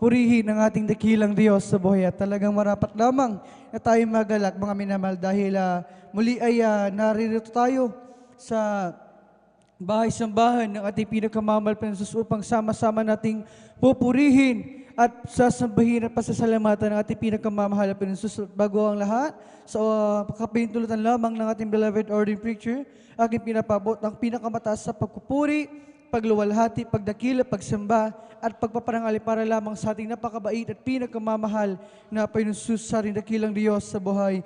Purihin ang ating dakilang Diyos sa buhay at talagang marapat lamang na tayo magalak mga minamahal dahil muli ay naririto tayo sa bahay-sambahan ng ating pinakamamahal na Diyos upang sama-sama nating pupurihin at sasambahin at pasasalamatan ng ating pinakamamahal na Diyos. Bago ang lahat, sa kapahintulutan lamang ng ating beloved ordained preacher, aking pinapabot ang pinakamataas sa pagpupuri, pagluwalhati, pagdakila, pagsamba, at pagpaparangali para lamang sa ating napakabait at pinakamamahal na Panginoon Jesus sa ating dakilang Diyos sa buhay.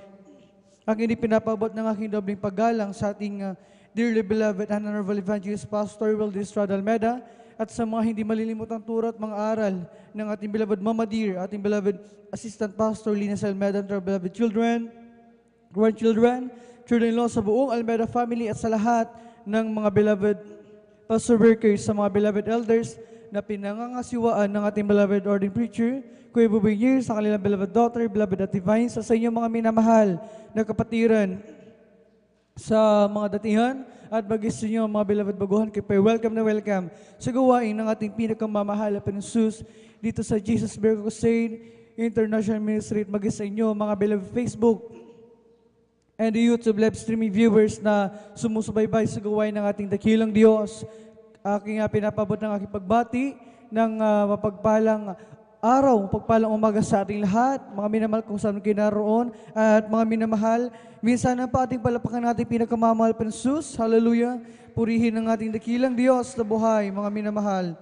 Ang pinapabot ng aking dobling paggalang sa ating dearly beloved and honorable evangelist Pastor Wildy Estrada Almeda, at sa mga hindi malilimutang turo at mga aral ng ating beloved Mama Dear, ating beloved Assistant Pastor Lina Almeda, and our beloved children, grandchildren, children-in-law sa buong Almeda family, at sa lahat ng mga beloved pastor workers, sa mga beloved elders na pinangangasiwaan ng ating beloved ordained preacher, Kuya Bubay Year, sa kanilang beloved daughter, beloved Ate Vine, sa inyong mga minamahal na kapatiran sa mga datihan, at bagis sa inyo mga beloved baguhan, kayo welcome na welcome sa gawain ng ating pinakamamahal na Panginoon dito sa Jesus Miracle Crusade International Ministry, at bagis sa inyo mga beloved Facebook and the YouTube live streaming viewers na sumusubaybay sa gawain ng ating dakilang Diyos. Aking pinapabot ng aking pagbati ng mapagpalang araw, pagpalang umaga sa ating lahat, mga minamahal kung saan kayo naroon, at mga minamahal, minsan na pa ating palapakan natin pinakamamahal pa ng Jesus, hallelujah, purihin ang ating dakilang Diyos na buhay, mga minamahal.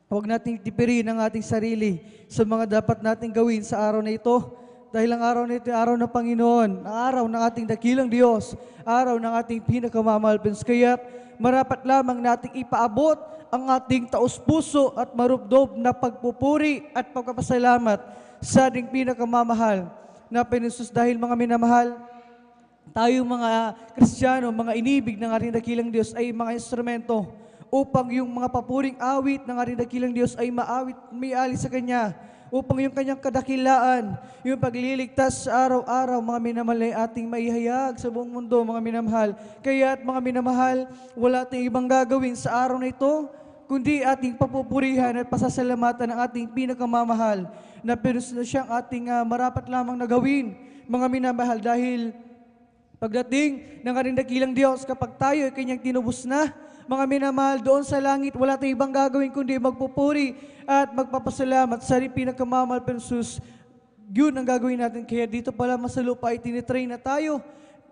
Huwag nating tipirin ang ating sarili sa mga dapat nating gawin sa araw na ito, dahil ang araw na ito ay araw ng Panginoon, ang araw ng ating dakilang Diyos, araw ng ating pinakamamahal pa ng Jesus. Kaya't marapat lamang nating ipaabot ang ating taus-puso at marubdob na pagpupuri at pagpapasalamat sa ating pinakamamahal na Panginoon Jesus. Dahil mga minamahal, tayong mga Kristiyano, mga inibig ng ating dakilang Diyos ay mga instrumento upang yung mga papuring awit ng ating dakilang Diyos ay may alis sa Kanya, upang yung Kanyang kadakilaan, yung pagliligtas sa araw-araw, mga minamahal, ay ating maihayag sa buong mundo, mga minamahal. Kaya at mga minamahal, wala tayong ibang gagawin sa araw na ito, kundi ating papupurihan at pasasalamatan ng ating pinakamamahal na pinus na siyang ating marapat lamang na gawin, mga minamahal, dahil pagdating ng ating dakilang Diyos, kapag tayo ay Kanyang tinubos na, mga minamahal, doon sa langit, wala tayong ibang gagawin kundi magpupuri at magpapasalamat sa ating pinakamamahal pa ng Jesus. Yun ang gagawin natin. Kaya dito pala sa lupa ay tinitrain na tayo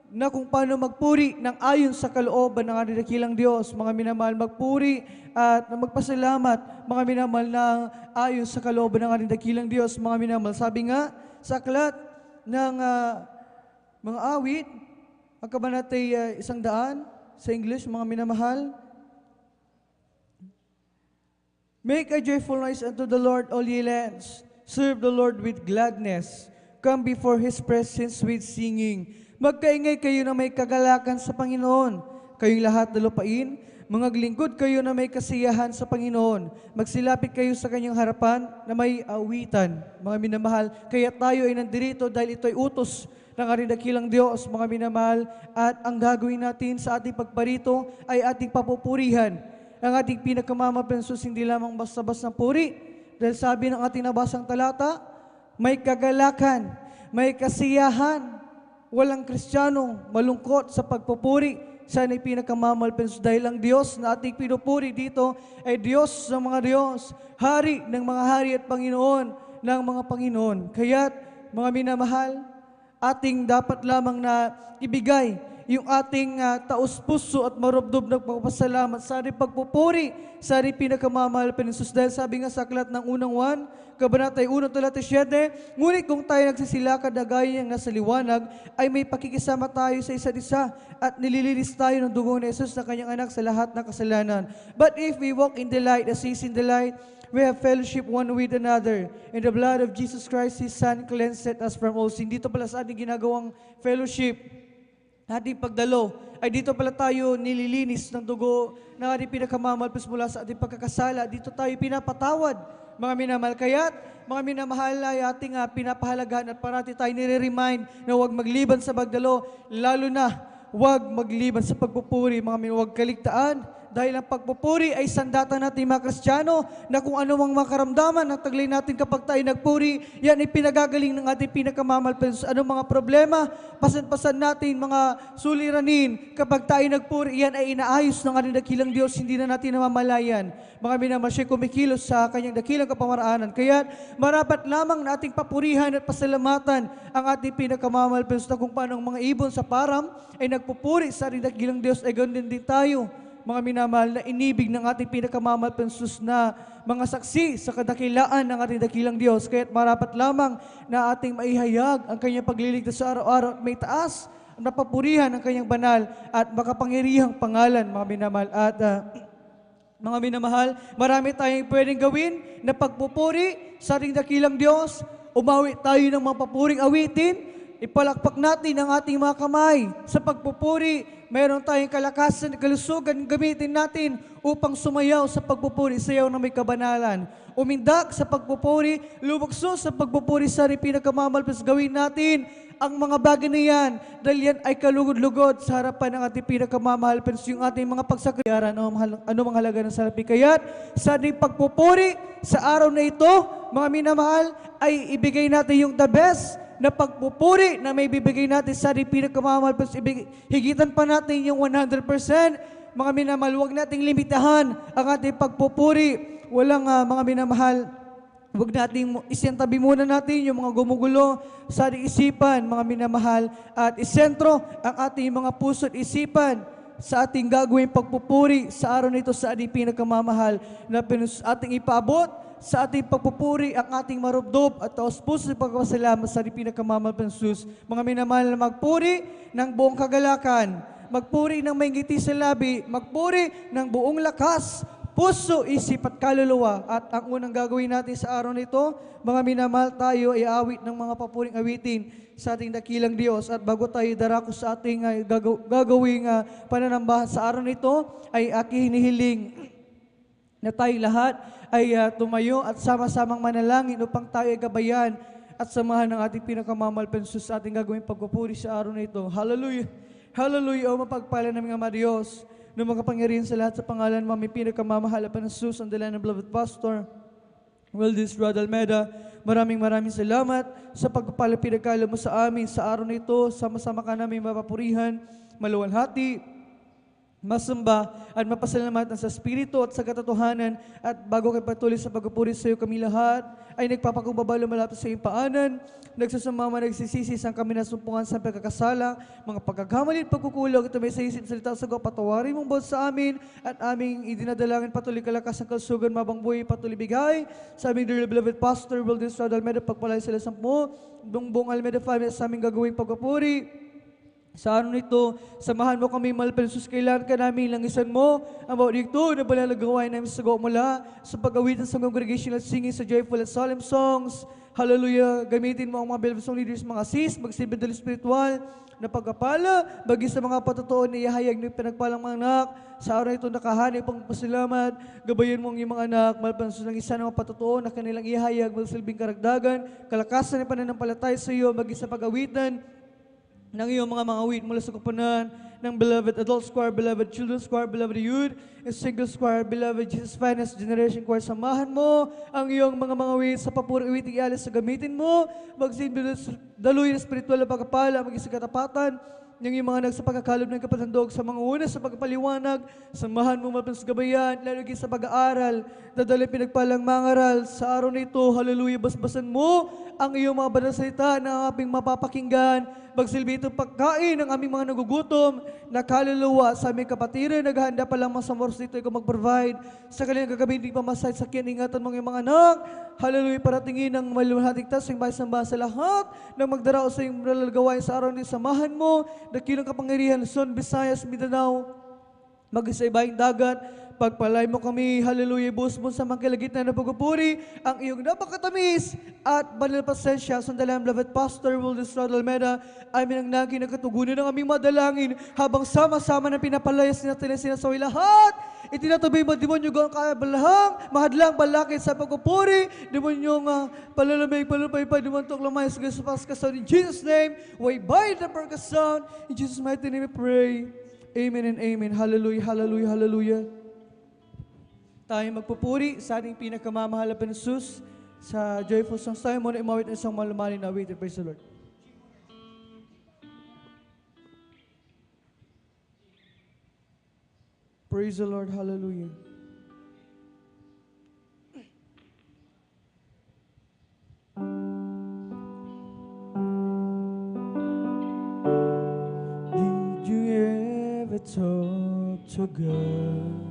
na kung paano magpuri ng ayon sa kalooban ng ating dakilang Diyos. Mga minamahal, magpuri at magpasalamat, mga minamahal, ng ayon sa kalooban ng ating dakilang Diyos. Mga minamahal, sabi nga sa aklat ng mga awit, ang kabanatay 100 sa English, mga minamahal, make a joyful noise unto the Lord, all ye lands. Serve the Lord with gladness. Come before His presence with singing. Magkaingay kayo na may kagalakan sa Panginoon. Kayong lahat na lupain, mga lingkod kayo na may kasiyahan sa Panginoon. Magsilapit kayo sa Kanyang harapan na may awitan. Mga minamahal, kaya tayo ay nandirito dahil ito ay utos ng ating dakilang Diyos, mga minamahal. At ang gagawin natin sa ating pagparito ay ating papupurihan ang ating pinakamamahal pa ng Jesus, hindi lamang basta-basta puri. Dahil sabi ng ating nabasang talata, may kagalakan, may kasiyahan. Walang Kristiyano malungkot sa pagpupuri sa ating pinakamamahal pa ng Jesus. Dahil ang Diyos na ating pinupuri dito ay Diyos ng mga Diyos, Hari ng mga hari at Panginoon ng mga Panginoon. Kaya't mga minamahal, ating dapat lamang na ibigay yung ating taus-puso at marubdob na pagpasalamat sa ating pagpupuri sa ating pinakamamahal pa ng Jesus. Dahil sabi nga sa aklat ng unang 1, kabanatay 1:37, ngunit kung tayo nagsisilakad na gaya niyang nasa liwanag, ay may pakikisama tayo sa isa't isa at nililinis tayo ng dugo ni Jesus na Kanyang anak sa lahat ng kasalanan. But if we walk in the light as He is in the light, we have fellowship one with another. And the blood of Jesus Christ, His Son, cleanseth us from all sin. Dito pala sa ating ginagawang fellowship, ating pagdalo, ay dito pala tayo nililinis ng dugo ng ating pinakamamahal mula sa ating pagkakasala. Dito tayo pinapatawad, mga minamahal. Kaya't, mga minamahal, ay ating pinapahalagahan at parati tayo nire-remind na huwag magliban sa pagdalo, lalo na huwag magliban sa pagpupuri, mga minamahal. Huwag kaligtaan, dahil ang pagpupuri ay sandata natin mga Kristiyano na kung ano mang makaramdaman ang taglay natin kapag tayo nagpuri, yan ay pinagagaling ng ating pinakamamahal. Anong mga problema, pasan-pasan natin, mga suliranin, kapag tayo nagpuri, yan ay inaayos ng ating dakilang Diyos, hindi na natin namamalayan. Mga minamahal, siya kumikilos sa Kanyang dakilang kapamaraanan. Kaya marapat lamang na ating papurihan at pasalamatan ang ating pinakamamahal na kung paano ang mga ibon sa param ay nagpupuri sa ating dakilang Diyos, ay ganoon din tayo. mga minamahal, na inibig ng ating pinakamamahal na Jesus na mga saksi sa kadakilaan ng ating dakilang Diyos. Kaya't marapat lamang na ating maihayag ang kanyang pagliligtas sa araw-araw at may taas at napapurihan ang kanyang banal at makapangyarihang pangalan, mga minamahal. At mga minamahal, marami tayong pwedeng gawin na pagpupuri sa ating dakilang Diyos. Umawi tayo ng mga papuring awitin. Ipalakpak natin ang ating mga kamay sa pagpupuri. Mayroon tayong kalakasan, kalusugan, gamitin natin upang sumayaw sa pagpupuri, sayaw na may kabanalan. Umindak sa pagpupuri, lumukso sa pagpupuri sa ating pinagkamamalpas. Gawin natin ang mga bagay na yan dahil yan ay kalugod-lugod sa harapan ng ating pinagkamamahal. Pero yung ating mga pagsakriyaran, ano mga halaga ng salapi. Kaya't sa ating pagpupuri sa araw na ito, mga minamahal, ay ibigay natin yung the best na pagpupuri na may bibigay natin sa ating pinagkamamahal. Higitan pa natin yung 100%. Mga minamahal, huwag nating limitahan ang ating pagpupuri. Walang mga minamahal, huwag nating isintabi muna natin yung mga gumugulo sa ating isipan, mga minamahal, at isentro ang ating mga puso at isipan sa ating gagawin pagpupuri sa araw nito sa ating pinagkamamahal na ating ipaabot sa ating pagpupuri ang ating marubdob at taos puso sa pagpapasalamat sa ating pinagkamamahal na Jesus. Mga minamahal, na magpuri ng buong kagalakan, magpuri ng may ngiti sa labi, magpuri ng buong lakas, puso, isip at kaluluwa. At ang unang gagawin natin sa araw nito, mga minamahal, tayo ay awit ng mga papuring awitin sa ating dakilang Diyos. At bago tayo darako sa ating gagawing pananambahan sa araw nito, ay aking hinihiling na tayo lahat ay tumayo at sama-samang manalangin upang tayo ay gabayan at samahan ng ating pinakamamahal na Jesus sa ating gagawing pagpupuri sa araw na ito. Hallelujah! Hallelujah! O mapagpala naming Ama Diyos, na makapangyarihan sa lahat sa pangalan mo, may pinakamamahal na Jesus, ang dala ng beloved pastor, Wildis Rod Almeida. Maraming salamat sa pagpapala pinagkala mo sa amin sa araw na ito. Sama-sama ka namin mapapurihan, maluwalhati, masamba at mapasalamatan sa Espiritu at sa katotohanan. At bago kayo patuloy sa pagpupuri sa iyo, kami lahat ay nagpapakumbaba lumalapit sa iyong paanan, nagsasumama, nagsisisi sa kami nasumpungan sa pagkakasala, mga pagkakamali at pagkukulog. Ito may sa isip salita sa patawarin mong bawat sa amin at aming idinadalangin patuloy kalakas ng kalsugan, mabang buhay, patuloy bigay sa aming dearly beloved Pastor Wildis Rod Almeida, pagpalay sila sa buong Almeida family sa aming gagawing pagpupuri. Sa araw nito, samahan mo kami, mahal na Jesus, kailangan ka namin langisan mo ang bawat dito na balalagawain namin sa gawa mula sa pag-awitan sa congregational singing sa joyful at solemn songs. Hallelujah! Gamitin mo ang mga beloved song leaders, mga sis, magsibidal spiritual na pagkapala, bagi sa mga patotoo na ihayag ng pinagpalang mga anak. Sa araw ito, nakahanay pang pasalamat, gabayan mo ang iyong mga anak, mahal na Jesus, ng isa ng mga patotoo na kanilang ihayag, magsilbing karagdagan, kalakasan ng pananampalataya sa iyo, bagi sa pag-awitan ng iyong mga awit mula sa kupunan ng beloved adult choir, beloved children's choir, beloved youth, and singles choir, beloved Jesus Finest Generation Choir. Samahan mo ang iyong mga awit sa papuri awit ialis sa gamitin mo, magsindaluy na spiritual na pagkapala, maging sa katapatan ng iyong mga anak sa pagkakalob ng kapatandog sa mga una sa pagpaliwanag. Samahan mo mapang sa gabayan, lalagay sa pag-aaral, dadali pinagpalang mangaral sa araw na ito. Hallelujah! Basbasan mo ang iyong mga banal salita na aming mapapakinggan. Magsilbi itong pagkain ng aming mga nagugutom na kaluluwa sa aming kapatiran. Naghahanda pa lang sa moros dito, ikaw mag-provide sa kanilang gagawin di pamasay sa kiningatan mga mga anak. Hallelujah! Paratingin ng maluhating tas yung bayang sa lahat na magdarao sa iyong gawain sa araw nito. Samahan mo, dakilang kapangyarihan, Luzon, Visayas, Mindanao, mag-isaybayang dagat. Pagpalay mo kami, hallelujah, buhos mo sa mga kalagitnaan na pagpupuri, ang iyong napakatamis at banal pasensya. Sandalang beloved Pastor Wildis Rod Almeida, amin ang naging nagkatugunan ng aming madalangin habang sama-sama na pinapalayas natin ang sinasaway lahat. Itinatabi mo, demonyo gawang kabalahang, mahadlang balakid sa pagpupuri, demonyong palalamig, palapaypay, demontok lamay sa kasapaskasaw. In Jesus' name, way by the percussion. In Jesus' mighty name we pray. Amen and amen. Hallelujah, hallelujah, hallelujah. Tayo magpupuri sa ating pinakamamahal na Jesus sa joyful songs. Tayo muna imawit ng isang malumaling na awit. Praise the Lord. Praise the Lord. Hallelujah. Did you ever talk to God.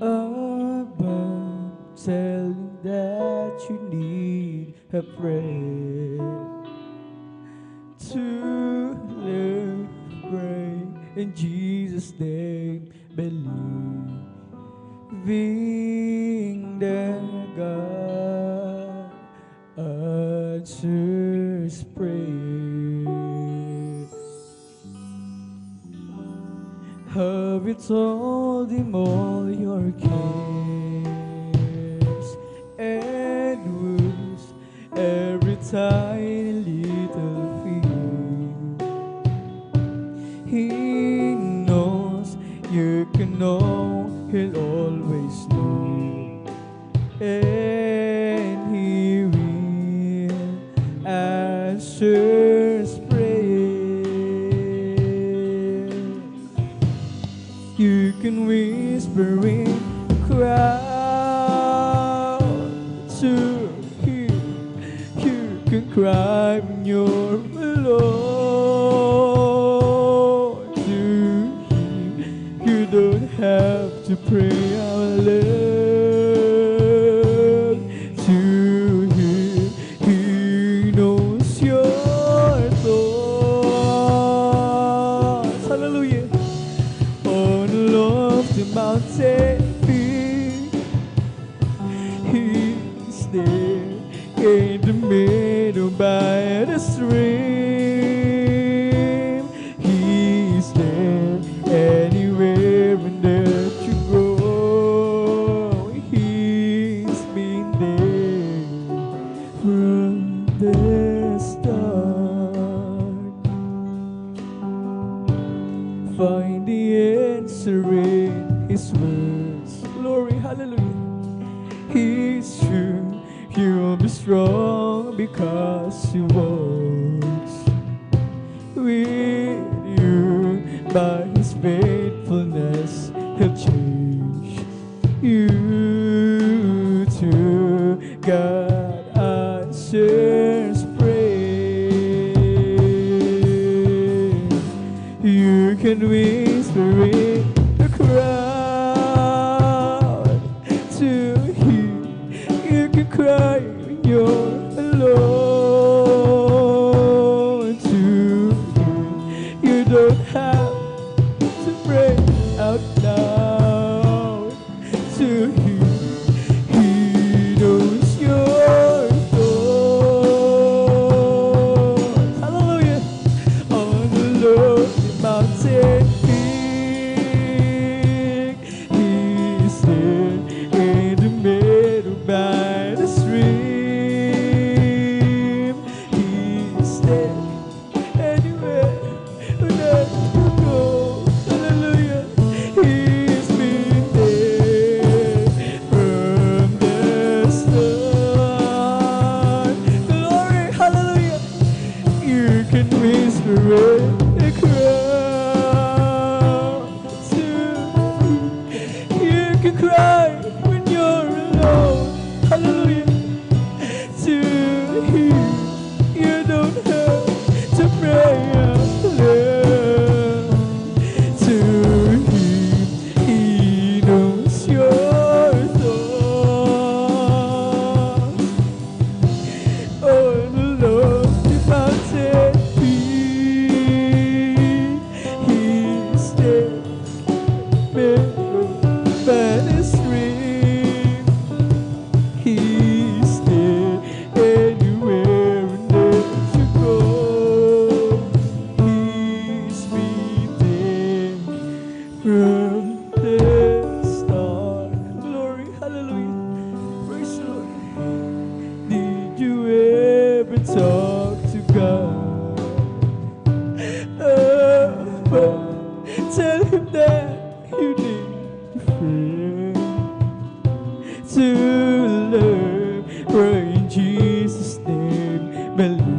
Above, telling that you need a friend to live, pray in Jesus' name, believing that God answers prayer. Have you told him all your cares and woes, every tiny little fear? He knows, you can know, he'll always know, and he will answer prayer. You can whisper in the crowd to him. You can cry when you're alone to him. You don't have to pray out loud to him. He knows your thoughts. Hallelujah. On the lofty mountain peak, he's there in the middle by the stream. He's there anywhere and there you go. He's been there from the start. Find the answer in his words. Glory, hallelujah. He's true, you'll be strong because he walks with you. By his faithfulness, he'll change you too. God answers prayer. You can whisper in the crowd to him. You can cry when you're alone to him. You don't have to pray out loud to him. He knows your thoughts. Hallelujah. On the lonely mountain peak, he's there in the middle by the stream. He's there anywhere that you go. Hallelujah. He's been there from the start. Glory, hallelujah. You can whisper in the crowd to him. You can cry when you're alone. Hallelujah. To him. You don't have to pray out loud. To him. He knows your thoughts. Oh, the Lord, the mountain peak, he's there, by the stream. He's there anywhere and there you go. He's been there from the start. Glory, hallelujah. Praise the Lord. Did you ever talk to God? But tell him that you need a friend to love. Pray in Jesus' name, believe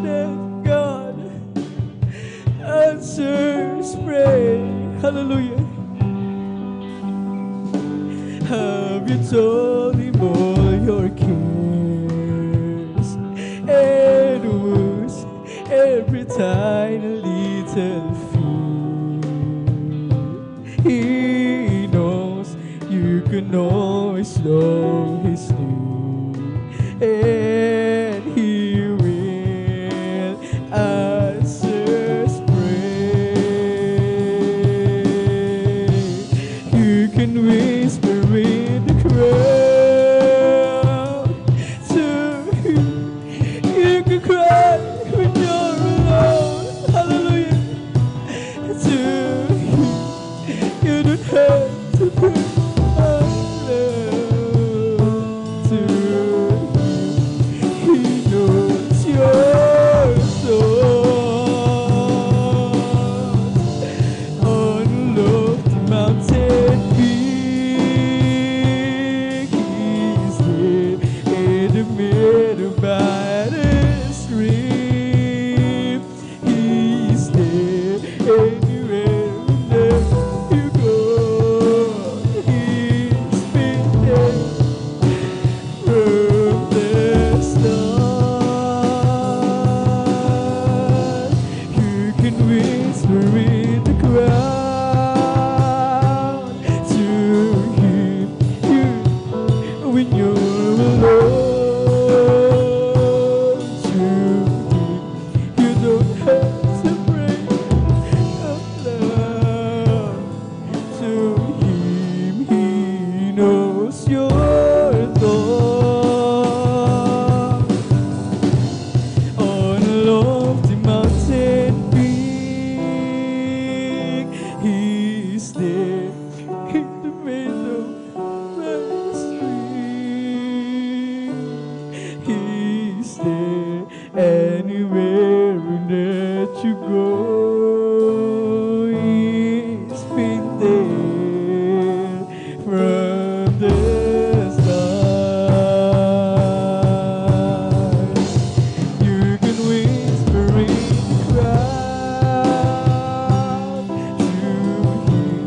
that God answers prayer. Hallelujah. Have you told him all your cares and woes, every tiny battlefield. He knows you can always know His name, and He will answer prayer. You can whisper in the crowd to Him. You can cry when you're alone. Hallelujah. To Him. You don't have to pray alone. To Him. He knows your thoughts. On lofty mountain peak, He's there in the middle by the stream. He's there anywhere that you go. He's been there from the start. You can whisper in the crowd to Him. When you're alone, to Him. You don't have to pray aloud. To Him. He knows your thoughts. On a lofty mountain peak, He's there in the middle of the stream. He's there anywhere that you go. He's been there from the start. You can whisper in the crowd to Him.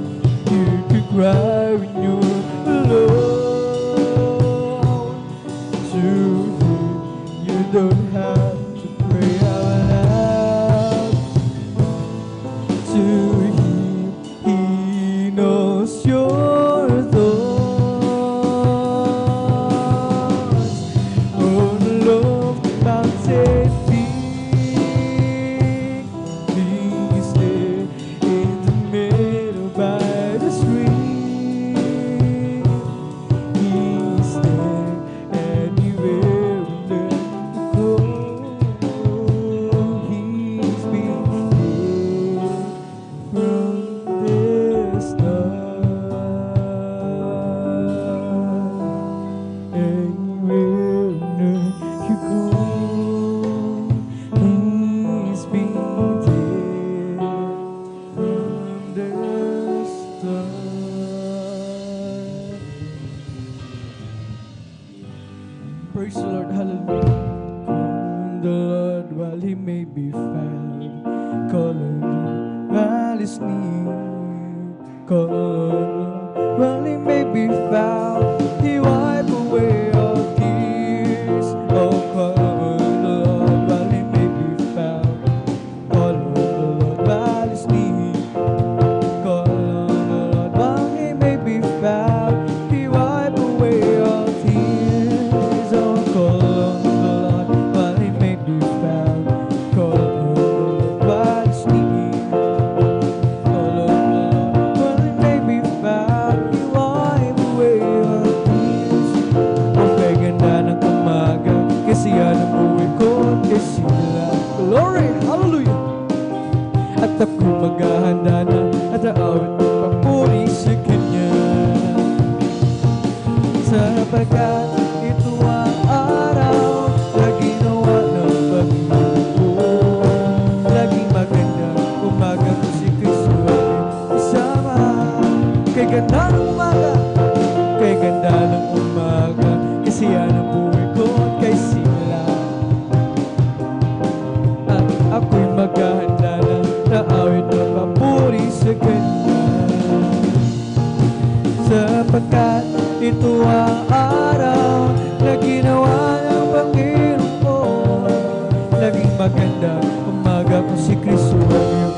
You can cry when you're alone. To Him. You don't have to pray out loud. To Him. He knows your thoughts. On a lofty mountain peak, He's there in the middle by the stream. He's there anywhere that you go. He's been there from the start. Anywhere that you go, He's been there from the start. Praise the Lord, hallelujah. Call on the Lord while He may be found. Call on Him while He's near. Call on the Lord while He may be found. He wipe away all tears. Oh, call on the Lord while He may be found. Call on the Lord while He's near. Call on the Lord while He may be found. He wipe away all tears. Oh, call on the Lord while He may be found. Call on the Lord while He's near. Call on the Lord while He may be found. He wipe away all tears. Ang ganda ng umaga, kasi yan ang buhay ko, kasi sila. Glory! Hallelujah! At ako'y maghahanda na at aawit ng papuri sa Kanya. Sapagkat ito ang araw na ginawa ng Panginoon ko. Laging maganda umaga ko si Kristo ay isama. Kay ganda ng umaga, kay ganda ng umaga, kasi yan ang buhay ko at kay sila. At ako'y maghahanda na naawit ng papuri sa Kanya. Sapagkat ito ang araw na ginawa ng Panginoon ko. Laging maganda umaga ko si Kristo ang iyong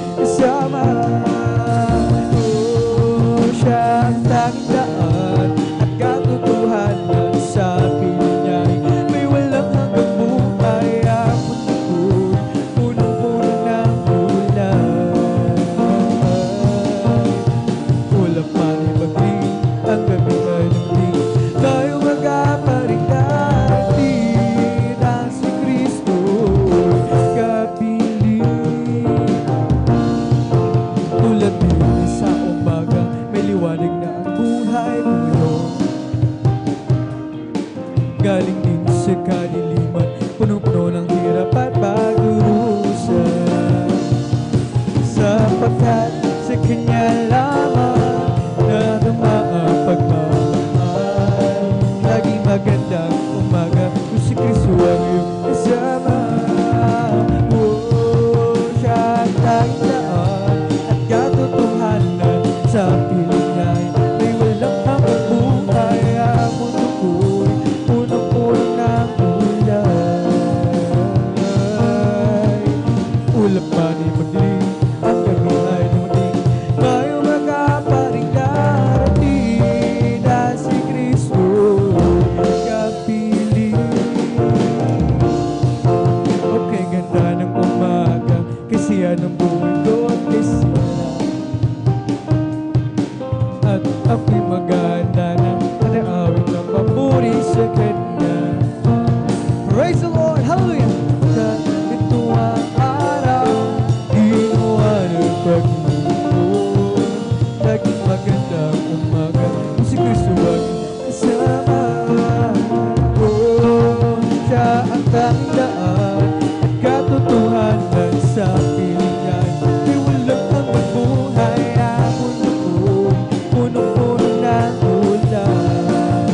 katotohanan sa pilingan. May walang ang magbuhay ang mundo ko'y punong-puno ng ulan.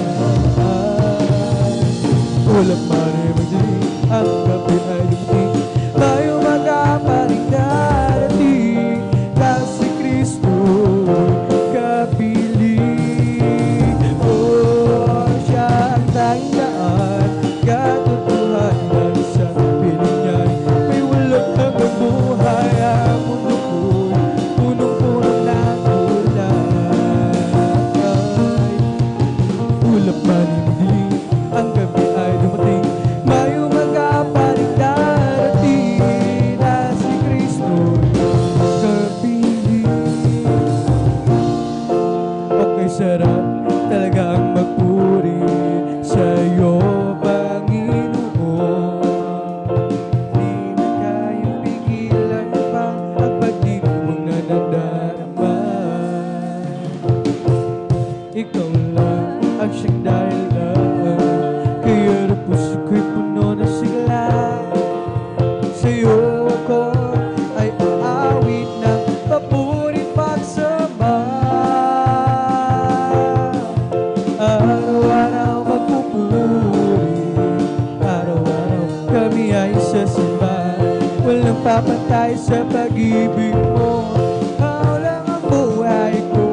Walang marimagdiling, ang gabi ay dumating, tayo magkaparing darating, kasi Kristo'y kapiling. Oh, siya ang tanging daan, katotohanan sa pilingan. May walang hanggang buhay ang mundo ko'y punong-puno ng ulan. Ulap man hinihiling, ang gabi ay dumating, may umagaparing darating, na si Kristo'y kapiling. Okay, sarap talagang magpuri sa'yo, Panginoon. Di na kayang pigilan pa ang pag-ibig mong nadadarama. Ikaw lang ang siyang dahilan, kaya na puso ko'y puno ng sigla. Sa'yo ako ay aawit ng papurit pagsamba. Araw-araw magpupuri, araw-araw kami ay sasamba. Walang papatay sa pag-ibig mo, ikaw lang ang buhay ko.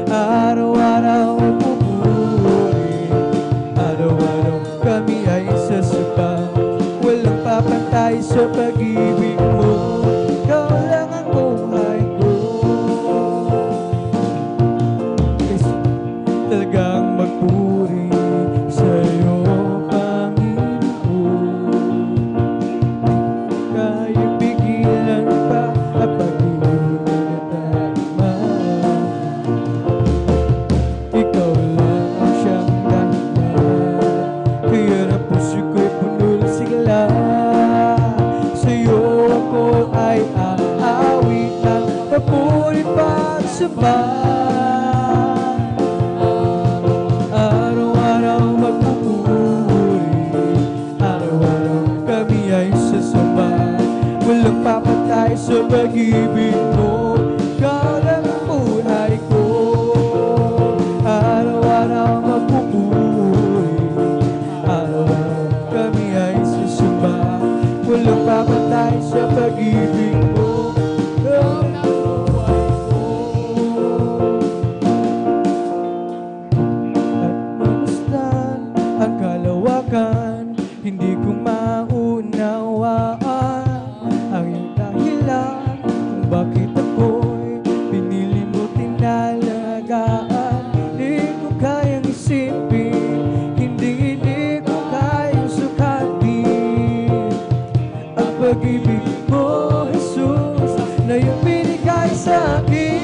Araw-araw magpupuri, araw-araw kami ay sasamba. Walang papatay sa pag-ibig mo, ikaw lang ang buhay ko. Kasi talagang magpuri sa'yo, Panginoon. Kaya pigilan pa ang pag-ibig na nadarama. Ikaw lang ang siyang dahilan, kaya na puso ko'y puno ng sigla. Sa'yo ako ay aawit ng papurit pagsamba. Araw-araw magpupuri, araw-araw kami ay sasamba. Walang papatay sa pag-ibig mo, ikaw lang ang buhay ko. Araw-araw magpupuri, araw-araw kami ay sasamba. Walang papatay sa pag-ibig mo, ikaw lang ang buhay ko. At mamasdan ang kalawakan, hindi ko maunawaan ang iyong dahilan kung bakit ako'y pinili mo tinalagaan. Hindi ko kayang isipin, hindi ko kayang sukatin ang pag-ibig mo, Jesus, na iyong binigay sa akin.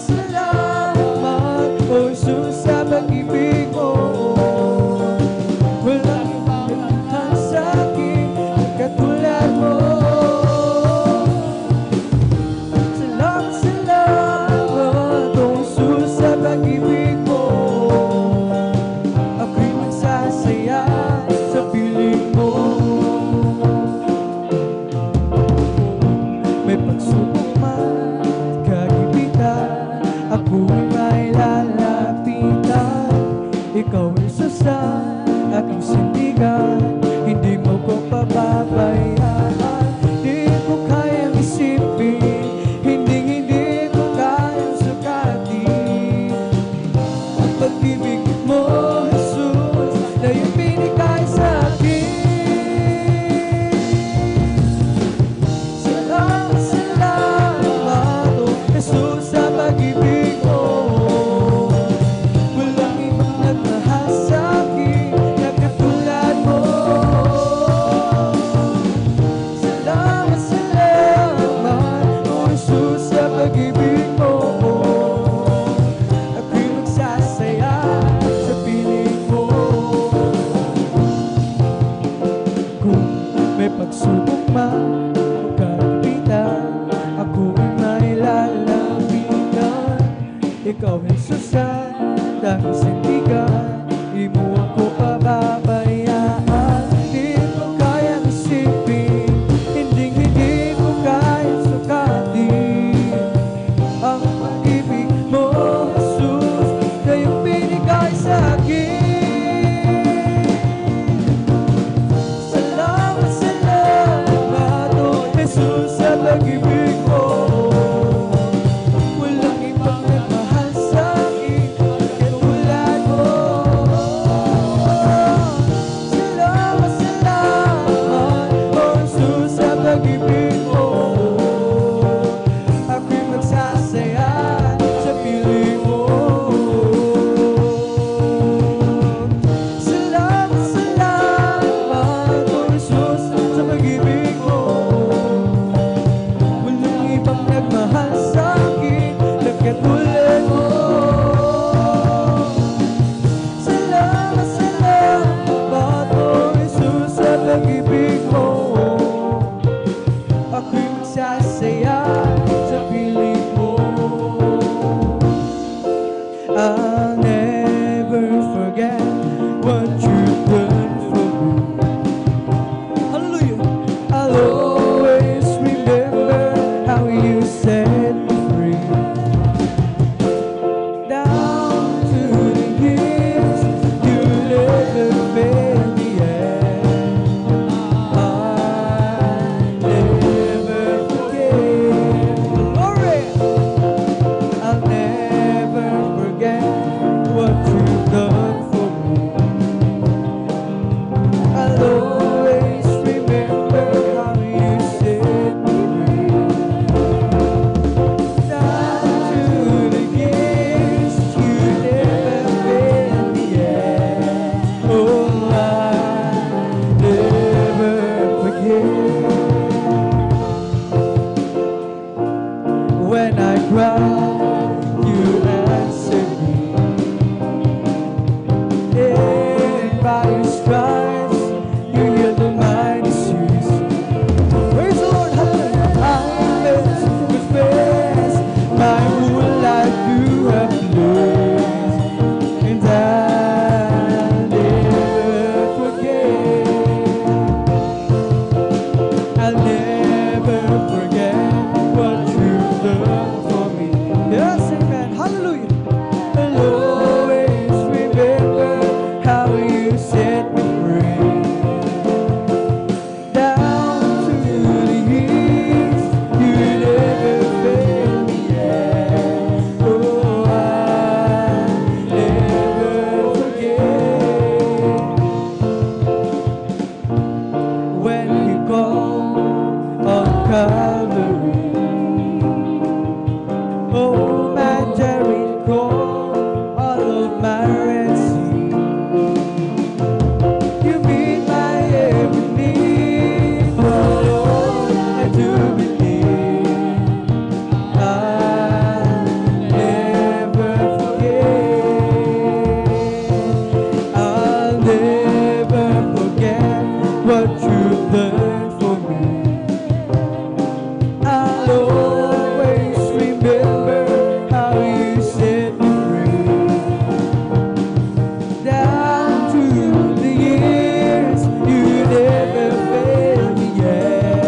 Salamat, oh Jesus, sa pag-ibig mo. Walang ibang sa akin na katulad mo. Salamat, oh Jesus, sa pag-ibig mo. Ako'y magsasaya sa piling mo. May pagsubok man at kagipitan, ako'y may lalapitan. Ikaw ay sa aking sindigan, hindi mo ko pababayaan. Di ko kayang isipin, hindi ko kayang sukatin ang pag-ibig mo, Jesus, na iyong binigay sa akin. Salamat, oh Jesus, sa pag-ibig mo. Walang ibang nagmahal sa akin na katulad mo. sa akin. Salamat, salamat, oh Jesus, sa pag-ibig mo. Walang ibang nagmahal sa akin katulad mo. Salamat, salamat, oh Jesus, sa pag-ibig mo. Ako'y magsasaya sa piling mo. Salamat, salamat, oh Jesus, sa pag-ibig mo. Walang ibang nagmahal sa akin na katulad mo. Salamat, salamat, oh Jesus, sa pag-ibig mo. Ako'y magsasaya sa piling mo. I'll never forget what you've done for me. Hallelujah. I'll always remember how you set me free. Down to the years, you never failed me yet. I'll never forget. Glory! I'll never forget what you've done for me. I'll always remember how you set me free. Down to the years, you never failed me yet. Oh, I'll never forget. When I cry, you answer me. And by your stripes, you heal the mighty disease. Praise the Lord, hallelujah. I must confess, my whole life you have blessed, and I'll never forget. I'll never forget what you've done for me. Yes, amen. Hallelujah. I'll always remember how you set me free. Down to the years, you never failed me yet. Oh, I'll never forget. When you call on Calvary, oh my Jericho, all of my Red Sea, you meet my every need. Oh Lord, I do believe I'll never forget. I'll never forget what you've done for me. I'll always remember how you set me free. Down to the years, you never failed me yet.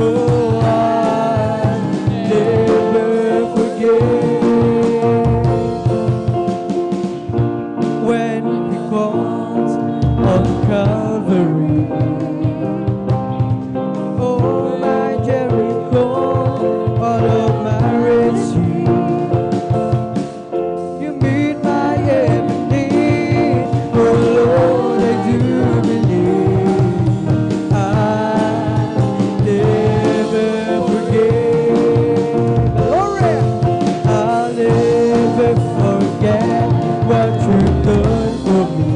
Oh, I'll never forget. When he calls on Calvary, oh my Jericho, all of my Red Sea, you meet my every need. Oh Lord, I do believe I'll never forget. Glory! I'll never forget what you've done for me.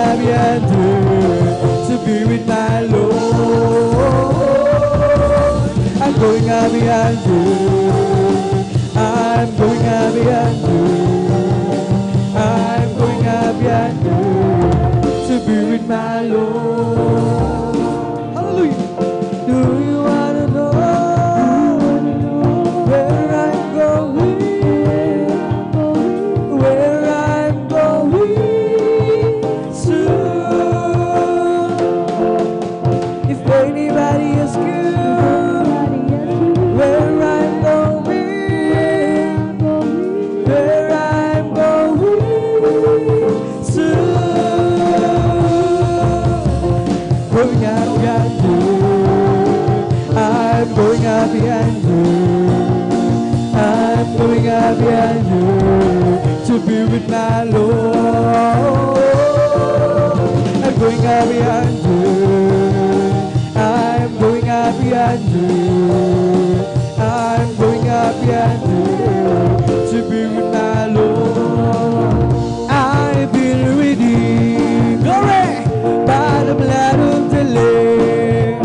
happy and to be with my Lord. I'm going happy and I'm going happy and I'm going happy and to be with my Lord. Hallelujah. Do you wanna know where I'm going? Where I'm going soon. If anybody is good, where I'm going, where I'm going soon. Going happy and I'm going happy and I'm going happy and to be with my Lord. I'm going happy and I'm going happy and I'm going happy and to be with my Lord. I've been redeemed, glory, by the blood of the Lamb.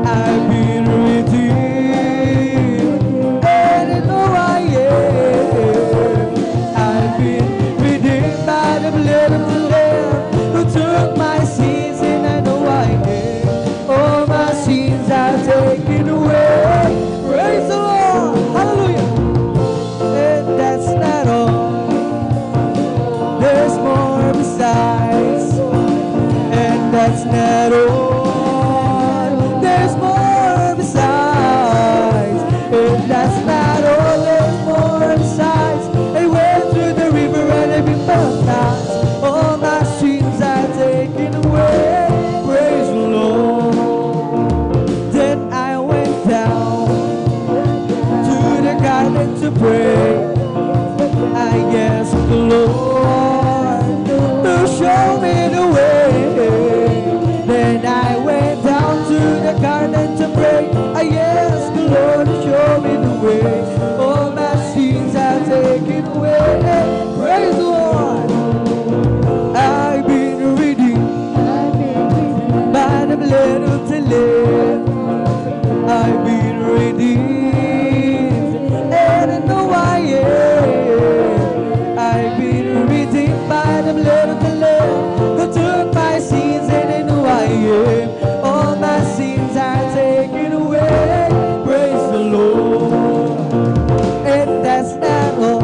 I've been redeemed, and I know I am. I've been redeemed by the blood of the Lamb, who took my sins, and I know I am. All my sins are taken away. Praise the Lord, hallelujah. And that's not all. There's more besides, and that's not all. There's more besides, and that's not all. There's more besides. I went through the river and I've been baptized. All my sins are taken away. Praise the Lord. Then I went down to the garden to pray. I asked the Lord to show me the way. Then I went down to the garden to pray. I asked the Lord to show me the way. All my sins are taken away. Praise the Lord. I've been redeemed by the blood of the Lamb. I've been redeemed, and I know I am. I've been redeemed by the blood of the Lamb, who took my sins, and I know I am. All my sins are taken away. Praise the Lord. And that's not all.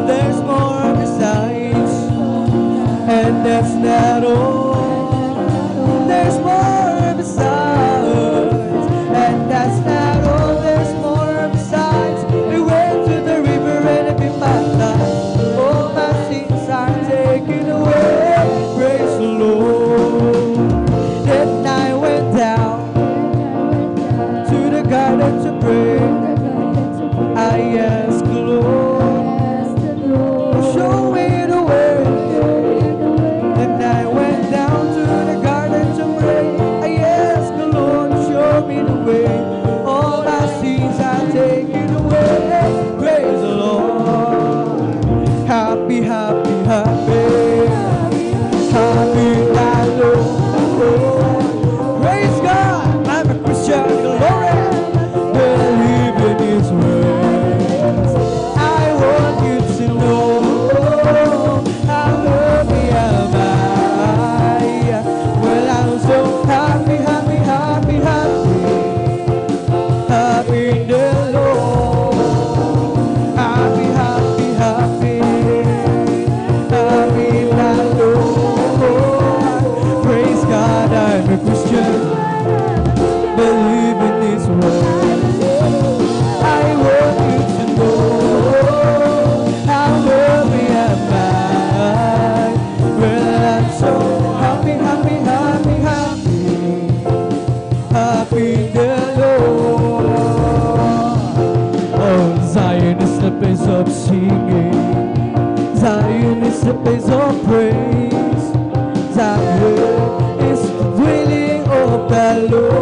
There's more besides, and that's not all. There's more besides, and that's not all. There's more besides. We went to the river and I've been baptized. All my sins are taken away. Praise the Lord. Then I went down to the garden to pray. I asked the Lord to show me the way. Then I went down to the garden to pray. I asked the Lord to show me the way. All my sins are taken away. Praise the Lord. Happy, happy, happy, happy my Lord. Praise God. I'm a Christian. Glory. Believe in His word. I want you to know how happy am I. Well, I'm so happy, happy, happy, happy, happy in the Lord. Happy, happy, happy, happy in the Lord. Praise God, I'm a Christian. Believe in His word. I want you to know how happy am I. Well, I'm so happy, happy, happy, happy, happy in the Lord. Oh, Zion is the place of singing. Zion is the place of praise. Zion is the dwelling of the Lord.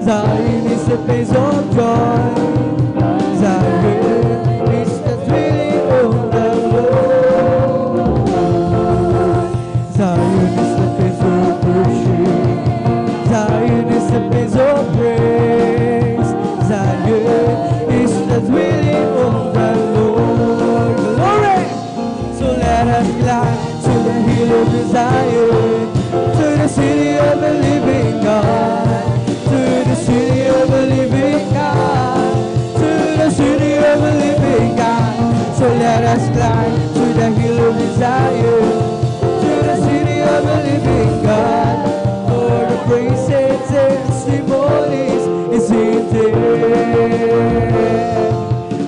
Zion is a place of joy. Zion is the dwelling of the Lord. Zion is the place of worship. Zion is the place of praise. Zion is the dwelling of the Lord. Glory! So let us fly to the hill of Zion, to the city of the living God, to the city of the living God, to the city of the living God. So let us fly to the hill of Zion, to the city of the living God. For the praise and testimonies is in there.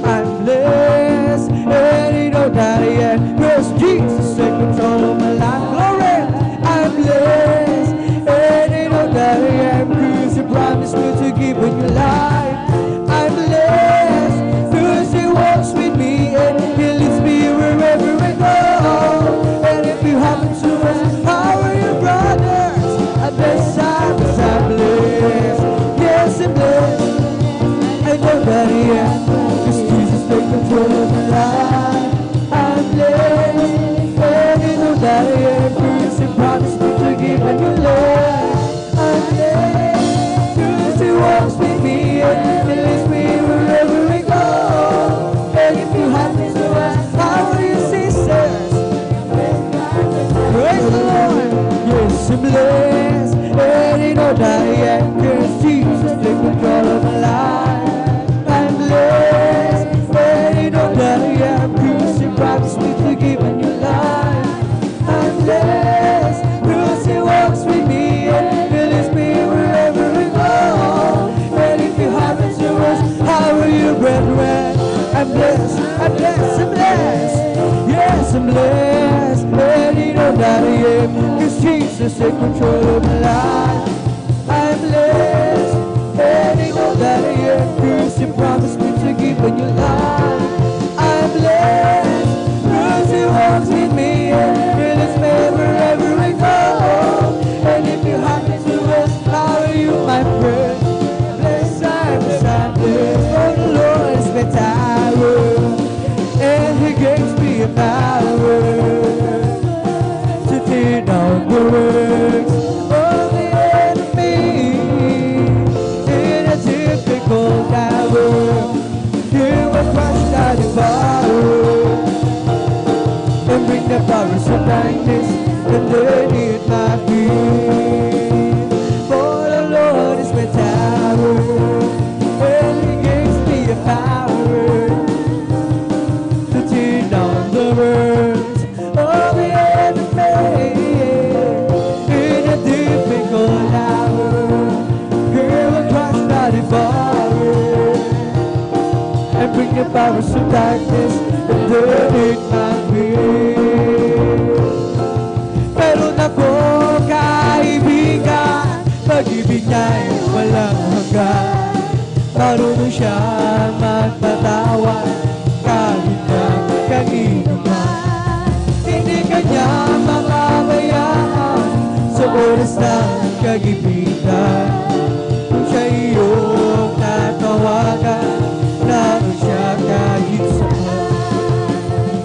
I'm blessed and you know that I am, 'cause Jesus take control of my life. Glory! I'm blessed and you know that I am, 'cause He promised me to give me your life. I'm blessed 'cause He walks with me and He leads me wherever I go. And if you happen to ask, how are you, brothers? I'm blessed, I'm blessed. Yes, I'm blessed. I know that I am, 'cause Jesus take control of my life. I'm blessed, and you know that I am, 'cause He promised me to give a new life. I'm blessed, 'cause He walks with me and He leads me wherever I go. And if you happen to ask, how are you, sisters? Praise the Lord. Yes, I'm blessed, and you know that I am, 'cause Jesus take control of my life. I'm blessed, and you know that I am, 'cause He promised me to give a new life. I'm blessed, 'cause He walks with me and He leads me wherever I go. And if you happen to ask, how are you, brethren? I'm blessed, I'm blessed, I'm blessed. Yes, I'm blessed, and you know that I am, 'cause Jesus take control of my life. I'm blessed, and you know that I am, 'cause He promised me to give a new life. I'm blessed, 'cause He walks with me and He leads me wherever I go. And if you happen to ask, how are you, my friend? Blessed, I'm blessed, for the Lord is my tower, and He gives me a power to tear down the works of the enemy. In a difficult hour, You will crush down the power and bring the powers of darkness underneath my feet. For the Lord is my tower, and He gives me a power to tear down the works of the enemy. In a difficult hour, He will crush down the power and bring the powers of darkness underneath my feet. Meron ako kaibigan, pag-ibig niya'y walang hanggan. Marunong siya magpatawad kahit na kanino man. Hindi kanya makabayaan sa oras ng kagipitan. Kung siya iyong tatawagan, naroon siya kahit saan.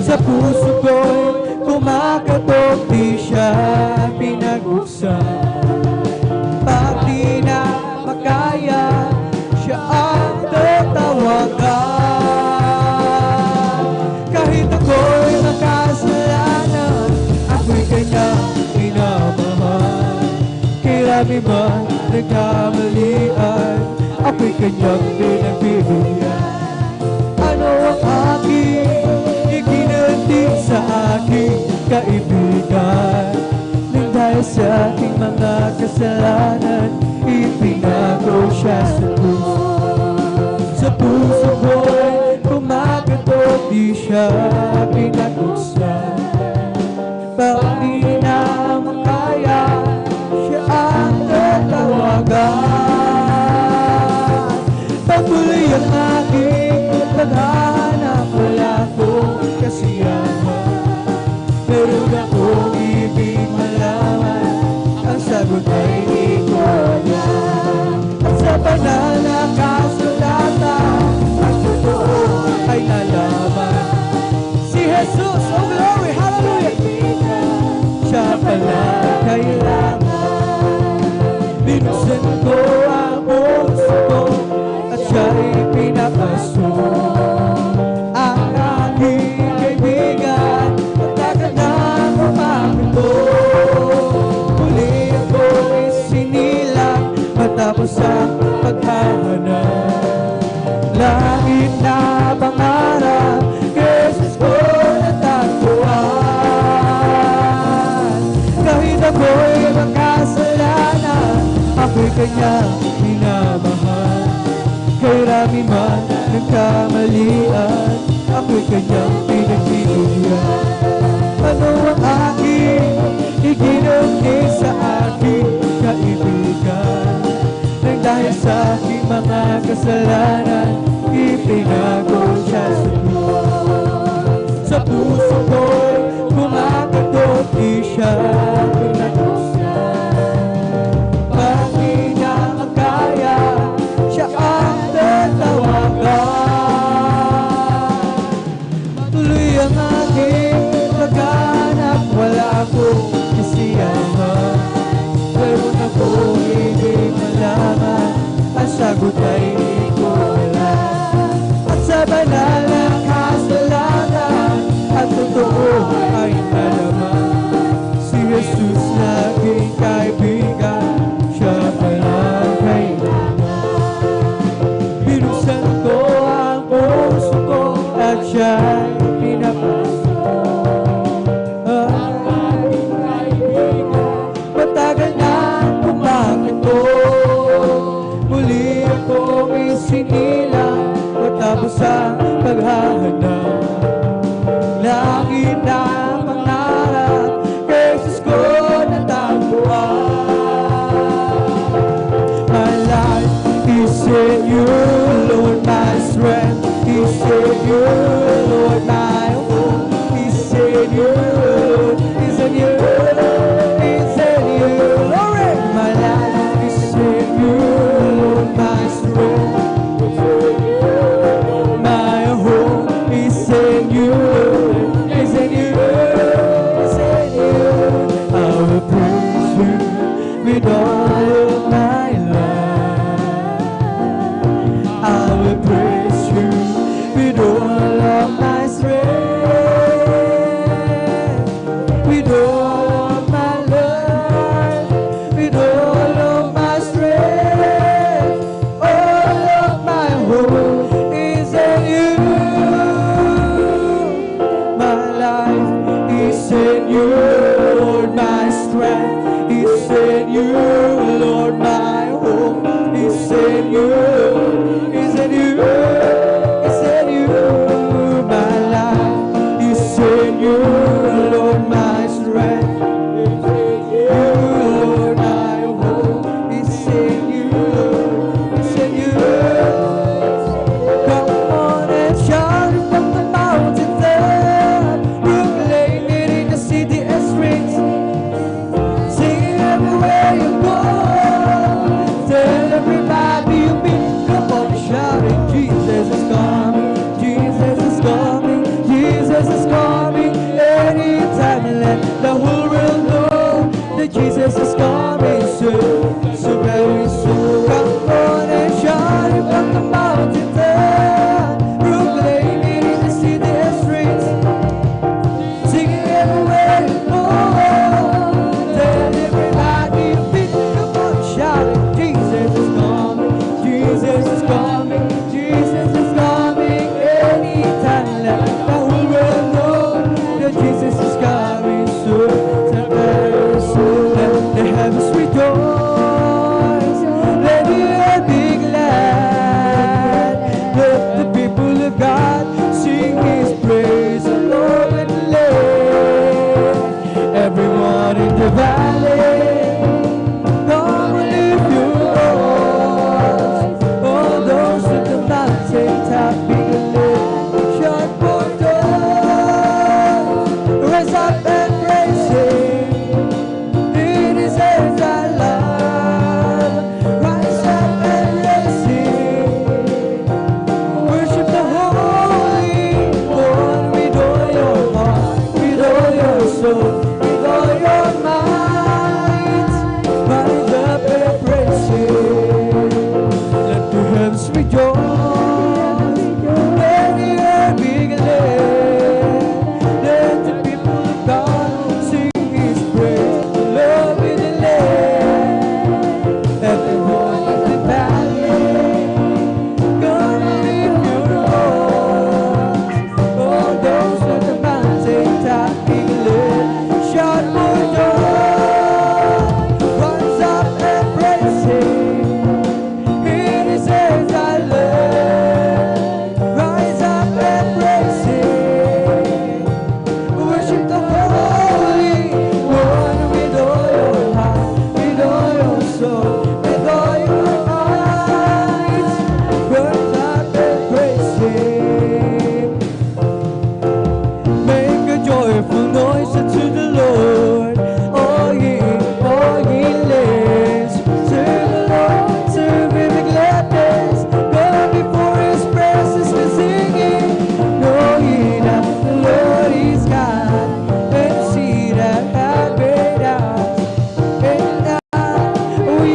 Sa puso ko'y kumakatok, di siya pinag-uksan. Pag di na makaya, siya ang tatawagan. Kahit ako'y makasalanan, ako'y kanyang minamahal. Kirami man nagkamalian, ako'y kanyang pinagbibigyan. Ano ang aking iginanti sa aking kaibigan? Nang dahil sa aking mga kasalanan, ipinago siya sa puso. Sa puso ko'y kumakatok, di siya pinag-uksan. Pag di na makaya, siya ang tatawagan. Patuloy ang aking paghahanap, wala akong kasiyahan. Meron akong ibig malaman, ang sagot ay sa paghahanap. Langit na pangarap, Jesus ko natagpuan. Kahit ako'y makasalanan, ako'y kanyang minamahal. Kay rami man ng kamalian, ako'y kanyang pinagbibigyan. Ano ang aking iginugni sa aking kaibigan? Nang dahil sa aking mga kasalanan, ipinago siya sa buwan. Sa puso ko'y kumakatot, di siya pinatusan. Pati na makaya, siya ang tatawagan. Tuloy ang aking laganap, wala akong kasiyahan. Pero ako hindi malaman, ang sagot ay di ko alam. At sa banal na kasalanan, at totoo ay nalaman, si Jesus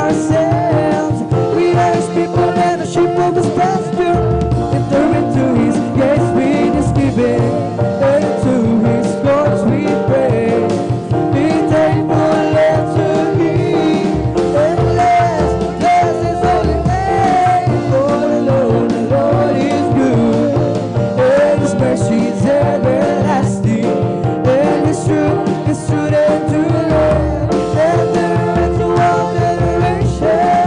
ourselves. We are His people and the sheep of His pasture. Enter into His gates with thanksgiving, and into His courts we pray. Be thankful unto Him, and bless His holy name. For the Lord is good, and His mercy is everlasting, and His truth is true and to live. And there is one generation.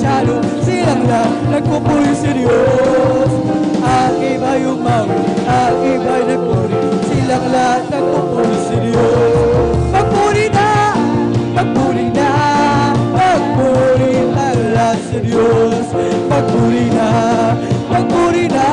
Kristyano, silang lahat nagpupuri sa Diyos. Ang iba'y umawi, ang iba'y nagpuri, silang lahat nagpupuri sa Diyos. Magpuri na, magpuri na, magpuri ang lahat sa Diyos. Magpuri na, magpuri na,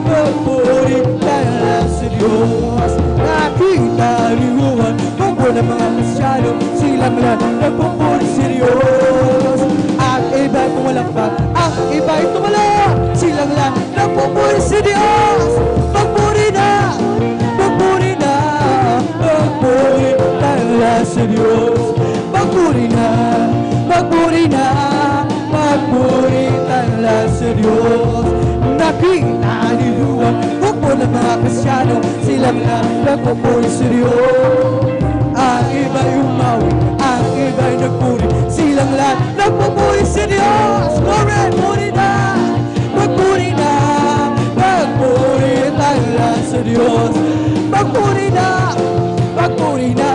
magpuri ang lahat sa Diyos. Nakita rinuhan, pagpo ng mga Kristyano, silang lahat nagpupuri sa Diyos. Ang iba'y pumalakpak, ang iba'y tumalak, silang lahat nagpupuri sa Diyos. Magpuri na, magpuri na, magpuri ang lahat sa Diyos. Magpuri na, magpuri na, magpuri ang lahat sa Diyos. Nakita rinuhan, pagpo ng mga Kristyano, silang lahat nagpupuri sa Diyos. Ang iba'y umawi, ang iba'y nagpuri, silang lahat nagpupuri sa Diyos. Glory, puri na, magpuri na, magpuri tayo lahat sa Diyos. Magpuri na, magpuri na,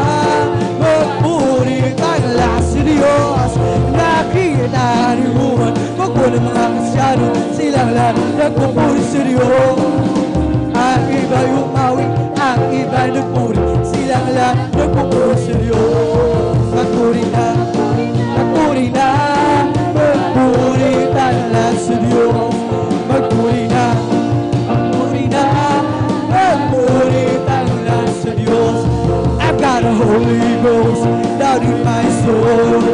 magpuri tayo lahat sa Diyos. Nakita rinuhan, pagpo ng mga Kristyano, silang lahat nagpupuri sa Diyos. Ang iba'y umawi, ang iba'y nagpuri, silang lahat nagpupuri sa Diyos. Magpuri na, magpuri na, magpuri tayo lahat sa Diyos. Magpuri na, magpuri na, magpuri tayo lahat sa Diyos. I've got a Holy Ghost down in my soul,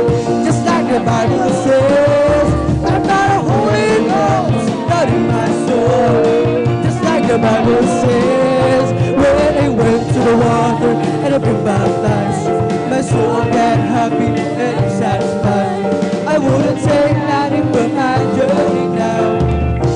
just like the Bible says. I've got a Holy Ghost down in my soul, the Bible says. When I went to the water and I've been baptized, my soul got happy and satisfied. I wouldn't take nothing but my journey now.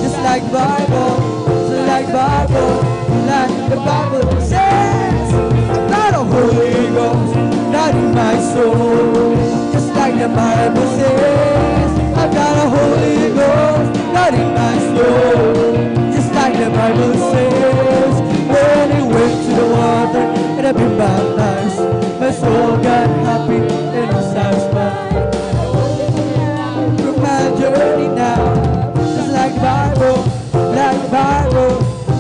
Just like Bible, just like Bible, like the Bible says. I've got a Holy Ghost not in my soul, just like the Bible says. I've got a Holy Ghost not in my soul, like the Bible says. When I went to the water and I've been baptized, my soul got happy and was satisfied. From my journey now, just like the Bible, like the Bible,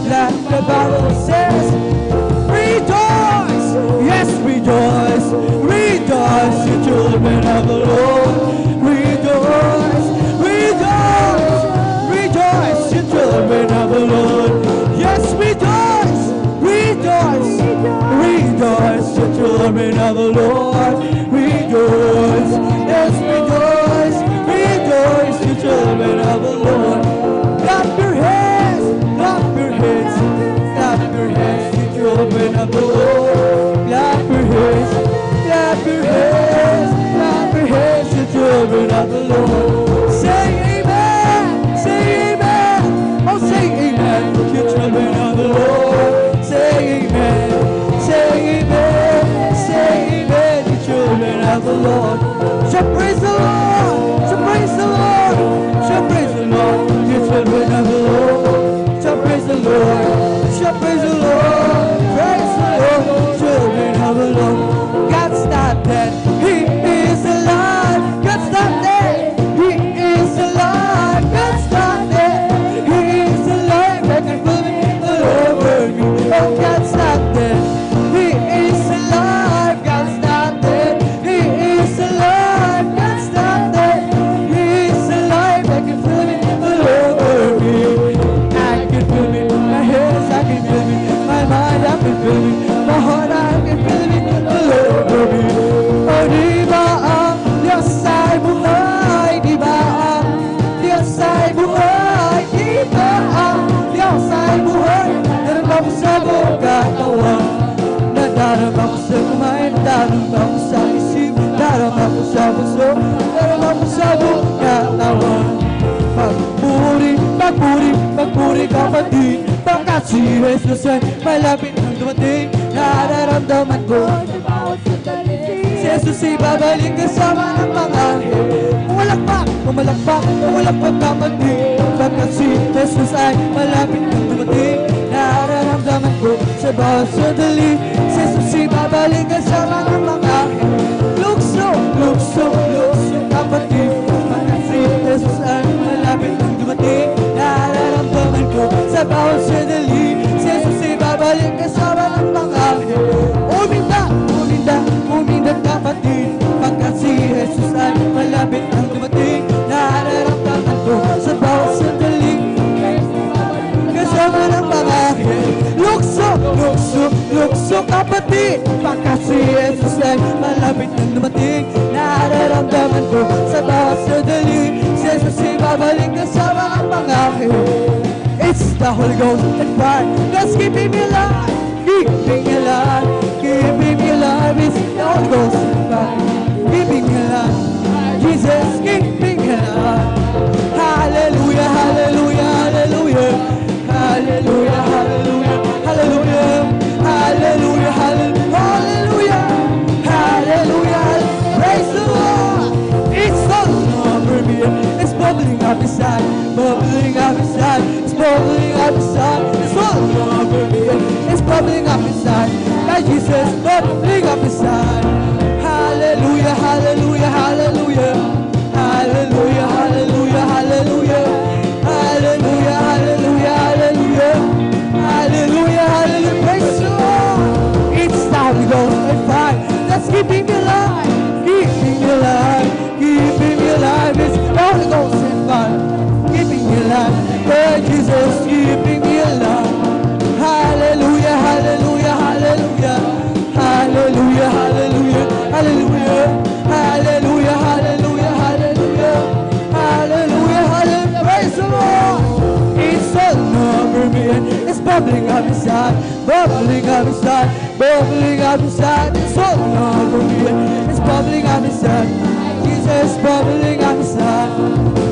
like the Bible says. Rejoice, yes rejoice, rejoice, you children of the Lord. Rejoice, rejoice, rejoice, you children of the Lord. Yes, rejoice, rejoice, rejoice, you children of the Lord. Rejoice, yes, rejoice, rejoice, you children of the Lord. Clap your hands, clap your hands, clap your hands, you children of the Lord. Clap your hands, clap your hands, clap your hands, you children of the Lord. Say amen, say amen. Oh, say amen, you children of the Lord. Say amen, say amen, say amen, you children of the Lord. So praise the Lord, so praise the Lord, so praise the Lord, you children of the Lord. So praise the Lord, so praise the Lord, praise the Lord, children of the Lord. God's not dead, He is alive. God's not dead, He is alive. God's not dead, He is alive. I can believe it all over me. Oh, God's not dead, He is alive. God's not dead, He is alive. God's not dead, He is alive. I can feel it all over me. I can feel it in my hands, I can feel it in my mind, I can feel it in my heart, I can feel it all over me. Oh, di ba ang Diyos ay buhay? Di ba ang Diyos ay buhay? Di ba ang Diyos ay buhay? Nadarama ko sa buong katawan, nadarama ko sa kumain, nadarama ko sa isip, nadarama ko sa puso, nadarama ko sa buong katawan. Magpuri, magpuri, magpuri kapatid, pagkat si Jesus ay malapit ng dumating. Nararamdaman ko si Jesus ay babalik kasama ng mga anghel. Pumalakpak, pumalakpak kapatid, pagkat si Jesus ay malapit ng dumating. Nararamdaman ko sa bawat sandali, si Jesus ay babalik kasama ng mga anghel. Lukso, lukso, lukso kapatid, pagkat si Jesus kapatid, pagkat si Jesus ay malapit nang dumating. Nararamdaman ko sa bawat sandali, si Jesus ay babalik na sa mga pangako. It's the Holy Ghost and fire that's keeping me alive, keeping me alive, keeping me alive. It's the Holy Ghost and fire keeping me alive. Jesus keeping me alive. Hallelujah, hallelujah, hallelujah, hallelujah, hallelujah, hallelujah, hallelujah, hallelujah, hallelujah. Praise the Lord. It's all over me. It's bubbling up inside, bubbling up inside. It's bubbling up inside. It's all over me. It's bubbling up inside. Like Jesus, bubbling up inside. Hallelujah, hallelujah, hallelujah, hallelujah, hallelujah, hallelujah, hallelujah, hallelujah, hallelujah, hallelujah, hallelujah. Praise the Lord. It's time to go and fight. That's keeping me alive, keeping me alive, keeping me alive. It's time to go and fight, keeping me alive. Lord Jesus, keeping me alive. Hallelujah, hallelujah, hallelujah, hallelujah, hallelujah, hallelujah, hallelujah, hallelujah, hallelujah, hallelujah, hallelujah. Praise the Lord. It's all over me. It's bubbling up inside, bubbling up inside, bubbling up inside. It's all over me. It's bubbling up inside. Jesus bubbling up inside.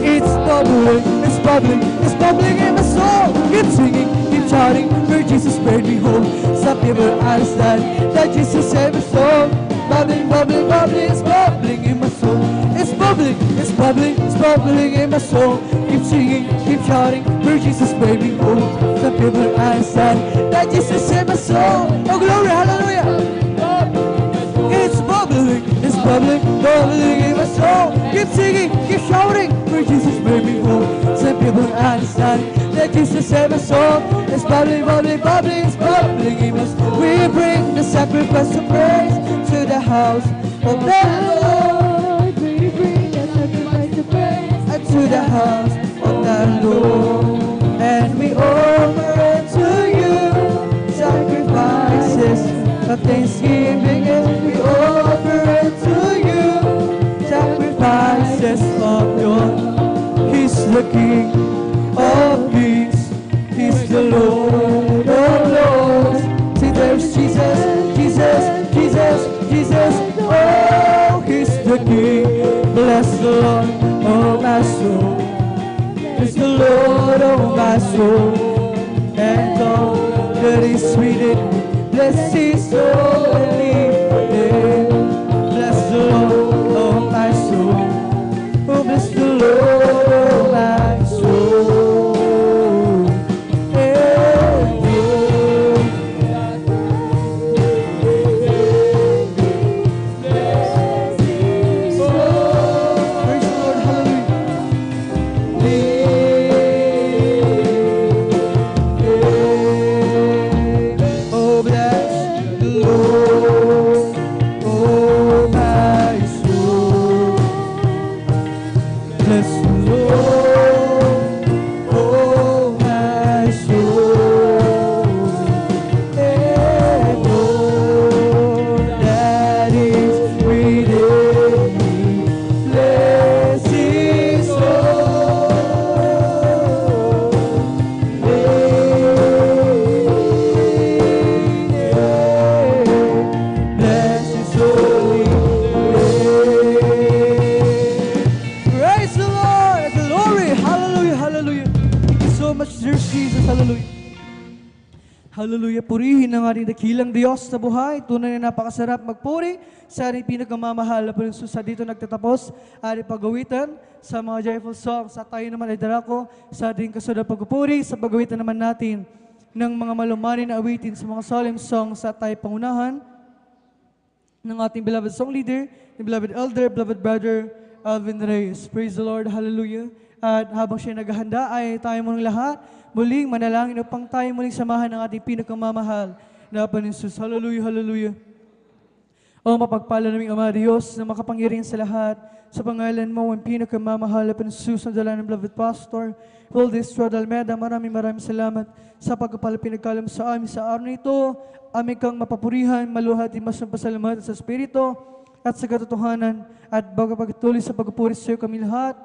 It's bubbling, it's bubbling, it's bubbling in my soul. Keep singing, keep shouting, for Jesus made me whole. Some people understand that Jesus saved my soul. Bubbling, bubbling, bubbling, it's bubbling in my soul. It's bubbling, it's bubbling, it's bubbling in my soul. Keep singing, keep shouting, for Jesus made me whole. Some people understand that Jesus saved my soul. Oh glory, hallelujah. It's bubbling, it's bubbling, bubbling in my soul. Keep singing, keep shouting, for Jesus made me whole. Some people understand that Jesus saved my soul. It's bubbling, bubbling, bubbling, it's bubbling in my soul. We bring the sacrifice of praise to the house of the Lord. We bring the sacrifice of praise to the house of the Lord. And we offer unto you sacrifices of thanksgiving, and we offer unto you sacrifices of joy. He's the King of kings, He's the Lord of lords. See, there's Jesus, Jesus, Jesus, Jesus. Oh, He's the King. Bless the Lord, oh my soul. Bless the Lord, oh my soul, and all that is within me. Bless His holy name. Bless the Lord, oh my soul. Oh, bless the Lord, oh my soul. Praise the Lord, hallelujah. Oh, bless the Lord, oh my soul. Bless the Lord, oh my soul, and all that is within me. Bless His holy name. Bless His holy name. Praise the Lord! Glory! Hallelujah! Hallelujah! Thank you so much, dear Jesus. Hallelujah! Hallelujah! Purihin ang ating dakilang Diyos sa buhay. Tunay na napakasarap magpuri sa ating pinakamamahal na Panginoon. Sa dito nagtatapos ating pagawitan sa mga joyful songs. At tayo naman ay darako sa ating kasunod pagpupuri sa pagawitan naman natin ng mga malumanin na awitin sa mga solemn songs sa tayo pangunahan ng ating beloved song leader, the beloved elder, beloved brother, Alvin Reyes. Praise the Lord, hallelujah. At habang siya naghahanda ay tayo mong lahat muling manalangin upang tayo muling samahan ng ating pinakamamahal na Panginoon Jesus. Hallelujah, hallelujah. O mapagpala naming Ama Diyos na makapangyarihan sa lahat, sa pangalan mo, ang pinakamamahal at pinasusundalan ng beloved pastor, Valdez Rod Almeda. Maraming salamat sa pagkapala pinagkalam sa amin sa araw na ito. Amin kang mapapurihan, maluhati mas ng pasalamat sa Espiritu at sa katotohanan at bago pagtuloy sa pagpupuri sa iyo kami lahat.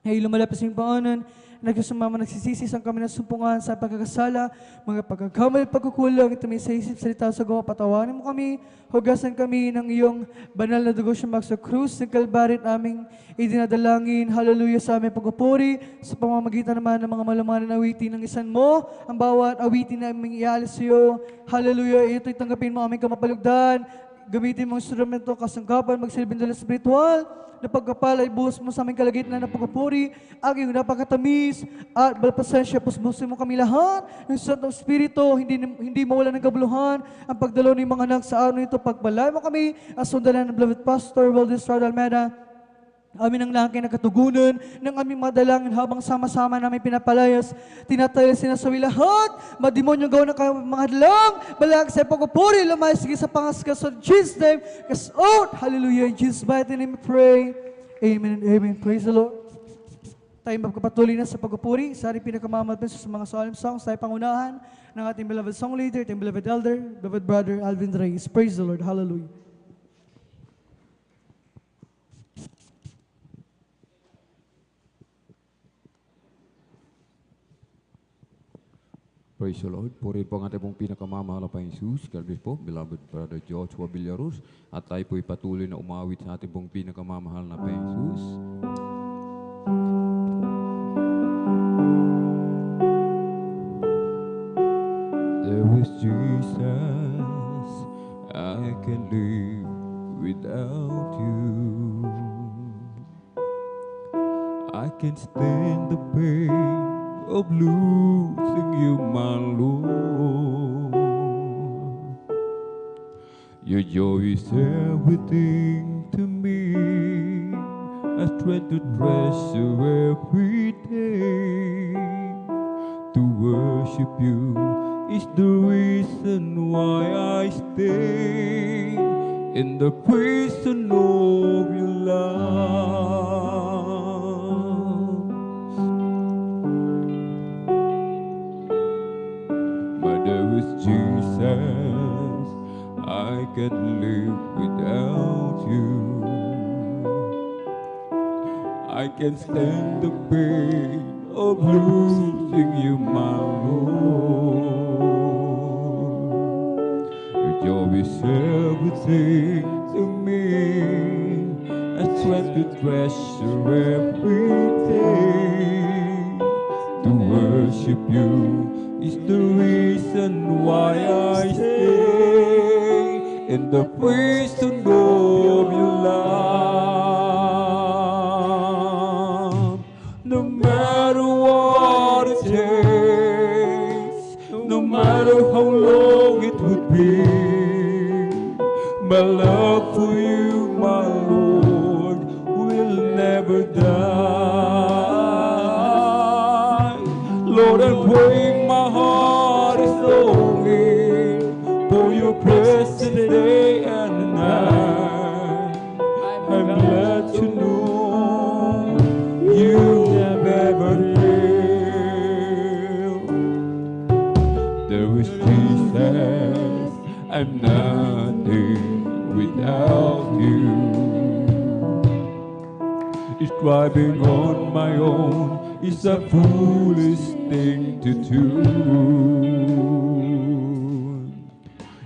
Ay lumalapit sa iyong paanan, nagsasumama, nagsisisi ang kami ng sumpungan sa pagkakasala, mga pagkakamali at pagkukulang, ito may sa isip, salita, sa gawa, patawanin mo kami, hugasan kami ng iyong banal na dugo siyang sa krus, ng Kalbarit aming idinadalangin, hallelujah sa aming pagpupuri, sa pamamagitan naman ng mga malumanan na awitin ng isan mo, ang bawat awitin na aming ialis sa iyo, hallelujah, ito'y tanggapin mo aming kamapalugdan, gamitin mong instrumento, kasangkapan, magsilbing dala spiritual, na pagkapalay, buhos mo sa aming kalagitnaan ng pagpupuri, aking napakatamis, at balpasensya, pusbusin mo kami lahat, ng Santong Espiritu, hindi mawala ng kabuluhan, ang pagdalo ng mga anak sa araw nito, pagbalay mo kami, asundalan ng beloved pastor, Valdez Rod Almeda, amin ang laki na katugunan ng aming madalangin habang sama-sama namin pinapalayas, tinatayas, sinasawi lahat, mademonyong gawa ng mga hadlang, balag sa pagpupuri, lumayas sige sa pangaskas of Jesus' name, cast out, hallelujah, in Jesus' mighty name we pray, amen and amen, praise the Lord. Tayo magkapatuloy na sa pagpupuri, sa ating pinakamamadpan sa mga solemn songs, tayo pangunahan ng ating beloved song leader, ating beloved elder, beloved brother Alvin Reyes, praise the Lord, hallelujah. Praise the Lord. Purihin po ang ating pong pinakamamahal na Jesus, kalbis po, beloved brother Joshua Villarus, at tayo po'y patuloy na umawit sa ating pong pinakamamahal na Jesus. There is Jesus, I can live without you. I can stand the pain of losing you, my Lord. Your joy is everything to me. I try to treasure every day. To worship you is the reason why I stay in the prison of your love. There is Jesus, I can't live without you. I can't stand the pain of losing you, my Lord. Your joy is everything to me. I try to treasure every day. To worship you is the reason why I stay in the prison of your love. No matter what it takes, no matter how long it would be, my love for you, my Lord, will never die. Lord, I pray my heart is longing for your presence day and night. I'm glad to know you never fail. There is Jesus, I'm nothing without you. Striving on my own is a foolish thing to do.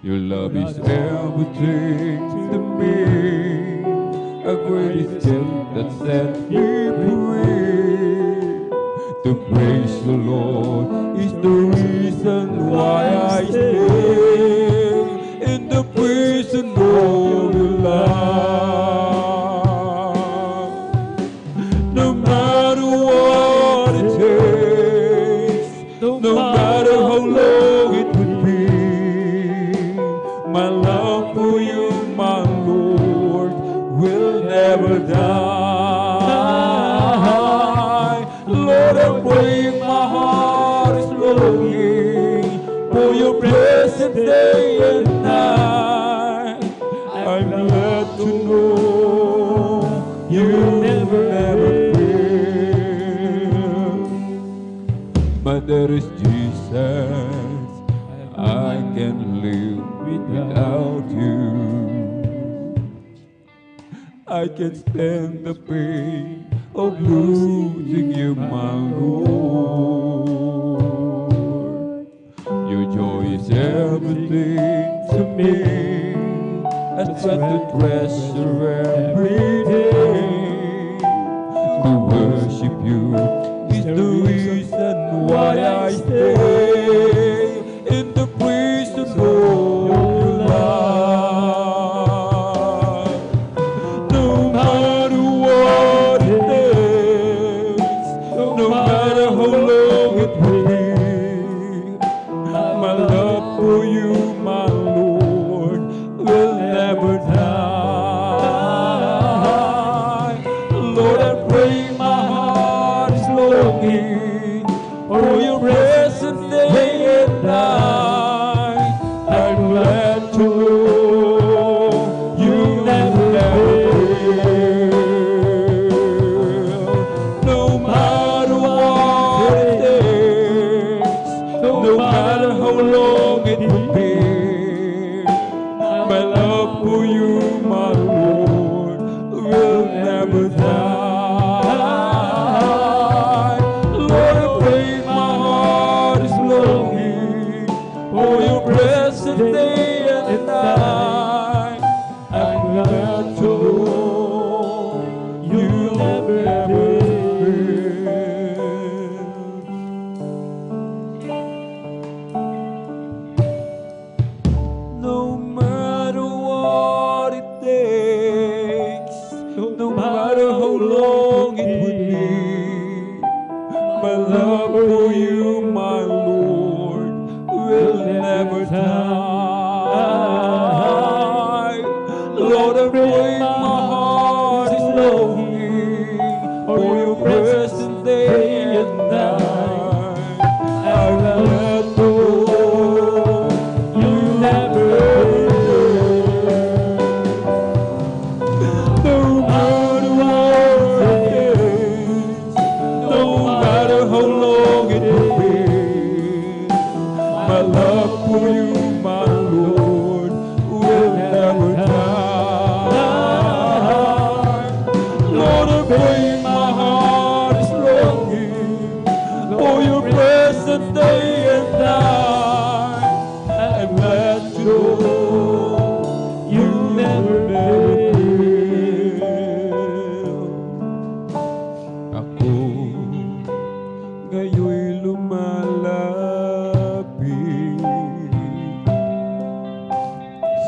Your love is everything to me, a great gift that sets me free. To praise the Lord is the reason why I stay in the prison of your love. No matter what it takes, no matter how long it would be, my love for you, my Lord, will never die. you never fail. But there is Jesus, I can live without you. I can stand the pain of losing you, my Lord. Your joy is everything to me. I try to treasure every day. To worship you is the reason why I stay in the prison of your love. No matter what it takes, no matter how long it will be, my love for you, my Lord, will never die. Lord, I pray my heart is longing for your presence day and night. I'm glad to know you never fail. No matter what it takes, no matter how long it will be, my love for you, my Lord, will never die. Lord, I pray my heart is longing for your presence day and night. I'm glad to know you never fail. No matter what it takes, no matter how long it would be, my love for you, my Lord, will never die. Lord, I pray my heart is longing for your presence day and night. I'm glad to know you never fail. No matter what it takes, no matter how long it will be, my love for you, my Lord, will never die. Lord, I pray my heart is longing for your presence day and night. I'm glad to know you never fail. Ako ngayon'y lumalapit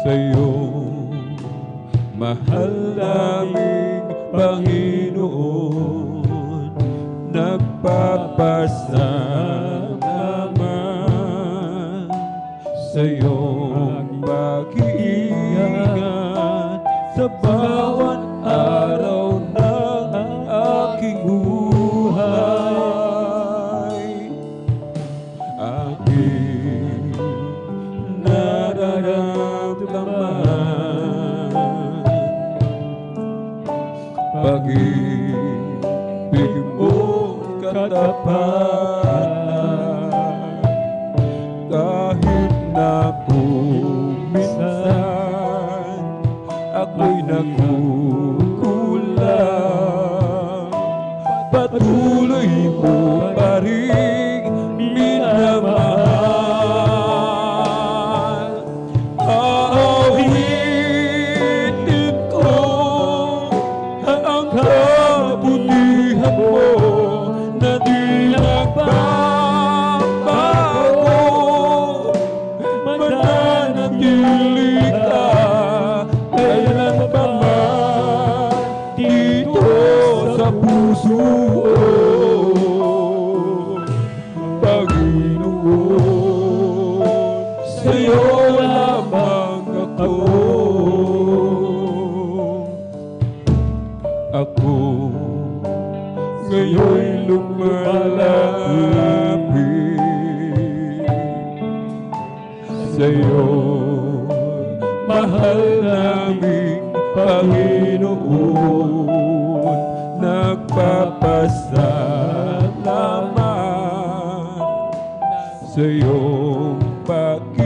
sa'yo, mahal naming Panginoon, nagpapasalamat sa'yo pag-iingat sa bawat araw ng aking buhay. Aking nararamdaman pag-ibig mo katapatan, kahit na minsan ako'y nagkukulang, patuloy mo pa rin minamahal. Aawitin ko ang kabutihan mo na di nagbabago. Mananatili ka kailanman dito sa puso ko, Panginoon, sa'yo lamang ako. Ako ngayon'y lumalapit sa'yo, mahal naming Panginoon, sa iyong pag-iingat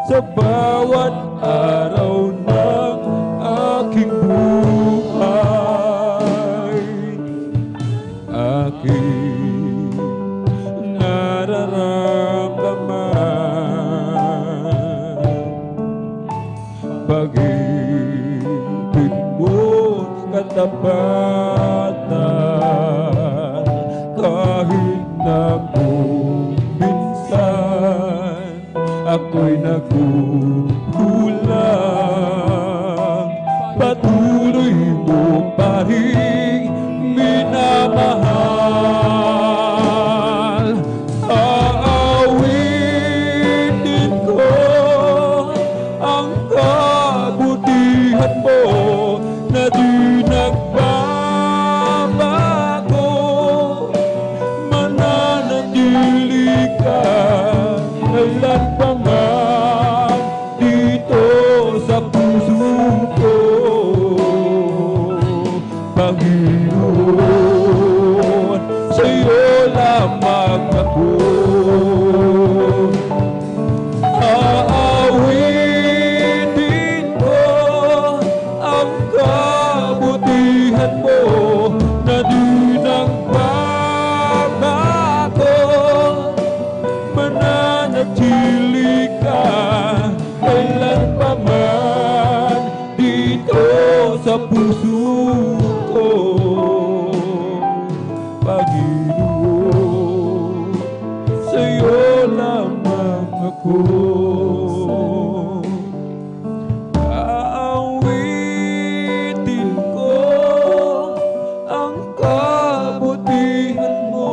sa bawat araw ng aking buhay. Aking nararamdaman pag-ibig mo't katapatan, kahit na kung minsan ako'y nagkukulang, patuloy mo pa rin minamahal. Aawitin ko ang kabutihan mo na di nagbabago. Mananatili ka kailan pa man dito sa puso ko, Panginoon, sa'yo lamang ako. Aawitin ko ang kabutihan mo na di nagbabago. Mananatili ka kailan pa man dito sa puso ko, Panginoon, sa'yo lamang ako. Aawitin ko ang kabutihan mo,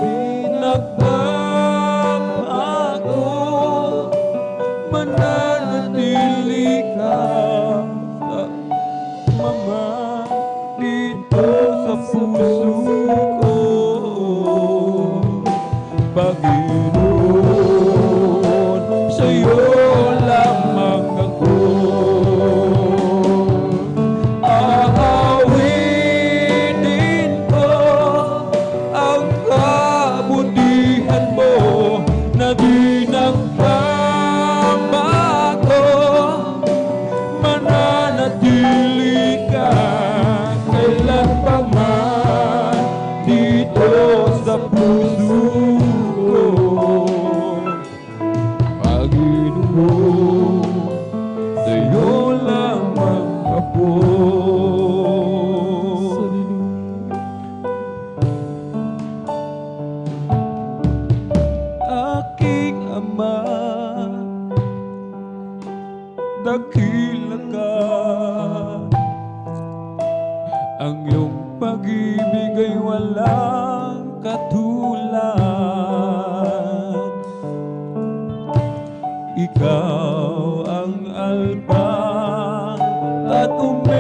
di nagbabago. Mananatili ka Mama dito sa puso ko, Panginoon, sa'yo lamang ako. Aawitin ko ang kabutihan mo na di nagbabago. Mananatili ka kailan pa man dito sa puso ko, Panginoon, sa'yo lamang ako. Aking Ama, dakila ka, ang iyong pag-ibig ay walang katulad. Ikaw ang Alpha at Omega,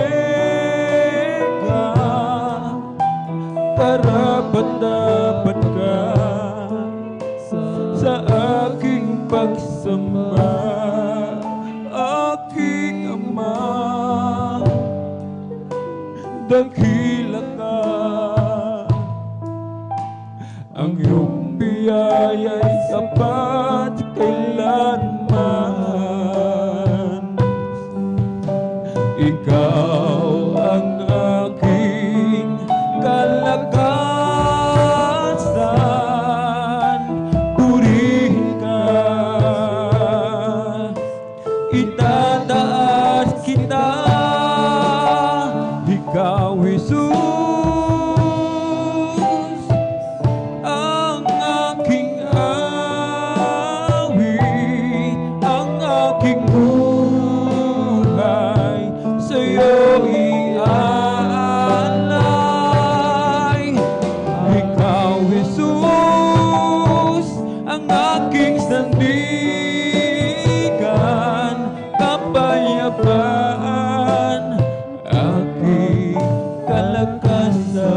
karapat-dapat ka sa aking pagsamba. Aking Ama, dakila ka, ang iyong biyaya'y sapat kailanman. Ikaw ang aking kalakasan, purihin ka, itataas kita. Ikaw, Jesus, ang aking awit, ang aking buhay, sa'yo iaalay. Ikaw, Jesus, ang aking sandigan, kapayapaan, aking kalakasan.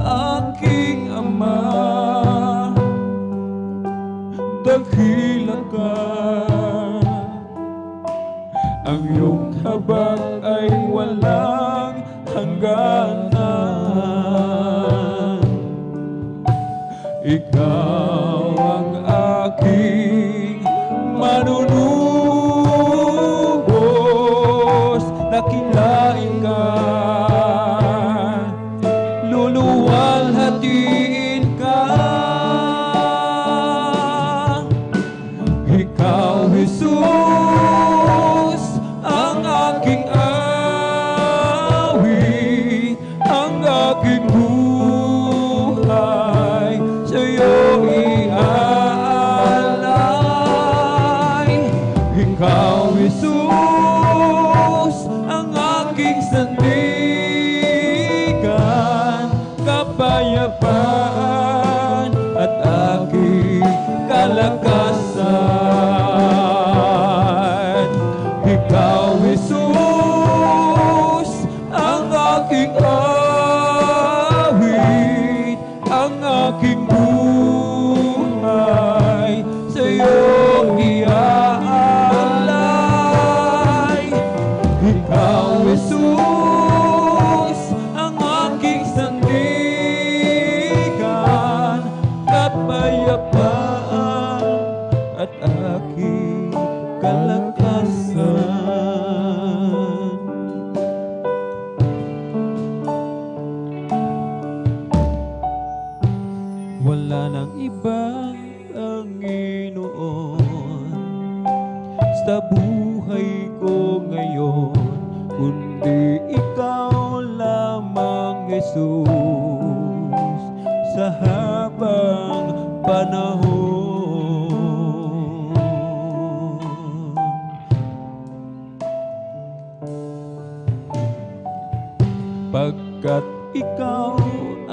Aking Ama, dakila ka, ang iyong habag ay walang hangganan. Ikaw ang aking manunubos, nakilain ka, luluwalhatiin ka. Ikaw, Jesus, ang aking awit, ang aking buhay, sa'yo iaalay. Ikaw, Jesus, ang aking sandigan, kapayapaan at aking kalakasan. Ikaw, Jesus, ang aking awit, ang aking buhay, sa'yo iaalay. Ikaw, Jesus, ang aking sandigan, kapayapaan at aking kalakasan. Wala nang ibang Panginoon sa buhay ko ngayon, kundi ikaw lamang, Jesus, sa habang panahon. Pagkat ikaw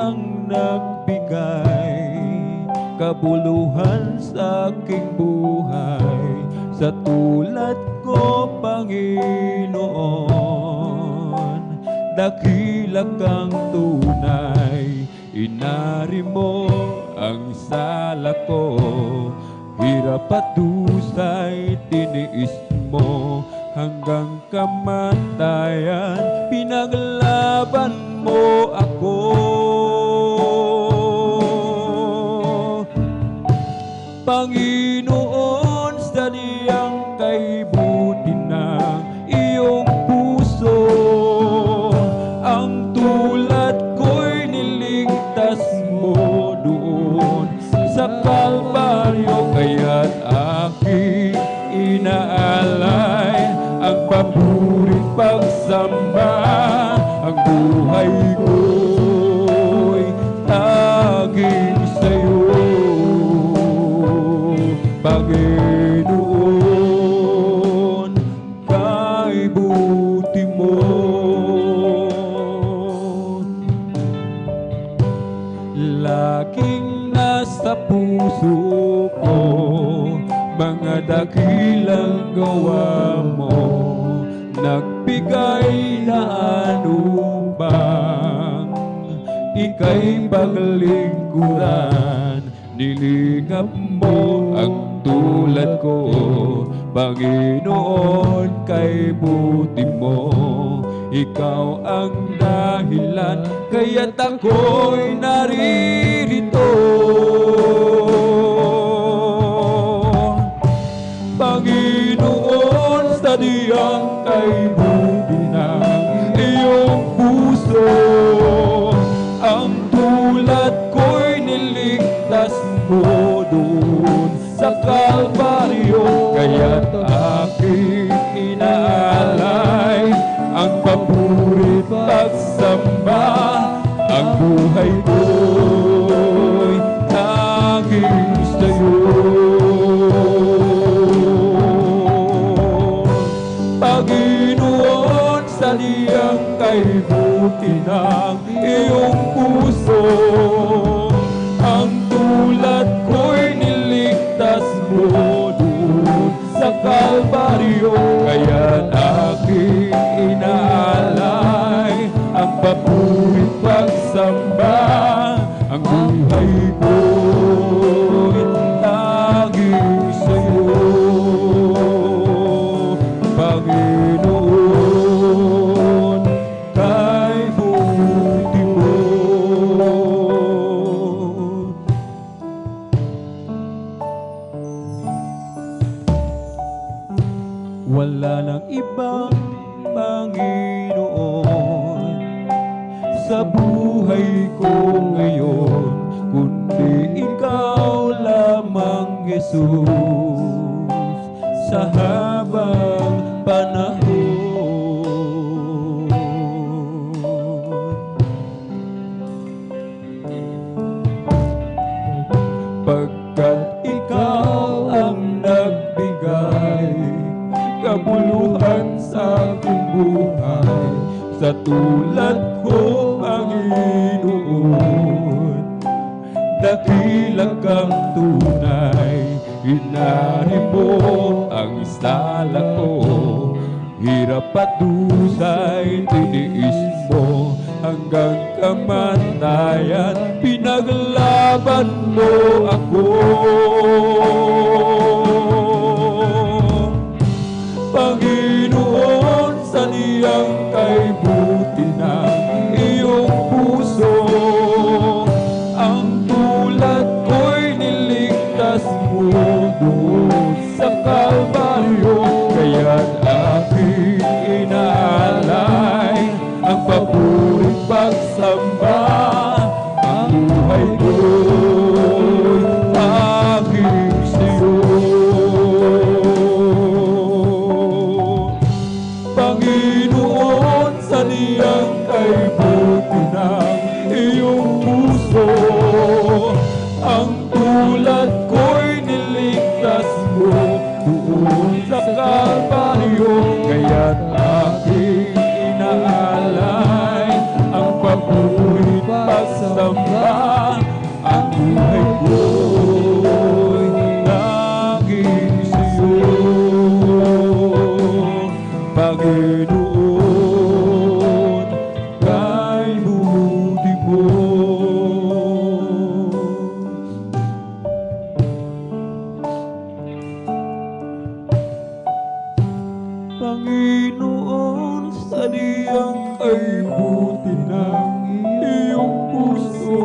ang nagbigay kabuluhan sa aking buhay, sa tulad ko, Panginoon, dakila kang tunay. Inari mo ang sala ko, hirap at dusay tiniis mo, hanggang kamatayan pinaglaban mo ako. Panginoon, sa diyang kaibuti ng iyong puso, ang tulad ko'y niligtas mo doon sa Kalbaryo, kaya't aking inaalay ang paburing pagsamba. Ang buhay ko'y taging sa'yo, Panginoon, kay buti mo. Laging nasa puso ko mga dakilang gawa mo, nagbigay na anumang ika'y paglingkuran. Nilingap mo ang tulad ko, Panginoon, kay buti mo. Ikaw ang dahilan, kaya't ako'y naririto. Panginoon, sa diyang kaibuti ng iyong puso, ang tulad ko'y niligtas mo doon sa Kalbaryo, kaya't aking inaalay ang paburit pagsamba. Ang buhay ko'y taging sa'yo, Panginoon, sa diyang kaibuti ng iyong puso, ang tulad ko'y niligtas mo doon sa Kalbaryo, kaya't aking inaalay ang paburit pagsamba. Ang buhay ko'y taging sa'yo, Panginoon. Wala nang ibang Panginoon sa buhay ko ngayon, kundi ikaw lamang, Jesus, sa habang panahon. Pagkat ikaw ang nagbigay kabuluhan sa aking buhay, sa tulad ko, Panginoon, dakila kang tunay. Hinari mo ang sala ko, hirap at dusay tiniis mo, hanggang kamatayan pinaglaban mo ako. Panginoon, saniyang kay buti ng iyong puso, ang tulad ko'y niligtas mo doon sa Kalbaryo, kaya't aking inaalay ang paborit pagsamba. Ang buhay ko'y aking siyo. Panginoon, saniyang kay buti ng iyong puso, ang tulad ko'y niligtas mo doon sa Kalbaryo, kaya't aking inaalay ang paborit pagsamba. Ang buhay ko'y naging siyo, Panginoon, kay buti mo. Panginoon, saniyang kay buti ng iyong puso,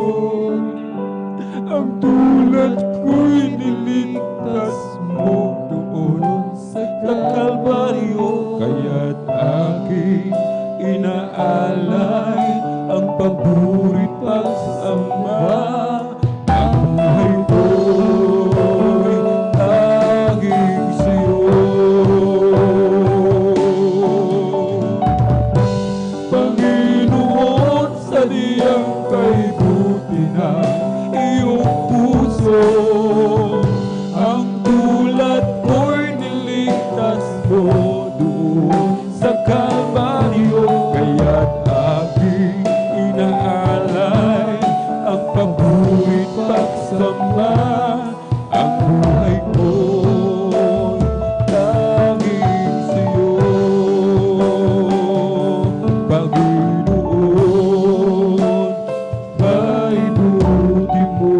ang tulad ko'y niligtas mo doon sa Kalbaryo, kaya't aking inaalay ang paborit pagsamba. Ang buhay ko'y taging siyo, Panginoon, saniyang kay buti ng iyong puso, ang tulad ko'y niligtas mo doon sa Kalbaryo, kaya't aking inaalay ang paborit pagsamba. Ang buhay ko'y taging siyo, Panginoon, kay buti mo.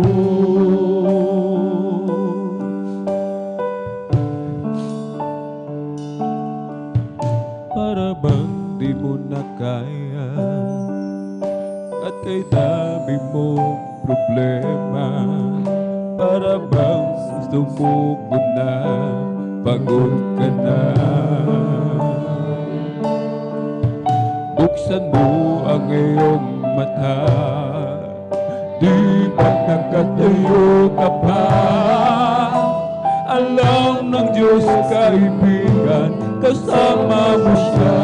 Para bang di mo na kaya, at kay dami mong problema, para bang sumugod na, pagod ka na. Buksan mo ang iyong mata, di ba nakatayo ka pa? Alam ng Diyos, kaibigan, kasama mo siya.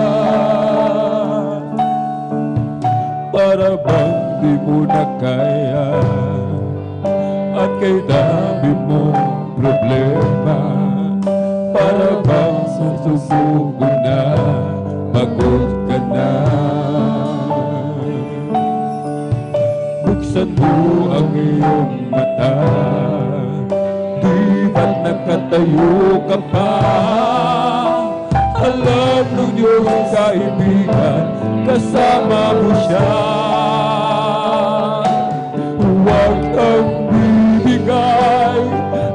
Para bang di mo na kaya, at kay dami mong problema, para bang susubok na, pagod ka na. Buksan mo ang iyong mata, di ba't nakatayo ka pa? Alam ng Diyos, kaibigan, kasama mo siya. Huwag kang bibigay,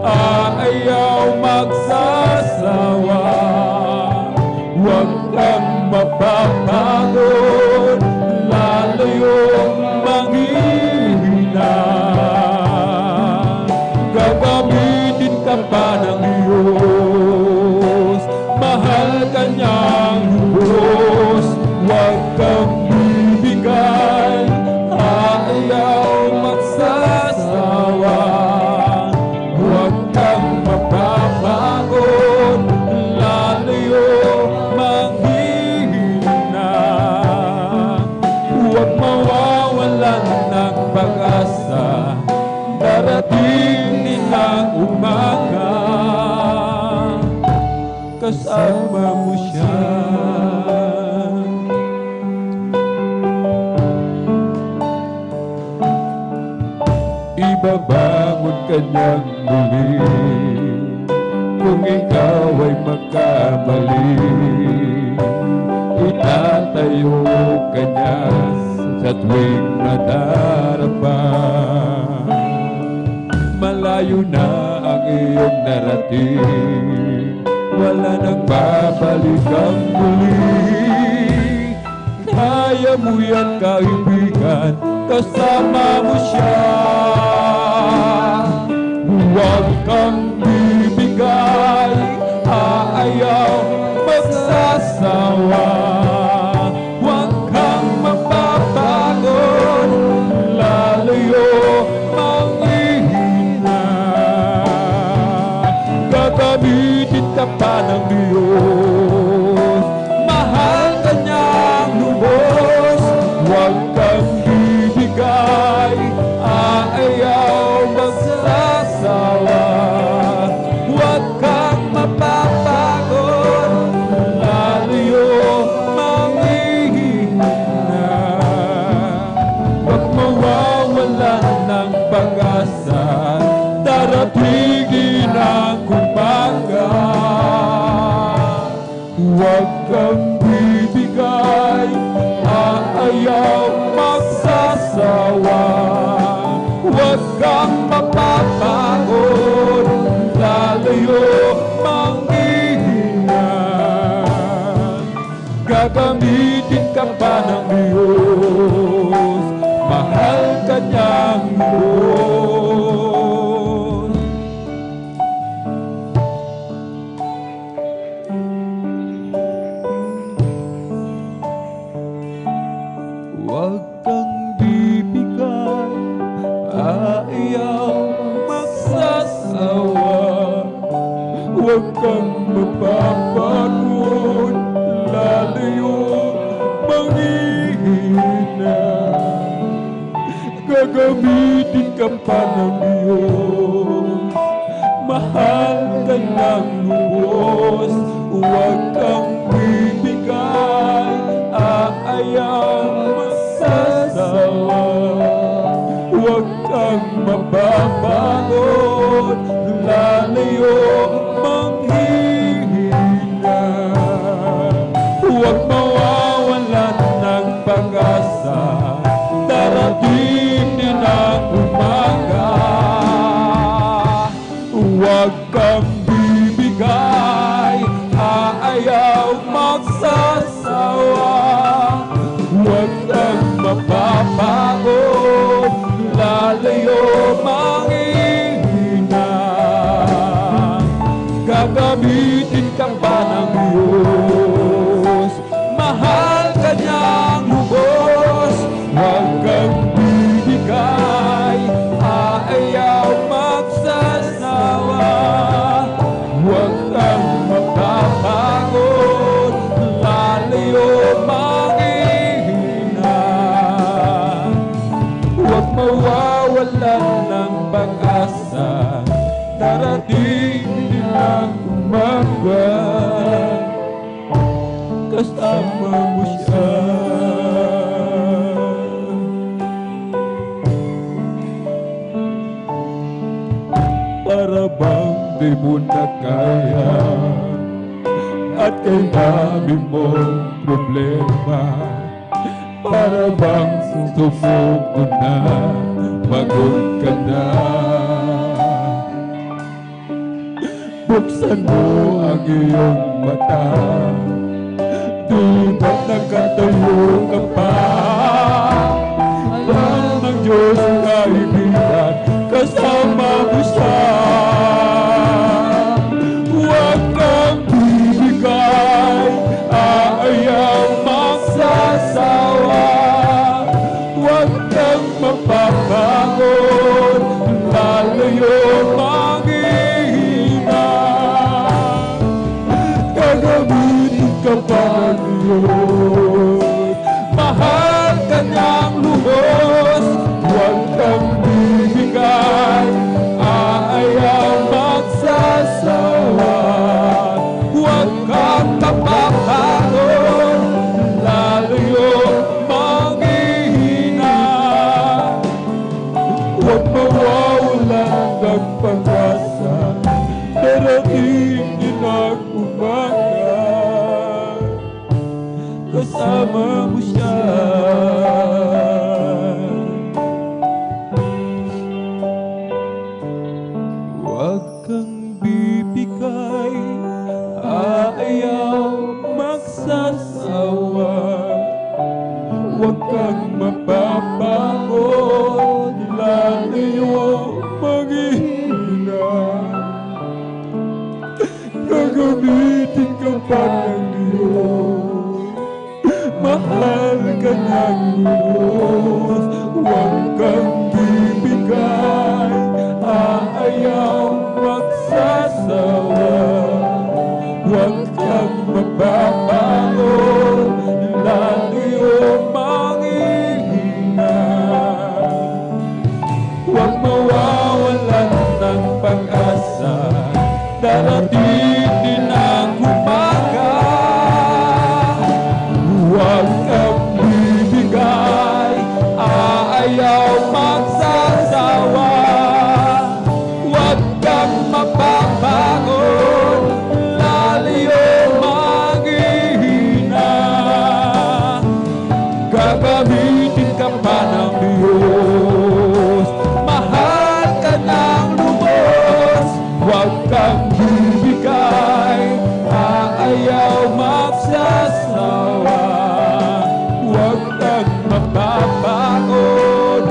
aayaw magsasawa. Huwag kang mapapagod, lalayong manghihina. Gagamitin ka pa ng Diyos, mahal kasama mo siya. Ibabangon ka niyang muli kung ikaw ay magkamali. Itatayo ka niya sa tuwing madarapa. Malayo na ang iyong narating, wala nang babalik ang muli. Kaya mo yan kaibigan, kasama mo siya. Huwag kang bibigay, aayaw, magsasawa. Huwag kang mapapagod, lalayo, manghihina. Gagamitin ka pa ng Diyos, mahal ka niyang lubos. Huwag kang bibigay, aayaw, magsasawa. Huwag kang mapapagod, lalayo, manghihina. Huwag mawawalan ng pag-asa, daratingin ang umaga. Huwag kang bibigay, aayaw, magsasawa. Huwag kang mapapagod, lalayo, manghihina. Gagamitin ka pa ng Diyos, mahal ka niyang lubos. Huwag kang bibigay, aayaw, magsasawa. Huwag kang mapapagod, lalayo, manghihina. Gagamitin ka pa ng Diyos, mahal ka ng lubos. Huwag kang bibigay, aayaw, magsasawa. Huwag kang mapapagod, lalayo, manghihina. Huwag mawawalan ng pag-asa, darating din ang umaga. Huwag kang bibigay, aayaw, magsasawa. Huwag kang mapapagod, lalayo, manghihina. Gagamitin ka pa ng Diyos, mahal ka niyang lubos. Huwag kang bibigay, aayaw, magsasawa. Huwag kang mapapagod, lalayo, manghihina. Huwag mawawalan ng pag-asa, darating din ang umaga. Kasama mo siya. Para bang di mo na kaya at kay dami mong problema? Para bang sumuko na, pagod ka na? Buksan mo ang iyong mata, di ba't nakatayo ka pa? Mahal ng Diyos kaibigan, kasama mo siya. Huwag kang bibigay, aayaw, magsasawa. Huwag kang mapapagod, lalayo, manghihina. Gagamitin ka pa ng Diyos, mahal ka ayaw magsasawa. Huwag kang mapapagod, lalayo maghihina. Gagamitin ka pa ng Diyos, mahal ka ng Diyos. Huwag kang bibigay, ayaw magsasawa. Huwag kang mapapagod, lalayo manghihina. Huwag mawawalan ng pag-asa, darating din ang umaga. Huwag kang bibigay, ayaw magsasawa. Huwag kang mapapagod, lalayo manghihina. Gagamitin ka pa ng Diyos, mahal ka ng lubos. Huwag kang bibigay, ayaw magsasawa. Huwag kang mapapagod,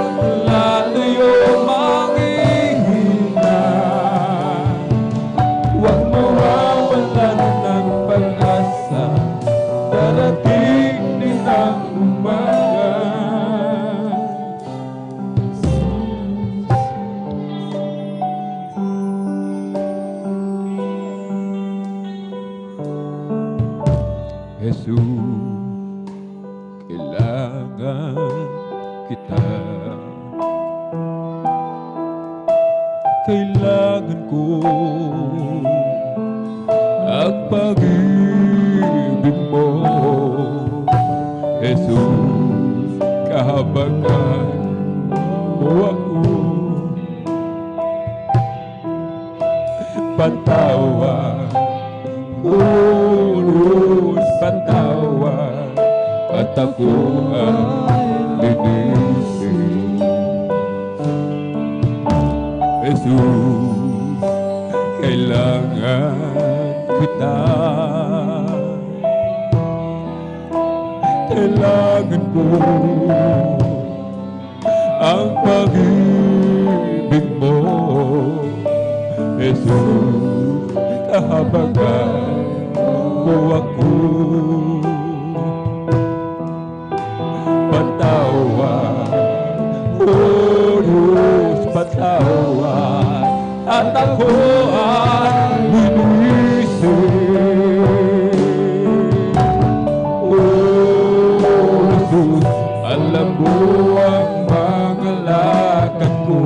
lalayo manghihina. Huwag mawawalan ng pag-asa, darating din ang umaga. Jesus, kailangan kita. Kailangan ko ang pag-ibig mo. Jesus, kahabagan mo ako. Patawad, Diyos, patawad, at ako ang linisin. Jesus, kailangan kita. Kailangan ko ang pag-ibig mo. Jesus, kahabagan mo ako. Patawad, oh Diyos, patawad, at ako ang linisin. Oh Jesus, alam mo ang mga lakad ko.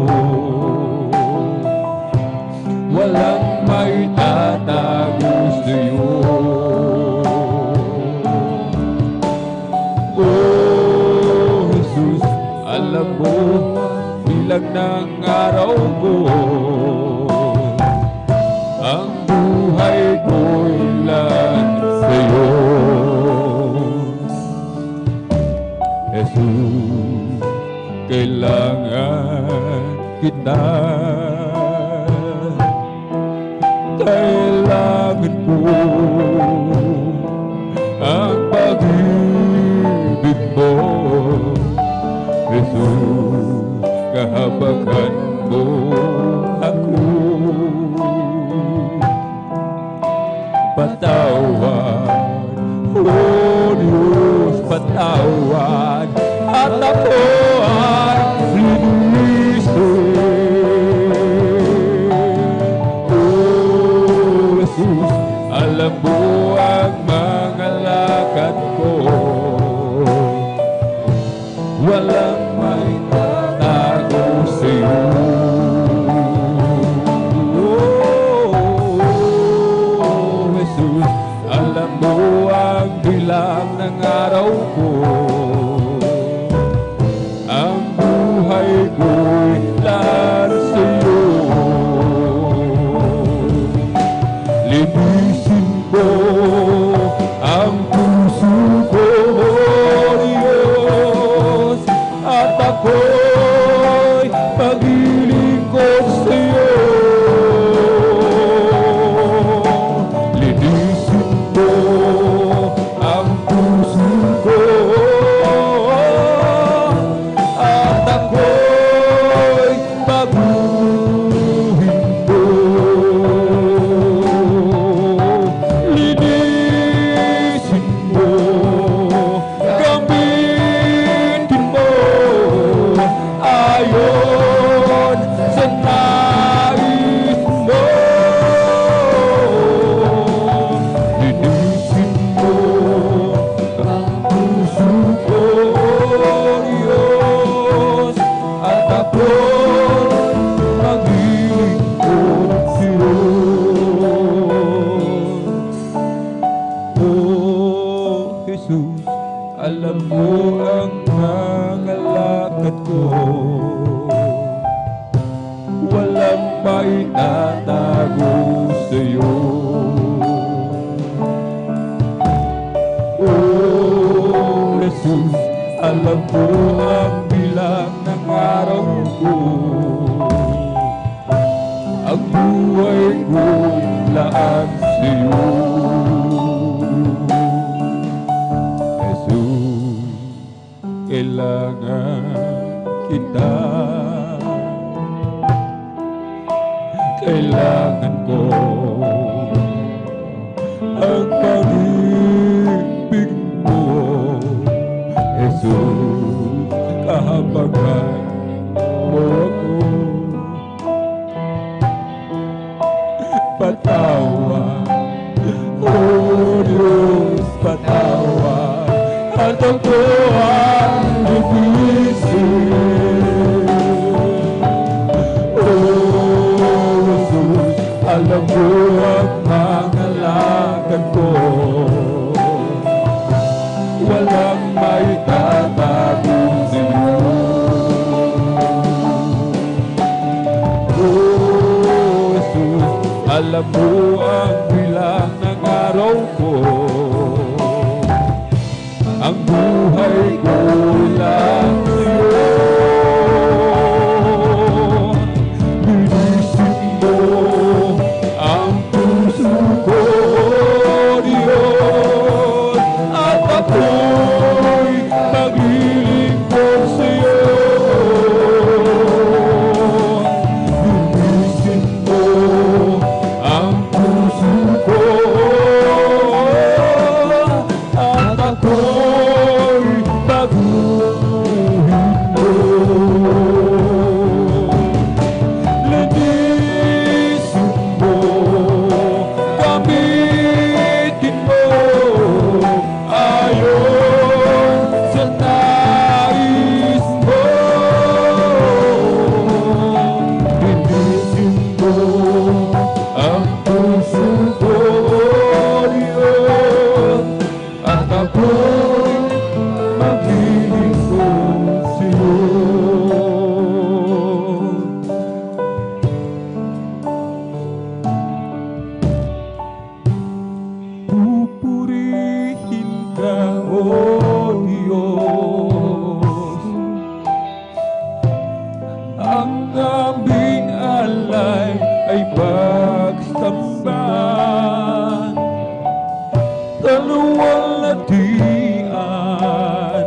Walang may tatago sa'yo. Oh Jesus, alam mo bilang ng araw ko. Ang buhay ko'y lang sa'yo. Jesus, kailangan kita. Kailangan ko ang pag-ibig mo. Jesus, kahabagan mo ako. Patawad, oh Diyos, patawad, at ako ang linisin. Jesus, alam mo ang mga lakad ko. Walang may tatago sa'yo. Oh, Jesus, alam mo ang bilang ng araw ko. Ang buhay ko'y laro sa'yo. Linisin mo ang puso ko, Diyos, at ako'y maglilingkod sa'yo. Linisin mo Jesus, alam ko ang bilang ng araw ko. Ang buhay ko'y laan sa'yo. Jesus, kailangan kita. Kailangan ko ang pag-ibig mo, Jesus, kahabagan mo ako. Patawad, oh Diyos, patawad, at ako ang nagising. Oh Jesus, alam mo ang mga lakad ko, walang may tatago sa'yo. Oh Jesus, alam mo ang bilang ng araw ko. Ang buhay ko lang sa'yo. Binisip mo ang puso ko, Diyos, at ako'y maglilingkod sa'yo. Binisip mo ang puso ko, at ako'y baguhin mo. Linisin mo, gamitin mo ayon sa nais mo. Linisin mo ang puso ko, Diyos, at ako'y maglilingkod sa'yo. Pupurihin ka, O Diyos, ang aming alay ay pagsamba. Kaluwalhatian,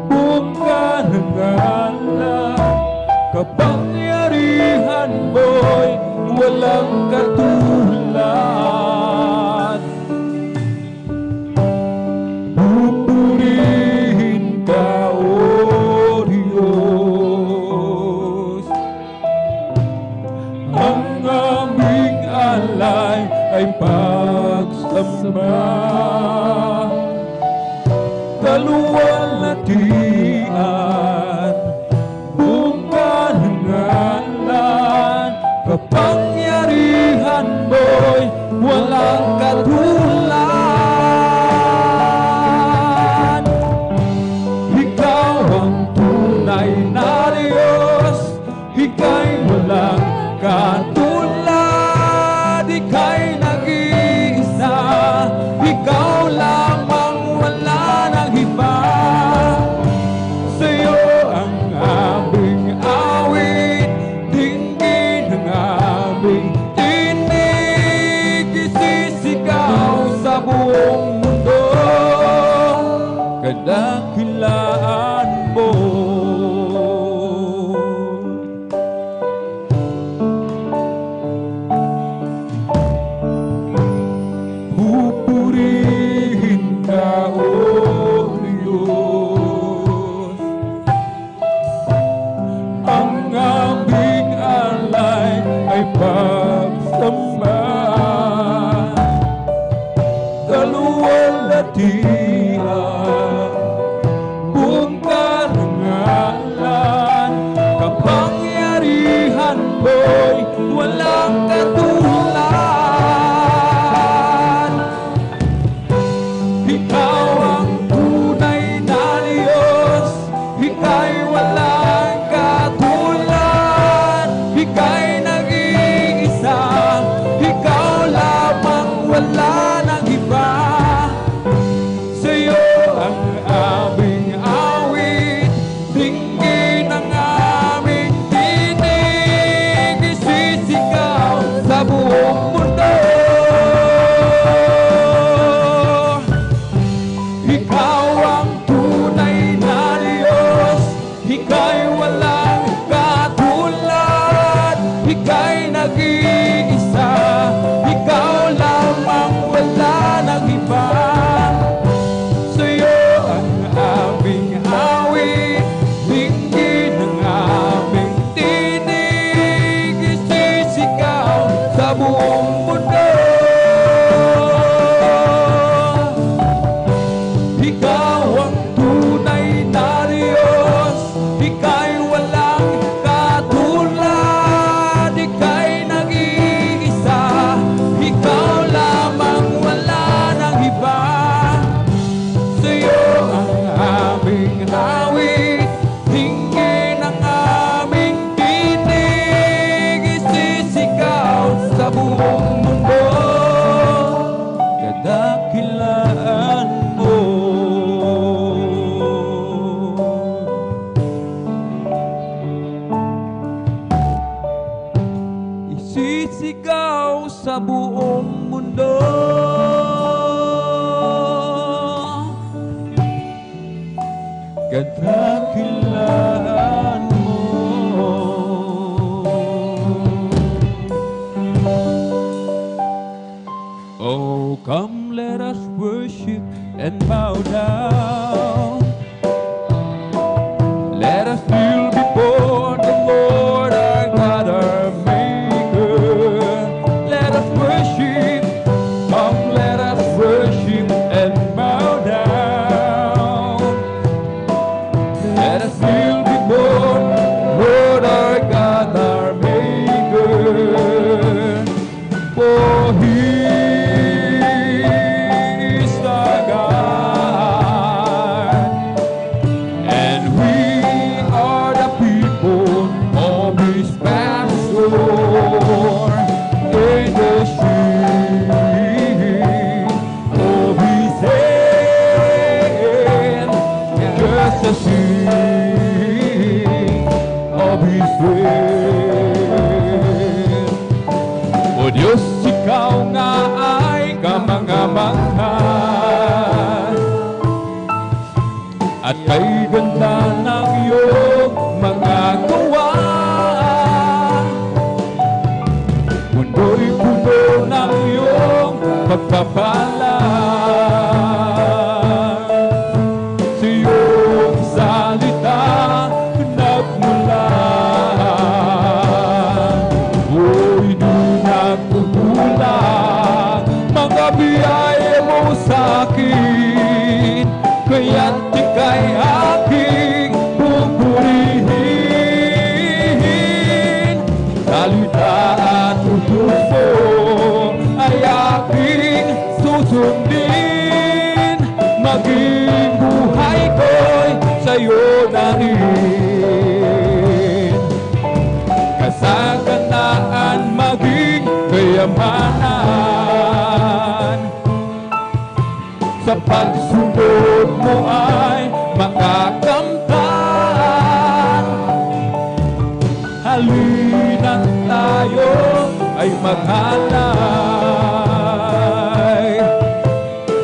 buong kahangalan, kapangyarihan mo'y walang katulad. Pupurihin ka, O Diyos, ang aming alay ay pagsamba. Kaluwalhatian, buong kahangalan, kapangyarihan mo'y walang katulad. Ikaw ang tunay na Diyos, ika'y walang katulad, ika'y nag-iisa, ikaw lamang, wala nang iba. Sa'yo ang aming awit, dinggin ang aming tinig, isisigaw sa buong mundo, kadakilaan mo. Pupurihin ka, O Diyos, ang aming alay ay pagsamba. Kaluwalhatian, buong karangalan, kapangyarihan mo'y walang katulad. Ikaw ang tunay na Diyos, ika'y walang katulad, ika'y nag-iisa, ikaw lamang, wala nang iba. dakilaan mo. Isisigaw sa buong mundo, kadakilaan mo. Oh, come let us worship and bow down. Let us kneel before the Lord our God, our Maker. Let us worship, come let us worship and bow down. Let us kneel before Lord our God, our Maker. For He is our God, and we are the people of His pasture, in the sheep of His hand, just a sheep of His hand. O Diyos, Ikaw nga ay kamangha-mangha, at kay ganda ng iyong mga gawa. Mundo'y puno ng iyong pagpapala. Sa iyong salita nagmula. O'y di nagkukulang mga biyaya mo sa'kin, kaya't ika'y aking pupurihin. Salita at utos mo ay aking susundin, maging buhay ko'y sa'yo na rin. Kasaganaan maging kayamanan, sa pagsunod mo ay makakamtan. Halina't tayo ay maghalay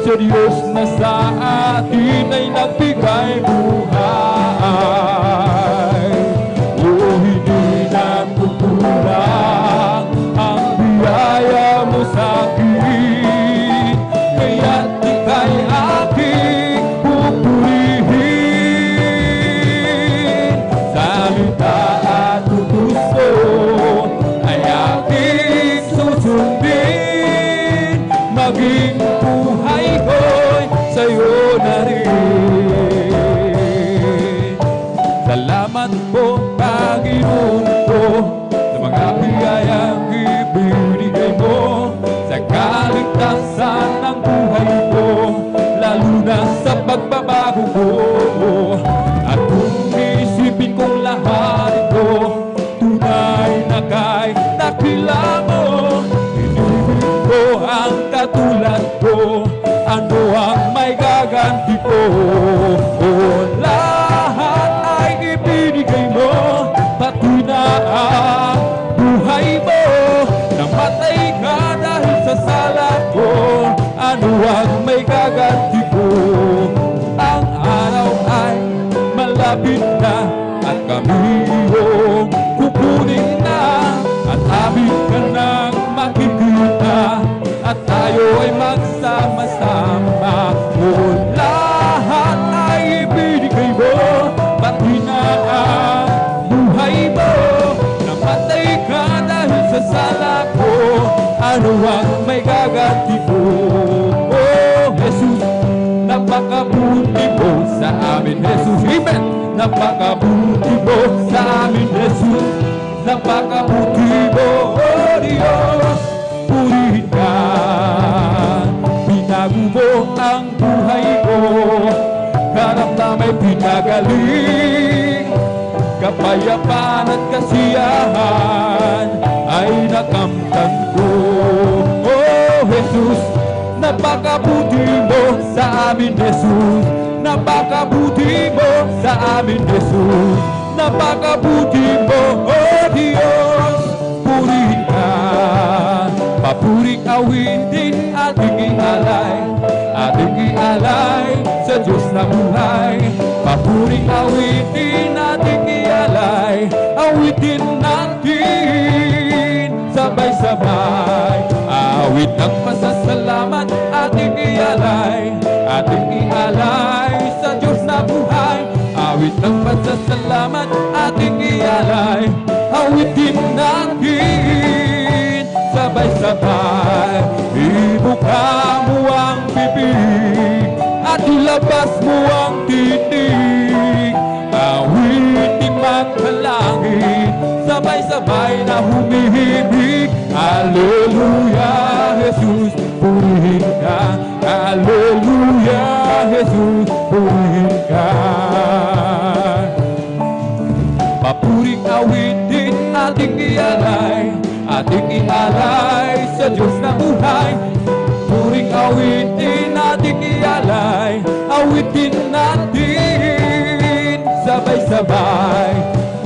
sa Diyos na sa atin ay nagbigay buhay. O hindi nagkukulang ang biyaya mo sa'kin, kaya't ika'y aking pupurihin. Salita at utos mo ay aking susundin, maging buhay ko'y sa'yo na rin. Salamat po, Panginoon ko, sa mga biyayang ibinigay mo sa kaligtasan ng buhay ko, lalo na sa pagbabago ko. At kung isipin kong lahat ito, tunay na kay dakila mo. Inibig ko ang katulad ko, ano ang may gaganti ko? O lahat ay ibinigay mo, pati na ang buhay mo. Namatay ka dahil sa sala ko, ano ang may gaganti ko? Ang araw ay malapit na, at kami iyong kukunin na, at amin ka nang makikita, at tayo ay magsama-sama. O lahat ay ibinigay mo, pati na ang buhay mo. Namatay ka dahil sa sala ko, ano ang may gaganti ko? Oh, Jesus, napakabuti mo sa amin, Jesus. Amen! Napakabuti mo sa amin, Jesus. Napakabuti mo, oh Diyos. Purihin ka, binago mo ang buhay ko. Karamdamay pinagaling, kapayapaan at kasiyahan ay nakamtan ko. Oh, Jesus, napakabuti Napakabuti mo sa amin, Jesus. Napakabuti mo sa amin, Jesus. Napakabuti mo, oh Diyos. Purihin ka, papuring awitin ating ialay, ating ialay sa Diyos na buhay. Papuring awitin ating ialay, awitin natin sabay-sabay. Awit ng pasasalamat ating ialay, ating ialay sa Diyos na buhay. Awit ng pasasalamat ating ialay, awitin natin sabay-sabay. Ibuka mo ang bibig at ilabas mo ang tinig. Awitin magkalangit, sabay-sabay na humihimig. Hallelujah, Jesus, purihin ka. Hallelujah, Jesus, purihin ka. Papuring awitin ating ialay, ating ialay sa Diyos na buhay. Puring awitin ating ialay, awitin natin sabay-sabay.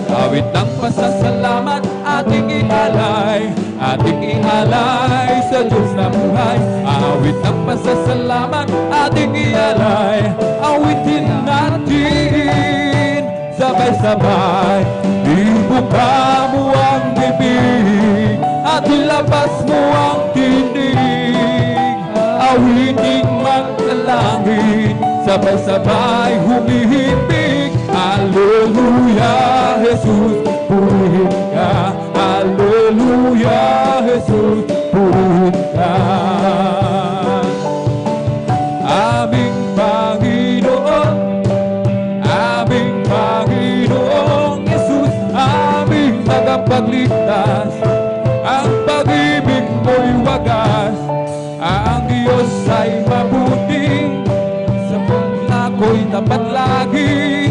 Awit ng pasasalamat ating ialay, ating ialay sa Diyos na buhay. Awit ng pasasalamat ating ialay, awitin natin sabay-sabay. Ibuka mo ang bibig at ilabas mo ang tinig. Awiting magkalangit, sabay-sabay humihimig. Hallelujah, Jesus, purihin ka. Hallelujah, Jesus, purihin ka. Aming Panginoon, aming Panginoong Jesus, aming tagapagligtas. Ang pag-ibig mo'y wagas, ang Diyos ay mabuti, sa panglako'y tapat lagi.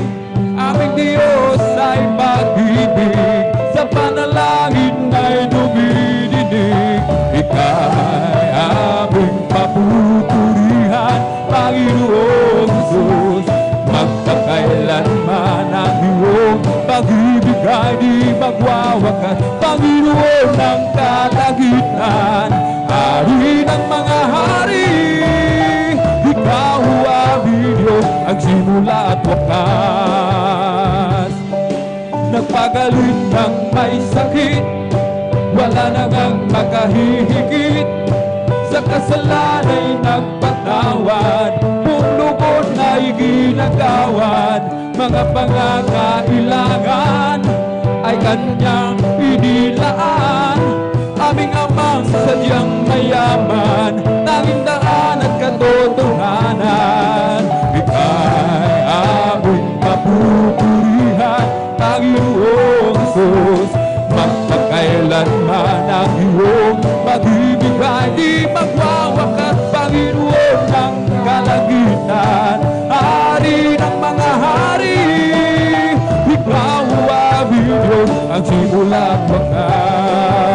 Aming Diyos ay pag-ibig, sa panalangin ay dumidinig. Ika'y aming papupurihan, Panginoong Jesus. Magpakailanman ang iyong pag-ibig ay di magwawakas. Panginoon ng kalagitan, Hari ng mga hari, Ikaw aming Diyos, ang simula at wakas. Nagpagaling ng may sakit, wala nang ang makahihigit. Sa kasalanay nagpatawad, kung lubod na'y ginagawad. Mga pangangailangan ay kanyang inilaan. Aming amang sadyang mayaman, tanging daan at katotohanan. Ika'y aming mapupurihan, Panginoong Jesus. Magpakailanman ang iyong pag-ibig ay di magwawakas. Panginoon ng kalagitan, Hari ng mga hari, Ikaw aming Diyos, ang simula at wakas.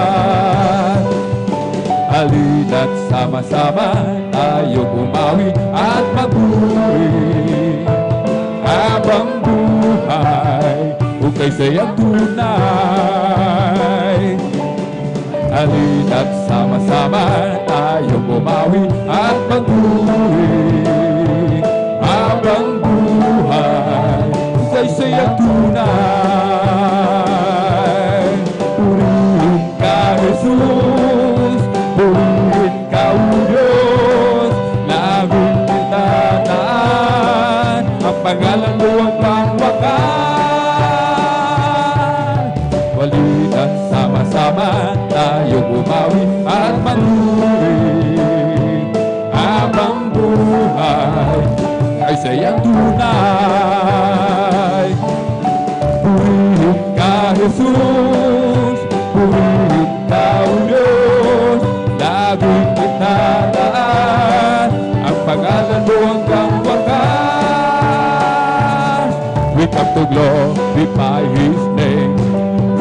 Halina't sama-sama tayo bumawi at magpuri habang buhay, ukay sayang tunay. Halina't sama-sama tayo bumawi at magpuri habang buhay, ukay sayang tunay. Purihin ka, Jesus, purihin ka, O Diyos, laging tinataan ang pangalan mo ang pangwakas. Halina't sama-sama tayo bumawi at magpuri habang buhay, ay sayang tunay. Purihin ka, Jesus, purihin ka, O Diyos, laging tinataan ang pangalan mo hanggang wakas. We come to glorify His name.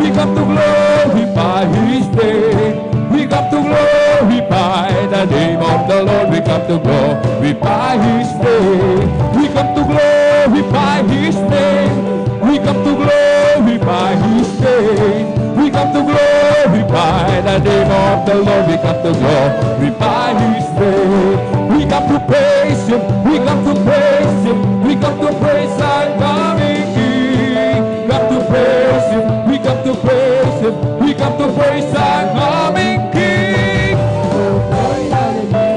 We come to glorify His name. We come to glorify the name of the Lord. We come to glorify His name. We come to glorify His name. We come to glorify His name. We come to glorify the name of the Lord. We come to glorify His name. We come to praise Him. We come to praise Him. We come to praise our coming King. We come to praise Him. We come to praise Him. We come to praise our coming King.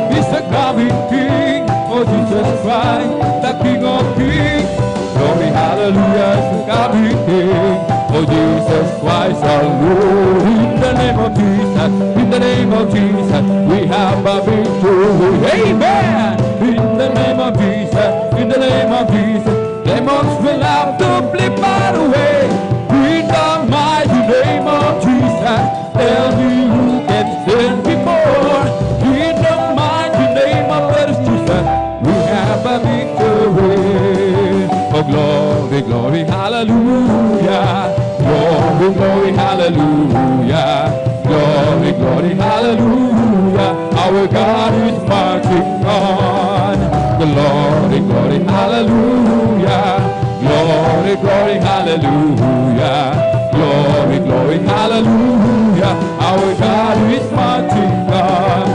He's the coming King. Oh Jesus Christ, the King of Kings. Glory, hallelujah, is the coming King. Oh Jesus Christ, our Lord. In the name of Jesus, in the name of Jesus, we have a victory. Amen. In the name of Jesus, in the name of Jesus, demons will have to flee far away. In the mighty name of Jesus, tell me who can stand before. In the mighty name of Jesus, we have a victory. Oh glory, glory, hallelujah. Glory, glory, hallelujah. Glory, glory, hallelujah. Our God is marching on. Glory, glory, hallelujah. Glory, glory, hallelujah. Glory, glory, hallelujah. Our God is marching on.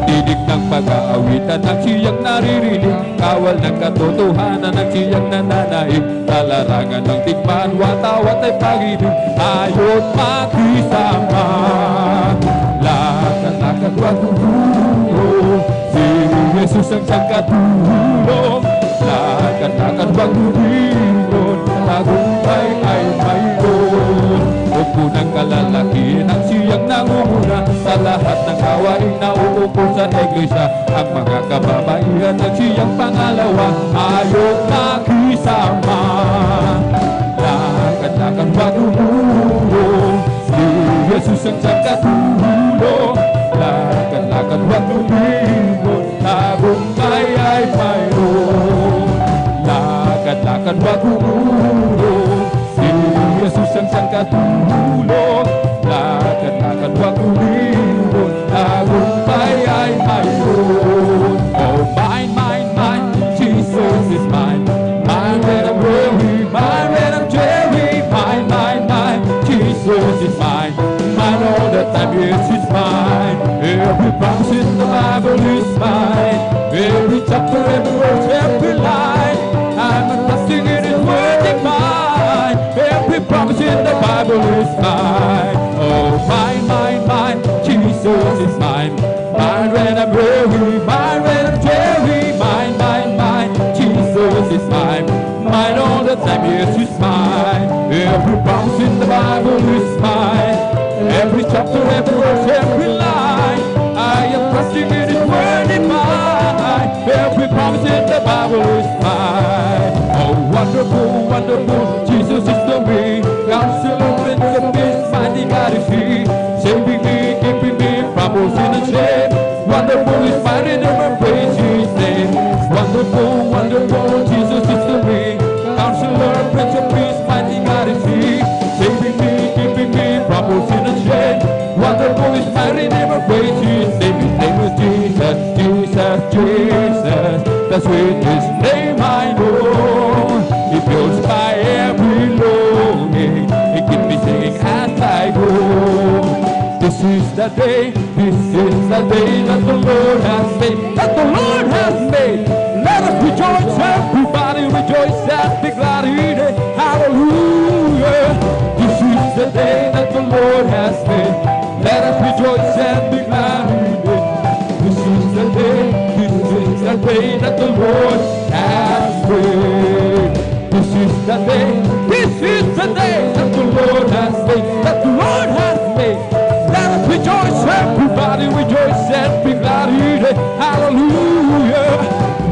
Didig ng pag-aawitan ng siyang naririnig, kawal ng katotohanan ng siyang nananaig, lalarangan ng tikman, watawat ay pag-ibig, aya't makisama. Lakad-lakad pag-uulong, si Jesus ang siyang katulong. Lakad-lakad pag-uulong, tagumpay ay mayroon. Upo ng kalalakihan ang siyang nangunguna, sa lahat ng gawain na uupo sa iglesia. Ang mga kababaihan ang siyang pangalawa, ayaw makisama. Lakad-lakad pag-umulong, si Jesus ang siyang katulong. Lakad-lakad pag-umulong, tagumpay ay mayroon. Lakad-lakad pag-umulong, si Jesus ang siyang katulong. Lakad-lakad pag-umulong, tagumpay ay mayroon. Oh, mine, mine, mine, Jesus is mine. Mine when I'm weary, mine when I'm dreary. Mine, mine, mine, Jesus is mine. Mine all the time, yes, He's mine. Every promise in the Bible is mine. Every chapter, every verse, every line, I'm trusting in His word divine. Every promise in the Bible is mine. Oh, mine, mine, mine, Jesus is mine. Mine when I'm weary, mine when I'm dreary. Mine, mine, mine, Jesus is mine. Mine all the time, yes, He's mine. Every promise in the Bible is mine. Every chapter, every verse, every line, I am trusting in His word divine. Every promise in the Bible is mine. Oh, wonderful, wonderful, Jesus is the way. Counselor, Prince of Peace, mighty God is He. Saving me, keeping me from all sin and shame. Wonderful is my Redeemer, praise His name. Wonderful, wonderful, Jesus is the way. Counselor, Prince of Peace, mighty God is He. Saving me, keeping me from all sin and shame. Wonderful is my Redeemer, praise His name. His name is Jesus, Jesus, Jesus. The sweetest name I know. It fills my every longing. It keeps me singing as I go. This is the day that the Lord has made, that the Lord has made. Let us rejoice, everybody rejoice and be glad in it. Hallelujah. This is the day that the Lord has made. Let us rejoice and be glad in it. This is the day that the Lord has made. This is the day that the Lord has made, that the Lord has made. Let us rejoice, everybody rejoice and be glad in it. Hallelujah.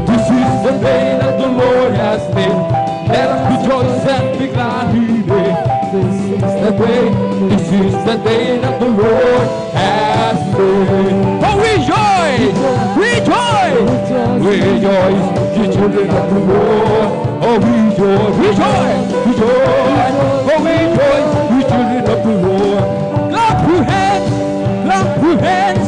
This is the day that the Lord has made. Let us rejoice and be glad in it. This is the day that the Lord has made. Oh, rejoice! Rejoice! Rejoice, ye children of the Lord. Oh, rejoice! Rejoice! Rejoice! Oh, rejoice, ye children of the Lord. Clap your hands! Clap your hands!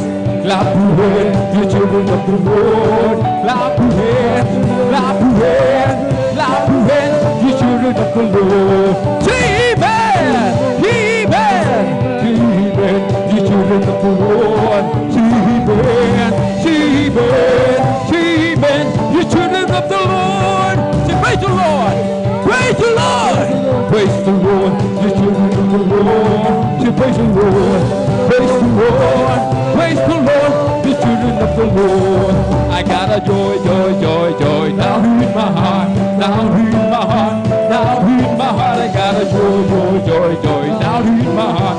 clap your hands, you children of the Lord. Clap your hands, clap your hands, clap your hands, you children of the Lord. Amen, amen, amen, you children of the Lord. Amen, amen, amen, you children of the Lord. Say, praise the Lord, praise the Lord, praise the Lord, you children of the Lord. Say, praise the Lord, praise the Lord, praise the Lord, the children of the Lord. I got a joy, joy, joy, joy down in my heart, down in my heart, down in my heart. I got a joy, joy, joy, joy down in my heart,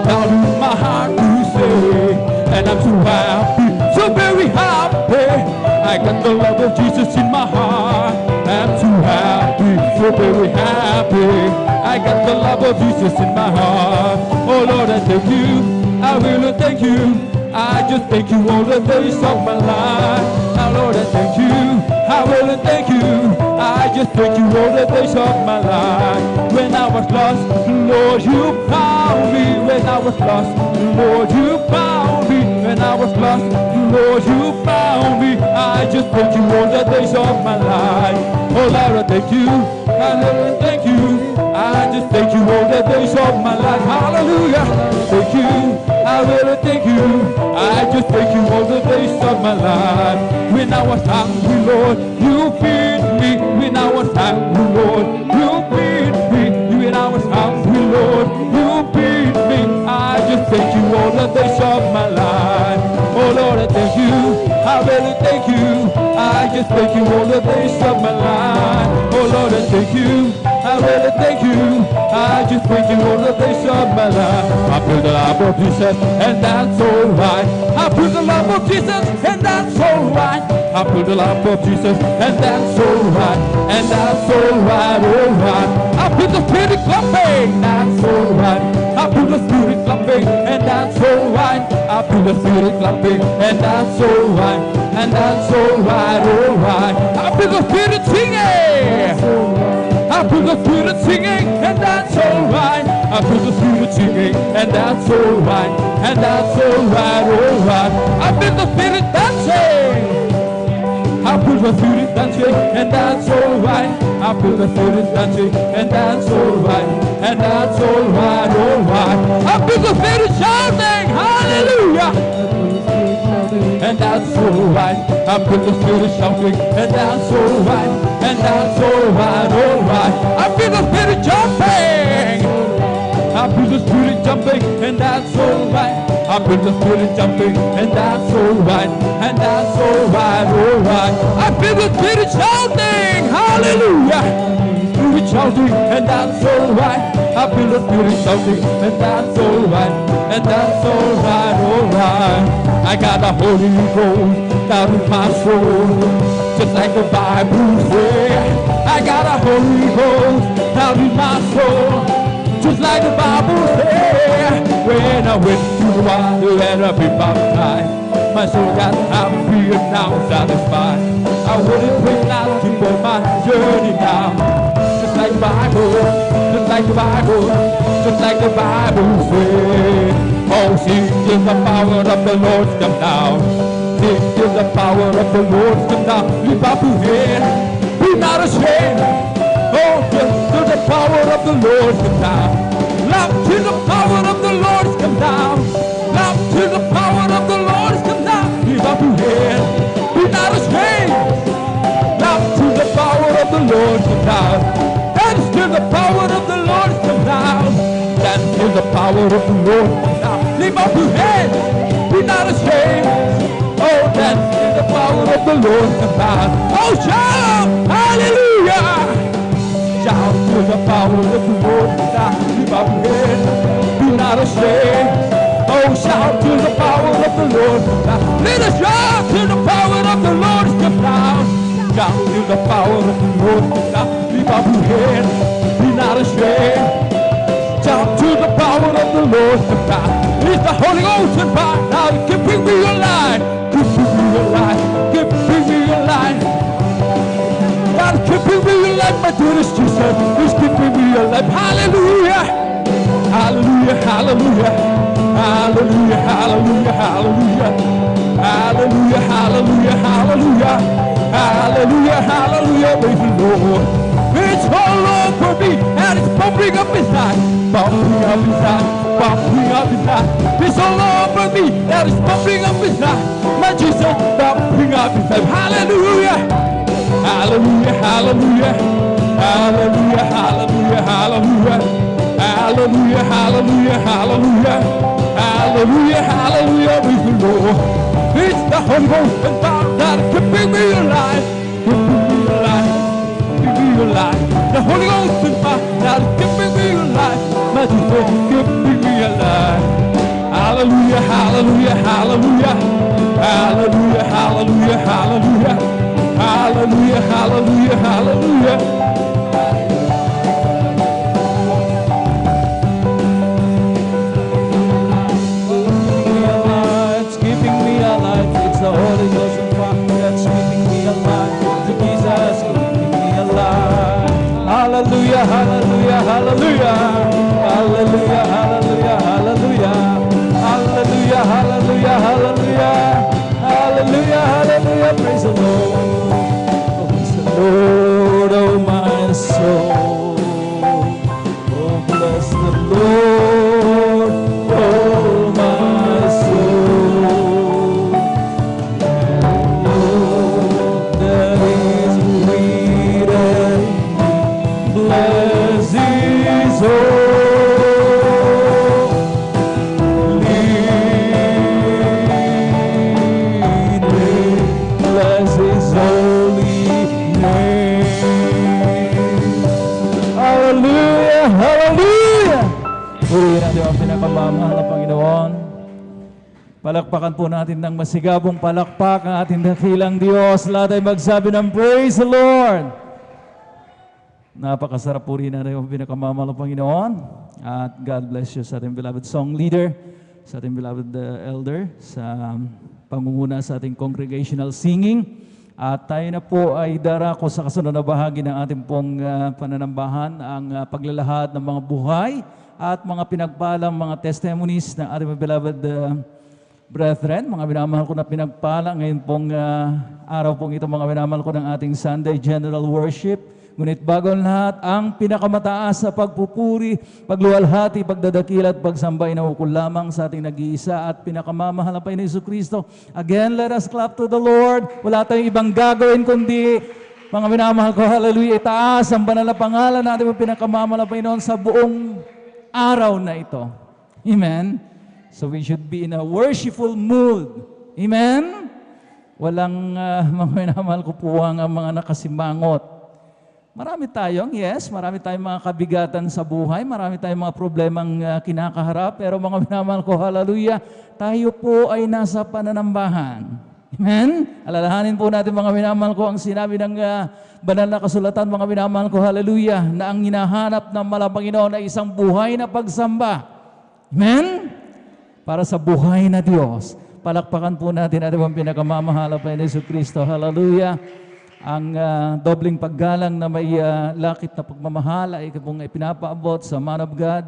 down in my heart to say, and I'm so happy, so very happy. I got the love of Jesus in my heart. I'm so happy, so very happy. I got the love of Jesus in my heart. Oh Lord, I thank you. I will thank you. I just thank you all the days of my life. Now Lord, I thank you. I will thank you. I just thank you all the days of my life. When I was lost, Lord, you found me. When I was lost, Lord, you found me. When I was lost, Lord, you found me. I just thank you all the days of my life. Oh Lord, I thank you. I will thank you. I just thank you all the days of my life. Hallelujah. Thank you. I will thank you. I just thank you all the days of my life. When I was hungry, Lord, you feed me. When I was hungry, Lord, you feed me. When I was hungry, Lord, you feed me. I just thank you all the days of my life. Oh Lord, I thank you. I will thank you. I just thank you all the days of my life. Oh Lord, I thank you. I will thank you. I just thank you all the days of my life. I feel the love of Jesus, and that's alright. I feel the love of Jesus, and that's alright. I feel the love of Jesus, and that's alright. And that's alright, alright. I feel the Spirit clapping, that's alright. I feel the Spirit clapping, and that's alright. I feel the Spirit clapping, and that's alright. And that's alright, alright. I feel the Spirit singing. I feel the Spirit singing, and that's alright. I feel the Spirit singing, and that's alright. And that's alright, alright. I feel the Spirit dancing. I feel the Spirit dancing, and that's alright. I feel the Spirit dancing, and that's alright. And that's alright, alright. I feel the Spirit shouting, hallelujah. And that's alright. I feel the Spirit shouting, and that's alright. And that's alright, alright. I feel the Spirit jumping. I feel the Spirit jumping, and that's alright. I feel the Spirit jumping, and that's alright. And that's alright, alright. I feel the Spirit shouting, hallelujah. Spirit shouting, and that's alright. I feel the Spirit shouting, and that's alright. And that's alright, alright. I got the Holy Ghost down in my soul, just like the Bible says. I got a Holy Ghost down in my soul, just like the Bible says. When I went through the water and I be baptized, my soul got happy and now satisfied. I wouldn't wait now to go my journey now, just like the Bible, just like the Bible, just like the Bible says. Oh, sing till the power of the Lord come down. Sing till the power of the Lord come down. Lift up your head, be not ashamed. Oh, till the power of the Lord come down. Love till the power of the Lord come down. Love till the power of the Lord come down. Lift up your head, be not ashamed. Love till the power of the Lord come down. Dance till the power of the Lord come down. Dance till the power of the Lord come down. Lift up your head, be not ashamed. Oh, dance till the power of the Lord come down. Oh, shout, hallelujah. Shout till the power of the Lord come down. Lift up your head, be not ashamed. Oh, shout till the power of the Lord come down. Let us shout till the power of the Lord come down. Shout till the power of the Lord come down. Lift up your head, be not ashamed. Shout to the power of the Lord come down. It's the Holy Ghost and fire. Now you can bring me your life. Can bring me your life. Can bring me your life. God can bring me your life, my dearest Jesus. Please can bring me your life. Hallelujah. Hallelujah. Hallelujah. Hallelujah. Hallelujah. Hallelujah. Hallelujah, hallelujah, hallelujah. Hallelujah, hallelujah, praise the Lord. It's all over me and it's bumping up inside. Bumping up inside, bumping up inside. It's all over me and it's bumping up inside. My Jesus, bumping up inside. Hallelujah, hallelujah, hallelujah. Hallelujah, hallelujah, hallelujah. Hallelujah, hallelujah, hallelujah. Hallelujah, hallelujah, praise the Lord. It's the Holy Ghost and God that keeping me alive, keeping me alive, keeping me alive. The Holy Ghost and God that keeping me alive, my Jesus, keeping me alive. Hallelujah, hallelujah, hallelujah. Hallelujah, hallelujah, hallelujah. Hallelujah, hallelujah, hallelujah. The Holy Ghost and fire that's keeping me alive. To Jesus keeping me alive. Hallelujah, hallelujah, hallelujah. Hallelujah, hallelujah, hallelujah. Hallelujah, hallelujah, hallelujah. Hallelujah, hallelujah. Praise the Lord. Praise the Lord, oh my soul. Oh, bless the Lord, oh my soul. Purihin natin ang pinakamamahal na Panginoon. Palakpakan po natin ng masigabong palakpak ang ating dakilang Diyos. Lahat ay magsabi ng Praise the Lord! Napakasarap purihin natin ang pinakamamahal na Panginoon. At God bless you sa ating beloved song leader, sa ating beloved elder, sa pangunguna sa ating congregational singing. At tayo na po ay darako sa kasunod na bahagi ng ating pong pananambahan, ang paglalahad ng mga buhay at mga pinagpalang mga testimonies ng ating beloved brethren, mga minamahal ko na pinagpala ngayon pong araw pong ito, mga minamahal ko ng ating Sunday General Worship. Ngunit bago ang lahat, ang pinakamataas sa pagpupuri, pagluwalhati, pagdadakil at pagsambay na ukol lamang sa ating nag-iisa at pinakamamahal na Panginoon Jesucristo. Again, let us clap to the Lord. Wala tayong ibang gagawin kundi, mga minamahal ko, hallelujah, itaas ang banal na pangalan natin ang pinakamamahal na Panginoon sa buong araw na ito. Amen? So we should be in a worshipful mood. Amen? Walang mga minamahal ko po ang mga nakasimangot. Marami tayong mga kabigatan sa buhay, marami tayong mga problemang kinakaharap, pero mga minamahal ko, hallelujah, tayo po ay nasa pananambahan. Amen? Alalahanin po natin mga minamahal ko ang sinabi ng banal na kasulatan, mga minamahal ko, hallelujah, na ang hinahanap ng malang Panginoon ay isang buhay na pagsamba. Amen? Para sa buhay na Diyos. Palakpakan po natin at ang pinakamamahal na Panginoon Jesucristo. Hallelujah. Ang dobling paggalang na may lakit na pagmamahal ay pong ipinapaabot sa man of God,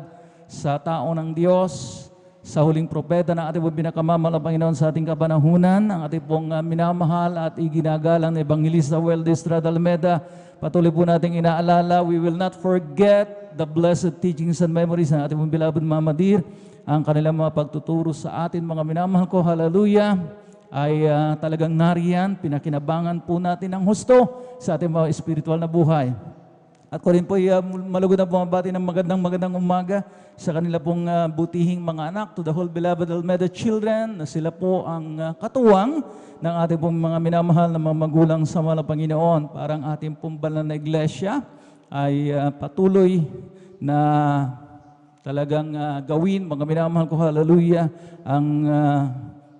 sa tao ng Diyos, sa huling propeta ng ating pinakamamahal na Panginoon sa ating kapanahunan, ang ating pong minamahal at iginagalang na Evangelista Weldy Estrada Almeda. Patuloy po nating inaalala, we will not forget the blessed teachings and memories ng ating pong beloved Mama Dear, ang kanilang mga pagtuturo sa atin, mga minamahal ko, hallelujah, ay talagang nariyan, pinakinabangan po natin ng husto sa ating mga espiritual na buhay. At ko rin po malugod na bumabati ng magandang umaga sa kanila pong butihing mga anak, to the whole beloved Almeda children, na sila po ang katuwang ng ating pong mga minamahal na mga magulang sa mga Panginoon. Parang ating pong banal na iglesia ay patuloy na talagang gawin, mga minamahal ko, hallelujah, ang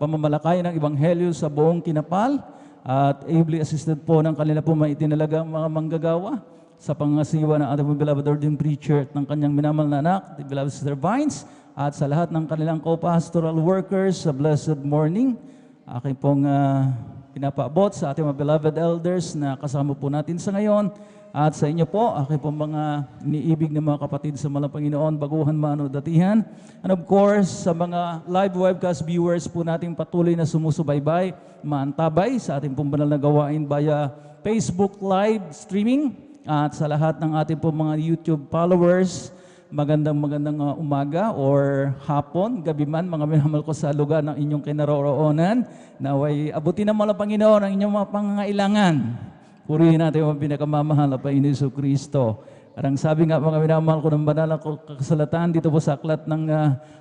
pamamalakay ng Ebanghelyo sa buong Kinapal at ably assisted po ng kanila po maitinalagang mga manggagawa sa pangasiwa ng ating beloved ordained preacher at ng kanyang minamahal na anak, the beloved Sister Vines, at sa lahat ng kanilang co-pastoral workers sa blessed morning. Aking pong pinapaabot sa ating mga beloved elders na kasama po natin sa ngayon. At sa inyo po, aking po mga iniibig na mga kapatid sa malang Panginoon, baguhan man o datihan. And of course, sa mga live webcast viewers po natin patuloy na sumusubaybay, maantabay sa ating pong banal na gawain via Facebook live streaming. At sa lahat ng ating po mga YouTube followers, magandang umaga or hapon, gabi man, mga minamahal ko sa lugar ng inyong kinaroroonan. Naway abutin ng malang Panginoon ang inyong mga pangangailangan. Purihin natin ang pinakamamahal na Panginoon Jesucristo. At ang sabi nga mga minamahal ko ng banal na kasalatan dito po sa aklat ng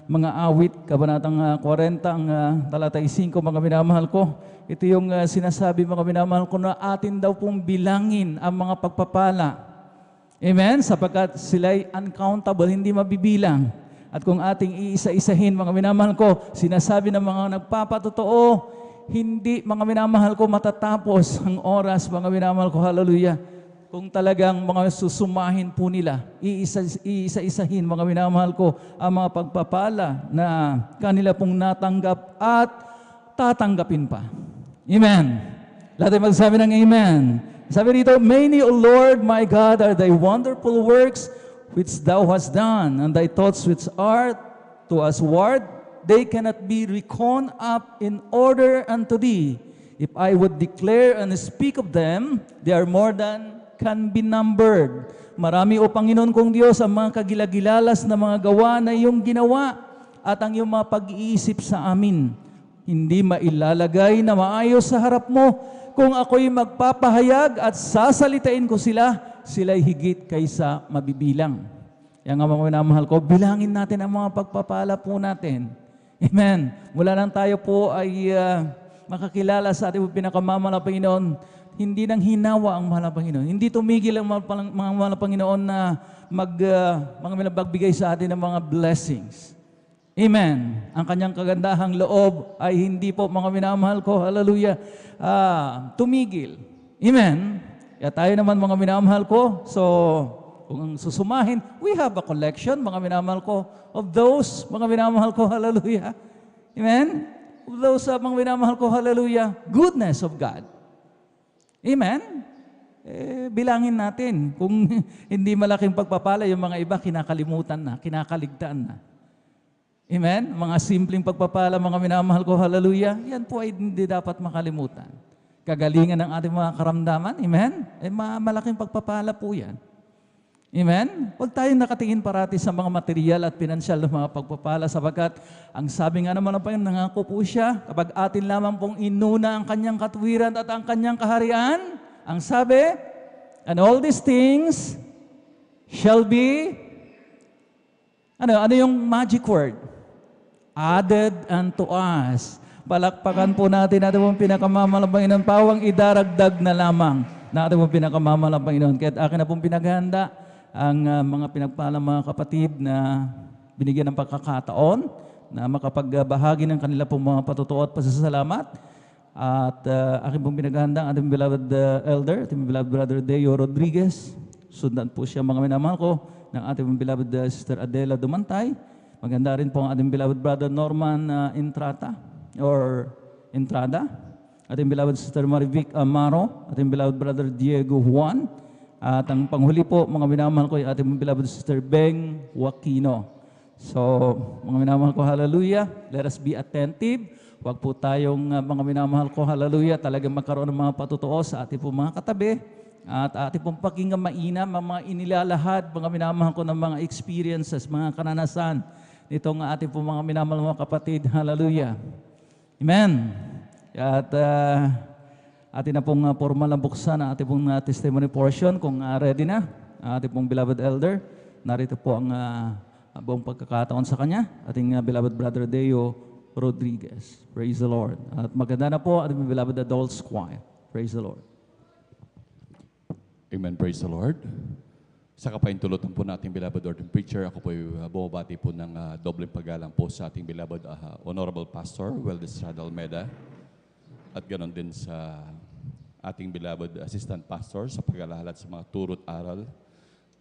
mga awit, kabanatang 40, ang talatay 5, mga minamahal ko. Ito yung sinasabi mga minamahal ko na atin daw pong bilangin ang mga pagpapala. Amen? Sapagkat sila'y uncountable, hindi mabibilang. At kung ating iisa-isahin mga minamahal ko, sinasabi ng mga nagpapatotoo, hindi, mga minamahal ko, matatapos ang oras, mga minamahal ko, hallelujah. Kung talagang mga susumahin po nila, iisa-isahin, mga minamahal ko, ang mga pagpapala na kanila pong natanggap at tatanggapin pa. Amen. Lahat ay magsabi ng amen. Sabi dito, many, O Lord, my God, are thy wonderful works which thou hast done, and thy thoughts which are to us ward, they cannot be reckoned up in order unto thee. If I would declare and speak of them, they are more than can be numbered. Marami, O Panginoon kong Diyos, ang mga kagilagilalas na mga gawa na iyong ginawa at ang iyong mga pag-iisip sa amin. Hindi mailalagay na maayos sa harap mo. Kung ako'y magpapahayag at sasalitain ko sila, sila'y higit kaysa mabibilang. Yan nga mga minamahal ko, bilangin natin ang mga pagpapala po natin. Amen. Mula nang tayo po ay makakilala sa ating pinakamamahal na Panginoon, hindi nang hinawa ang mahal na Panginoon. Hindi tumigil ang mga mahal na Panginoon na mga magbigay sa atin ng mga blessings. Amen. Ang kanyang kagandahang loob ay hindi po, mga minamahal ko, hallelujah, tumigil. Amen. Kaya tayo naman, mga minamahal ko, so kung susumahin, we have a collection, mga minamahal ko, of those, mga minamahal ko, hallelujah. Amen? Of those, mga minamahal ko, hallelujah, goodness of God. Amen? Bilangin natin. Kung hindi malaking pagpapala, yung mga iba, kinakalimutan na, kinakaligtaan na. Amen? Mga simpleng pagpapala, mga minamahal ko, hallelujah, yan po ay hindi dapat makalimutan. Kagalingan ng ating mga karamdaman, amen? Malaking pagpapala po yan. Amen? Huwag tayong nakatingin parati sa mga material at pinansyal ng mga pagpapala sapagkat ang sabi nga naman ng Panginoon, nangako po siya, kapag atin lamang pong inuna ang kanyang katuwiran at ang kanyang kaharian, ang sabi, and all these things shall be, ano yung magic word? Added unto us. Palakpakan po natin pong pinakamamalang Panginoon, pawang idaragdag na lamang natin pong pinakamamalang Panginoon. Kaya akin na pong pinaghanda ang mga pinagpalang mga kapatid na binigyan ng pagkakataon na makapagbahagi ng kanila pong mga patotoo at pasasalamat. At aking pong pinaghanda ang ating beloved elder, ating beloved brother Deo Rodriguez. Sundan po siya, mga minamahal ko, ng ating pong beloved sister Adela Dumantay. Maganda rin po ang ating beloved brother Norman Entrada. Ating beloved sister Marivic Amaro. Ating beloved brother Diego Juan. At ang panghuli po, mga minamahal ko, yung ating beloved sister Beng Joaquino. So, mga minamahal ko, hallelujah, let us be attentive. Huwag po tayong, mga minamahal ko, hallelujah, talagang magkaroon ng mga patutuo sa ating po mga katabi. At ating pong pakinggan mainam, mga inilalahad, mga minamahal ko ng mga experiences, mga karanasan nitong ating po mga minamahal mga kapatid. Hallelujah. Amen. At atin na pong formal na buksan ang ating pong testimony portion. Kung ready na, ating pong beloved elder, narito po ang buong pagkakataon sa kanya, ating beloved brother Deo Rodriguez. Praise the Lord. At maganda na po ating beloved adults choir. Praise the Lord. Amen. Praise the Lord. Sa kapaintulutan po nating beloved ordained preacher, ako po bumabati po ng dobleng paggalang po sa ating beloved honorable pastor, Weldes Rada Almeda. At ganoon din sa ating beloved assistant pastor sa pag-alahalat sa mga turo't aral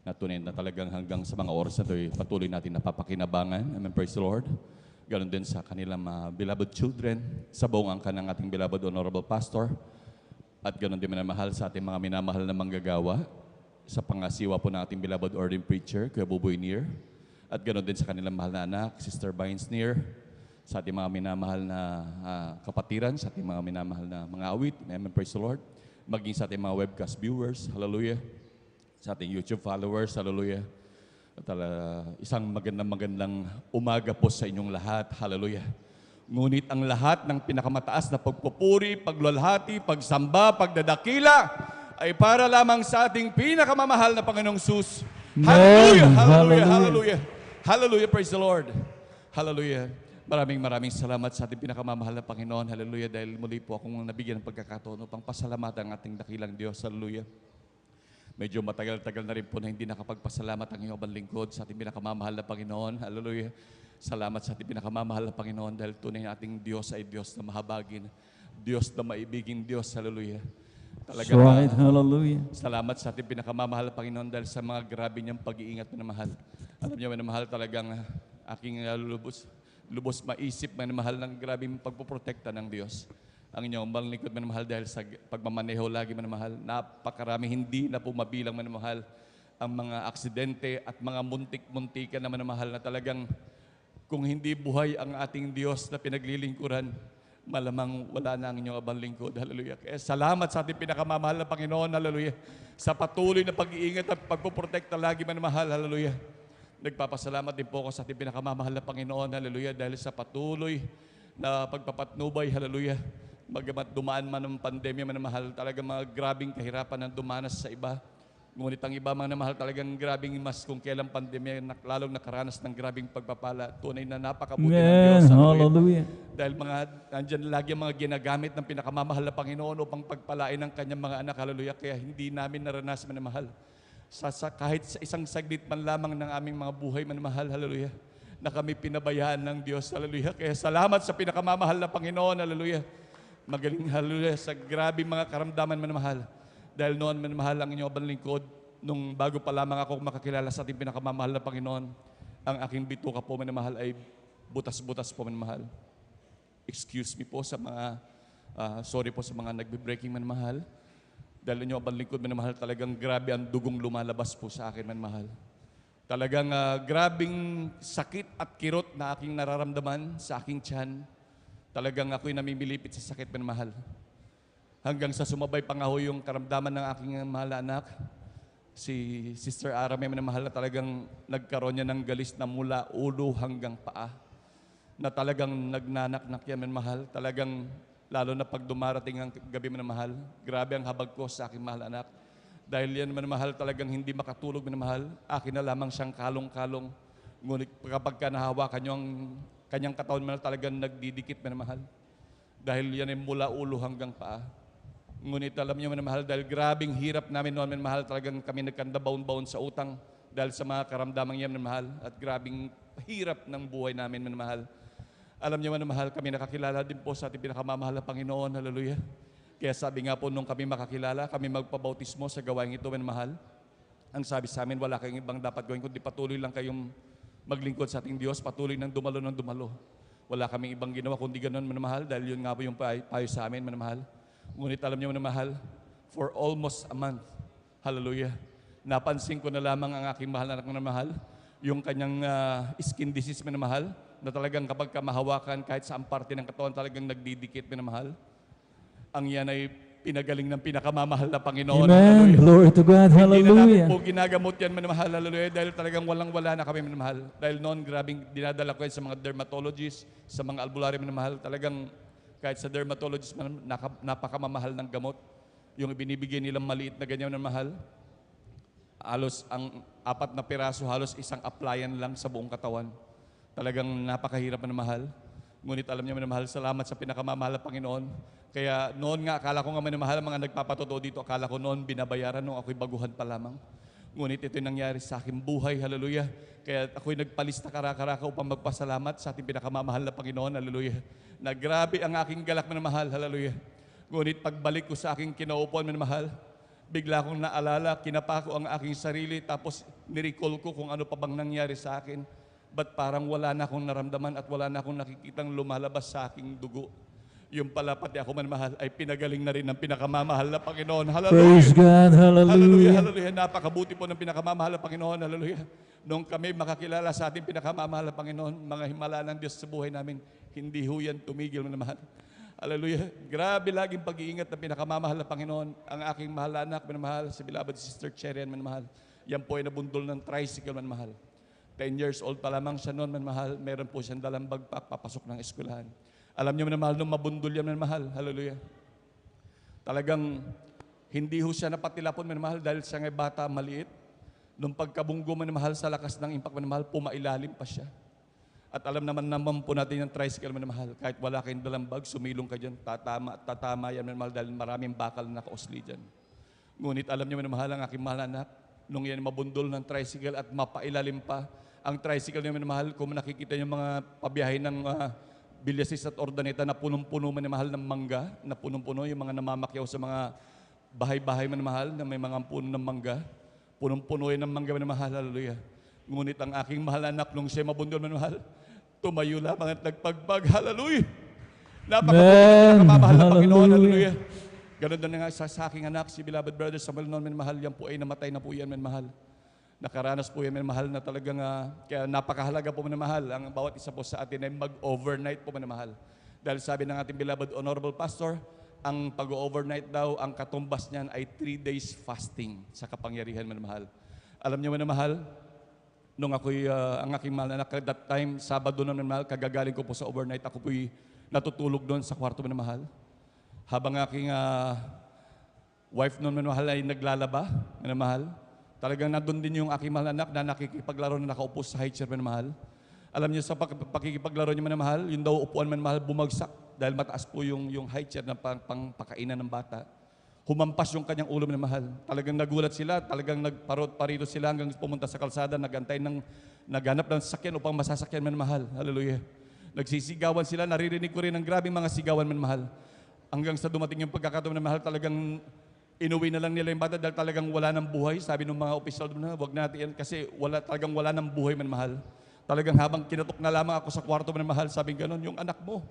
na tunay na talagang hanggang sa mga oras na ito patuloy natin napapakinabangan. Amen. Praise the Lord. Ganon din sa kanilang mga beloved children, sa buong angkan ng ating beloved Honorable Pastor, at ganon din minamahal sa ating mga minamahal na manggagawa, sa pangasiwa po ng ating beloved ordained preacher, Kuya Buboy Neer, at ganon din sa kanilang mahal na anak, Sister Vines Neer, sa ating mga minamahal na kapatiran, sa ating mga minamahal na mga awit, amen, praise the Lord, maging sa ating mga webcast viewers, hallelujah, sa ating YouTube followers, hallelujah. At isang magandang umaga po sa inyong lahat. Hallelujah. Ngunit ang lahat ng pinakamataas na pagpupuri, pagluwalhati, pagsamba, pagdadakila ay para lamang sa ating pinakamamahal na Panginoong Sus. Hallelujah! Hallelujah! Hallelujah! Hallelujah! Praise the Lord! Hallelujah! Maraming salamat sa ating pinakamamahal na Panginoon. Hallelujah! Dahil muli po akong nabigyan ng pagkakataon upang pasalamatan ang ating dakilang Diyos. Hallelujah! Medyo matagal-tagal na rin po na hindi nakapagpasalamat ang iyong lingkod sa ating pinakamamahal na Panginoon. Hallelujah. Salamat sa ating pinakamamahal na Panginoon dahil tunay na ating Diyos ay Diyos na mahabagin. Diyos na maibiging Diyos. Hallelujah. Talaga Right. Hallelujah. Salamat sa ating pinakamamahal na Panginoon dahil sa mga grabe niyang pag-iingat na mahal. Alam niyo, mahal talagang aking lubos maisip mahal ng grabing pagpoprotekta ng Diyos. Ang inyong lingkod manamahal dahil sa pagmamaneho lagi manamahal, napakarami hindi na po mabilang manamahal ang mga aksidente at mga muntik-muntikan na manamahal na talagang kung hindi buhay ang ating Diyos na pinaglilingkuran, malamang wala na ang inyong abang lingkod. Hallelujah. Kaya salamat sa ating pinakamamahal na Panginoon. Hallelujah. Sa patuloy na pag-iingat at pagpoprotekta lagi manamahal. Hallelujah. Nagpapasalamat din po ako sa ating pinakamamahal na Panginoon. Hallelujah. Dahil sa patuloy na pagpapatnubay. Hallelujah. Bagamat dumaan man ng pandemya manamahal, talagang mga grabing kahirapan ang dumanas sa iba. Ngunit ang iba manamahal talagang grabing mas kung kailan pandemya, lalong nakaranas ng grabing pagpapala. Tunay na napakabuti ng Diyos. Hallelujah. Dahil nandyan lagi ang mga ginagamit ng pinakamamahal na Panginoon upang pagpalain ng kanyang mga anak. Hallelujah. Kaya hindi namin naranasan manamahal. Kahit sa isang saglit man lamang ng aming mga buhay manamahal. Hallelujah. Na kami pinabayaan ng Diyos. Hallelujah. Kaya salamat sa pinakamamahal na Panginoon. Hallelujah. Magaling, hallelujah, sa grabe mga karamdaman manamahal. Dahil noon manamahal ang inyong lingkod, nung bago pa lamang ako makakilala sa ating pinakamamahal na Panginoon, ang aking bituka po manamahal ay butas-butas po manamahal. Excuse me po sa mga, sorry po sa mga nagbe-breaking manamahal. Dahil inyong lingkod manamahal, talagang grabe ang dugong lumalabas po sa akin manamahal. Talagang grabing sakit at kirot na aking nararamdaman sa aking tiyan. Talagang ako'y namimilipit sa sakit manamahal. Hanggang sa sumabay pa nga ho yung karamdaman ng aking mahal na anak, si Sister Arame manamahal na talagang nagkaroon niya ng galis na mula ulo hanggang paa. Na talagang nagnanaknak yan manamahal. Talagang lalo na pag dumarating ang gabi manamahal, grabe ang habag ko sa aking mahal na anak. Dahil yan manamahal talagang hindi makatulog manamahal, akin na lamang siyang kalong-kalong. Ngunit kapag nahawakan niyo ang kanyang katawan man talagang nagdidikit manamahal. Dahil yan ay mula ulo hanggang paa. Ngunit alam niyo manamahal, dahil grabing hirap namin noon manamahal, talagang kami nagkanda baon-baon sa utang dahil sa mga karamdamang yan manamahal at grabing hirap ng buhay namin manamahal. Alam niyo manamahal, kami nakakilala din po sa ating pinakamamahal na Panginoon. Hallelujah. Kaya sabi nga po nung kami makakilala, kami magpabautismo sa gawain ito manamahal. Ang sabi sa amin, wala kayong ibang dapat gawin kundi patuloy lang kayong maglingkod sa ating Diyos, patuloy ng dumalo. Wala kaming ibang ginawa kundi ganun manamahal dahil yun nga po yung payo sa amin manamahal. Ngunit alam niyo manamahal, for almost a month, hallelujah, napansin ko na lamang ang aking mahal na anak manamahal, yung kanyang skin disease manamahal, na talagang kapag mahawakan kahit sa parte ng katawan talagang nagdidikit manamahal. Ang yan ay pinagaling ng pinakamamahal na Panginoon. Amen. Hallelujah. Glory to God. Hindi na namin Hallelujah. po ginagamot yan manamahal. Hallelujah. Dahil talagang walang-wala na kami manamahal. Dahil noon, grabing dinadala ko yan sa mga dermatologists, sa mga albularyo manamahal. Talagang kahit sa dermatologist, napakamamahal ng gamot. Yung ibinibigay nilang maliit na ganyan manamahal. Halos ang 4 na piraso, halos isang applyan lang sa buong katawan. Talagang napakahirap manamahal. Ngunit alam niyo manamahal, salamat sa pinakamamahal na Panginoon. Kaya noon nga, akala ko nga manamahal, mga nagpapatotoo dito, akala ko noon binabayaran nung ako'y baguhan pa lamang. Ngunit ito'y nangyari sa aking buhay, hallelujah. Kaya ako'y nagpalista karaka-raka upang magpasalamat sa ating pinakamamahal na Panginoon, hallelujah. Na grabe ang aking galak manamahal, hallelujah. Ngunit pagbalik ko sa aking kinaupuan manamahal, bigla kong naalala, kinapa ko ang aking sarili, tapos nirecall ko kung ano pa bang nangyari sa akin. Ba't parang wala na akong naramdaman at wala na akong nakikitang lumalabas sa aking dugo? Yung pala pati ako manmahal ay pinagaling na rin ng pinakamamahal na Panginoon. Praise Hallelujah! God. Hallelujah, Hallelujah. hallelujah. Napakabuti po ng pinakamamahal na Panginoon. Hallelujah. Nung kami makakilala sa ating pinakamamahal na Panginoon, mga himala ng Diyos sa buhay namin, hindi ho yan tumigil manmahal. Hallelujah. Grabe laging pag-iingat ng pinakamamahal na Panginoon. Ang aking mahal na anak, manmahal, si beloved Sister Cherian, manmahal. Yan po ay nabundol ng tricycle, manmahal. 10 years old pa lamang siya noon, manmahal. Meron po siyang dalang backpack, papasok ng eskwelahan. Alam niyo manmahal, nung mabundol yan, manmahal. Hallelujah. Talagang hindi ho siya napatilapon, manmahal, dahil siya ngay bata, maliit. Nung pagkabunggo, manmahal, sa lakas ng impact, manmahal, pumailalim pa siya. At alam naman po natin yung tricycle, manmahal. Kahit wala kayong dalang bag, sumilong ka dyan, tatama yan, manmahal, dahil maraming bakal na nakausli dyan. Ngunit alam niyo, manmahal, ang aking mahal na anak, nung yan mabundol ng tricycle at mapailalim pa, ang tricycle niya, manmahal, kung nakikita niyo mga pabiyahe ng Bilyasis at Ordaneta na punong-puno, manmahal, ng mangga, na punong-puno, yung mga namamakyaw sa mga bahay-bahay, manmahal, na may mga puno ng mangga, punong-puno yan ng mangga, manmahal, hallelujah. Ngunit ang aking mahal anak, nung siya mabundol, manmahal, tumayo lamang at nagpagpag, hallelujah. Napakabuti ng pinakamamahal na Panginoon, hallelujah. Ganon din nga sa aking anak, si beloved brother Samuel noon, manmahal, yan po ay namatay na po yan, manmahal. Nakaranas po yan, manmahal, na talagang, kaya napakahalaga po, manmahal, ang bawat isa po sa atin ay mag-overnight po, manmahal. Dahil sabi ng ating beloved honorable pastor, ang pag-overnight daw, ang katumbas niyan ay 3 days fasting sa kapangyarihan, manmahal. Alam niyo, manmahal, nung ako'y, ang aking mahal na anak, that time, Sabado na, manmahal, kagagaling ko po sa overnight, ako po'y natutulog doon sa kwarto, manmahal. Habang aking wife noon, manmahal, ay naglalaba, manmahal. Talagang nandun din yung aking mahal na anak na nakikipaglaro na nakaupo sa high chair, manmahal. Alam niyo, sa pakikipaglaro niya, manmahal, yung daw upuan, manmahal, bumagsak dahil mataas po yung high chair na pangpakainan ng bata. Humampas yung kanyang ulo, manmahal. Talagang nagulat sila, talagang nagparito sila hanggang pumunta sa kalsada, naghanap ng sasakyan upang masasakyan, manmahal. Hallelujah. Nagsisigawan sila, naririnig ko rin ang grabing mga sigawan, manmahal. Hanggang sa dumating yung pagkakataon, manmahal, talagang inuwi na lang nila yung bata dahil talagang wala ng buhay. Sabi ng mga opisyal doon, wag natin yan kasi talagang wala ng buhay, manmahal. Talagang habang kinatok na lamang ako sa kwarto, manmahal, sabi gano'n, yung anak mo.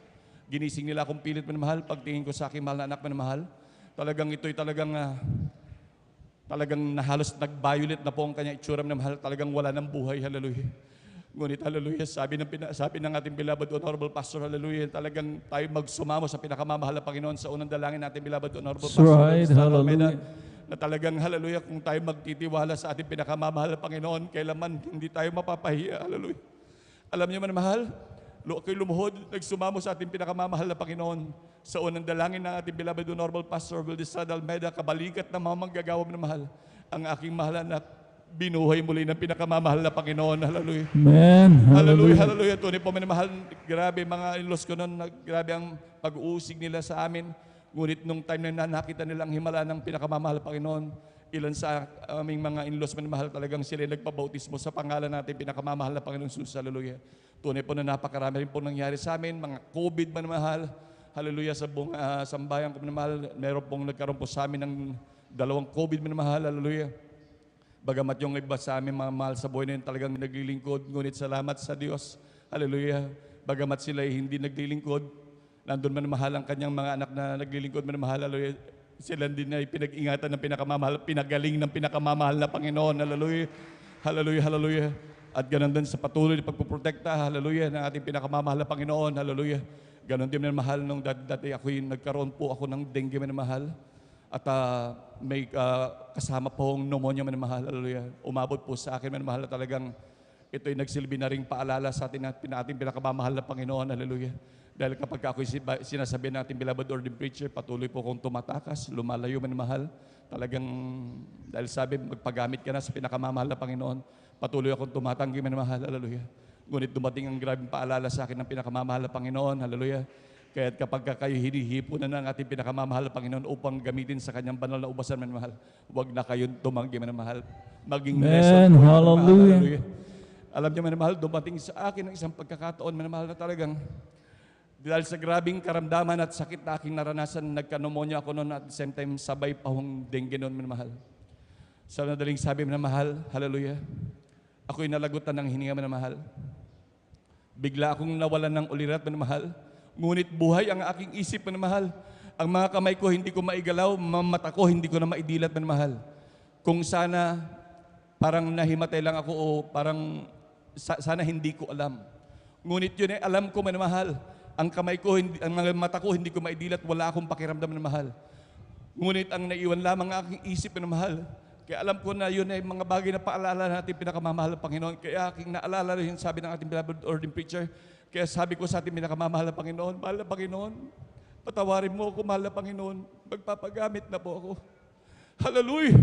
Ginising nila akong pilit, manmahal. Pagtingin ko sa aking mahal na anak, manmahal, talagang ito'y talagang nahalos nag-violet na po ang kanya itsura, manmahal. Talagang wala ng buhay, hallelujah. Ngunit, hallelujah, sabi ng ating beloved honorable pastor, hallelujah, talagang tayo magsumamo sa pinakamamahal na Panginoon sa unang dalangin natin, beloved honorable That's pastor. right, hallelujah. Na talagang, hallelujah, kung tayo magtitiwala sa ating pinakamamahal na Panginoon, kailanman hindi tayo mapapahiya, hallelujah. Alam niyo man, mahal, ako'y lumuhod, nagsumamo sa ating pinakamamahal na Panginoon sa unang dalangin ng ating beloved honorable pastor, Valdez Almeida, kabalikat ng mga manggagawang na mahal, ang aking mahal na binuhay muli ng pinakamamahal na Panginoon. Hallelujah. Amen. Hallelujah, hallelujah. Tunay po, minamahal, grabe mga in-laws ko noon, grabe ang pag-uusig nila sa amin. Ngunit nung time na nakita nila ang himala ng pinakamamahal na Panginoon, ilan sa aming mga in-laws, minamahal, talagang sila nagpabautismo sa pangalan natin, pinakamamahal na Panginoon Jesus. Hallelujah. Tunay po na napakarami rin po nangyari sa amin, mga COVID, minamahal. Hallelujah, sa buong sambayan ko, minamahal. Meron pong nagkaroon po sa amin ng 2 COVID, minamahal. Hallelujah. Bagamat yung iba sa amin, mga mahal sa buhay na yun, talagang naglilingkod, ngunit salamat sa Diyos. Hallelujah. Bagamat sila ay hindi naglilingkod, nandun man mahal ang kanyang mga anak na naglilingkod man mahal. Hallelujah. Sila din ay pinag-ingatan ng pinakamamahal, pinagaling ng pinakamamahal na Panginoon. Hallelujah. Hallelujah, hallelujah. At ganun din sa patuloy na pagpuprotekta, hallelujah, ng ating pinakamamahal na Panginoon. Hallelujah. Ganun din man mahal nung dati nagkaroon po ako ng dengue man mahal. At may kasama pong pneumonia, manmahal, hallelujah. Umabot po sa akin, manmahal, na talagang ito'y nagsilbi na ring paalala sa ating pinakamamahal na Panginoon, hallelujah. Dahil kapag ako'y sinasabi ng ating beloved ordained preacher, patuloy po akong tumatakas, lumalayo, manmahal. Talagang, dahil sabi, magpagamit ka na sa pinakamamahal na Panginoon, patuloy akong tumatanggi, manmahal, hallelujah. Ngunit dumating ang grabing paalala sa akin ng pinakamamahal na Panginoon, hallelujah. Kaya kapag kayo hinihipo na ng ating pinakamamahal na Panginoon upang gamitin sa kanyang banal na ubasan, manmahal, huwag na kayong tumanggi, manmahal. Maging lesson po, hallelujah. hallelujah. Alam niyo, manmahal, dumating sa akin ng isang pagkakataon, manmahal, na talagang dahil sa grabing karamdaman at sakit na aking naranasan, nagka-pneumonia ako noon at the same time sabay pa hong dengue noon, manmahal. Sa madaling sabi, manmahal, hallelujah, ako'y nalagutan ng hininga, manmahal. Bigla akong nawalan ng ulirat, minamahal. Ngunit buhay ang aking isip, minamahal. Ang mga kamay ko hindi ko maigalaw, mga mata ko hindi ko na maidilat, minamahal. Kung sana parang nahimatay lang ako o parang sana hindi ko alam. Ngunit yun ay alam ko, minamahal. Ang kamay ko, ang mga mata ko hindi ko maidilat, wala akong pakiramdam, minamahal. Ngunit ang naiwan lamang ang aking isip, minamahal. Kaya alam ko na yun ay mga bagay na paalala natin pinakamamahal ng Panginoon. Kaya aking naalala rin sabi ng ating beloved ordained preacher. Kaya sabi ko sa ating pinakamamahal ng Panginoon, mahal na Panginoon, patawarin mo ako, mahal na Panginoon. Magpapagamit na po ako. Hallelujah!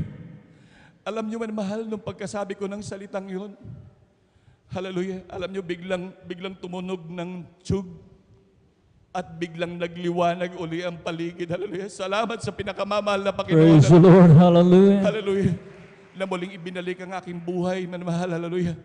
Alam niyo man, mahal, nung pagkasabi ko ng salitang yun, hallelujah, alam niyo, biglang tumunog ng tiyug at biglang nagliwanag uli ang paligid. Hallelujah. Salamat sa pinakamamahal na Panginoon. Praise the Lord. Hallelujah. Hallelujah. Na muling ibinalik ang aking buhay, manmahal. Hallelujah.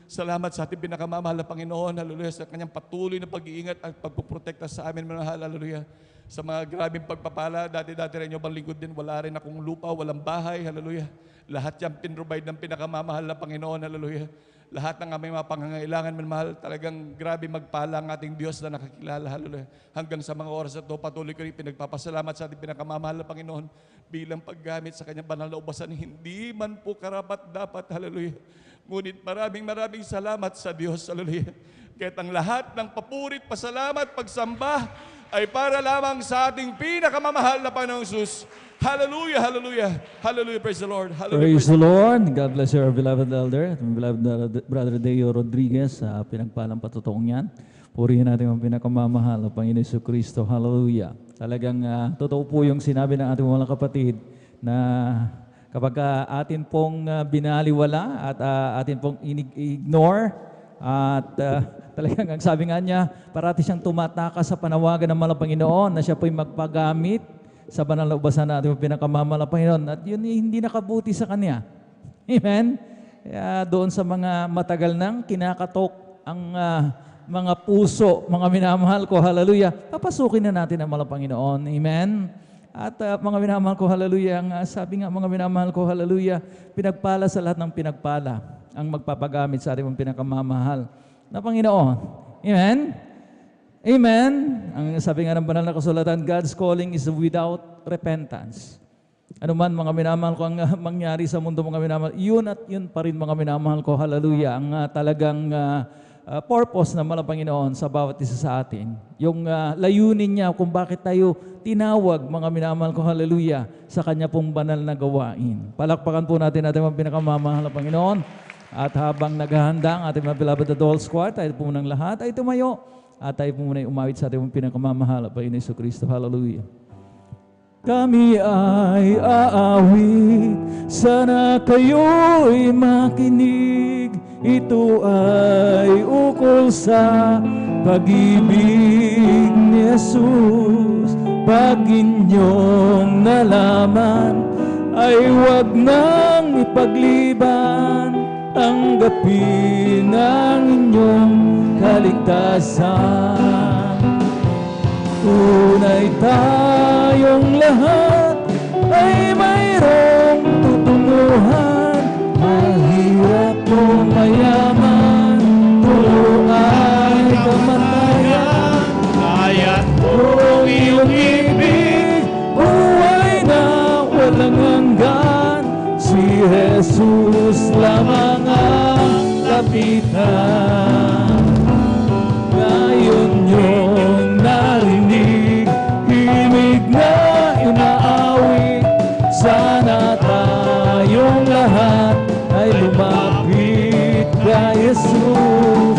Salamat sa ating pinakamamahal na Panginoon. Hallelujah. Sa kanyang patuloy na pag-iingat at pagpuprotekta sa amin, manmahal. Hallelujah. Sa mga grabing pagpapala, dati-dati rin yung lingkod din, wala rin akong lupa, walang bahay. Hallelujah. Lahat yan pinrovide ng pinakamamahal na Panginoon. Hallelujah. Lahat ng aming mga pangangailangan, manmahal, talagang grabe magpala ang ating Diyos na nakakilala. Hallelujah. Hanggang sa mga oras na ito, patuloy ko rin pinagpapasalamat sa ating pinakamamahal na Panginoon bilang paggamit sa kanyang banal na ubasan. Hindi man po karapat dapat. Hallelujah. Ngunit maraming salamat sa Diyos. Hallelujah. Kaya't ang lahat ng papurit, pasalamat, pagsamba ay para lamang sa ating pinakamamahal na Panginoong Jesus. Hallelujah, hallelujah, hallelujah, praise the Lord. Hallelujah, Praise the Lord. God bless you, our beloved elder, beloved Brother Deo Rodriguez, sa pinagpalang patutong yan. Purihin natin ang pinakamamahal na Panginoon Jesucristo. Hallelujah. Talagang totoo po yung sinabi ng ating mga kapatid na kapag atin pong binaliwala at atin pong ignore at talagang ang sabi nga niya, parati siyang tumatakas sa panawagan ng mga Panginoon na siya po'y magpagamit sa banal na ubasan natin ang pinakamamahal na Panginoon. At yun hindi nakabuti sa Kanya. Amen? Kaya doon sa mga matagal nang kinakatok ang mga puso, mga minamahal ko, hallelujah, papasukin na natin ang mga Panginoon. Amen? At mga minamahal ko, hallelujah, sabi nga mga minamahal ko, hallelujah, pinagpala sa lahat ng pinagpala ang magpapagamit sa ating pinakamamahal na Panginoon. Amen? Amen. Ang sabi nga ng banal na kasulatan, God's calling is without repentance. Ano man mga minamahal ko ang mangyari sa mundo, mga minamahal, yun at yun pa rin mga minamahal ko, hallelujah, ang talagang purpose ng mga Panginoon sa bawat isa sa atin. Yung layunin niya kung bakit tayo tinawag, mga minamahal ko, hallelujah, sa Kanya pong banal na gawain. Palakpakan po natin ang pinakamamahal na Panginoon. At habang naghahanda ang ating mga beloved adult squad, tayo po ng lahat ay tumayo. At tayo po muna umawit sa ating pinakamamahal na Panginoon Jesucristo. Hallelujah. Kami ay aawit, sana kayo'y makinig. Ito ay ukol sa pag-ibig ni Jesus. Pag inyong nalaman, ay huwag nang ipagliban. Tanggapin ang inyong kaligtasan. Tunay tayong lahat ay mayroong tutunguhan. Mahirap o mayaman, puro ay kamatayan. Kaya't kung iyong ibig, buhay na walang hanggan. Si Jesus lamang ang lapitan. Ngayon yung narinig, himig na inaawit. Sana tayong lahat ay lumapit kay Jesus.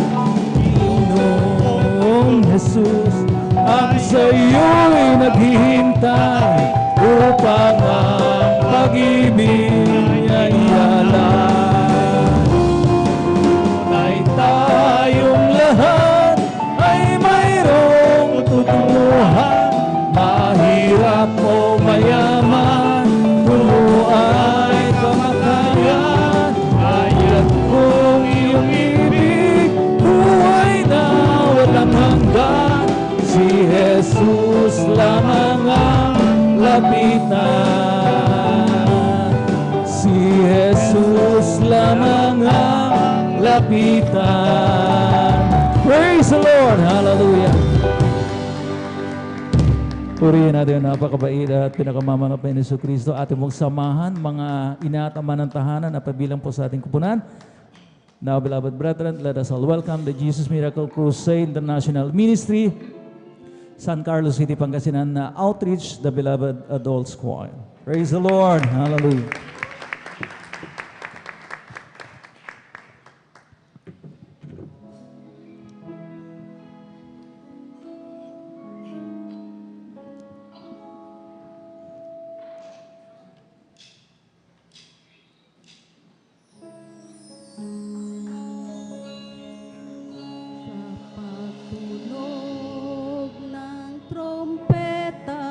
Ginoong Jesus, ang sa'yo'y naghihintay upang ang pag-ibig ay alam. Tunay tayong lahat ay mayroong tutunguhan. Mahirap o mayaman, puno ay kamatayan. Kaya't kung iyong ibig, buhay na walang hanggan. Si Jesus lamang ang lapitan. Si Jesus lamang ang lapitan. Praise the Lord. Hallelujah. Purihin natin ang napakabait at pinakamamahal na Yesu Kristo. Ating mong samahan, mga ina at ama ng tahanan na pabilang po sa ating kupunan. Now, beloved brethren, let us all welcome the Jesus Miracle Crusade International Ministry, San Carlos City, Pangasinan na Outreach, the beloved Adults Choir. Praise the Lord. Hallelujah. Pagtunog ng trompeta,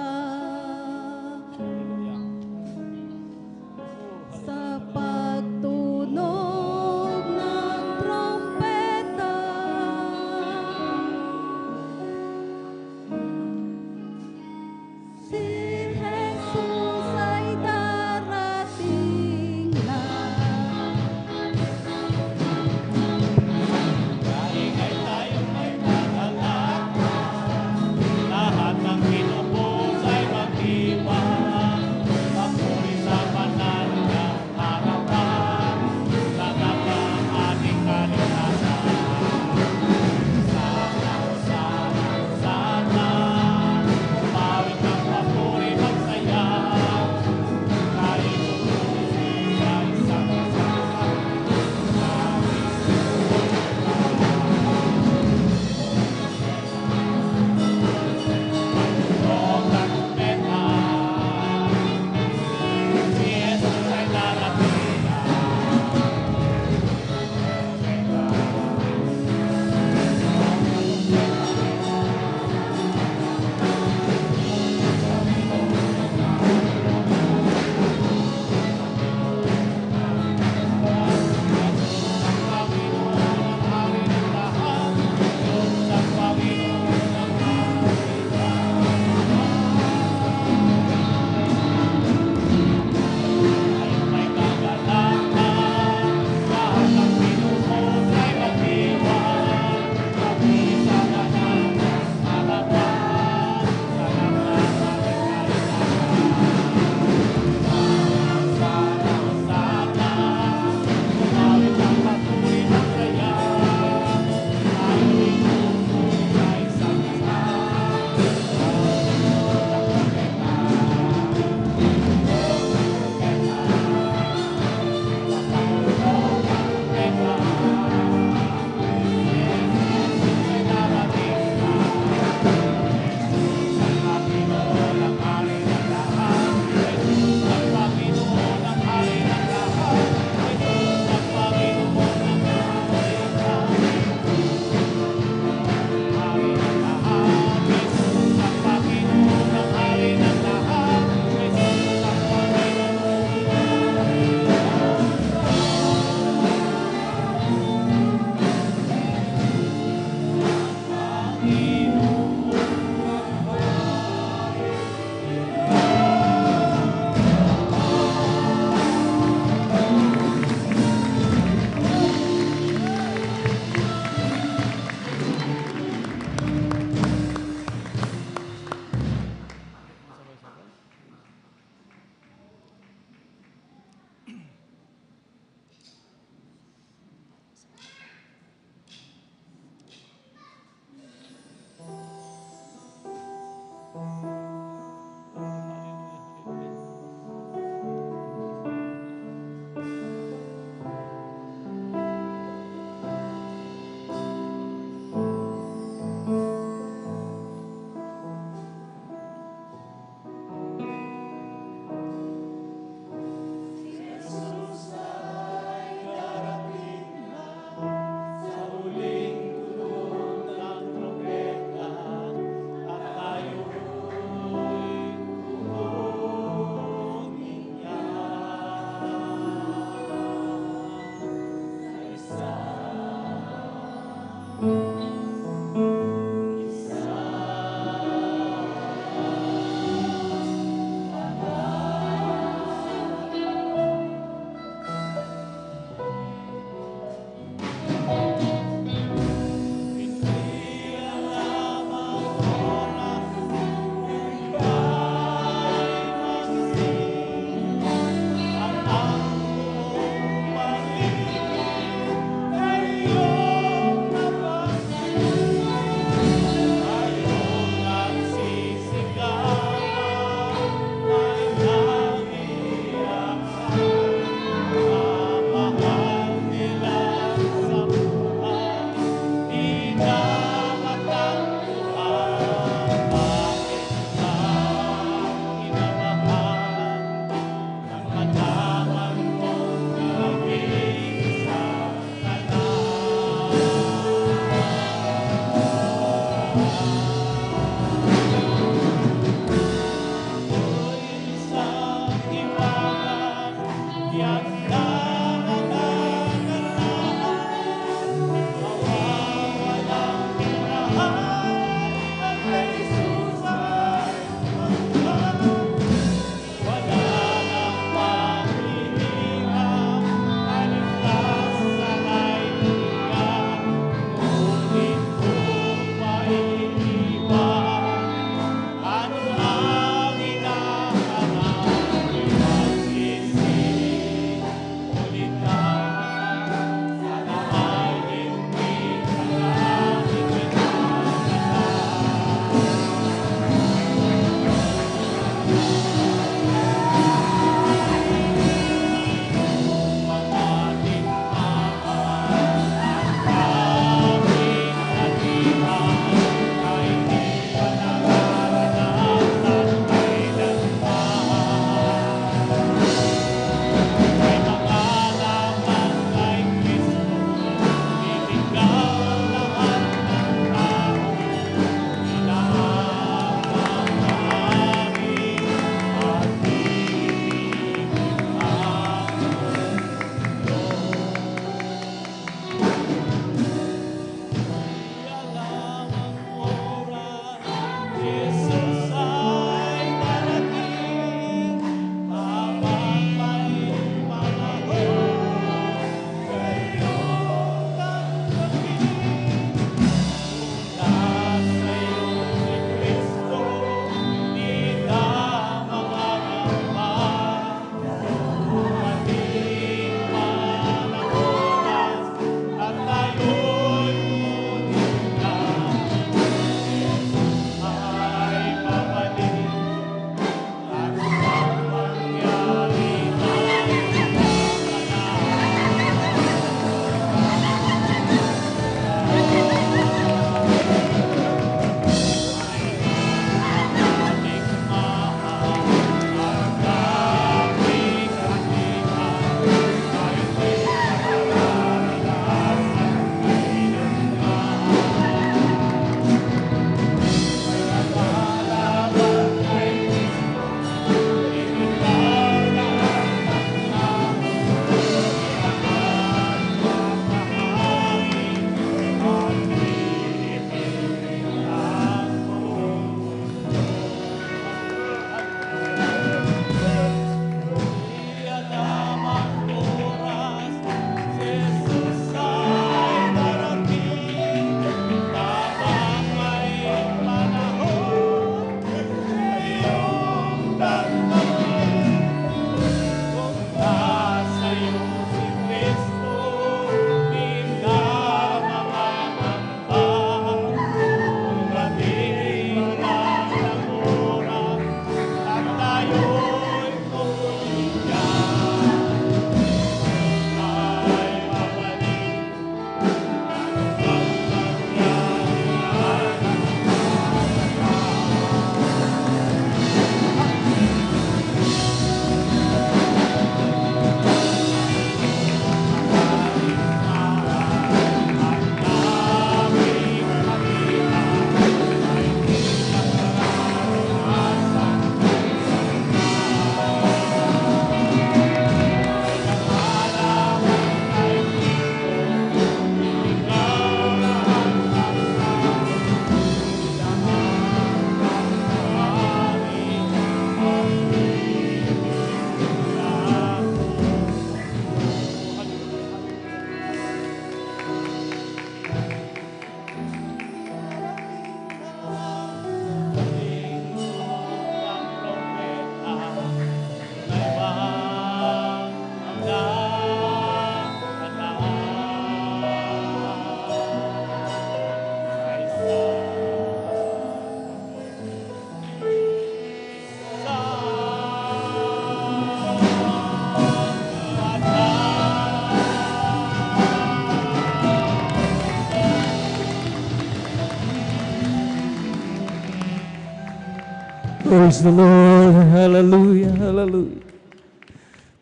Praise the Lord. Hallelujah. Hallelujah.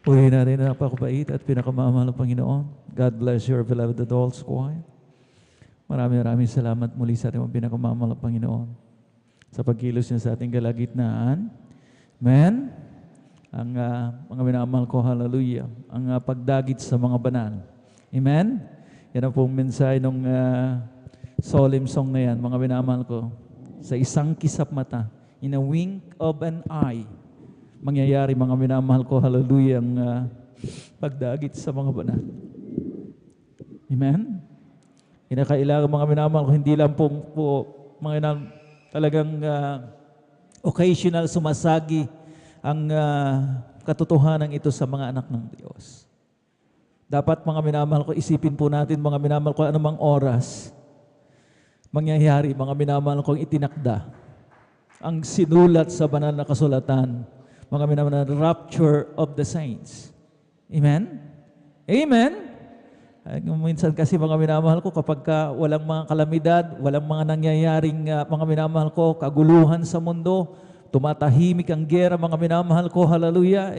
Purihin natin ang napakabait at pinakamamahal ng Panginoon. God bless your beloved adults choir. Maraming salamat muli sa ating pinakamamahal ng Panginoon sa pagkilos niya sa ating kalagitnaan. Amen. ang mga minamahal ko, hallelujah, ang pagdagit sa mga banal. Amen? Yan ang pong mensahe ng solemn song na yan, mga minamahal ko. Sa isang kisap mata, in a wink of an eye, mangyayari, mga minamahal ko, hallelujah, ang pagdagit sa mga banal. Amen? Kinakailangan, mga minamahal ko, hindi lang po mga talagang occasional sumasagi ang katotohanan ito sa mga anak ng Diyos. Dapat, mga minamahal ko, isipin po natin, mga minamahal ko, anumang oras mangyayari, mga minamahal ko, ang itinakda, ang sinulat sa banal na kasulatan, mga minamahal, rapture of the saints. Amen? Amen? Minsan kasi, mga minamahal ko, kapag walang mga kalamidad, walang mga nangyayaring mga minamahal ko, kaguluhan sa mundo, tumatahimik ang gera, mga minamahal ko, hallelujah,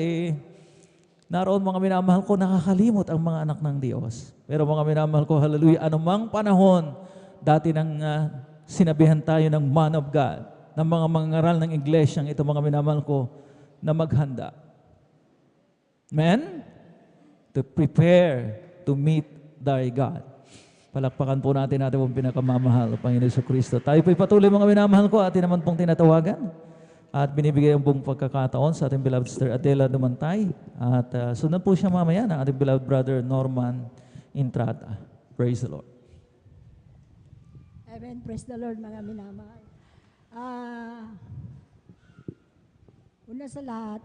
naroon, mga minamahal ko, nakakalimot ang mga anak ng Diyos. Pero, mga minamahal ko, hallelujah, anumang panahon, dati nang sinabihan tayo ng man of God, ng mga mangaral ng iglesyang ito, mga minamahal ko, na maghanda. Amen? To prepare to meet thy God. Palakpakan po natin pong pinakamamahal, Panginoon Jesucristo. Tayo po'y patuloy, mga minamahal ko, atin naman pong tinatawagan at binibigay ang buong pagkakataon sa ating beloved Sister Adela Dumantay. At sundan po siya mamaya ng ating beloved brother Norman Intrata. Praise the Lord. Amen. Praise the Lord, mga minamahal. Una sa lahat,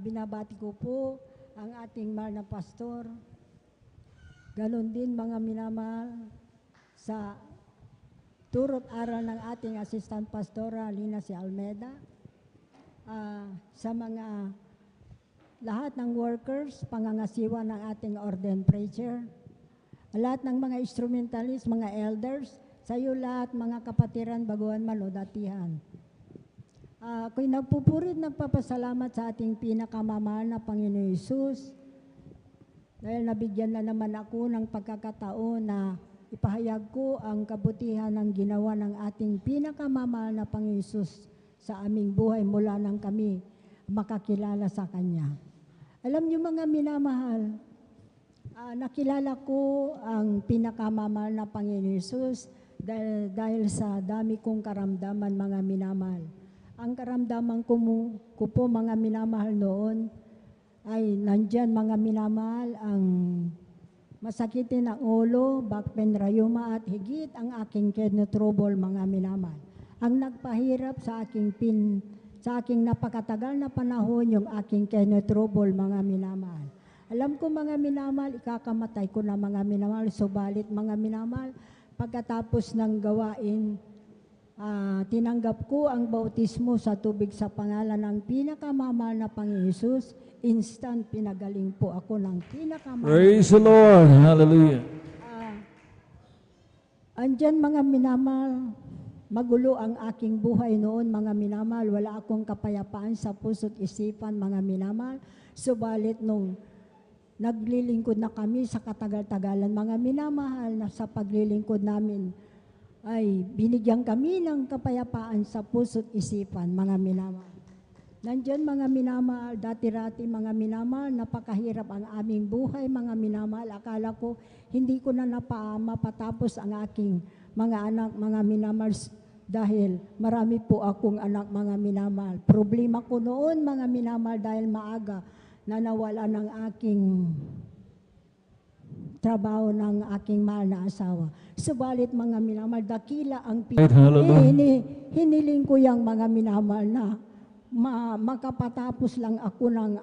binabati ko po ang ating mahal na pastor. Ganon din, mga minamahal, sa turot aral ng ating assistant pastora, Lina si Almeda, sa mga lahat ng workers, pangangasiwa ng ating ordained preacher, lahat ng mga instrumentalist, mga elders, sa iyo lahat, mga kapatiran, baguhan man o datihan. Ako'y nagpupurit, nagpapasalamat sa ating pinakamamahal na Panginoon Hesus, dahil nabigyan na naman ako ng pagkakataon na ipahayag ko ang kabutihan ng ginawa ng ating pinakamamahal na Panginoon Hesus sa aming buhay mula nang kami makakilala sa Kanya. Alam niyo, mga minamahal, nakilala ko ang pinakamamahal na Panginoon Hesus dahil sa dami kong karamdaman, mga minamahal. Ang karamdaman ko po, mga minamahal, noon ay nandyan, mga minamahal, ang masakitin ang ulo, back pain, rayuma, at higit ang aking kidney trouble, mga minamahal. Ang nagpahirap sa aking napakatagal na panahon, yung aking kidney trouble, mga minamahal. Alam ko, mga minamahal, ikakamatay ko na, mga minamahal, subalit, mga minamahal, pagkatapos ng gawain, tinanggap ko ang bautismo sa tubig sa pangalan ng pinakamamahal na Panginoon Hesus. Instant, pinagaling po ako ng pinakamamahal. Praise the Lord. Hallelujah. Andyan, mga minamahal, magulo ang aking buhay noon, mga minamahal. Wala akong kapayapaan sa puso't isipan, mga minamahal. Subalit nung naglilingkod na kami sa katagal-tagalan, mga minamahal, na sa paglilingkod namin, ay binigyan kami ng kapayapaan sa puso't isipan, mga minamahal. Nandyan, mga minamahal, dati-rati, mga minamahal, napakahirap ang aming buhay, mga minamahal. Akala ko hindi ko na mapatapos ang aking mga anak, mga minamahal, dahil marami po akong anak, mga minamahal. Problema ko noon, mga minamahal, dahil maaga na nawala ng aking trabaho ng aking mahal na asawa. Subalit, mga minamahal, dakila ang hiniling ko yung mga minamahal na makapatapos lang ako ng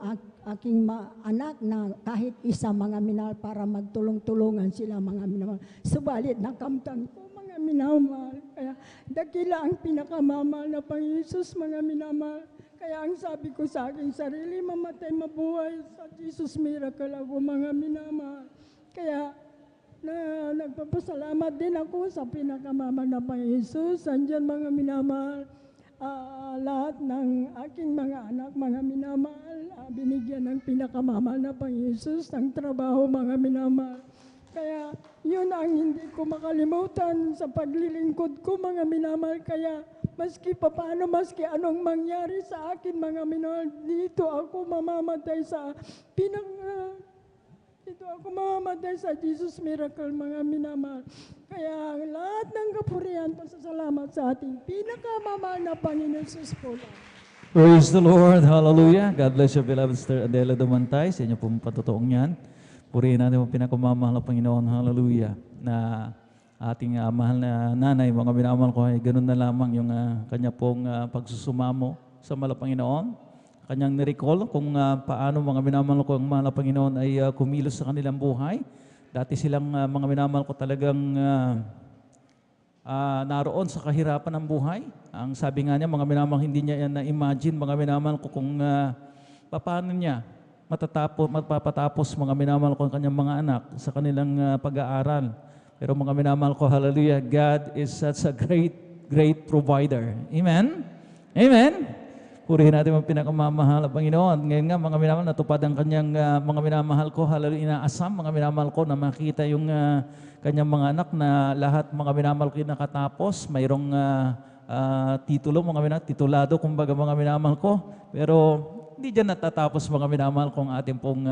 aking anak na kahit isa, mga minamahal, para magtulong-tulungan sila, mga minamahal. Subalit, nakamtan ko, mga minamahal. Kaya dakila ang pinakamamahal na Panginoon Hesus, mga minamahal. Kaya ang sabi ko sa aking sarili, mamatay mabuhay sa Jesus miracle ako, mga minamahal. Kaya nagpapasalamat din ako sa pinakamamahal na Panginoon Hesus. Andyan, mga minamahal, lahat ng aking mga anak, mga minamahal, binigyan ng pinakamamahal na Panginoon Hesus ng trabaho, mga minamahal. Kaya yun ang hindi ko makalimutan sa paglilingkod ko, mga minamahal. Kaya maski papaano, maski anong mangyari sa akin, mga minamahal, dito ako mamamatay sa Jesus Miracle, mga minamahal. Kaya lahat ng kapurihan, pasasalamat sa ating pinakamamahal na Panginoon Jesus po lang. Praise the Lord. Hallelujah. God bless you, beloved Sister Adela Dumantay. Sa inyo pong patutuong yan. Purihin natin ang pinakamamahal na Panginoon. Hallelujah. Na ating mahal na nanay, mga minamahal ko, ay ganun na lamang yung kanya pong pagsusumamo sa mahal na Panginoon. Kanyang nirecall kung paano mga minamahal ko ang mahal na Panginoon ay kumilos sa kanilang buhay. Dati silang mga minamahal ko talagang naroon sa kahirapan ng buhay. Ang sabi nga niya, mga minamahal, hindi niya yan na-imagine, mga minamahal ko, kung paano niya mapapatapos mga minamahal ko ang kanyang mga anak sa kanilang pag-aaral. Pero mga minamahal ko, hallelujah, God is such a great provider. Amen? Amen? Purihin natin ang pinakamamahal ng Panginoon. Ngayon nga, mga minamahal, natupad ang kanyang mga minamahal ko, hallelujah, inaasam, mga minamahal ko, na makita yung kanyang mga anak na lahat mga minamahal ko nakatapos, mayroong titulo, mga minamahal, titulado, kumbaga mga minamahal ko. Pero hindi dyan natatapos, mga minamahal ko, ang ating pong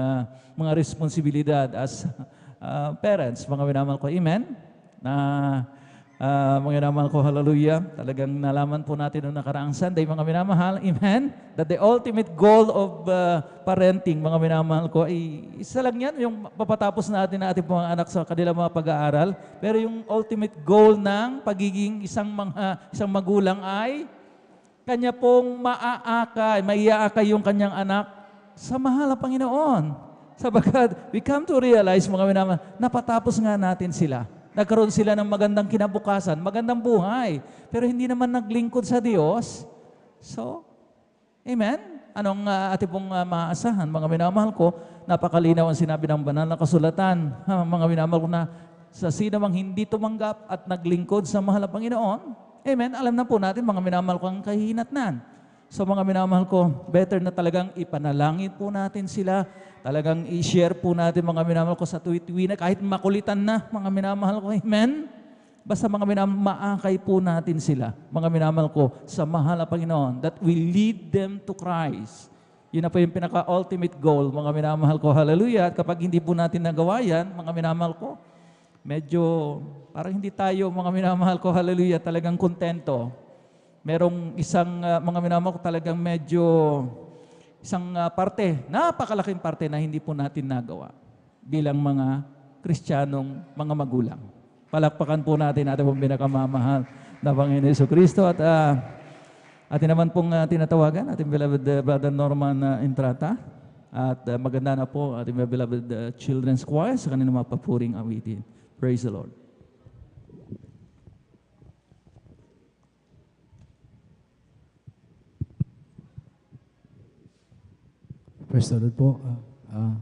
mga responsibilidad as parents, mga minamahal ko. Amen? Mga minamahal ko, hallelujah. Talagang nalaman po natin noong nakaraang Sunday, mga minamahal, amen? That the ultimate goal of parenting, mga minamahal ko, ay isa lang yan, yung papatapos natin na ating mga anak sa kanilang mga pag-aaral. Pero yung ultimate goal ng pagiging isang magulang ay kanya pong maiaakay yung kanyang anak sa mahal na Panginoon. Sabagat we come to realize, mga minamahal, napatapos nga natin sila. Nagkaroon sila ng magandang kinabukasan, magandang buhay. Pero hindi naman naglingkod sa Diyos. So, amen? Anong ating pong maaasahan? Mga minamahal ko, napakalinaw ang sinabi ng banal na kasulatan. Mga minamahal ko, na sa sino mang hindi tumanggap at naglingkod sa mahal na Panginoon, amen? Alam na po natin, mga minamahal ko, ang kahihinatnan. So mga minamahal ko, better na talagang ipanalangin po natin sila. Talagang i-share po natin, mga minamahal ko, sa tuwi-tuwi na kahit makulitan na, mga minamahal ko, amen? Basta mga minamahal, maakay po natin sila, mga minamahal ko, sa mahal na Panginoon, that will lead them to Christ. Yun na po yung pinaka-ultimate goal, mga minamahal ko, hallelujah. At kapag hindi po natin nagawa yan, mga minamahal ko, medyo parang hindi tayo, mga minamahal ko, hallelujah, talagang kontento. Merong isang, mga minamahal ko, talagang medyo isang parte, napakalaking parte na hindi po natin nagawa bilang mga Kristiyanong mga magulang. Palakpakan po natin ating pong pinakamamahal na Panginoon Jesucristo at atin naman pong tinatawagan ating beloved Brother Norman Entrata at maganda na po ating beloved Children's Choir sa kanilang mga papuring awitin. Praise the Lord. Praise the Lord po. Ang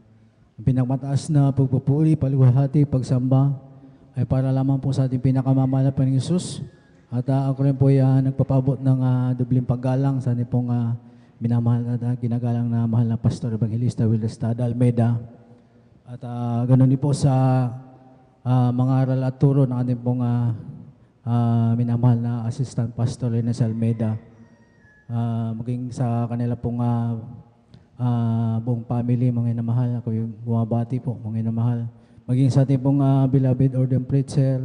pinakmataas na pagpupuri, paluwalhati, pagsamba ay para lamang po sa ating pinakamamahal na Panginoon Hesus. At ako rin po ay nagpapabot ng dubling paggalang sa ating pong minamahal at ginagalang na mahal na Pastor Evangelista Will Estrada Almeida. At ganoon din po sa mga aral at turo ng ating pong minamahal na Assistant Pastor Ines Almeida. Maging sa kanila pong buong family, mga inamahal, ako yung bumabati po, mga inamahal. Maging sa ating pong beloved Ordained Preacher,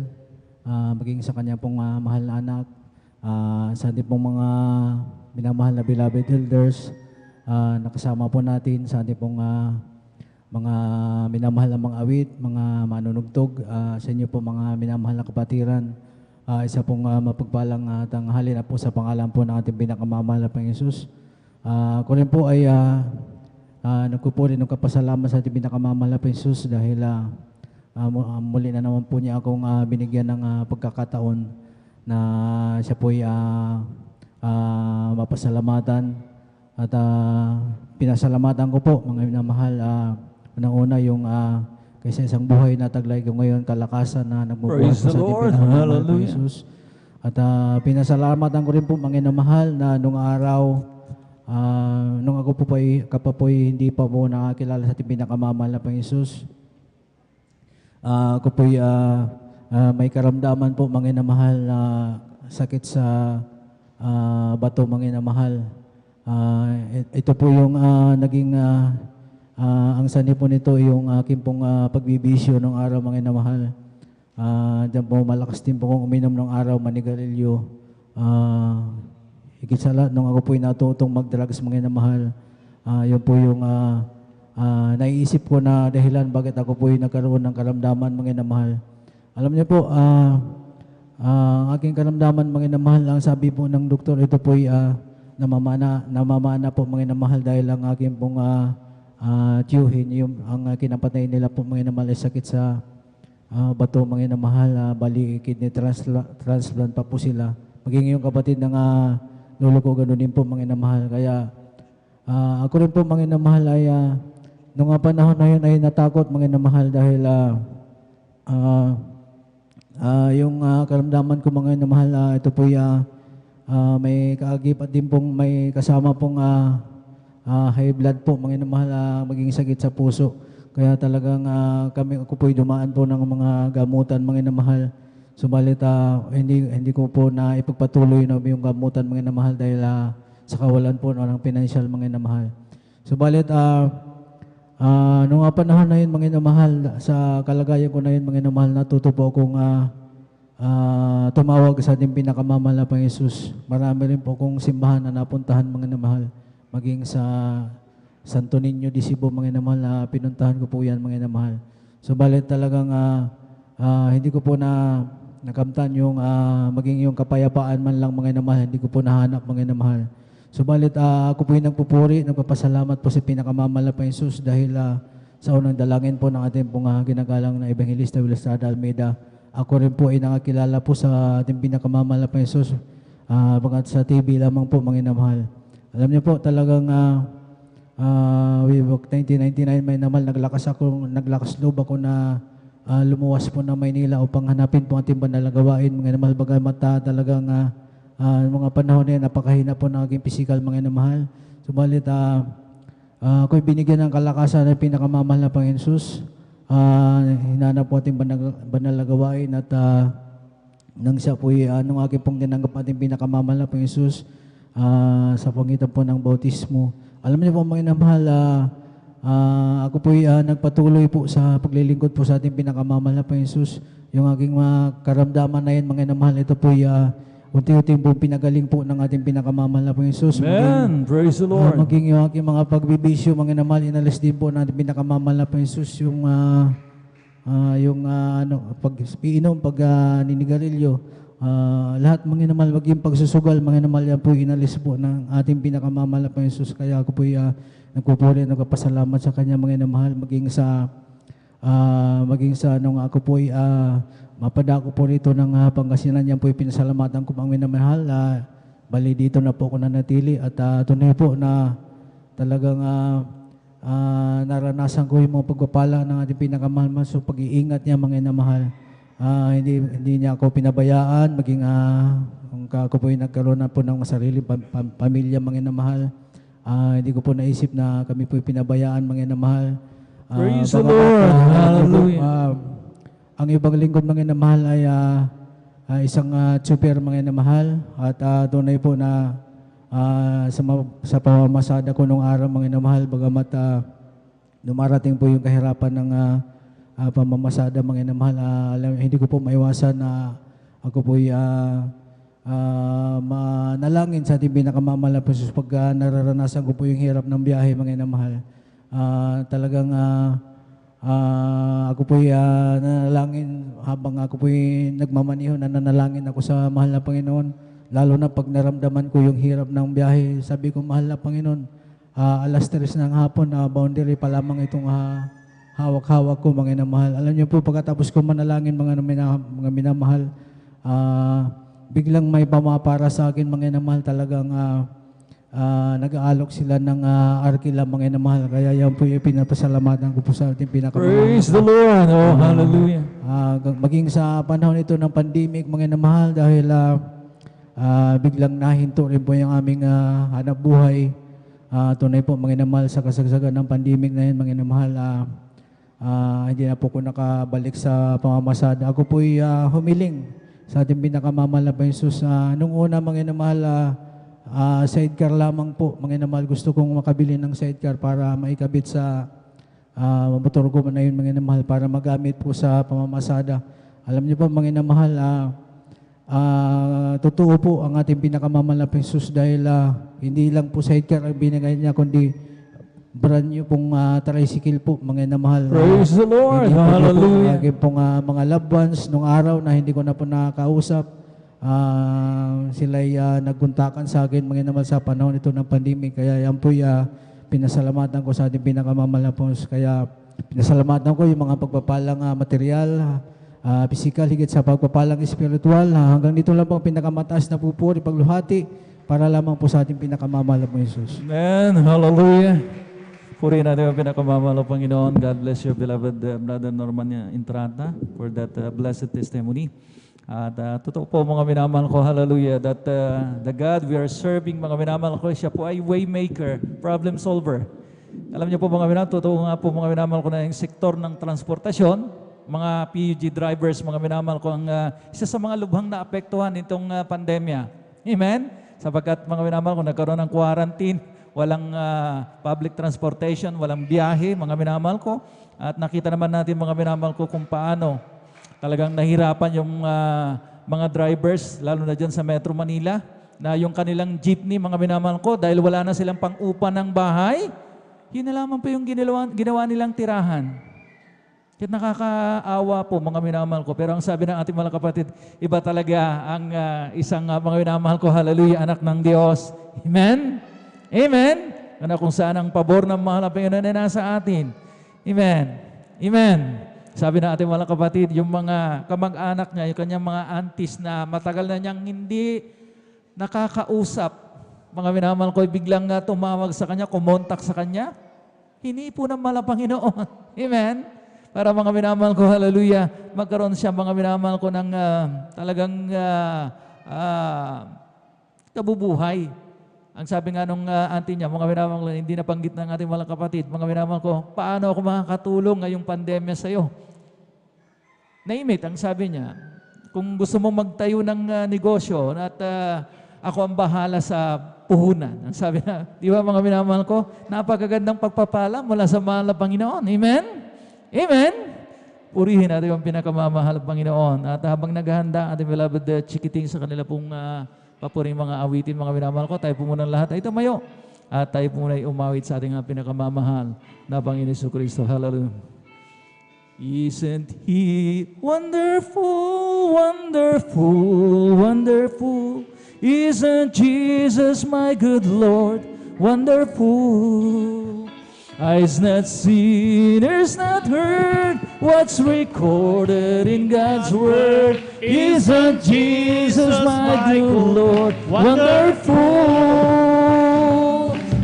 maging sa kanya pong mahal na anak, sa ating pong mga minamahal na beloved elders, nakasama po natin sa ating pong mga minamahal na mga awit, mga manunugtog, sa inyo po mga minamahal na kapatiran, isa pong mapagpalang tanghali na po sa pangalan po ng ating pinakamamahal na Panginoon Hesus. Ako rin po ay nagpupuri ng kapasalamat sa ating pinakamamahal na Panginoon Hesus dahil muli na naman po niya akong binigyan ng pagkakataon na siya po ay mapasalamatan at pinasalamatan ko po, mga minamahal, unang-una yung kaysa isang buhay na taglay ko ngayon, kalakasan na nagmumula po sa ating pinakamamahal na Panginoon Hesus. At pinasalamatan ko rin po, mga minamahal, na nung araw, nung ako po hindi pa po nakakilala sa ating pinakamamahal na Panginoon Hesus, Ako po'y may karamdaman po, mga inamahal, na sakit sa bato, mga inamahal. Ito po yung naging, ang sani po nito, yung aking pong pagbibisyo ng araw, mga inamahal. Diyan po, malakas din po kong uminom ng araw, manigarilyo. Higit sa lahat, nung ako po'y natutong mag-drugs, mga inamahal, yun po yung naiisip ko na dahilan bakit ako po'y nagkaroon ng karamdaman, mga inamahal. Alam niyo po, ang aking karamdaman, mga inamahal, ang sabi po ng doktor, ito po'y namamana po, mga inamahal, dahil ang aking pong tiyuhin, ang kinapatay nila po, mga inamahal, ay sakit sa bato, mga inamahal, bali kidney transplant pa po sila. Maging yung kapatid ng lolo ko, ganoon din po, mga inamahal. Kaya ako rin po, mga inamahal, ay nung panahon na yun ay natakot, mga inamahal, dahil yung karamdaman ko, mga inamahal, ito po may kaagip at din pong may kasama pong high blood po, mga inamahal, maging sakit sa puso. Kaya talagang ako po'y dumaan po ng mga gamutan, mga inamahal. Subalit hindi ko po na ipagpatuloy na yung gamutan, mga inamahal, dahil sa kawalan po ng financial, mga inamahal. Subalit nung panahon na yun, mga inamahal, sa kalagayan ko na yun, mga inamahal, natuto po akong tumawag sa ating pinakamamahal na Panginoong Hesus. Marami rin po akong simbahan na napuntahan, mga inamahal, maging sa Santo Niño de Cebu, mga inamahal, pinuntahan ko po yan, mga inamahal. Subalit talagang hindi ko po nakamtan yung maging yung kapayapaan man lang, mga inamahal, hindi ko po nahanap, mga inamahal. Subalit ako po yung nagpupuri, nagpapasalamat po sa pinakamamahal na Panginoong Hesus dahil sa unang dalangin po ng ating pong ginagalang na Evangelista Will Estrada Almeida. Ako rin po ay nakakilala po sa ating pinakamamahal na Panginoong Hesus, bagat sa TV lamang po, mga inamahal. Alam niyo po, talagang way back 1999, may naman naglakas loob ako na lumuwas po na Maynila upang hanapin po ating banal na gawain, mga inamahal, bagamat talagang mga panahon na yan, napakahina po ng aking physical, mga inamahal. Subalit ako'y binigyan ng kalakasan ng pinakamamahal na Panginoon Hesus. Hinanap po ating banal na gawain at nang siya po'y nung aking pong tinanggap ating pinakamamahal na Panginoon Hesus sa pangitan po ng bautismo. Alam niyo po, mga inamahal, ako po'y nagpatuloy po sa paglilingkod po sa ating pinakamamahal na Panginoon Hesus. Yung aking mga karamdaman na yun, mga inamahal, ito po'y unti-unti po pinagaling po ng ating pinakamamahal na Panginoon Hesus. Amen. Praise the Lord. Maging yung aking mga pagbibisyo, mga inamahal, inalis din po ng ating pinakamamahal na Panginoon Hesus. Pag-inom, ninigarilyo, lahat, mga inamahal, maging pagsusugal, mga inamahal, yan po inalis po ng ating pinakamamahal na Panginoon Hesus. Kaya ako po nagpupuri, nagpapasalamat sa Kanya, mga inamahal, maging sa nung ako po mapadako po rito ng Pangasinan, yan po pinasalamatan ko, mga minamahal. Bali dito na po ako nanatili at tunay po na talagang naranasan ko yung mga pagpapala ng ating pinakamahal. So pag-iingat niya, mga inamahal, hindi niya ako pinabayaan, maging ako po nagkaroon na po ng sarili pamilya, mga inamahal. Hindi ko po naisip na kami po pinabayaan, mga inamahal. Praise the Lord. Hallelujah. Ang ibang lingkod, mga inamahal, ay isang super, mga inamahal, at tunay po na sa pamamasada ko nung araw, mga inamahal, bagamat dumarating po yung kahirapan ng pamamasada, mga inamahal, hindi ko po maiwasan na ako po manalangin sa ating pinakamamahal na Panginoon pag nararanasan ko po yung hirap ng biyahe, mga inamahal. Talagang ako po nanalangin habang ako po nagmamaniho, nanalangin ako sa mahal na Panginoon. Lalo na pag naramdaman ko yung hirap ng biyahe, sabi ko, mahal na Panginoon, alas 3 ng hapon, boundary pa lamang itong hawak-hawak ko, mga inamahal. Alam niyo po, pagkatapos ko manalangin, mga minamahal, biglang may pumapara sa akin, mga inamahal, talagang nag-aalok sila ng arkila, mga inamahal. Kaya yan po yung pinapasalamatan ko po sa ating pinakamahal. Praise the Lord. Oh, hallelujah. Maging sa panahon ito ng pandemic, mga inamahal, dahil biglang nahinto rin po yung aming hanap buhay. Tunay po, mga inamahal, sa kasagsagan ng pandemic na yun, mga inamahal, hindi na po ko nakabalik sa pamamasada. Ako po'y humiling sa ating pinakamamahal na Panginoon. Nung una, mga inamahal, sidecar lamang po. Mga inamahal, gusto kong makabili ng sidecar para maikabit sa motor ko na yun, mga inamahal, para magamit po sa pamamasada. Alam niyo po, mga inamahal, totoo po ang ating pinakamamahal na Panginoon dahil hindi lang po sidecar ang binigay niya, kundi brand new pong tricycle po, mga inamahal. Praise the Lord. Hallelujah. Lagi pong mga loved ones nung araw na hindi ko na po nakakausap, sila'y nagkuntakan sa akin, mga inamahal, sa panahon ito ng pandemic. Kaya yan po'y pinasalamatan ko sa ating pinakamamahal na Panginoon. Kaya pinasalamatan ko yung mga pagpapalang material, physical, higit sa pagpapalang spiritual. Hanggang dito lang po ang pinakamataas na pupuri, pagluhati, para lamang po sa ating pinakamamahal na Jesus. Amen. Hallelujah. Purihin natin ang pinakamamahal ng Panginoon. God bless you, beloved Brother Norman Entrata, for that blessed testimony. At totoo po, mga minamahal ko, hallelujah, that the God we are serving, mga minamahal ko, siya po ay waymaker, problem solver. Alam niyo po, mga minamahal, totoo nga po, mga minamahal ko, na yung sektor ng transportasyon, mga PUG drivers, mga minamahal ko, ang isa sa mga lubhang na apektuhan nitong pandemya. Amen? Sapagkat, mga minamahal ko, nagkaroon ng quarantine, walang public transportation, walang biyahe, mga minamahal ko. At nakita naman natin, mga minamahal ko, kung paano talagang nahirapan yung mga drivers, lalo na dyan sa Metro Manila, na yung kanilang jeepney, mga minamahal ko, dahil wala na silang pang-upa ng bahay, yun na lamang po yung ginawa nilang tirahan. Kaya nakakaawa po, mga minamahal ko. Pero ang sabi ng ating mga kapatid, iba talaga ang isang mga minamahal ko, hallelujah, anak ng Diyos. Amen? Amen? Ano kung saan ang pabor ng mahal na Panginoon na nasa atin. Amen. Amen. Sabi ng ating mga kapatid, yung mga kamag-anak niya, yung kanyang mga aunties na matagal na niyang hindi nakakausap, mga minamahal ko, biglang tumawag sa kanya, kumontak sa kanya, hinipo po ng mahal na Panginoon. Amen? Para mga minamahal ko, hallelujah, magkaroon siya, mga minamahal ko, ng talagang kabubuhay. Ang sabi nga nung auntie niya, mga minamahal ko, hindi napanggit ng ating mga kapatid, mga minamahal ko, paano ako makakatulong ngayong pandemya sa iyo? Name it, ang sabi niya, kung gusto mong magtayo ng negosyo at ako ang bahala sa puhunan. Ang sabi na, di ba mga minamahal ko, napakagandang pagpapala mula sa mahal na Panginoon. Amen? Amen? Purihin natin ang pinakamamahal ng Panginoon. At habang naghahanda, ating beloved chikiting sa kanila pong papuring mga awitin, mga minamahal ko, tayo po muna lahat ay tumayo. At tayo po muna umawit sa ating pinakamamahal na Panginoon Jesucristo. Hallelujah. Isn't He wonderful, wonderful, wonderful? Isn't Jesus my good Lord wonderful? Eyes not seen, ears not heard, what's recorded in God's Word. Isn't Jesus my good Lord wonderful?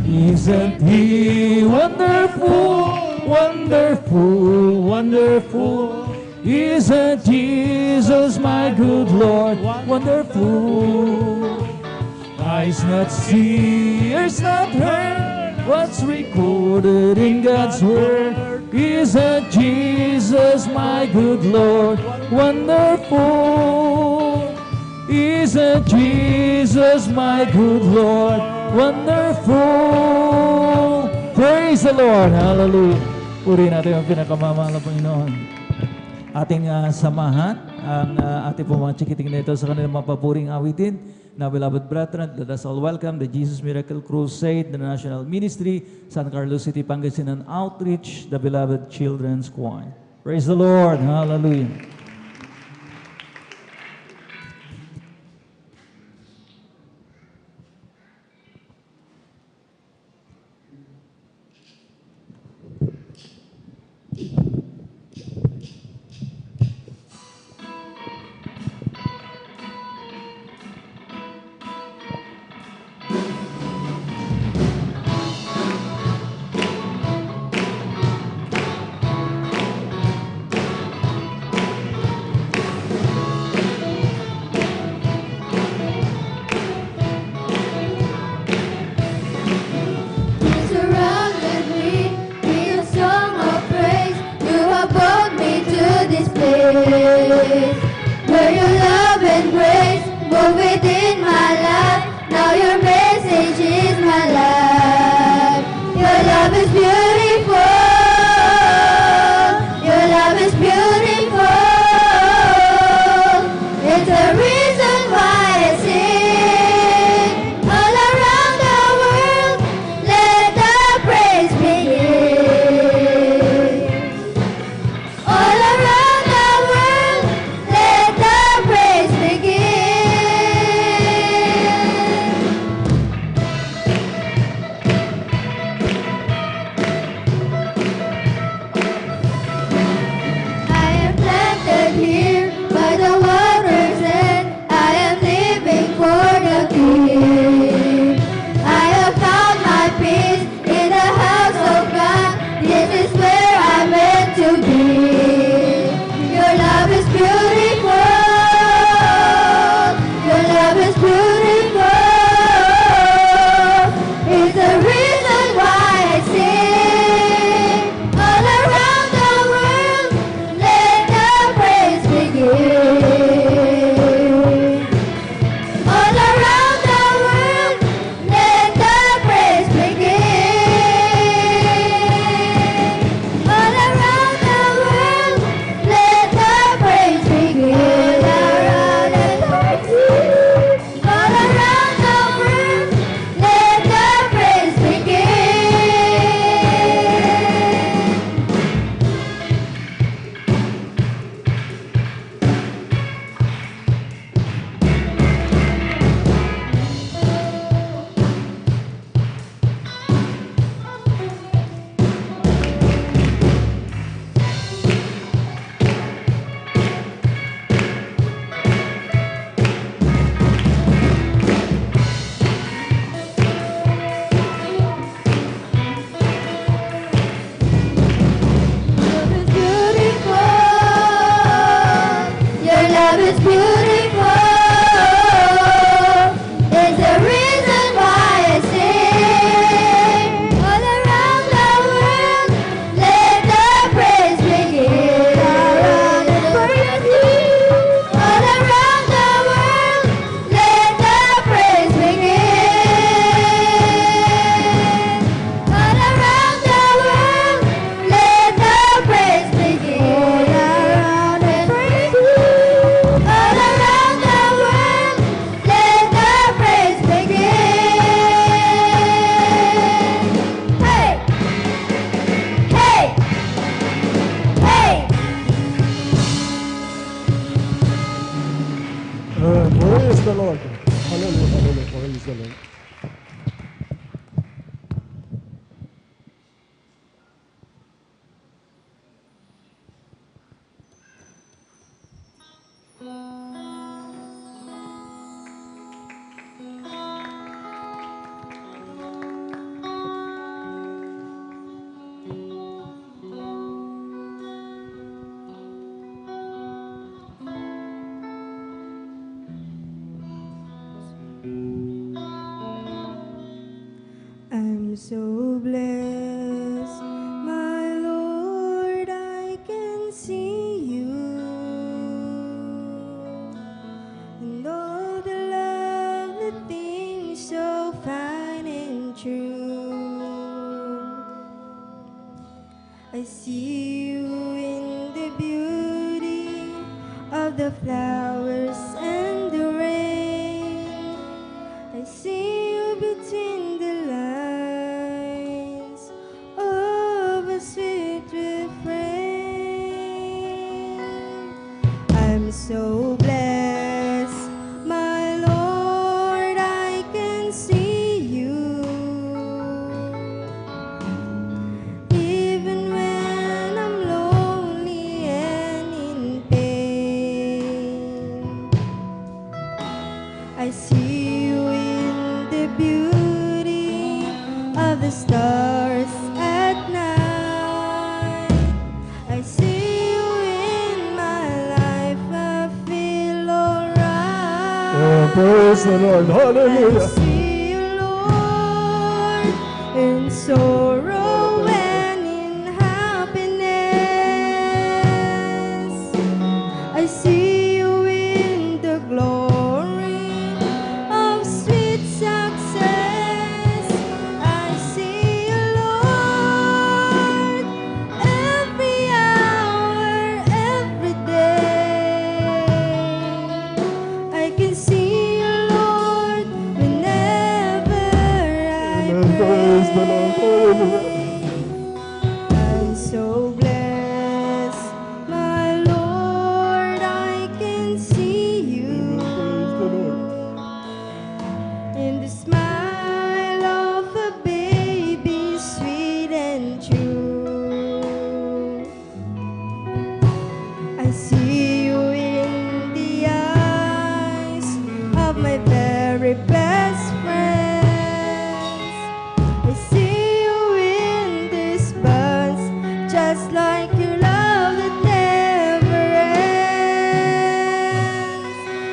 Isn't He wonderful, wonderful, wonderful? Isn't Jesus my good Lord wonderful? Eyes not seen, ears not heard, what's recorded in God's Word. Isn't Jesus my good Lord wonderful? Isn't Jesus my good Lord wonderful? Praise the Lord. Hallelujah. Purihin natin ang pinakamamahal na Panginoon. Ating samahan ang ating po mga chikiting na ito sa kanilang mapapuring awitin. Now, beloved brethren, let us all welcome the Jesus Miracle Crusade, the National Ministry, San Carlos City, Pangasinan Outreach, the beloved Children's Choir. Praise the Lord. Hallelujah. Where your love and grace move within my life. Now your message is my life. Your love is beautiful. Your love is beautiful. It's the reason why I sing. All around the world, let the praise begin. All around the world, let the praise begin. I am planted here by the water's edge. I am living for the King. I have found my peace in the house of God. This is where I'm meant to be. Your love is beautiful. Your love is beautiful. It's the reason why I sing. All around the world, let the praise begin. All around the world, let the praise begin. All around the world, let the praise begin. All around the world, let the praise Your love is beautiful. It's the reason why I sing. All around the world, let the praise begin. All around the world, let the praise begin. All around the world, let the praise begin. All around the world, let the praise begin. Hey, hey, hey. Praise the Lord. Hallelujah, hallelujah, praise the Lord. I'm so blessed, my Lord, I can see you. And all the lovely things so fine and true. I see you in the beauty of the flowers and the rain. I see you between the lines of a sweet refrain. I'm so blessed, my Lord, I can see you. Even when I'm lonely and in pain, I see you in the beauty of the stars at night. I see you in my life, I feel alright. Praise the Lord, I hallelujah. see you, Lord, in sorrow and in happiness. see you in the eyes of my very best friends. I see you in this bus, just like your love that never ends.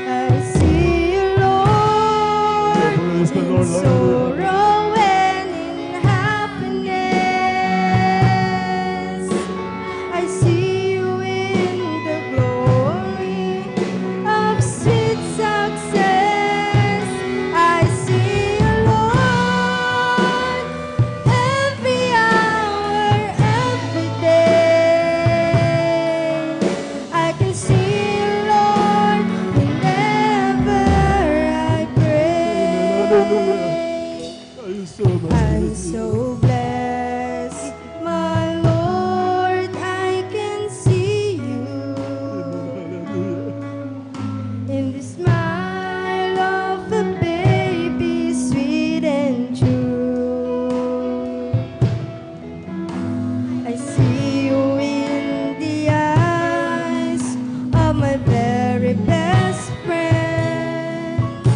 I see you, Lord, Praise the in Lord, hallelujah. sorrow and in happiness. I see you in the glory of sweet success. I see you, Lord, every hour, every day. I can see you, Lord, whenever I pray. I'm so blessed, my Lord, I can see you in the smile of a baby, sweet and true. I see you in the eyes of my very best friends.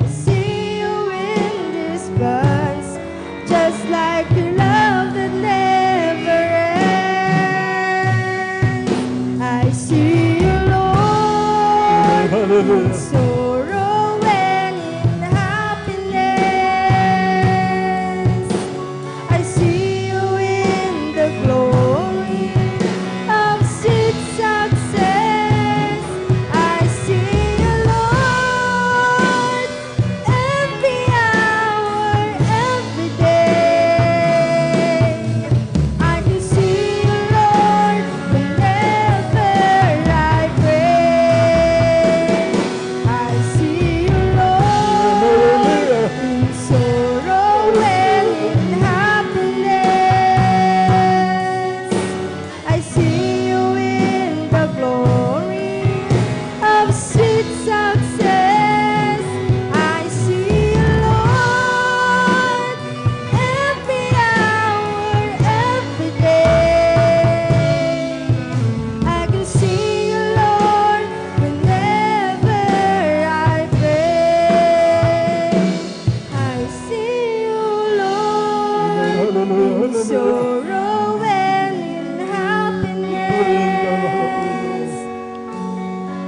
I see you in this bus, just like your love that never ends. I see you, Lord, in sorrow and in happiness. I see you in the glory of sweet success. I see you, Lord, every hour, every day. I can see you, Lord, whenever I pray. I see you, Lord, in sorrow and in happiness. I see you in the glory of sweet success. I see you, Lord, every hour, every day. I can see you, Lord, whenever I pray. I see you, Lord, in sorrow and in happiness.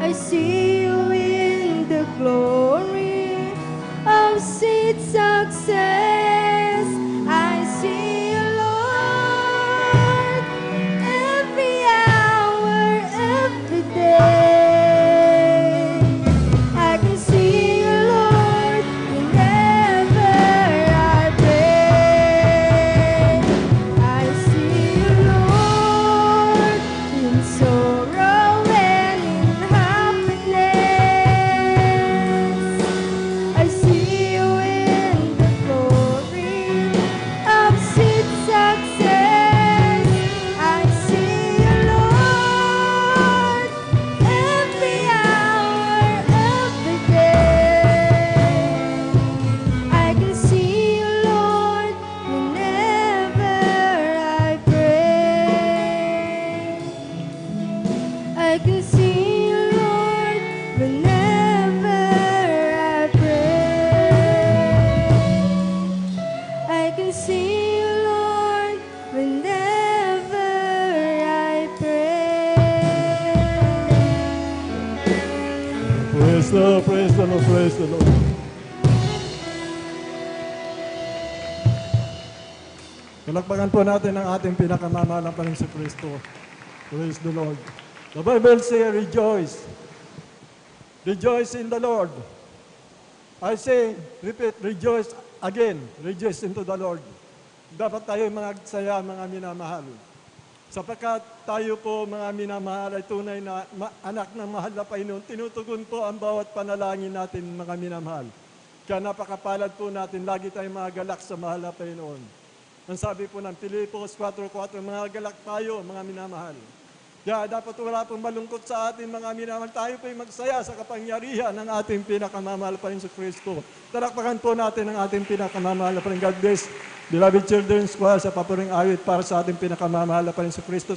I see you in the glory of sweet success. I see you, Lord, every hour, every day. I can see you, Lord, whenever I pray. I see you, Lord, in sorrow and in happiness. I see you in the glory of sweet success. I see you, Lord, every hour, every day. I can see you, Lord, whenever I pray. I can see you, Lord, whenever I pray. I can see you, Lord, whenever I pray. Praise the Lord, praise the Lord, praise the Lord. Palakpakan po natin ang ating pinakamamahal na Panginoon si Kristo. Praise the Lord. The Bible says, rejoice. Rejoice in the Lord. I say, repeat, rejoice again. Rejoice into the Lord. Dapat tayo magsaya, mga minamahal. Sapagkat tayo po, mga minamahal, ay tunay na anak ng mahal na Panginoon. Tinutugon po ang bawat panalangin natin, mga minamahal. Kaya napakapalad po natin, lagi tayong mga galak sa mahal na Panginoon. Ang sabi po ng Pilipos 4:4, mga galak tayo, mga minamahal. Kaya dapat wala pong malungkot sa atin, mga minamahal. Tayo po'y magsaya sa kapangyarihan ng ating pinakamamahal pa rin sa Kristo. Talakpakan po natin ang ating pinakamamahal pa rin. God bless, beloved children, sa papuring awit para sa ating pinakamamahal pa rin sa Kristo.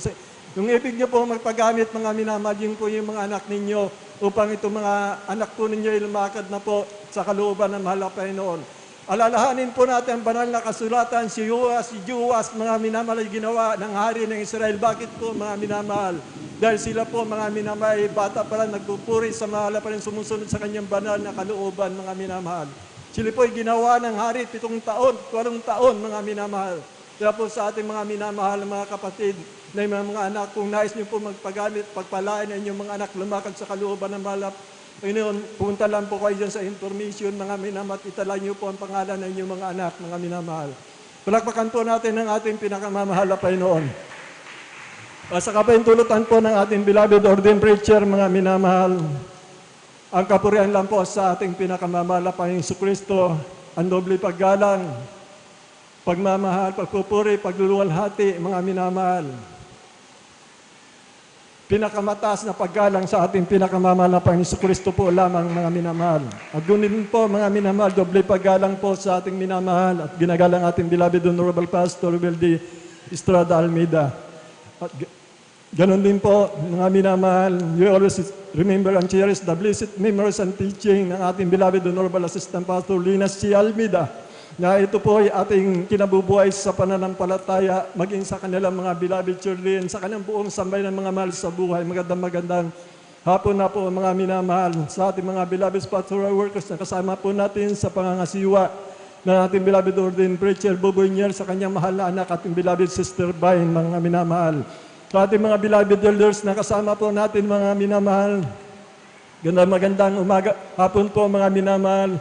Yung ibig niyo po magpagamit mga minamahal, yun po yung mga anak ninyo upang itong mga anak po ninyo ay lumakad na po sa kalooban ng mahal na Panginoon. Alalahanin po natin ang banal na kasulatan, si Joas, mga minamahal ay ginawa ng hari ng Israel. Bakit po mga minamahal? Dahil sila po mga minamahal, bata pa lang nagpupuri sa mahal pa rin sumusunod sa kanyang banal na kalooban mga minamahal. Sila po ay ginawa ng hari 7 taon, 8 taon mga minamahal. Kaya po sa ating mga minamahal mga kapatid, na yung mga anak, kung nais niyo po magpagamit, pagpalain ang inyong mga anak, lumakad sa kalooban ng mahal Panginoon, punta lang po kayo dyan sa information, mga minamahal, itala niyo po ang pangalan ng inyong mga anak, mga minamahal. Palakpakan po natin ang ating pinakamamahal na Panginoon. Sa kapahintulutan po ng ating beloved ordained preacher, mga minamahal, ang kapurihan lang po sa ating pinakamamahal na Panginoong Jesucristo, ang doble paggalang, pagmamahal, pagpupuri, pagluluwalhati, mga minamahal. Pinakamataas na paggalang sa ating pinakamamahal na Panginoong Jesucristo po lamang mga minamahal. At gunin po mga minamahal, doble paggalang po sa ating minamahal at ginagalang ating beloved Honorable Pastor Wildy Estrada Almeida. At ganon din po mga minamahal, you always remember and cherish the blessed memories and teaching ng ating beloved Honorable Assistant Pastor Linas C. Almeida, na ito po ay ating kinabubuhay sa pananampalataya, maging sa kanilang mga beloved children, sa kanilang buong sambayan ng mga mahal sa buhay. Magandang hapon na po mga minamahal sa ating mga beloved pastoral workers na kasama po natin sa pangangasiwa ng ating beloved ordained preacher Boboy Niel sa kanyang mahal na anak, ating beloved sister Vine, mga minamahal. Sa ating mga beloved elders na kasama po natin mga minamahal, magandang umaga, hapon po mga minamahal.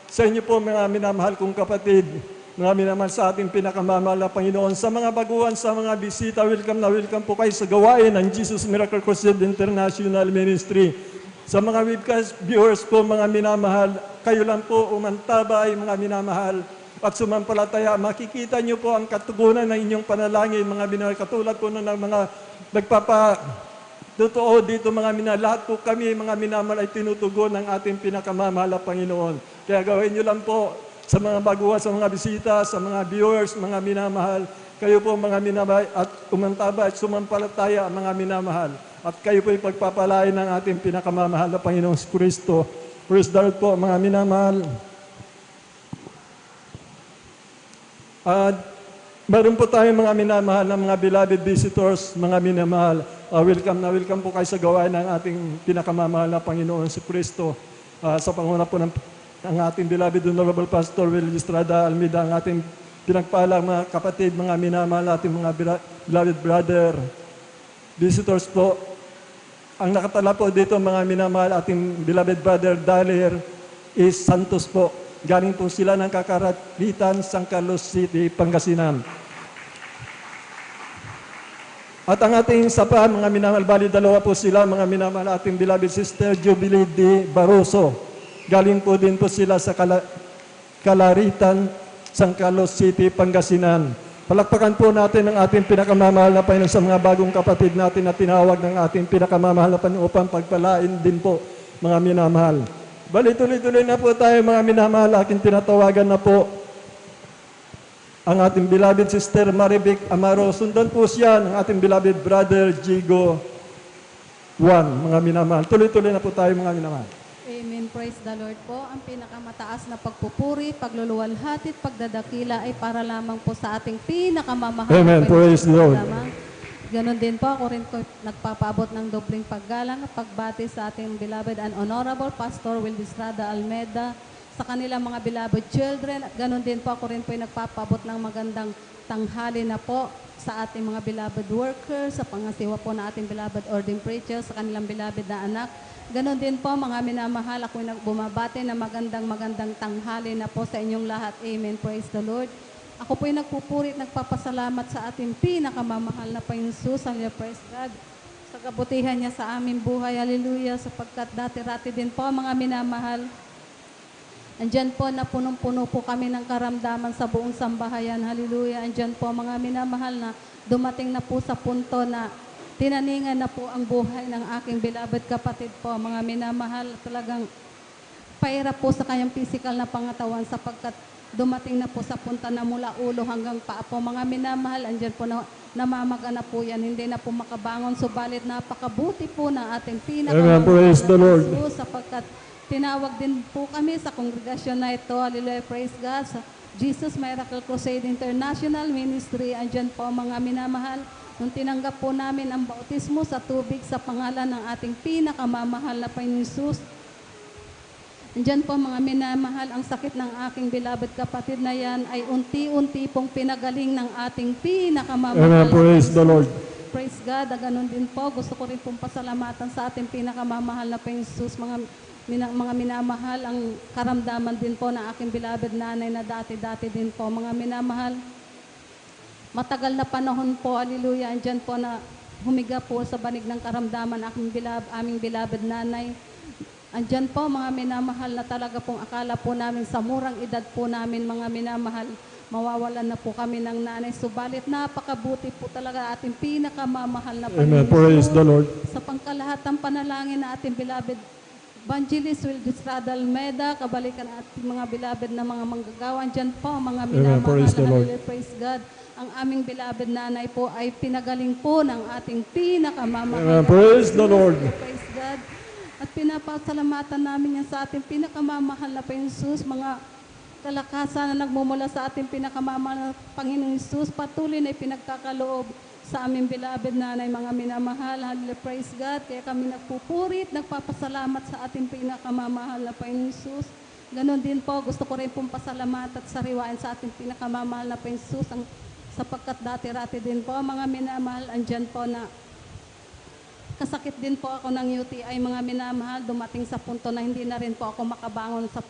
Sa inyo po mga minamahal kong kapatid, mga minamahal sa ating pinakamamahal na Panginoon, sa mga baguhan, sa mga bisita, welcome na welcome po kayo sa gawain ng Jesus Miracle Crusade International Ministry. Sa mga webcast viewers po mga minamahal, kayo lang po umantabay mga minamahal at sumampalataya. Makikita niyo po ang katugunan ng inyong panalangin mga minamahal, katulad po ng mga totoo dito mga minamahal. Lahat po kami mga minamahal ay tinutugon ng ating pinakamamahal na Panginoon. Kaya gawin nyo lang po sa mga baguhan, sa mga bisita, sa mga viewers, mga minamahal. Kayo po mga minamahal at umantabay at sumampalataya mga minamahal. At kayo po ipagpapalain ng ating pinakamamahal na Panginoong Kristo. Praise the Lord po mga minamahal. At meron po tayong mga minamahal na mga beloved visitors, mga minamahal. Welcome po kayo sa gawain ng ating pinakamamahal na Panginoon Kristo. Sa panguna po ng ating beloved Honorable Pastor Wildy Estrada Almeida, ang ating pinagpalang mga kapatid, mga minamahal, ating mga beloved brother, visitors po. Ang nakatala po dito mga minamahal, ating beloved brother Dalir is Santos po. Galing po sila ng Kakaratitan, San Carlos City, Pangasinan. At ang ating sapa, mga minamahal, bali dalawa po sila, mga minamahal, ating beloved sister Jubilee D. Barroso. Galing po din po sila sa Kalaritan, San Carlos City, Pangasinan. Palakpakan po natin ang ating pinakamamahal na Panginoon sa mga bagong kapatid natin na tinawag ng ating pinakamamahal na Panginoon upang pagpalain din po, mga minamahal. Bali, tuloy-tuloy na po tayo, mga minamahal. Aking tinatawagan na po ang ating beloved sister Marivic Amaro. Sundan po siya ng ating beloved brother Jigo Juan, mga minamahal. Tuloy-tuloy na po tayo, mga minamahal. Amen. Praise the Lord po. Ang pinakamataas na pagpupuri, pagluluwalhati at pagdadakila ay para lamang po sa ating pinakamamahal. Amen. Praise the Lord. Ganon din po, ako rin ko nagpapaabot ng dobling paggalang at pagbati sa ating beloved and honorable Pastor Wildy Estrada Almeida, sa kanilang mga beloved children. At ganon din po, ako rin po nagpapaabot ng magandang tanghali na po sa ating mga beloved workers, sa pangasiwa po na ating beloved ordained preachers, sa kanilang beloved na anak. Ganon din po mga minamahal, ako bumabati na magandang tanghali na po sa inyong lahat. Amen. Praise the Lord. Ako po'y nagpupuri at nagpapasalamat sa ating pinakamamahal na Panginoon Jesus. Hallelujah, praise God. Sa kabutihan niya sa aming buhay. Hallelujah. Sapagkat dati-rati din po mga minamahal. Andyan po na punong-puno po kami ng karamdaman sa buong sambahayan. Hallelujah. Andyan po mga minamahal na dumating na po sa punto na tinaningan na po ang buhay ng aking beloved kapatid po. Mga minamahal, talagang pahirap po sa kanyang physical na pangatawan sapagkat dumating na po sa punta na mula ulo hanggang paa po. Mga minamahal, andyan po na namamaga na po yan, hindi na po makabangon. Subalit napakabuti po ng ating Amen. Praise the Lord. Jesus, sapagkat tinawag din po kami sa kongregasyon na ito. Hallelujah, praise God. Sa Jesus Miracle Crusade International Ministry, andyan po mga minamahal. Nung tinanggap po namin ang bautismo sa tubig sa pangalan ng ating pinakamamahal na Panginoon Jesus, andyan po mga minamahal, ang sakit ng aking beloved kapatid na yan ay unti-unti pong pinagaling ng ating pinakamamahal. Amen. Praise the Lord. Praise God. Ganun din po, gusto ko rin pong pasalamatan sa ating pinakamamahal na Panginoon Jesus, mga minamahal, ang karamdaman din po ng aking beloved nanay na dati-dati din po. Mga minamahal, matagal na panahon po, hallelujah, andyan po na humiga po sa banig ng karamdaman aming beloved nanay. Andyan po mga minamahal na talaga pong akala po namin sa murang edad po namin mga minamahal, mawawalan na po kami ng nanay. Subalit napakabuti po talaga ating pinakamamahal na Amen. Panginoon. Praise the Lord. Sa pangkalahatang panalangin na ating beloved Evangelist Wildes Rada Almeda, kabalikan ating mga beloved na mga manggagawa. Dyan po, mga minamahal. Praise the Lord. Praise God. Ang aming beloved nanay po ay pinagaling po ng ating pinakamamahal. Amen. Praise the Lord. Praise God. At pinapasalamatan namin yan sa ating pinakamamahal na Panginoon Jesus, mga kalakasan na nagmumula sa ating pinakamamahal na Panginoon Jesus, patuloy na ipinagkakaloob sa aming beloved nanay, mga minamahal. Hallelujah, praise God. Kaya kami nagpupurit, nagpapasalamat sa ating pinakamamahal na Panginoon Jesus. Ganon din po, gusto ko rin pong pasalamat at sariwain sa ating pinakamamahal na Panginoon Jesus, sapagkat dati-rati din po, mga minamahal, andyan po na kasakit din po ako ng UTI, mga minamahal, dumating sa punto na hindi na rin po ako makabangon sa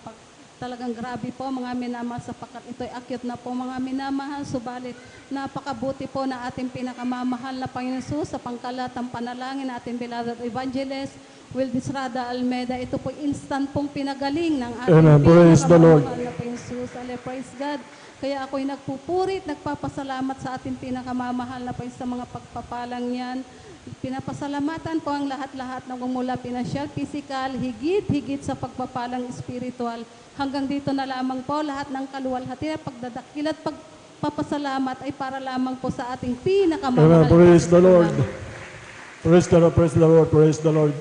talagang grabe po mga minamahal, sapagkat ito'y akyat na po mga minamahal. Subalit napakabuti po na ating pinakamamahal na Panginoon Jesus sa pangkalatang panalangin na ating beloved Evangelist Wildes Rada Almeda. Ito po instant pong pinagaling ng ating pinakamamahal na Panginoon Jesus. Praise God. Kaya ako'y nagpupurit, nagpapasalamat sa ating pinakamamahal na Panginoon sa mga pagpapalang yan. Pinapasalamatan ko ang lahat-lahat na mula pinansyal, physical, higit-higit sa pagpapalang spiritual. Hanggang dito na lamang po, lahat ng kaluwalhati, pagdadakil at pagpapasalamat ay para lamang po sa ating pinakamamahal. Praise the Lord. Praise the Lord, praise the Lord, praise the Lord.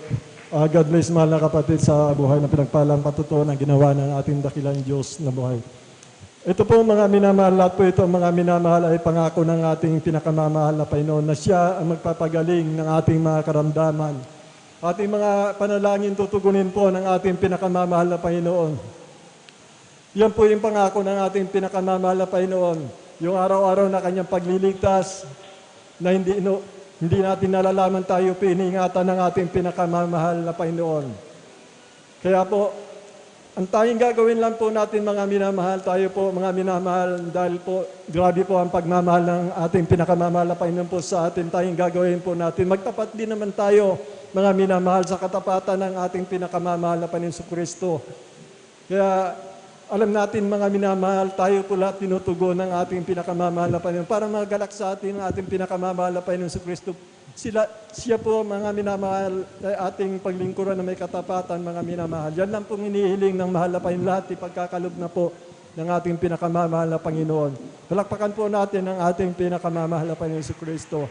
God bless, mahal na kapatid, sa buhay na pinagpalang patutuo na ginawa ng ating dakilang Diyos na buhay. Ito po mga minamahal, lahat po ito mga minamahal ay pangako ng ating pinakamamahal na Panginoon na siya ang magpapagaling ng ating mga karamdaman. Ating mga panalangin tutugunin po ng ating pinakamamahal na Panginoon. Yan po yung pangako ng ating pinakamamahal na Panginoon. Yung araw-araw na kanyang pagliligtas na hindi natin nalalaman tayo piningatan ng ating pinakamamahal na Panginoon. Kaya po, ang tayong gagawin lang po natin mga minamahal, tayo po mga minamahal, dahil po grabe po ang pagmamahal ng ating pinakamamahal na Panginoon po sa atin, tayong gagawin po natin. Magtapat din naman tayo mga minamahal sa katapatan ng ating pinakamamahal na Panginoon Kristo. Kaya alam natin mga minamahal, tayo po lahat tinutugon ng ating pinakamamahal na Panginoon para magalak sa atin ang ating pinakamamahal na Panginoon Kristo. Siya po mga minamahal ay ating paglingkuran na may katapatan mga minamahal. Yan lang pong inihiling ng mahal na Panginoon lahat, ipagkakaloob na po ng ating pinakamamahal na Panginoon. Palakpakan po natin ang ating pinakamamahal na Panginoon Kristo.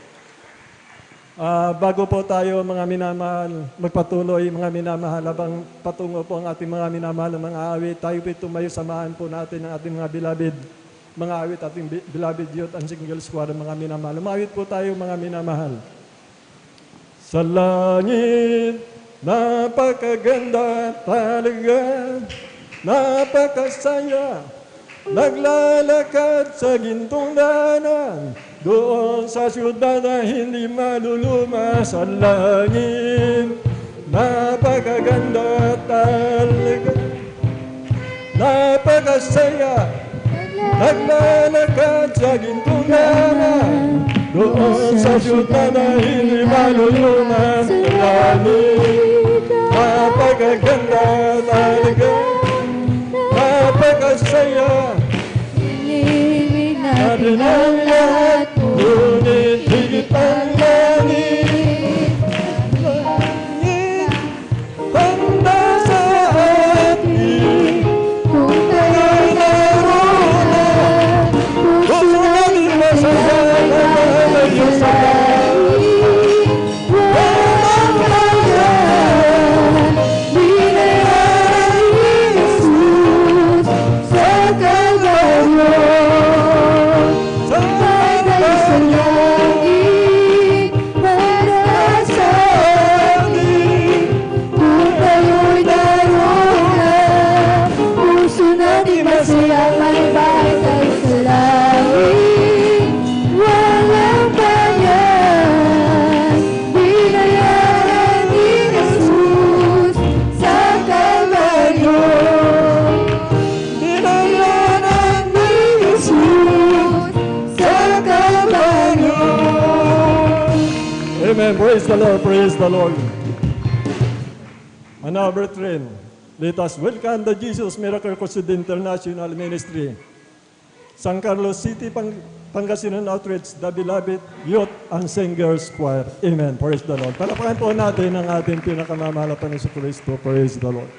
Bago po tayo mga minamahal, magpatuloy mga minamahal, habang patungo po ang ating mga minamahal ng mga awit, tayo po tumayo, samahan po natin ang ating mga beloved, mga awit, ating beloved youth and single squad, mga minamahal. Umawit po tayo mga minamahal. Sa langit, napakaganda talaga, napakasaya, naglalakad sa gintong daanan, doon sa syudad na hindi maluluma. Sa langit, napakaganda talaga, napakasaya, naglalakad sa gintong daanan, doon sa syudad na hindi maluluma. Sa langit, napakaganda talaga, napakasaya, ibig natin ang lahat, ngunit higit ang langit. Langit, handa sa atin, kung tayo'y naroon, puso natin masaya na malayo. Amen. Praise the Lord. Praise the Lord. On our brethren, let us welcome the Jesus Miracle Crusade International Ministry, San Carlos City, Pangasinan Outreach, the Beloved Youth and Singers Choir. Amen. Praise the Lord. Palapakan po natin ang ating pinakamamahal na Panginoon Kristo. Praise the Lord.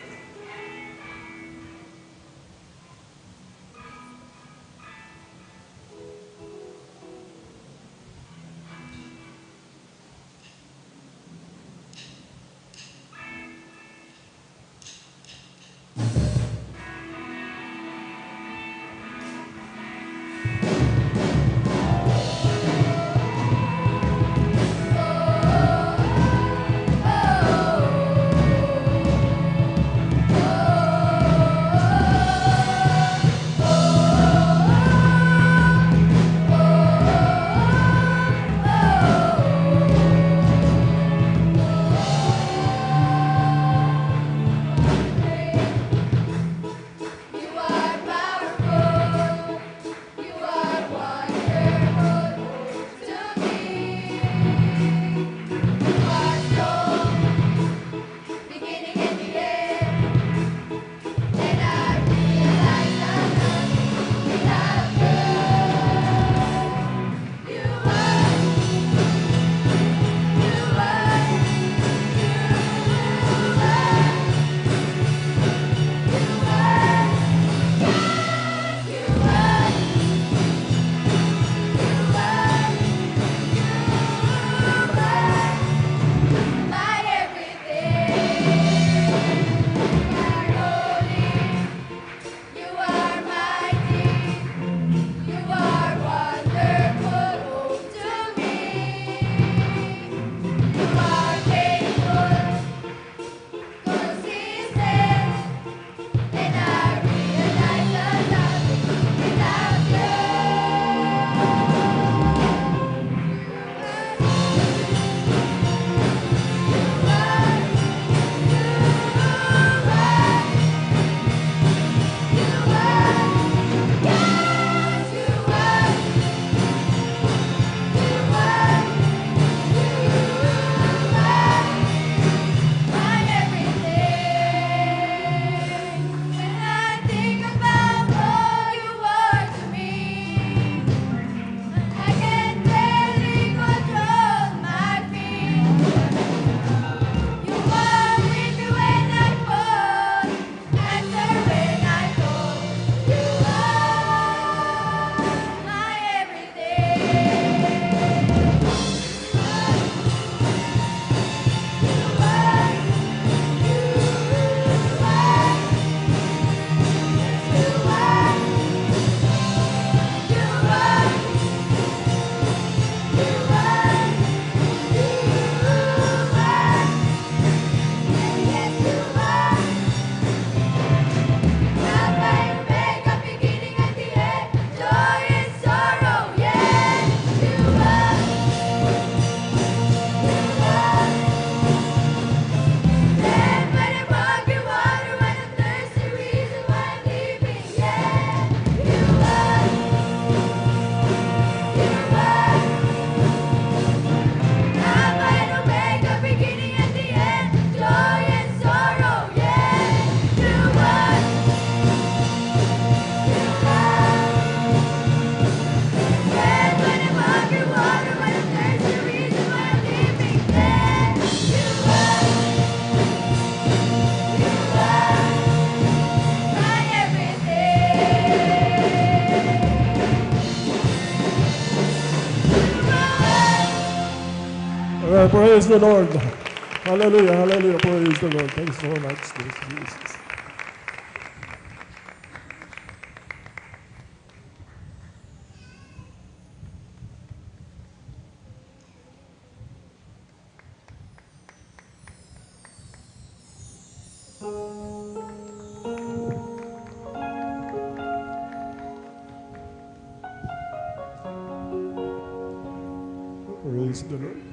Praise the Lord. Hallelujah, hallelujah. Praise the Lord. Thanks so much, Jesus. Praise the Lord.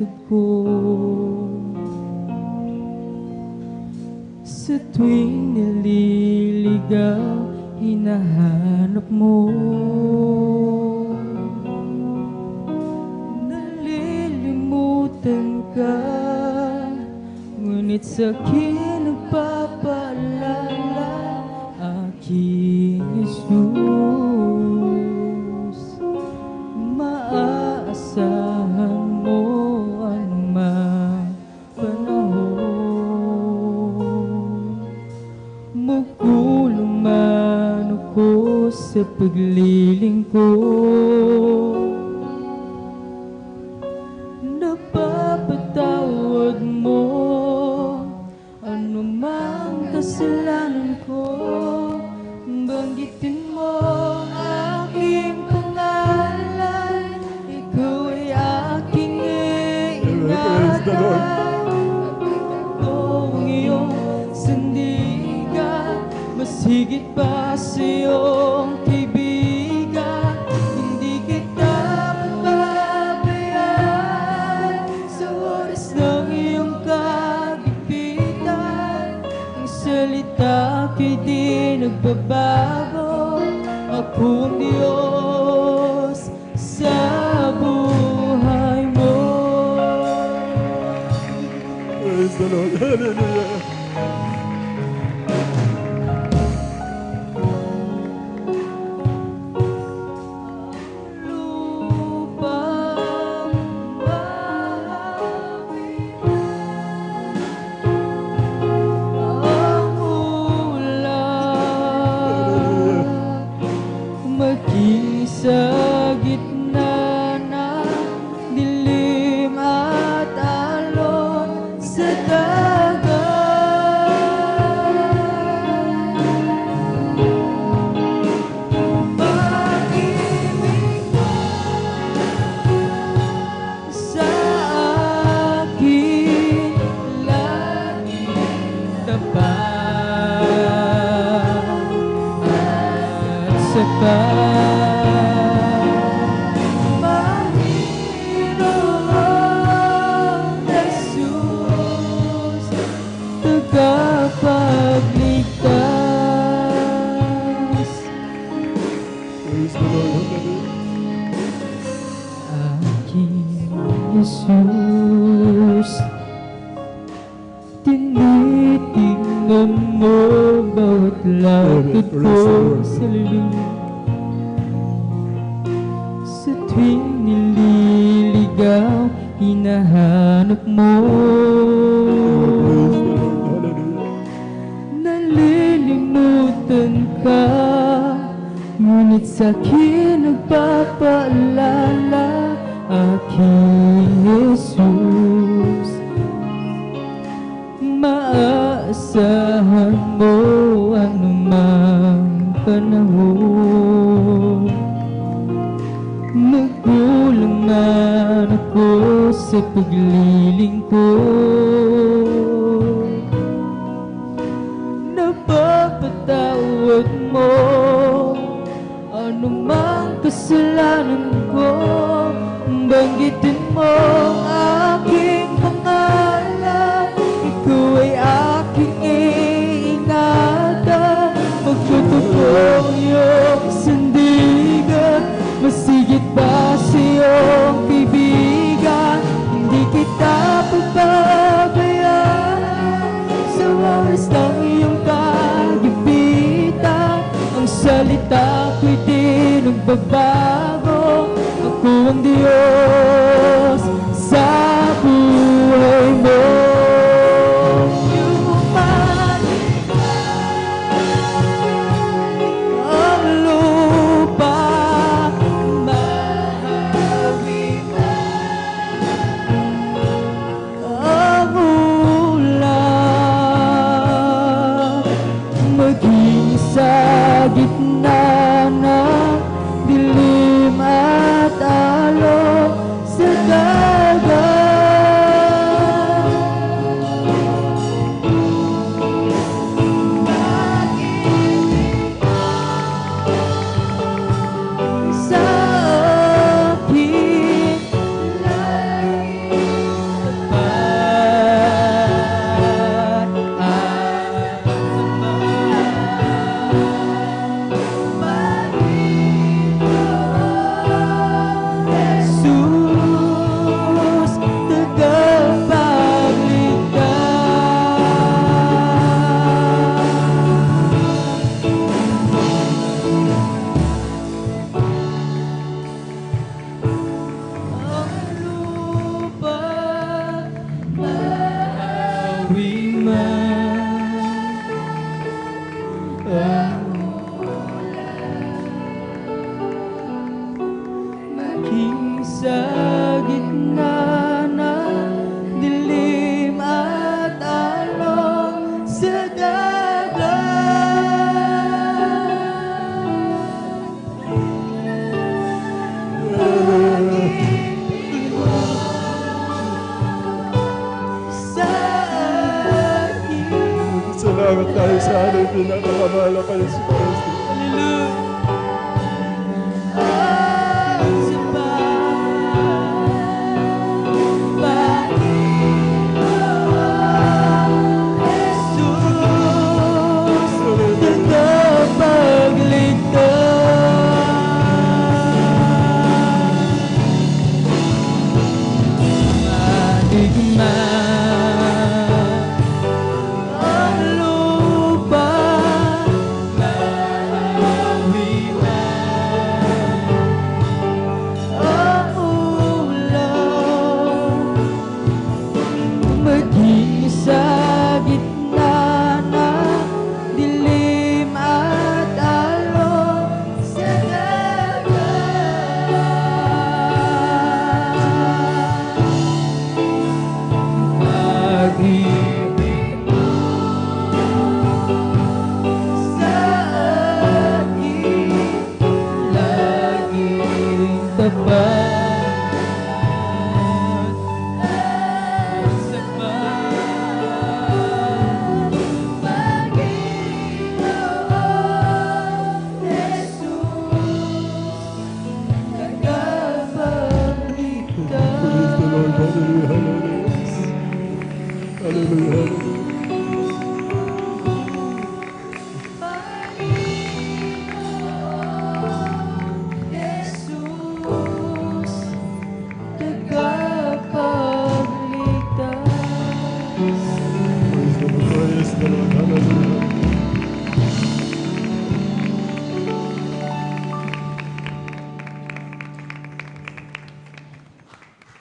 likod ko. Sa tuwing naliligaw, hinahanap mo. Nalilimutan ka, ngunit sa'kin nagpapaalala aking Jesus. Maaasahan mo anumang panahon. Magulang man ako sa paglilingkod, napapatawad mo anumang kasalanan ko. Banggitin mo aking pangalan, ikaw ay aking iingatan. Ang iyong sandigan, mas higit pa sa iyong kaibigan. Hindi kita pababayaan sa oras ng iyong kagipitan. Ang salita ko'y di nagbabago, ako ang Diyos sa buhay mo. Praise the Lord. Hallelujah. Lupang ang ulan, maging sa gitna ng dilim at alon sa dagat. Pag-ibig mo sa akin laging tapat at sapat. Panginoong Jesus, tagapagligtas. Praise the Lord. Aking Jesus, tinitingnan mo bawat lakad ko sa lilim. Sa tuwing nililigaw, hinahanap mo. Nalilimutan ka, ngunit sa'kin nagpapaalala aking Jesus. Maaasahan mo anumang panahon. Magulang man ako sa paglilingkod, napapatawad mo anumang kasalanan ko. Banggitin mo ang aking pangalan, ikaw ay aking iingatan. Magtutupong iyong sandigan, masigit ba sa iyong kaibigan? Hindi kita pababayaan sa oras ng iyong kagipitan. Ang salita ko'y di nagbabago, ako ang Diyos sa buhay mo. Ang lupa mahawig, ang ulan maging sa gitna ng dilim pinakamamahal na Panginoon Kristo.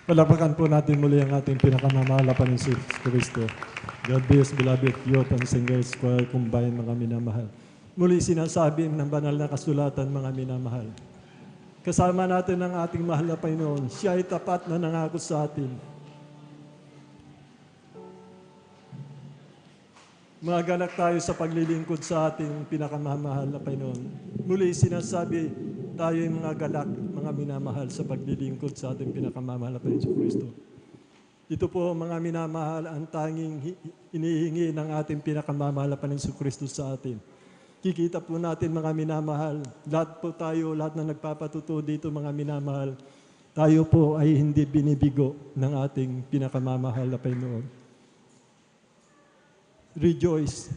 Palapakan po natin muli ang ating pinakamamahal na Panginoon Jesus Kristo. God bless, beloved youth and singers, choir, combined, mga minamahal. Muli sinasabi ng banal na kasulatan, mga minamahal. Kasama natin ang ating mahal na Panginoon. Siya ay tapat na nangako sa atin. Magagalak tayo sa paglilingkod sa ating pinakamamahal na Panginoon. Muli sinasabi, tayo ay mga galak, mga minamahal sa paglilingkod sa ating pinakamamahal na Panginoon Kristo. Ito po, mga minamahal, ang tanging inihingi ng ating pinakamamahal na Panginoon Kristo sa atin. Kikita po natin, mga minamahal, lahat po tayo, lahat na nagpapatuto dito, mga minamahal, tayo po ay hindi binibigo ng ating pinakamamahal na Panginoon. Rejoice.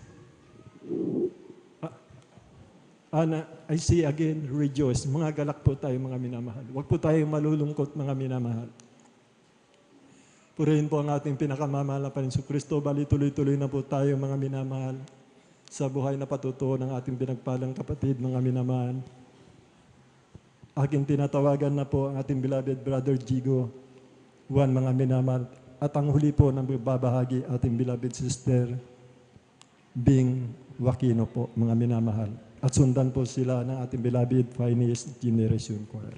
Ana, I say again, rejoice. Mga galak po tayo, mga minamahal. Huwag po tayo malulungkot, mga minamahal. Purihin po ang ating pinakamamahal na Panginoon Kristo. Bali tuloy-tuloy na po tayo, mga minamahal, sa buhay na patutuo ng ating pinagpalang kapatid, mga minamahal. Aking tinatawagan na po ang ating beloved brother Jigo Juan, mga minamahal. At ang huli po ng babahagi, ating beloved sister Bing Wakino po, mga minamahal. At sundan po sila ng ating beloved Finest Generation Choir.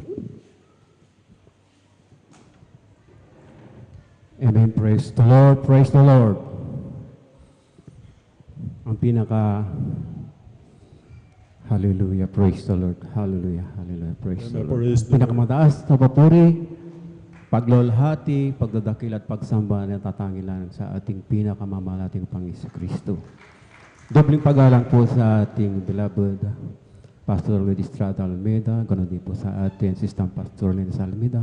Amen. Praise the Lord. Praise the Lord. Ang Hallelujah. Praise the Lord. Hallelujah. Hallelujah. Praise the Lord. Pinakamataas na papuri, paglolhati, pagdadakil at pagsamba na tatangilan sa ating pinakamamahal nating Panginoon Kristo. Dobling pagalang po sa ating beloved Pastor Luis Estrada Almeida, ganoon din po sa ating Assistant Pastor Lynn Almeida,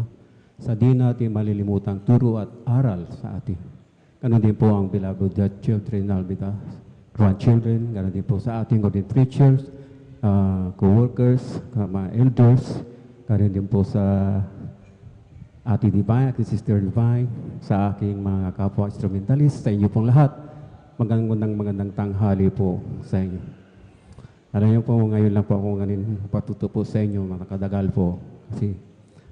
sa di natin malilimutang turo at aral sa ating. Ganoon din po ang beloved children Almeida, grandchildren, ganoon din po sa ating golden preachers, co-workers, mga elders, ganoon din po sa ating Divine, ating Sister Divine, sa aking mga kapwa instrumentalist, sa inyo pong lahat. Magandang tanghali po sa inyo. Alam niyo po, ngayon lang po ako ngayon patuto po sa inyo, makakadagal po. Kasi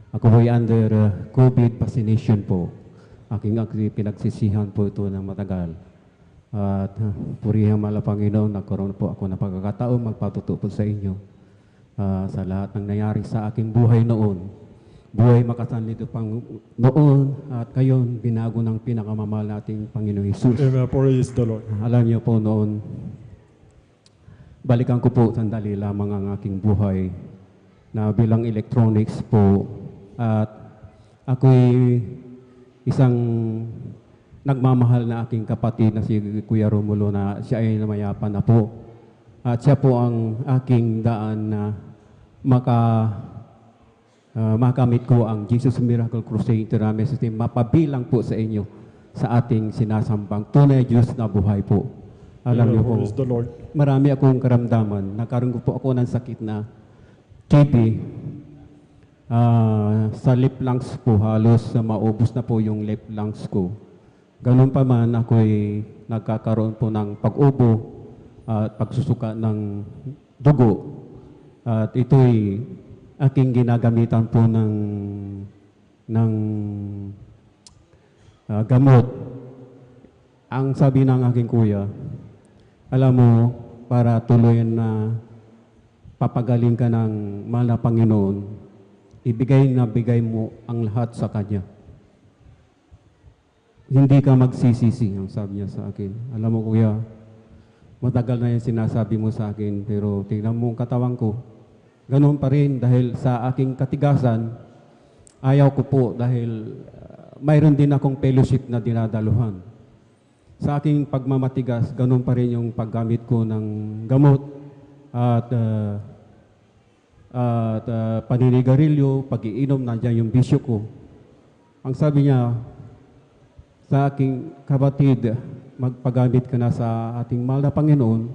ako po ay under COVID vaccination po. Aking pinagsisihan po ito ng matagal. At purihan mala Panginoon, nagkaroon po ako ng pagkakataon magpatuto po sa inyo sa lahat ng nangyari sa aking buhay noon. Buhay makasanlito pang noon at ngayon binago ng pinakamamahal nating Panginoong Hesus. Amen. Praise the Lord. Alam niyo po noon, balikan ko po sandali lamang ang aking buhay na bilang electronics po at ako'y isang nagmamahal na aking kapatid na si Kuya Romulo na siya ay namayapan na po. At siya po ang aking daan na makamit ko ang Jesus Miracle Crusade International System, mapabilang po sa inyo sa ating sinasambang tunay Diyos na buhay po. Alam niyo po, Praise the Lord. marami akong karamdaman. Nagkaroon ko po ako ng sakit na TB. Sa lip lungs po, halos maubos na po yung lip lungs ko. Ganun pa man, ako'y nagkakaroon po ng pag-ubo at pagsusuka ng dugo. At ito'y aking ginagamitan po ng gamot. Ang sabi ng aking kuya, alam mo, para tuluyan na papagaling ka ng mahal na Panginoon, ibigay na bigay mo ang lahat sa Kanya. Hindi ka magsisisi, ang sabi niya sa akin. Alam mo kuya, matagal na yung sinasabi mo sa akin, pero tingnan mo ang katawan ko. Ganoon pa rin dahil sa aking katigasan, ayaw ko po dahil mayroon din akong fellowship na dinadaluhan. Sa aking pagmamatigas, ganoon pa rin yung paggamit ko ng gamot at paninigarilyo, pag-iinom, nandiyan yung bisyo ko. Ang sabi niya sa aking kapatid, magpagamit ka na sa ating mahal na Panginoon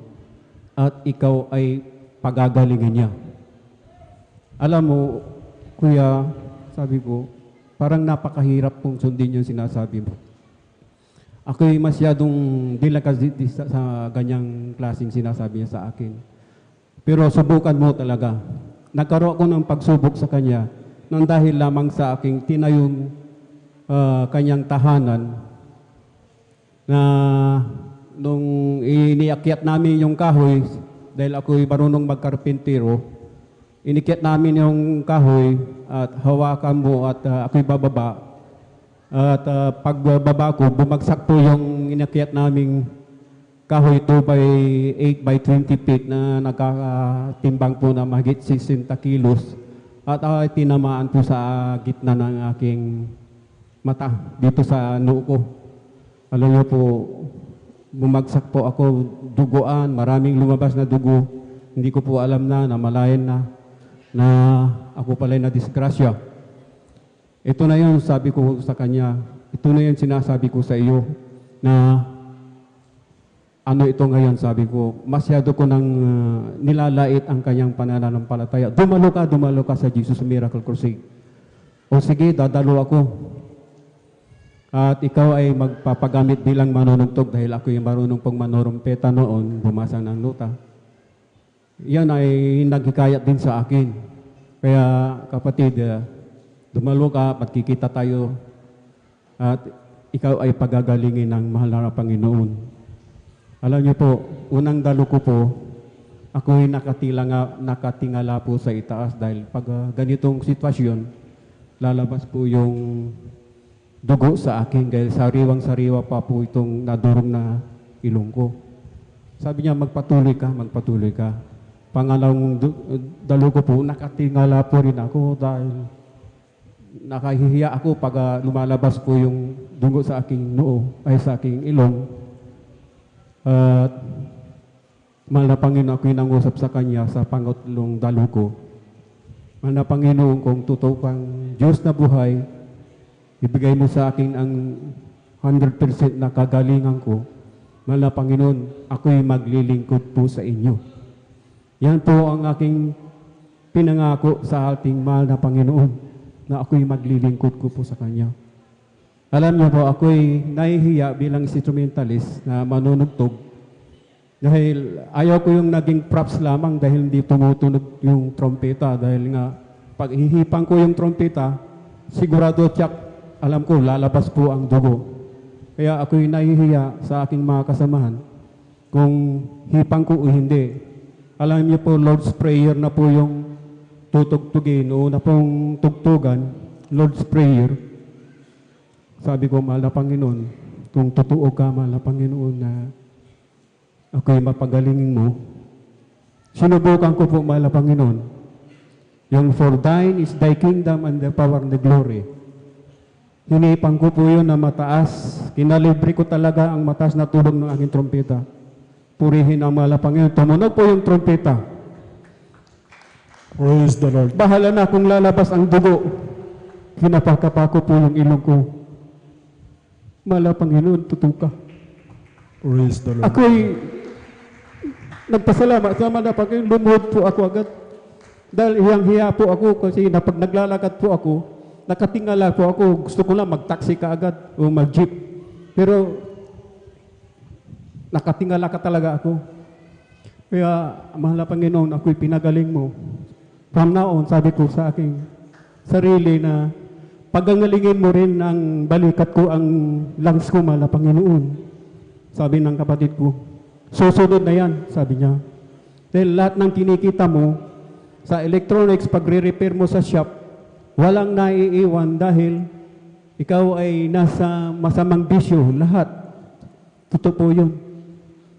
at ikaw ay pagagalingin niya. Alam mo, kuya, sabi ko, parang napakahirap pong sundin yung sinasabi mo. Ako'y masyadong dilakas sa ganyang klaseng sinasabi niya sa akin. Pero subukan mo talaga. Nagkaroon ako ng pagsubok sa kanya nang dahil lamang sa aking tinayong kanyang tahanan na nung iniakyat namin yung kahoy, dahil ako'y marunong magkarpintero, inikyat namin yung kahoy at hawakan mo at ako'y bababa. At pagbaba ko, bumagsak po yung inakyat naming kahoy 2 by 8 by 20 feet na nakatimbang po na mahigit 60 kilos. At tinamaan po sa gitna ng aking mata, dito sa noo ko. Alam niyo po, bumagsak po ako, duguan, maraming lumabas na dugo. Hindi ko po alam na namalayan na ako pala'y na-disgrasya. Ito na yun, sabi ko sa kanya, ito na yun sinasabi ko sa iyo na ano ito ngayon, sabi ko, masyado ko nang nilalait ang kanyang pananampalataya. Dumalo ka sa Jesus Miracle Crusade. O sige, dadalo ako. At ikaw ay magpapagamit bilang manunugtog dahil ako yung marunong pang manurumpeta noon, bumasa ng nota. Yan ay naghikayat din sa akin. Kaya kapatid, dumalo ka, magkikita tayo at ikaw ay pagagalingin ng mahal na Panginoon. Alam niyo po, unang dalo ko po, ako ay nakatingala po sa itaas dahil pag ganitong sitwasyon, lalabas po yung dugo sa akin dahil sariwang-sariwa pa po itong nadurong na ilong ko. Sabi niya, magpatuloy ka. Pangalawang dalo ko po, nakatingala po rin ako dahil nakahihiya ako pag lumalabas po yung dugo sa aking noo, ay sa aking ilong. At mahal na Panginoon, ako'y nangusap sa Kanya sa pangatlong dalo ko. Mahal na Panginoon, kung totoo kang Diyos na buhay, ibigay mo sa akin ang 100% na kagalingan ko. Mahal na Panginoon, ako'y maglilingkod po sa inyo. Yan po ang aking pinangako sa ating mahal na Panginoon, na ako'y maglilingkod ko po sa Kanya. Alam niyo po, ako'y nahihiya bilang instrumentalist na manunugtog dahil ayaw ko yung naging props lamang dahil hindi tumutunog yung trompeta dahil nga pag hihipang ko yung trompeta, sigurado tiyak, alam ko, lalabas po ang dugo. Kaya ako'y nahihiya sa aking mga kasamahan kung hipang ko o hindi. Alam niyo po, Lord's Prayer na po yung tutugtugin o na pong tugtugan, Lord's Prayer. Sabi ko, mahal na Panginoon, kung totoo ka, mahal na Panginoon, na ako'y mapagalingin mo, sinubukan ko po, mahal na Panginoon, yung for thine is thy kingdom and the power and the glory. Hinipang ko po yun na mataas. Kinalibre ko talaga ang mataas na tulog ng aking trompeta. Purihin ang mahal na Panginoon. Tumunog po yung trompeta. Praise the Lord. Bahala na kung lalabas ang dugo. Kinapakapa ko po yung ilong ko. Mahal na Panginoon, tutuka. Praise the Lord. Ako'y nagpasalamat sa mahal na Panginoon. Lumuhod po ako agad. Dahil hiyang-hiya po ako kasi pag naglalakad po ako, nakatingala po ako. Gusto ko lang mag-taxi ka agad o mag-jeep. Pero nakatingala ka talaga ako. Kaya, mahal na Panginoon, ako'y pinagaling mo. From now on, sabi ko sa aking sarili na pagangalingin mo rin ang balikat ko, ang lungs ko, mahal na Panginoon. Sabi ng kapatid ko, susunod na yan, sabi niya. Dahil lahat ng kinikita mo sa electronics, pag re-repair mo sa shop, walang naiiwan dahil ikaw ay nasa masamang bisyo, lahat. Totoo po yun.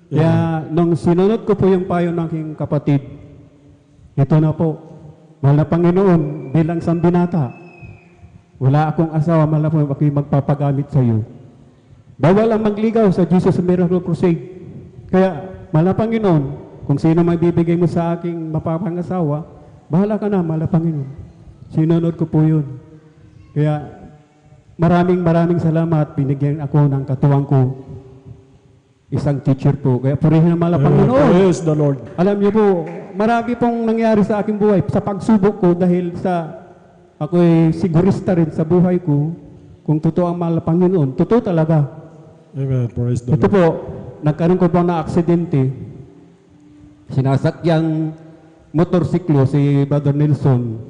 Kaya nung sinunod ko po yung payo ng aking kapatid, ito na po, mahal na Panginoon, bilang isang binata, wala akong asawa, mahal na po, ako'y magpapagamit sa iyo. Bawal ang magligaw sa Jesus Miracle Crusade. Kaya, mahal na Panginoon, kung sino magbibigay mo sa aking mapapangasawa, bahala ka na, mahal na Panginoon. Sinunod ko po yun. Kaya, maraming salamat, binigyan ako ng katuwang ko. Isang teacher po. Kaya purihin ang mahal na Panginoon. Praise the Lord. Alam niyo po, marami pong nangyari sa aking buhay sa pagsubok ko dahil sa ako'y sigurista rin sa buhay ko kung totoo ang mahal na Panginoon. Totoo talaga. Amen. Praise the Ito Lord. po, nagkaroon ko po na aksidente. Sinasakyang motorsiklo si Brother Nelson.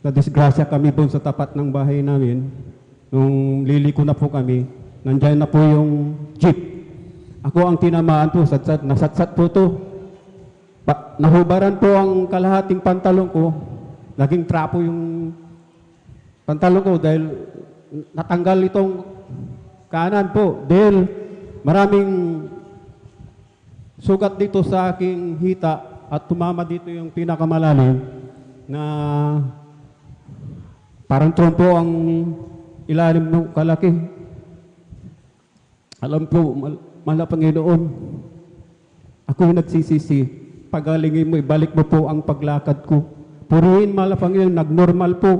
Na-disgrasya kami po sa tapat ng bahay namin. Nung liliko na po kami, nandiyan na po yung jeep. Ako ang tinamaan po, nasatsat po to. Nahubaran po ang kalahating pantalon ko. Naging trapo yung pantalon ko dahil natanggal itong kanan po. Dahil maraming sugat dito sa aking hita at tumama dito yung pinakamalalim na parang trompo ang ilalim ng kalaki. Alam po, mahal na Panginoon, ako'y nagsisisi. Pagalingin mo, ibalik mo po ang paglakad ko. Purihin, mahal na Panginoon, nagnormal po.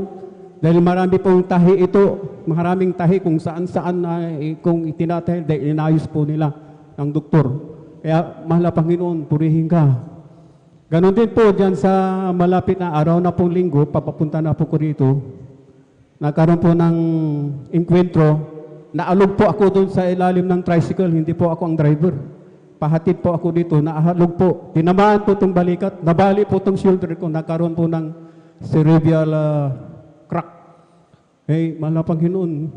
Dahil marami pong tahi ito, maraming tahi kung saan-saan na kung itinatahi, dahil inayos po nila ng doktor. Kaya, mahal na Panginoon, purihin ka. Ganon din po dyan sa malapit na araw na pong linggo, papapunta na po ko rito. Nagkaroon po ng enkwentro. Naalog po ako doon sa ilalim ng tricycle, hindi po ako ang driver. Pahatid po ako dito, naalog po. Tinamaan po itong balikat, nabali po itong shoulder ko, nagkaroon po ng cerebral crack. Hey, mahal na Panginoon,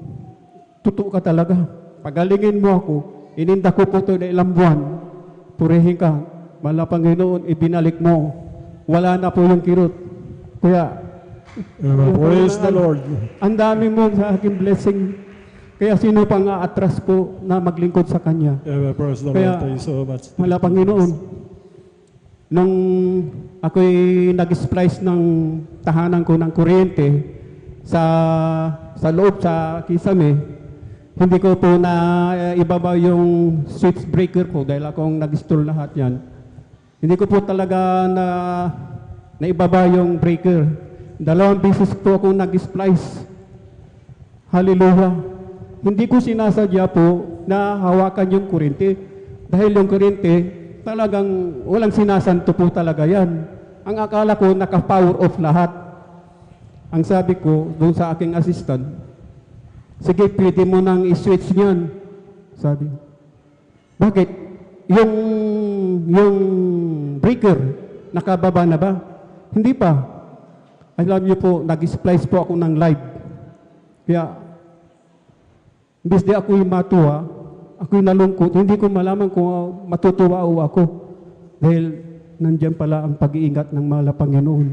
totoo ka talaga. Pagalingin mo ako, ininda ko po ito na ilang buwan, purihin ka. Mahal na Panginoon, ibinalik mo. Wala na po yung kirot. Kaya, praise the Lord. Ang dami mo sa aking blessing. Kaya sino pang atras ko na maglingkod sa Kanya? Praise the Kaya, Lord. Thank you so much. mahal na Panginoon, nung ako'y nag-splice ng tahanan ko ng kuryente sa loob sa kisame, hindi ko po na ibaba yung switch breaker ko dahil akong nag-install lahat yan. Hindi ko po talaga na ibaba yung breaker. 2 beses po akong nag-splice. Hallelujah. Hindi ko sinasadya po na hawakan yung kuryente. Dahil yung kuryente, talagang walang sinasanto po talaga yan. Ang akala ko, naka-power off lahat. Ang sabi ko, doon sa aking assistant, sige, pwede mo nang i-switch niyan. Sabi, bakit? Yung breaker, nakababa na ba? Hindi pa. Alam niyo po, nag-splice po ako ng live. Kaya, imbis di ako'y matuwa, ako'y nalungkot, hindi ko malaman kung matutuwa o ako. Dahil nandiyan pala ang pag-iingat ng mahal na Panginoon.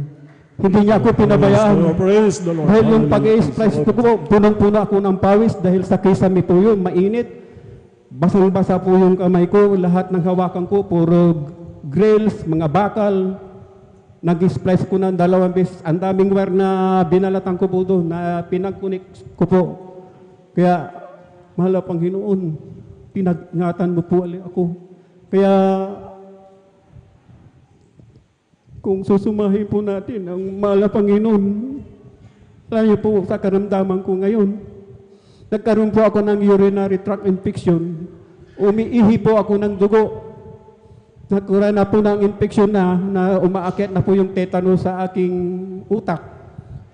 Hindi niya ako pinabayaan. Praise the Lord. Dahil yung pag-i-splice ko po, punong-puno ako ng pawis dahil sa kisame po yun, mainit. Basang-basa po yung kamay ko, lahat ng hawakan ko, puro grills, mga bakal. Nag-splice ko ng 2 beses. Ang daming wire na binalatan ko po doon, na pinag-connect ko po. Kaya, mahal na Panginoon, pinag-ingatan mo po ako. Kaya kung susumahin po natin ang mahal na Panginoon, alam niyo po sa karamdaman ko ngayon, nagkaroon po ako ng urinary tract infection. Umiihi po ako ng dugo. Nagkaroon na po ng infection na umaakyat na po yung tetanus sa aking utak.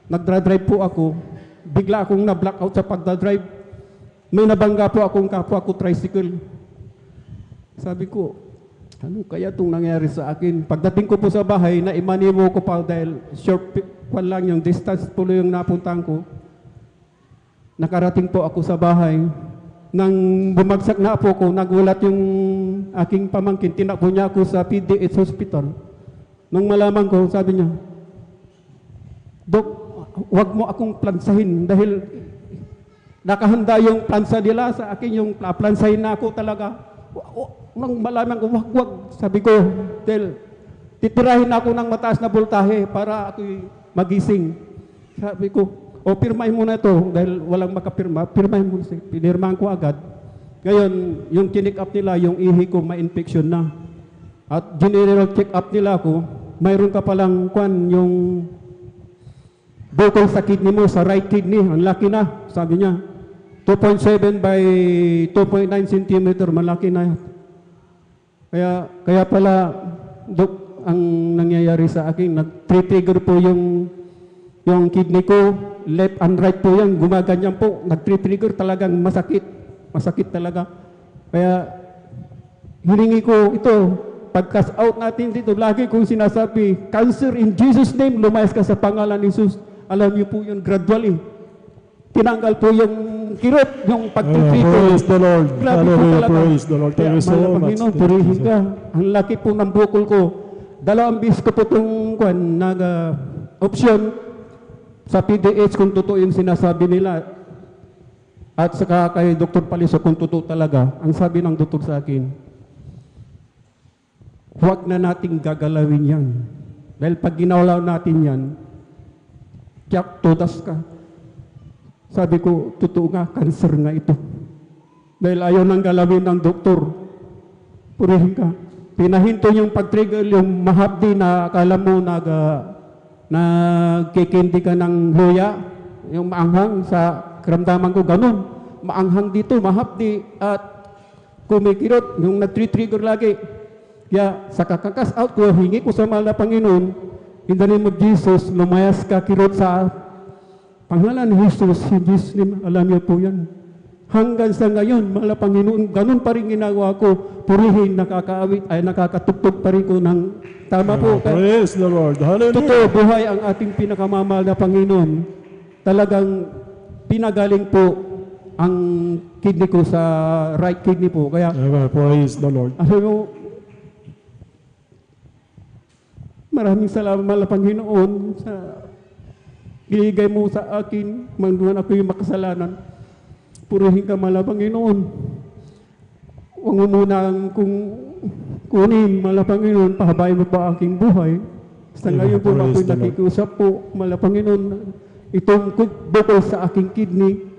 Nagdra-drive po ako. Bigla akong na-blackout sa pagdadrive. May nabangga po akong kapwa ko tricycle. Sabi ko, ano kaya itong nangyari sa akin? Pagdating ko po sa bahay, naimanimo ko pa dahil short lang yung distance po yung napuntahan ko. Nakarating po ako sa bahay. Nang bumagsak na po ko, nagulat yung aking pamangkin. Tinakbo niya ako sa PDH Hospital. Nung malaman ko, sabi niya, Dok, wag mo akong plansahin dahil nakahanda yung plansa nila sa akin, yung plansahin na ako talaga. Nang malaman ko, wag. Sabi ko, dahil titirahin ako ng mataas na voltahe para ako'y magising. Sabi ko, pirmahin mo na ito dahil walang makapirma. Pirmahin mo na. Pinirmahan ko agad. Ngayon, yung check up nila, yung ihi ko ma-infection na. At general check up nila ako, mayroon ka palang yung bukol sa kidney mo, sa right kidney. Ang laki na, sabi niya. 2.7 by 2.9 cm, malaki na. Kaya pala, Dok, ang nangyayari sa akin, nag-trigger po yung kidney ko, left and right po yan, gumaganyan po, nag-trigger talagang masakit. Masakit talaga. Kaya, hiningi ko ito, pag-cast out natin dito, lagi kong sinasabi, cancer in Jesus' name, lumayas ka sa pangalan ni Jesus. Alam niyo po yun, gradually. Tinanggal po yung kirot, yung pag-trigger. Praise the Lord. Hallelujah, Praise the Lord. Thank you so much. Panginoon, purihin ka. Ang laki po ng bukol ko. 2 bis ko po itong option sa PDH kung totoo yung sinasabi nila. At saka kay Dr. Paliso kung totoo talaga. Ang sabi ng doktor sa akin, huwag na nating gagalawin yan. Dahil pag ginawalaw natin yan, tiyak, todas ka. Sabi ko, totoo nga, cancer nga ito. Dahil ayaw nang galawin ng doktor. Purihin ka. Pinahinto yung pag-trigger, yung mahapdi na akala mo nagkikindi ka ng luya, yung maanghang sa karamdaman ko, ganun. Maanghang dito, mahapdi, at kumikirot, yung nag-trigger lagi. Kaya sa kakakas out ko, hingi ko sa mahal na Panginoon, in the name of Jesus, lumayas ka kirot sa pangalan ni Jesus, in Jesus' name, alam niyo po yan. Hanggang sa ngayon, mahal na Panginoon, ganun pa rin ginagawa ko, purihin, nakakaawit, ay nakakatugtog pa rin ko ng tama po. Praise the Lord. Hallelujah. Totoo, buhay ang ating pinakamamahal na Panginoon. Talagang pinagaling po ang kidney ko sa right kidney po. Kaya, praise the Lord. alam mo, maraming salamat, mahal na Panginoon, sa iligay mo sa akin, manduan ako yung makasalanan. Purihin ka, mahal na Panginoon. Huwag mo munang kung kunin, mahal na Panginoon, pahabain mo pa aking buhay. Sa ngayon po, ako'y nakikiusap po, mahal na Panginoon, itong bukol sa aking kidney,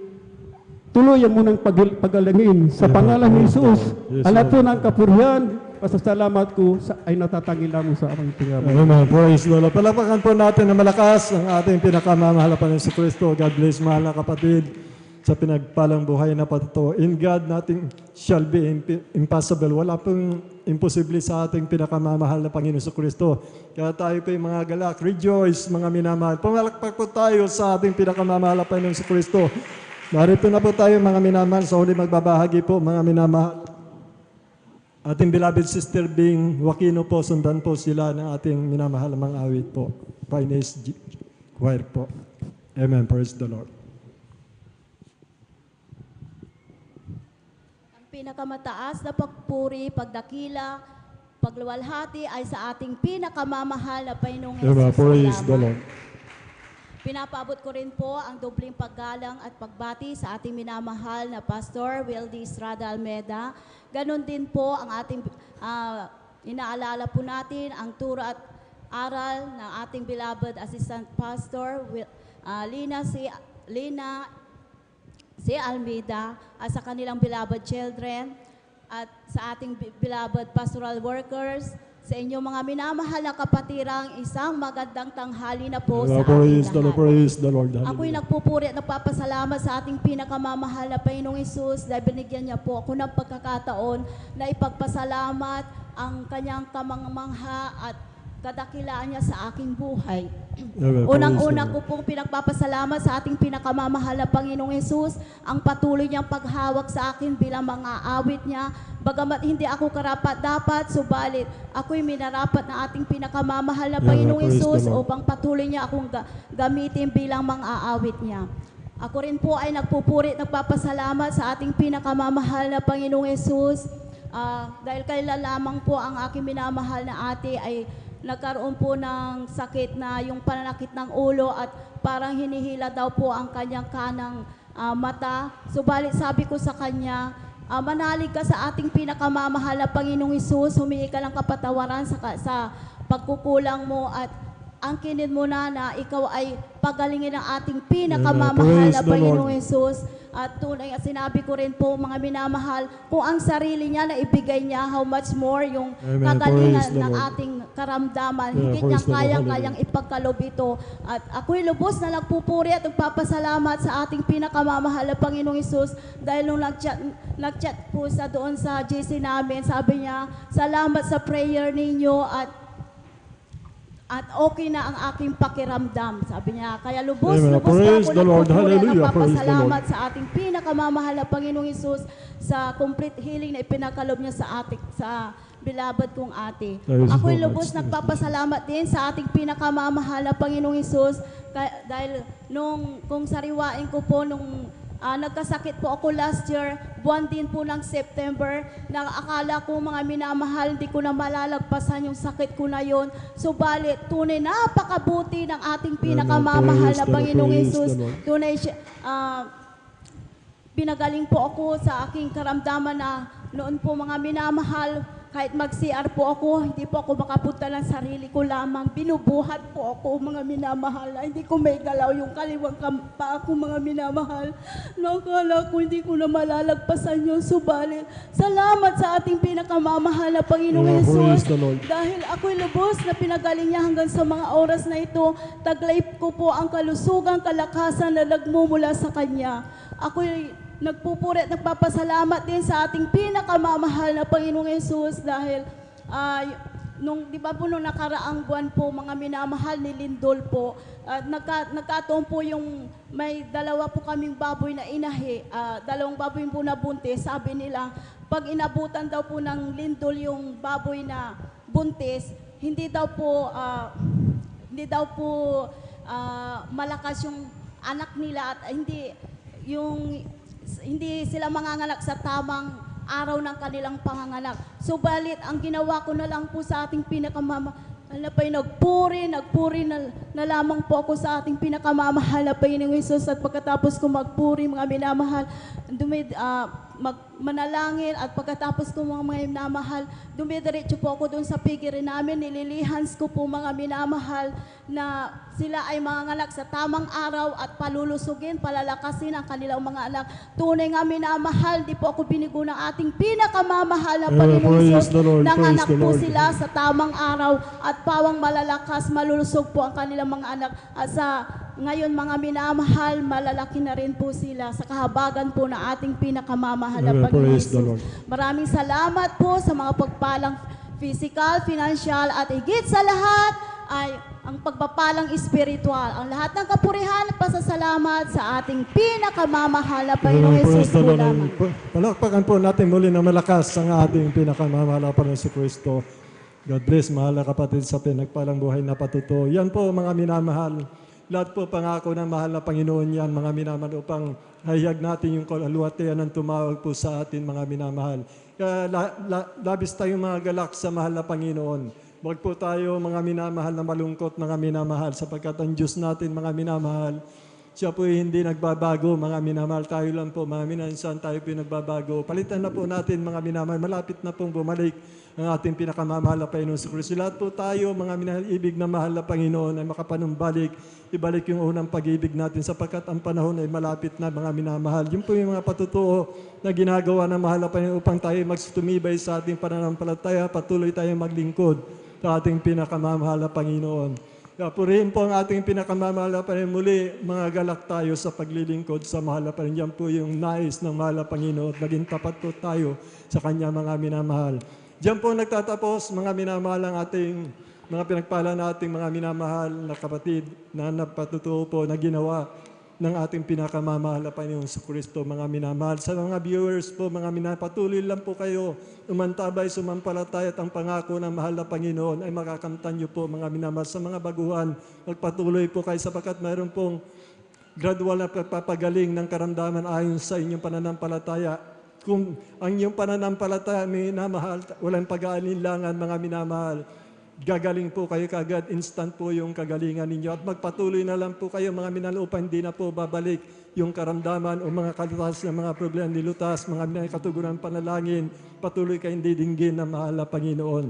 tuluyan mo ng pagalangin. Sa pangalan ni Jesus, alam po ng kapurihan, pasasalamat ko ay natatangin lamang sa aking tingabay. Amen. Praise the Lord. Palapakan po natin na malakas ang ating pinakamamahal na Panginoon sa Kristo. God bless, mahal na kapatid, sa pinagpalang buhay na patuto. In God, nothing shall be impossible. Wala pong imposible sa ating pinakamamahal na Panginoon sa Kristo. Kaya tayo po yung mga galak. Rejoice, mga minamahal. Pumalakpak po tayo sa ating pinakamamahal na Panginoon sa Kristo. Narito na po tayo, mga minamahal. Sa huli magbabahagi po, mga minamahal. Ating beloved sister Bing Wakino po, sundan po sila ng ating minamahal na mga awit po. Finest choir po. Amen. Praise the Lord. Ang pinakamataas na pagpuri, pagdakila, pagluwalhati ay sa ating pinakamamahal na Panginoong Amen. Jesus. Praise the Lord. Pinapaabot ko rin po ang dobling paggalang at pagbati sa ating minamahal na Pastor Wildy Estrada Almeda. Ganon din po ang ating inaalala po natin ang turo at aral ng ating beloved Assistant Pastor Lina C. Almeida at sa kanilang beloved children. at sa ating beloved pastoral workers, sa inyong mga minamahal na kapatirang, isang magandang tanghali na po sa ating lahat. Praise the Lord. Ako'y nagpupuri at nagpapasalamat sa ating pinakamamahal na Panginoong Hesus dahil binigyan niya po ako ng pagkakataon na ipagpasalamat ang kanyang kamangmangha at kadakilaan niya sa aking buhay. Unang-una ko pong pinagpapasalamat sa ating pinakamamahal na Panginoong Hesus ang patuloy niyang paghawak sa akin bilang mga awit niya. Bagamat hindi ako karapat-dapat, subalit ako'y minarapat na ating pinakamamahal na Panginoong Hesus upang patuloy niya akong gamitin bilang mga aawit niya. Ako rin po ay nagpupuri at nagpapasalamat sa ating pinakamamahal na Panginoong Hesus dahil kailan lamang po ang aking minamahal na ate ay nagkaroon po ng sakit na yung pananakit ng ulo at parang hinihila daw po ang kanyang kanang mata. Subalit sabi ko sa kanya, manalig ka sa ating pinakamamahal na Panginoong Hesus, humingi ka ng kapatawaran sa pagkukulang mo at angkinin mo na ikaw ay pagalingin ng ating pinakamamahal na Panginoong Hesus. At tunay at sinabi ko rin po mga minamahal, kung ang sarili niya na ibigay niya, how much more yung kagalingan ng ating karamdaman, higit niyang kayang-kayang ipagkalob ito. At ako'y lubos na nagpupuri at nagpapasalamat sa ating pinakamamahal na Panginoong Hesus dahil nung nag-chat po sa doon sa GC namin, sabi niya, salamat sa prayer ninyo at okay na ang aking pakiramdam. Sabi niya, kaya lubos na ako nagpupuri at nagpapasalamat sa ating pinakamamahal na Panginoong Hesus sa complete healing na ipinakalob niya sa beloved kong ate. Ako'y lubos nagpapasalamat din sa ating pinakamamahal na Panginoong Hesus dahil kung sariwain ko po nung nagkasakit po ako last year, buwan din po ng September, na akala ko mga minamahal, hindi ko na malalagpasan yung sakit ko na yon. Subalit, tunay napakabuti ng ating pinakamamahal na Panginoong Hesus. Tunay siya, pinagaling po ako sa aking karamdaman na noon po mga minamahal, kahit mag-CR po ako, hindi po ako makapunta ng sarili ko lamang. Binubuhat po ako, mga minamahal. Hindi ko may galaw yung kaliwang pa ako, mga minamahal. Nakala ko hindi ko na malalagpasan yun. Subalit, salamat sa ating pinakamamahal na Panginoong Hesus. Dahil ako'y lubos na pinagaling niya hanggang sa mga oras na ito. Taglay ko po ang kalusugan, kalakasan na nagmumula sa Kanya. Ako'y nagpupuri at nagpapasalamat din sa ating pinakamamahal na Panginoong Hesus dahil di ba po nung nakaraang buwan po mga minamahal ni Lindol po, nagkataon po yung may dalawa po kaming baboy na inahi, dalawang baboy po na buntis. Sabi nila, pag inabutan daw po ng Lindol yung baboy na buntis, hindi daw po malakas yung anak nila at hindi sila manganganak sa tamang araw ng kanilang panganganak. Subalit, ang ginawa ko na lang po sa ating nagpuri na lamang po ako sa ating pinakamamahal na Panginoong Hesus at pagkatapos ko magpuri, mga minamahal, manalangin at pagkatapos ko mga minamahal, dumidiretso po ako doon sa pigirin namin, nililihans ko po mga minamahal na sila ay manganganak sa tamang araw at palulusugin, palalakasin ang kanilang mga anak. Tunay nga minamahal, di po ako binigo ng ating pinakamamahal na Panginoong Hesus. Nanganak po sila sa tamang araw at pawang malalakas, malulusog po ang kanilang mga anak. At ngayon mga minamahal, malalaki na rin po sila sa kahabagan po ng ating pinakamamahal na Panginoong Hesus. Maraming salamat po sa mga pagpalang physical, financial at higit sa lahat ay ang pagpapalang espiritual. Ang lahat ng kapurihan at pasasalamat sa ating pinakamamahal na Panginoong Hesus po lamang. Palakpakan po natin muli na malakas ang ating pinakamamahal na Panginoong Kristo. God bless, mahal na kapatid sa pinagpalang buhay na patuto. Yan po mga minamahal. Lahat po pangako ng mahal na Panginoon yan, mga minamahal, upang hayag natin yung kaluwatian ng tumawag po sa atin, mga minamahal. Kaya labis tayong mga galak sa mahal na Panginoon. Huwag po tayo mga minamahal na malungkot, mga minamahal, sapagkat ang Diyos natin, mga minamahal, Siya po hindi nagbabago, mga minamahal. Tayo lang po, mga minansan, tayo po nagbabago. Palitan na po natin, mga minamahal. Malapit na pong bumalik ang ating pinakamamahal na Panginoon sa Kristo. Lahat po tayo, mga minamahal, ibig na mahal na Panginoon, ay makapanumbalik, ibalik yung unang pag-ibig natin sapagkat ang panahon ay malapit na, mga minamahal. Yun po yung mga patutuo na ginagawa ng mahal na Panginoon upang tayo magtumibay sa ating pananampalataya, patuloy tayong maglingkod sa ating pinakamamahal na Panginoon. Purihin po ang ating pinakamamahal na Panginoon. Muli, mga galak tayo sa paglilingkod sa mahal na Panginoon. Yan po yung nais ng mahal na Panginoon. Maging tapat po tayo sa Kanya, mga minamahal. Diyan po nagtatapos, mga minamahal, ang ating mga pinagpala nating mga minamahal na kapatid na napatutuo po na ginawa ng ating pinakamamahal na Panginoon sa Kristo, mga minamahal. Sa mga viewers po, mga minamahal, patuloy lang po kayo umantabay, sumampalataya at ang pangako ng mahal na Panginoon ay makakamtan niyo po, mga minamahal. Sa mga baguhan, magpatuloy po kayo sapagkat mayroon pong gradual na pagpapagaling ng karamdaman ayon sa inyong pananampalataya. Kung ang inyong pananampalataya, minamahal, walang pag-aalinlangan, mga minamahal, gagaling po kayo kagad, instant po yung kagalingan ninyo. At magpatuloy na lang po kayo, mga minamahal, upang hindi na po babalik yung karamdaman o mga kalutas ng mga problema nilutas, mga minamahal, katugunan panalangin, patuloy kayong didinggin ng mahal na Panginoon.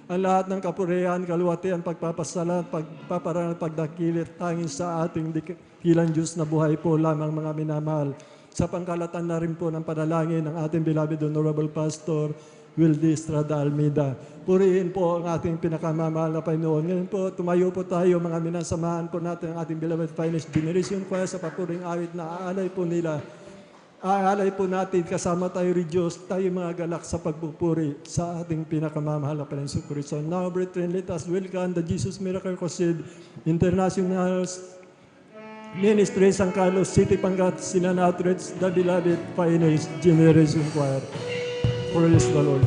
Ang lahat ng kapurihan, kaluwatian, pagpapasalan, pagpaparangal, pagdakilit, tanging sa ating dakilang Diyos na buhay po lamang, mga minamahal. Sa pangkalatan na rin po ng panalangin ng ating beloved Honorable Pastor Wildy Estrada Almeida. Purihin po ang ating pinakamamahal na Panginoon. Ngayon po, tumayo po tayo, mga minasamahan po natin ang ating beloved finest generation choir sa papuring awit na aalay po nila. Aalay po natin, kasama tayo rin Diyos, tayo mga galak sa pagpupuri sa ating pinakamamahal na Panginoon sa Kristo. Now, brethren, let us welcome the Jesus Miracle Crusade International Ministry, San Carlos City, Pangat, Sinanatreds, the beloved finest generation choir. Praise the Lord.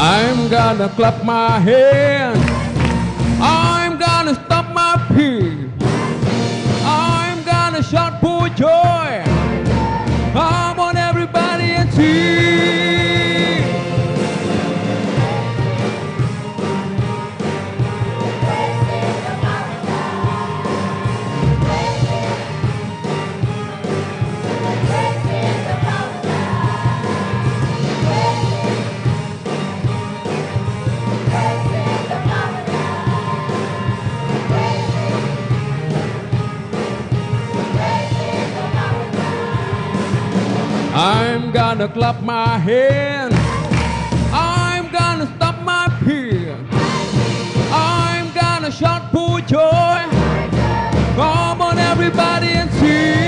I'm gonna clap my hands. I'm gonna stomp my feet. I'm gonna shout for joy. I want everybody to see. I'm gonna clap my hands. I'm gonna stomp my feet. I'm gonna shout for joy. Come on, everybody, and sing.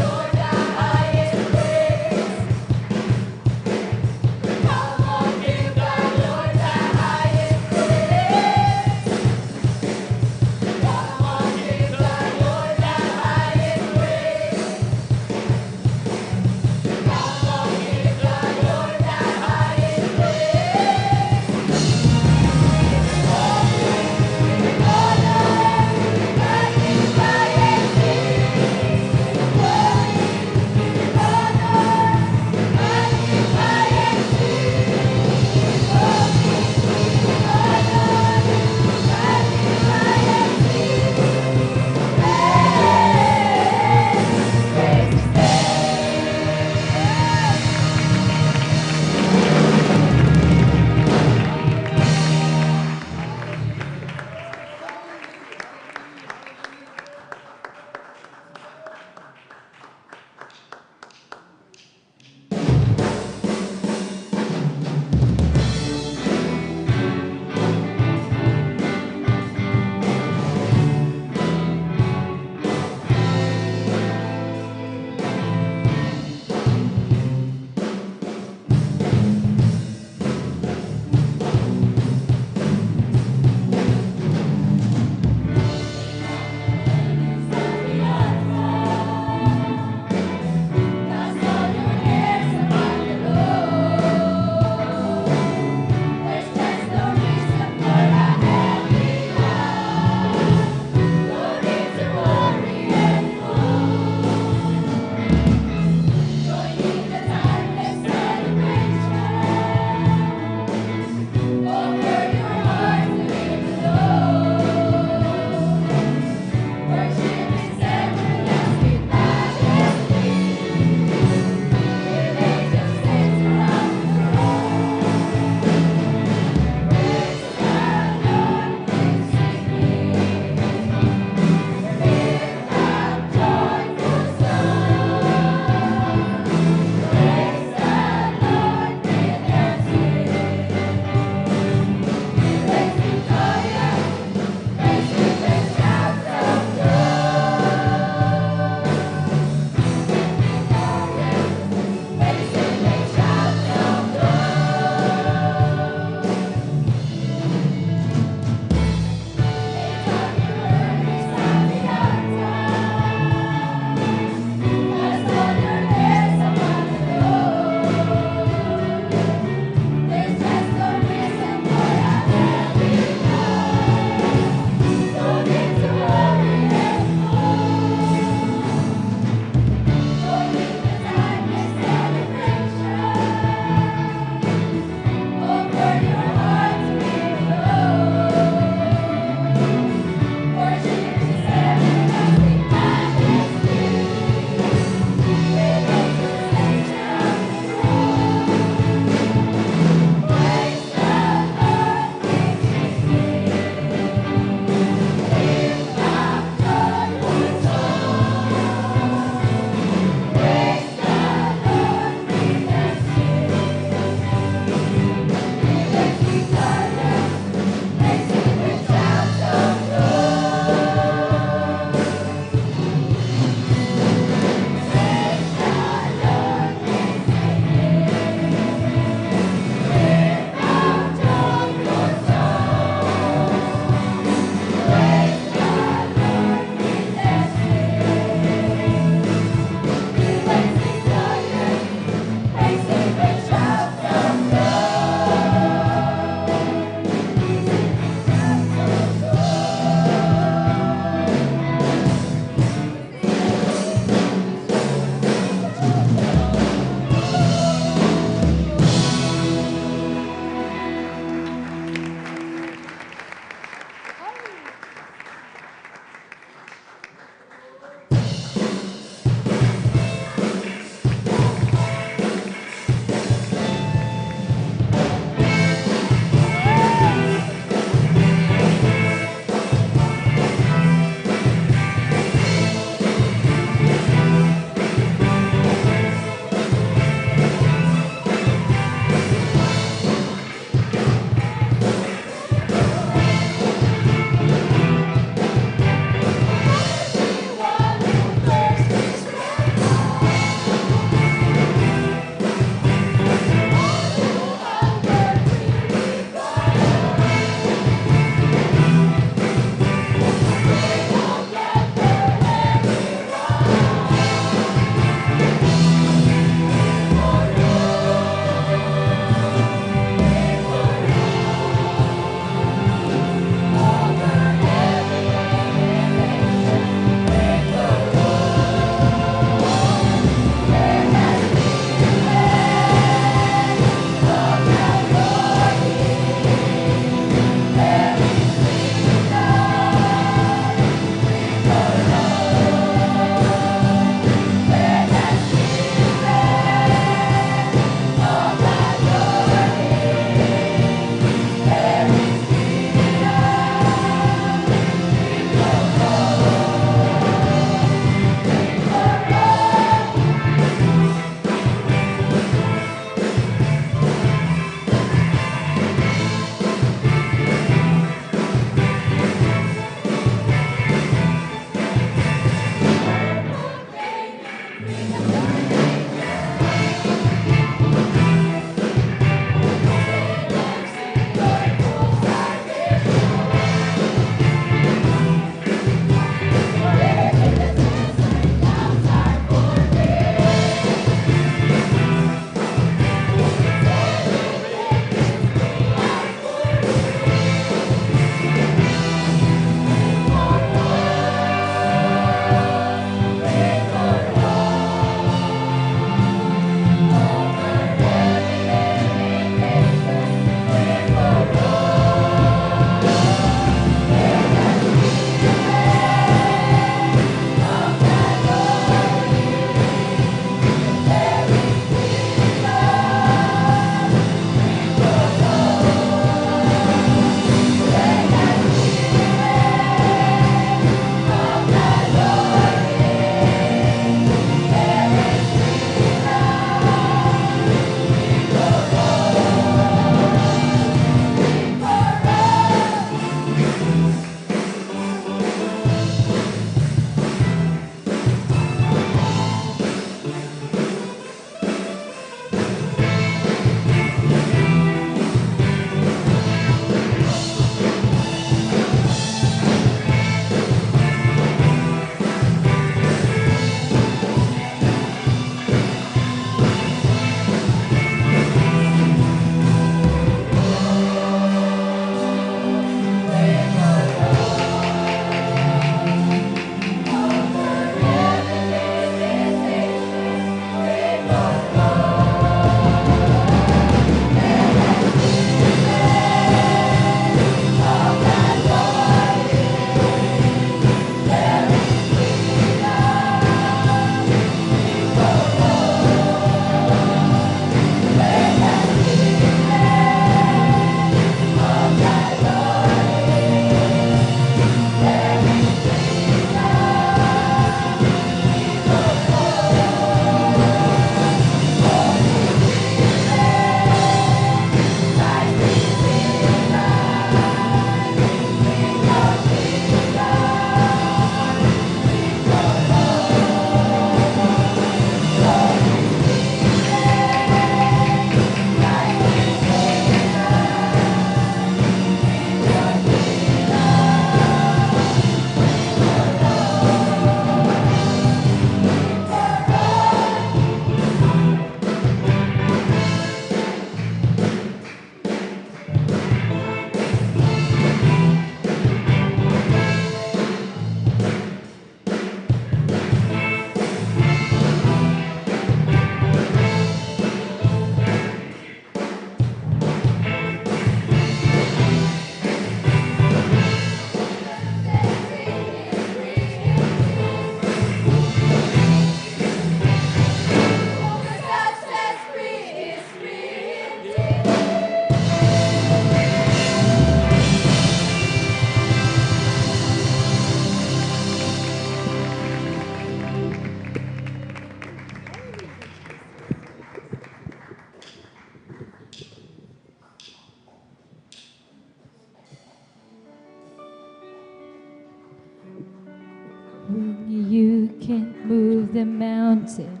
move the mountain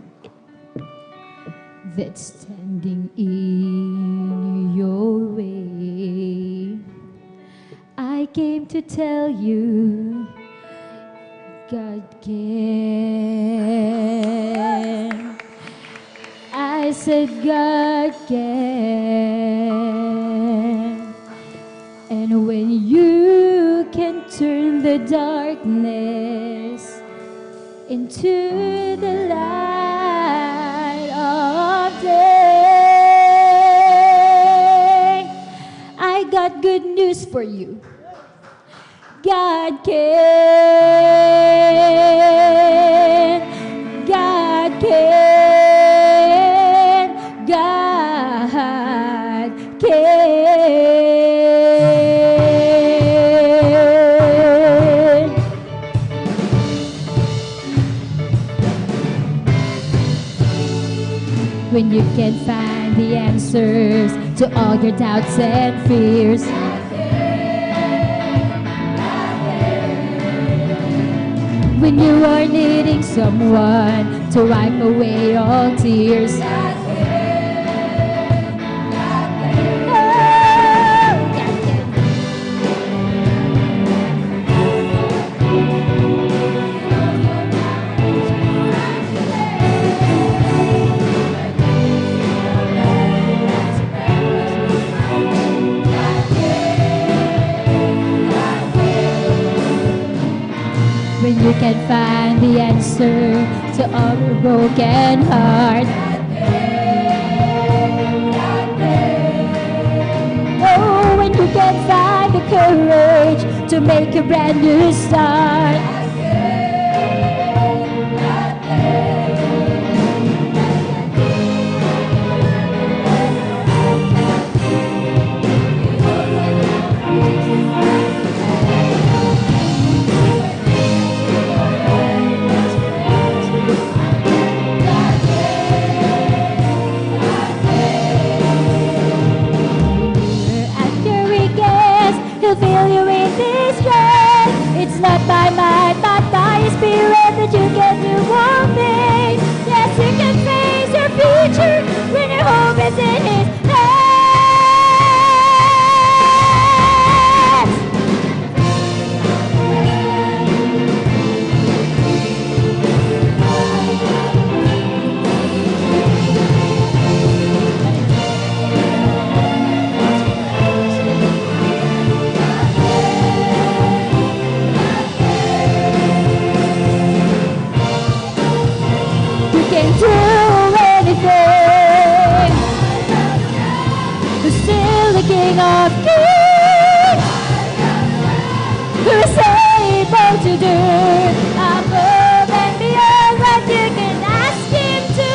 that's standing in your way. I came to tell you God can. I said God can. And when you can turn the darkness into the light of day, I got good news for you. God can. God can. God can. When you can find the answers to all your doubts and fears, when you are needing someone to wipe away all tears, when you can find the answer to all your broken heart. Oh, when you can find the courage to make a brand new start. He'll fill you with His strength. It's not by might, but by His Spirit that you can do all things. Yes, you can face your future when your hope is in His hands. Do anything. Who's still the King of Kings, who is able to do above and beyond what you can ask Him to.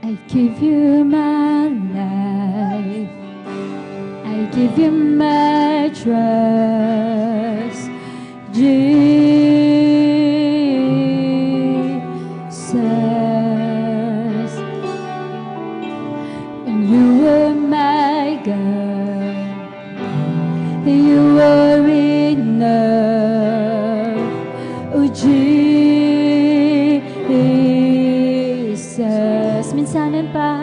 I give you my life, I give you my trust, Jesus. And you are my God, you are enough, oh Jesus. Minsanan pa,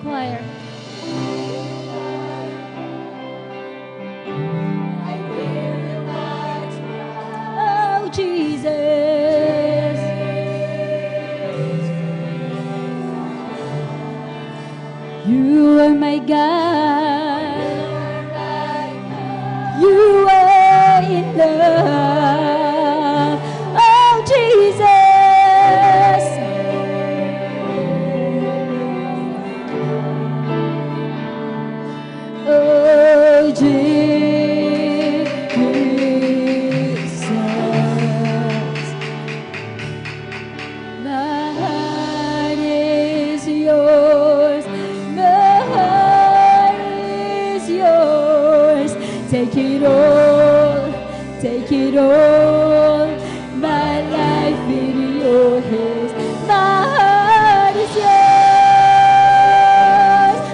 choir. Oh, God. You are enough. Oh, Jesus. Oh, Jesus. My heart is yours. My heart is yours. Take it all. Take it all. My life in your hands. My heart is yours.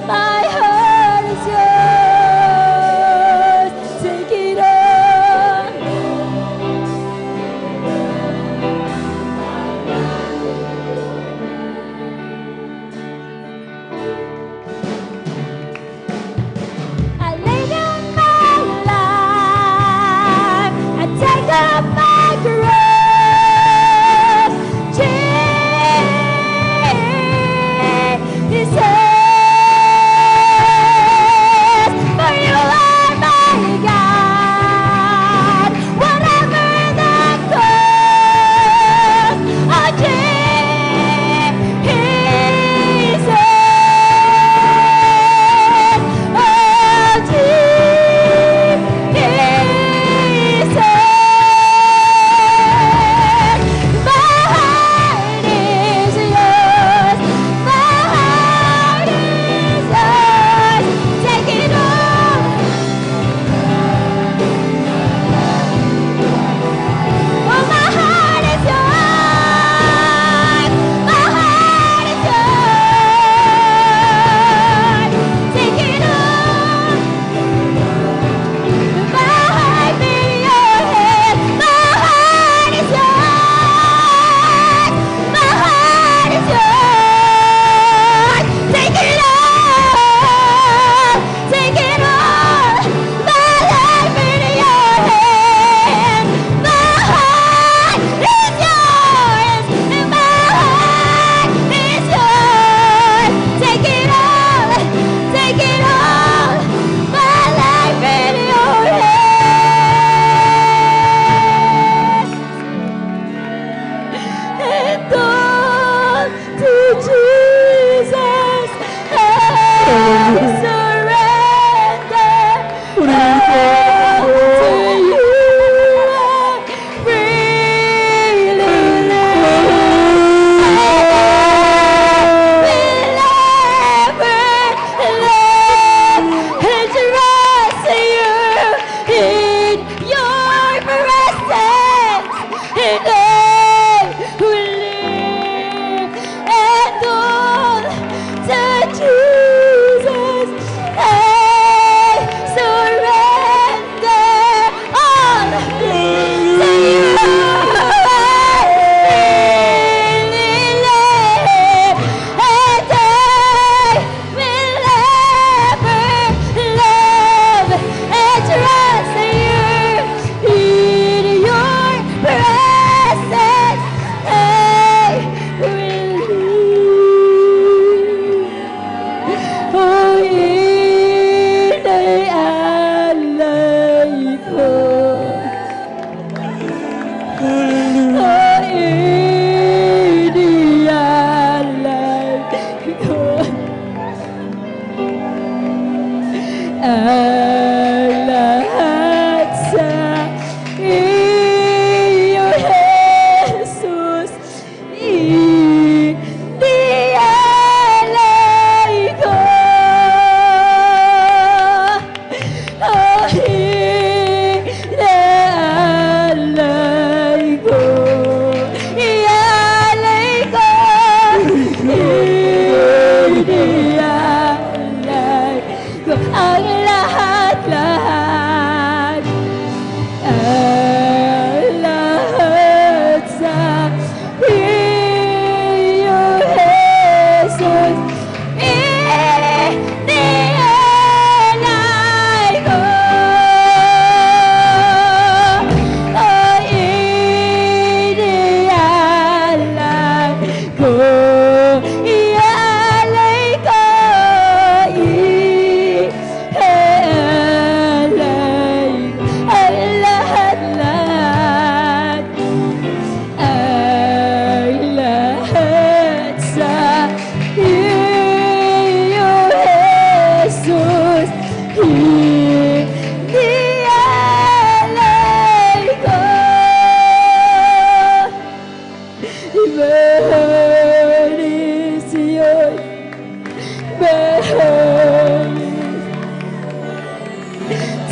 My heart is yours. Take it all. I lay down my life. I take up my cross.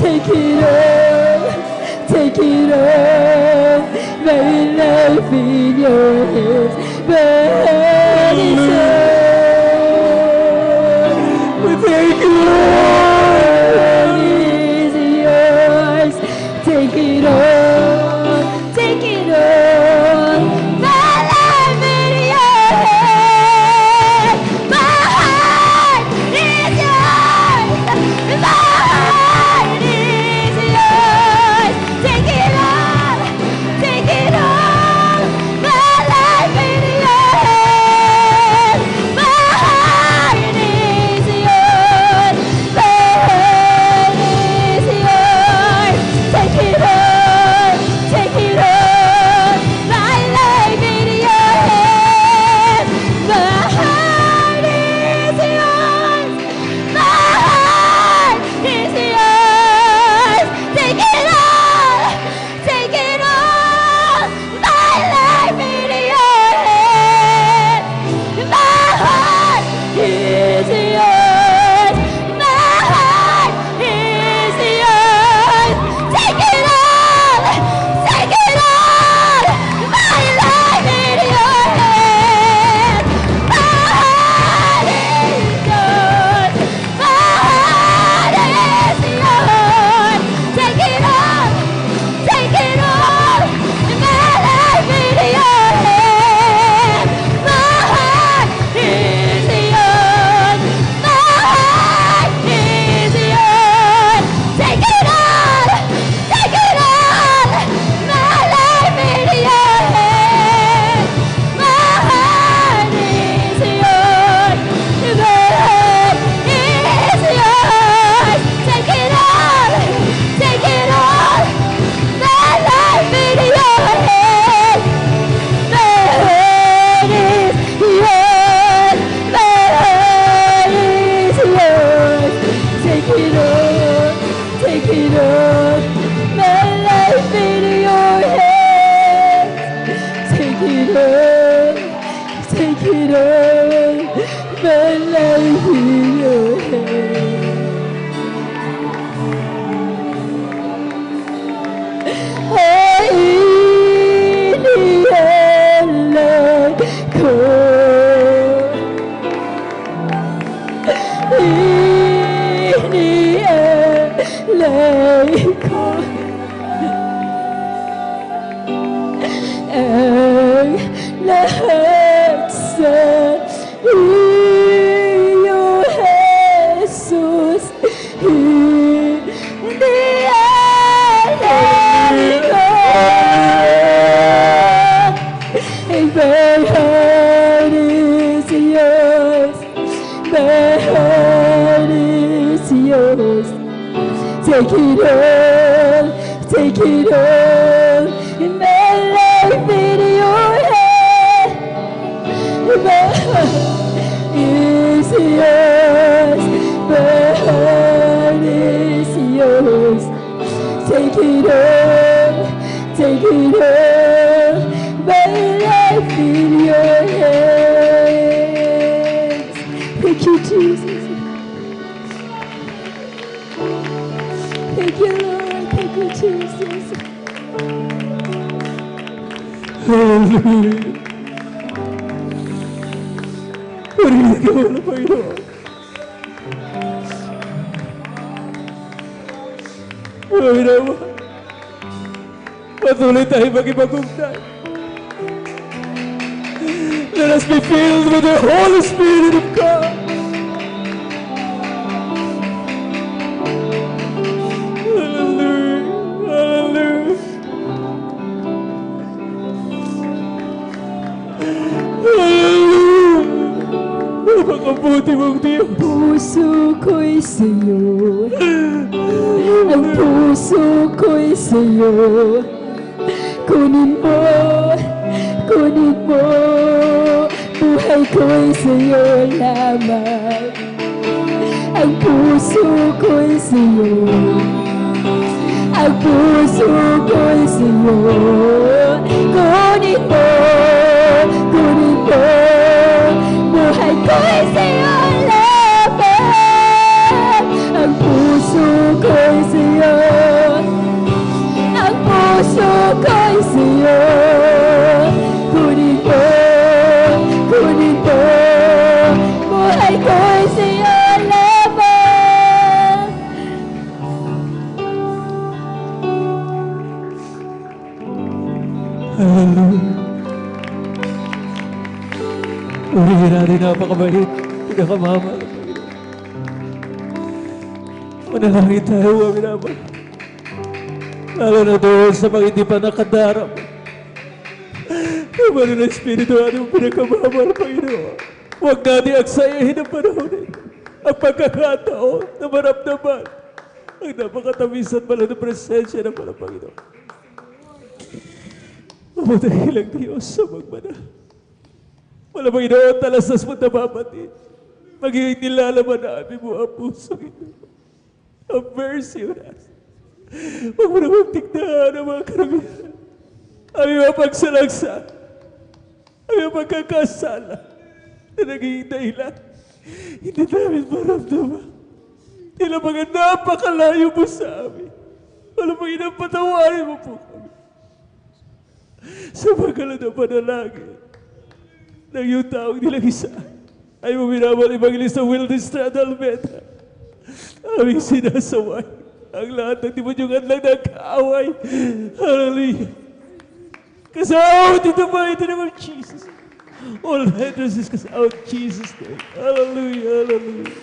take it all, take it all. My life in your hands, my heart is yours. We take it all, is yours. Take it all, take it all. My life in your hands, my heart is yours. My heart is yours. Take it all, take it all. My life in your hands, my heart is yours. My heart is yours. Take it all, take it all. My life in your hands, my heart is yours. My heart is yours. Take it all, take it all. My life in your hands, my heart is yours. My heart is yours. Take it all, take it all. My life in your hands, my heart is yours. My heart is yours. Take it all, take it all. My life in your hands, my heart is yours. My heart is yours. Take it all, take it all. My life in your hands, my heart is yours. My heart is yours. Take it all, take it all. My life in your hands, my heart is yours. My heart is yours. Take it all, take it all. My life in your hands. Take it all, take it all. My life in your ang lahat sa iyo, Jesus, hindi alam ko. And my heart is yours, my heart is yours. Take it all, take it all. In my life in your hand, my heart is yours, my heart is yours. Take it all, take it all. My life in your hands. Thank you, Jesus. Thank you, Lord. Thank you, Jesus. Hallelujah. Purihin ka mo na, Panginoon. Panginoon, patuloy tayo mag-ibagugtay. Let us be filled with the Holy Spirit of God. Hallelujah. Hallelujah. Napakabuti mong Diyos. Puso ko'y sa'yo, ang puso ko'y sa'yo. Kunin mo, kunin mo, buhay ko'y sa'yo lamang. Ang puso ko'y sa'yo, ang puso ko'y sa'yo. Kunin mo, kunin mo, buhay ko'y sa'yo lamang. Ang puso ko'y sa'yo. Hallelujah. Purihin natin napakabait. Pinakamama ng Panginoon. Manalangin tayo, mga minamahal. Lalo na doon sa mga hindi pa nakadarap. Naman ng Espiritu natin pinakamama ng Panginoon. Huwag natin aksayahin ang panahon ito. Ang pagkakataon na maramdaman ang napakatamis at pala ng presensya ng Panginoon. Mapadahilang Diyos sa magmana. Wala Panginoon, talasas mo nababatid. Magiging nilalaman namin mo ang puso ito. Have mercy on us. Huwag mo naman tignan ang mga karamihan. Aming mga pagsalagsa. Aming mga pagkakasala na nagiging dahilan. Hindi namin maramdaman. Tila mga napakalayo mo sa amin. Wala Panginoon, patawarin mo po kami. Sa pagkalan ng panalangin ng iyong taong nilang isa ay maminamahal Evangelista Wildes Estrada Almeda. Aming sinasaway ang lahat ng dimadyungan lang ng kaaway. Hallelujah. Kasama dito ba ito naman Jesus? All hindrances kasama Jesus name. Hallelujah, hallelujah.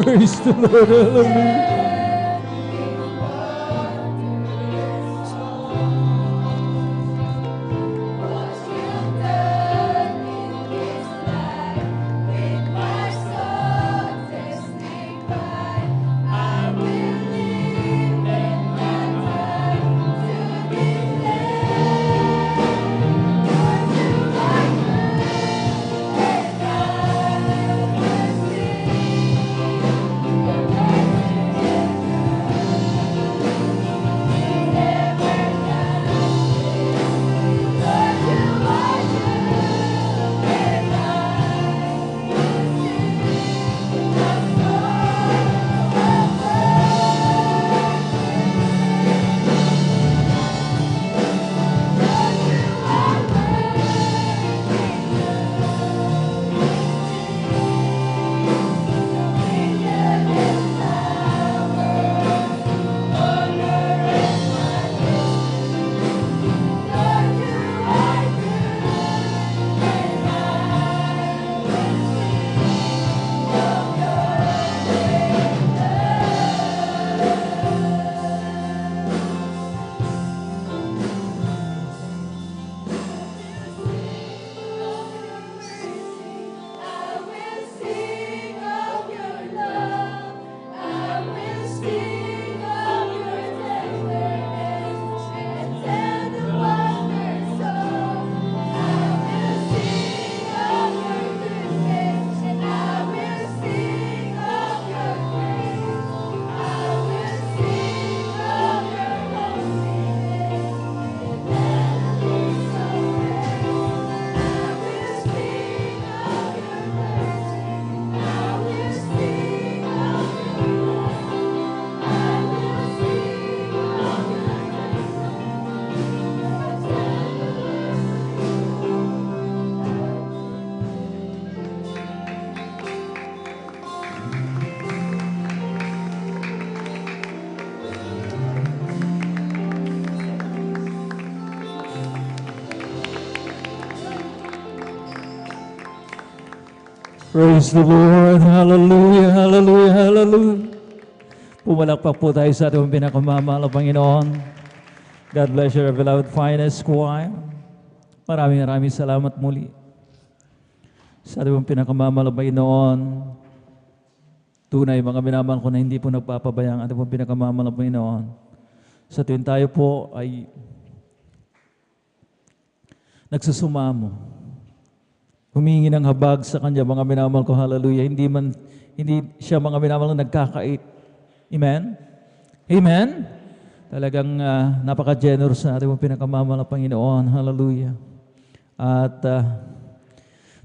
Praise the Lord, hallelujah. Praise the Lord. Hallelujah, hallelujah, hallelujah. Pumalakpak po tayo sa ating pinakamamahal na Panginoon. God bless your beloved finest choir. Maraming salamat muli sa ating pinakamamahal na Panginoon. Tunay, mga minamahal ko na hindi po nagpapabayang ating pinakamamahal na Panginoon. Sa tuwing tayo po ay nagsusumamo, humingi ng habag sa Kanya, mga minamahal ko, hallelujah. Hindi siya, mga minamahal, nagkakait. Amen? Amen? Talagang napaka-generous na ating pinakamamahal na Panginoon. Hallelujah. At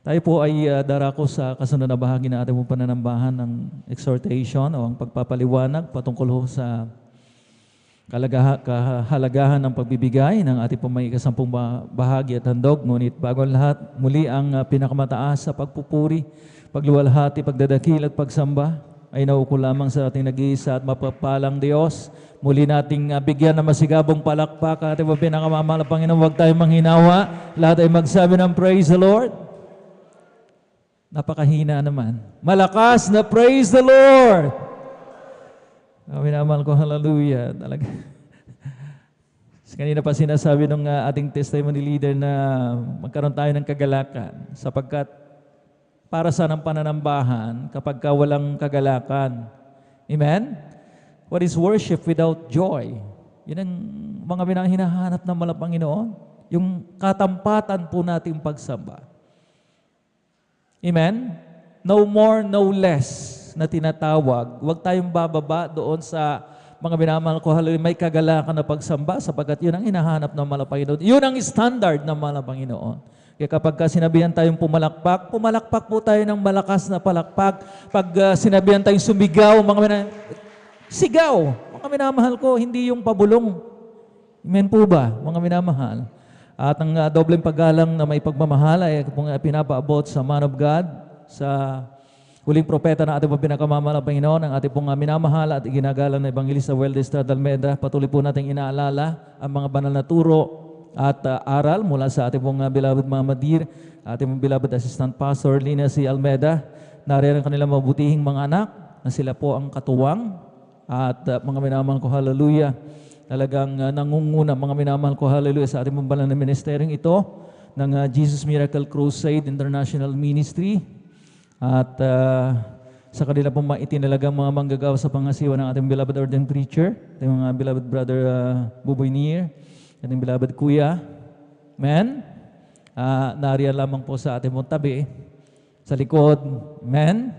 tayo po ay darako sa kasunod na bahagi na ating pananambahan ng exhortation o ang pagpapaliwanag patungkol ho sa kahalagahan ng pagbibigay ng ating may ikasampung bahagi at handog. Ngunit bago ang lahat, muli ang pinakamataas sa pagpupuri, pagluwalhati, pagdadakil at pagsamba ay nauko lamang sa ating nag-iisa at mapapalang Diyos. Muli nating bigyan ng masigabong palakpak at ating pinakamamahal na Panginoon. Huwag tayong manghinawa. Lahat ay magsabi ng praise the Lord. Napakahina naman. Malakas na praise the Lord. Minamahal ko, hallelujah. Talaga. Kanina pa sinasabi ng ating testimony leader na magkaroon tayo ng kagalakan sapagkat para sa ng pananambahan kapag walang kagalakan. Amen? What is worship without joy? Yun ang mga hinahanap ng mga Panginoon. Yung katampatan po nating pagsamba. Amen? No more, no less na tinatawag. Huwag tayong bababa doon sa mga minamahal ko, hallelujah, may kagalakan na pagsamba sapagkat yun ang hinahanap ng mga Panginoon. Yun ang standard ng mga Panginoon. Kaya kapag sinabihan tayong pumalakpak, pumalakpak po tayo ng malakas na palakpak. Pag sinabihan tayong sumigaw, sigaw, mga minamahal ko, hindi yung pabulong. Amen po ba, mga minamahal? At ang dobleng paggalang na may pagmamahal ay pinapaabot sa man of God, sa huling propeta na ating pinakamamahal na Panginoon, ang ating pong minamahal at iginagalang na Evangelista Weldy Estrada Almeda. Patuloy po natin inaalala ang mga banal na turo at aral mula sa ating pong beloved Mama Dir, ating pong beloved Assistant Pastor Lina C. Almeda. Nariyan ang kanilang mabutihing mga anak na sila po ang katuwang at mga minamahal ko, hallelujah, talagang nangunguna, mga minamahal ko, hallelujah, sa ating pong banal na ministeryong ito ng Jesus Miracle Crusade International Ministry at sa kanila pong itinalagang mga manggagawa sa pangasiwa ng ating beloved ordained preacher, ating mga beloved brother Buboy Nier, ating beloved kuya. Amen? Nariyan lamang po sa ating mong tabi, sa likod. Amen?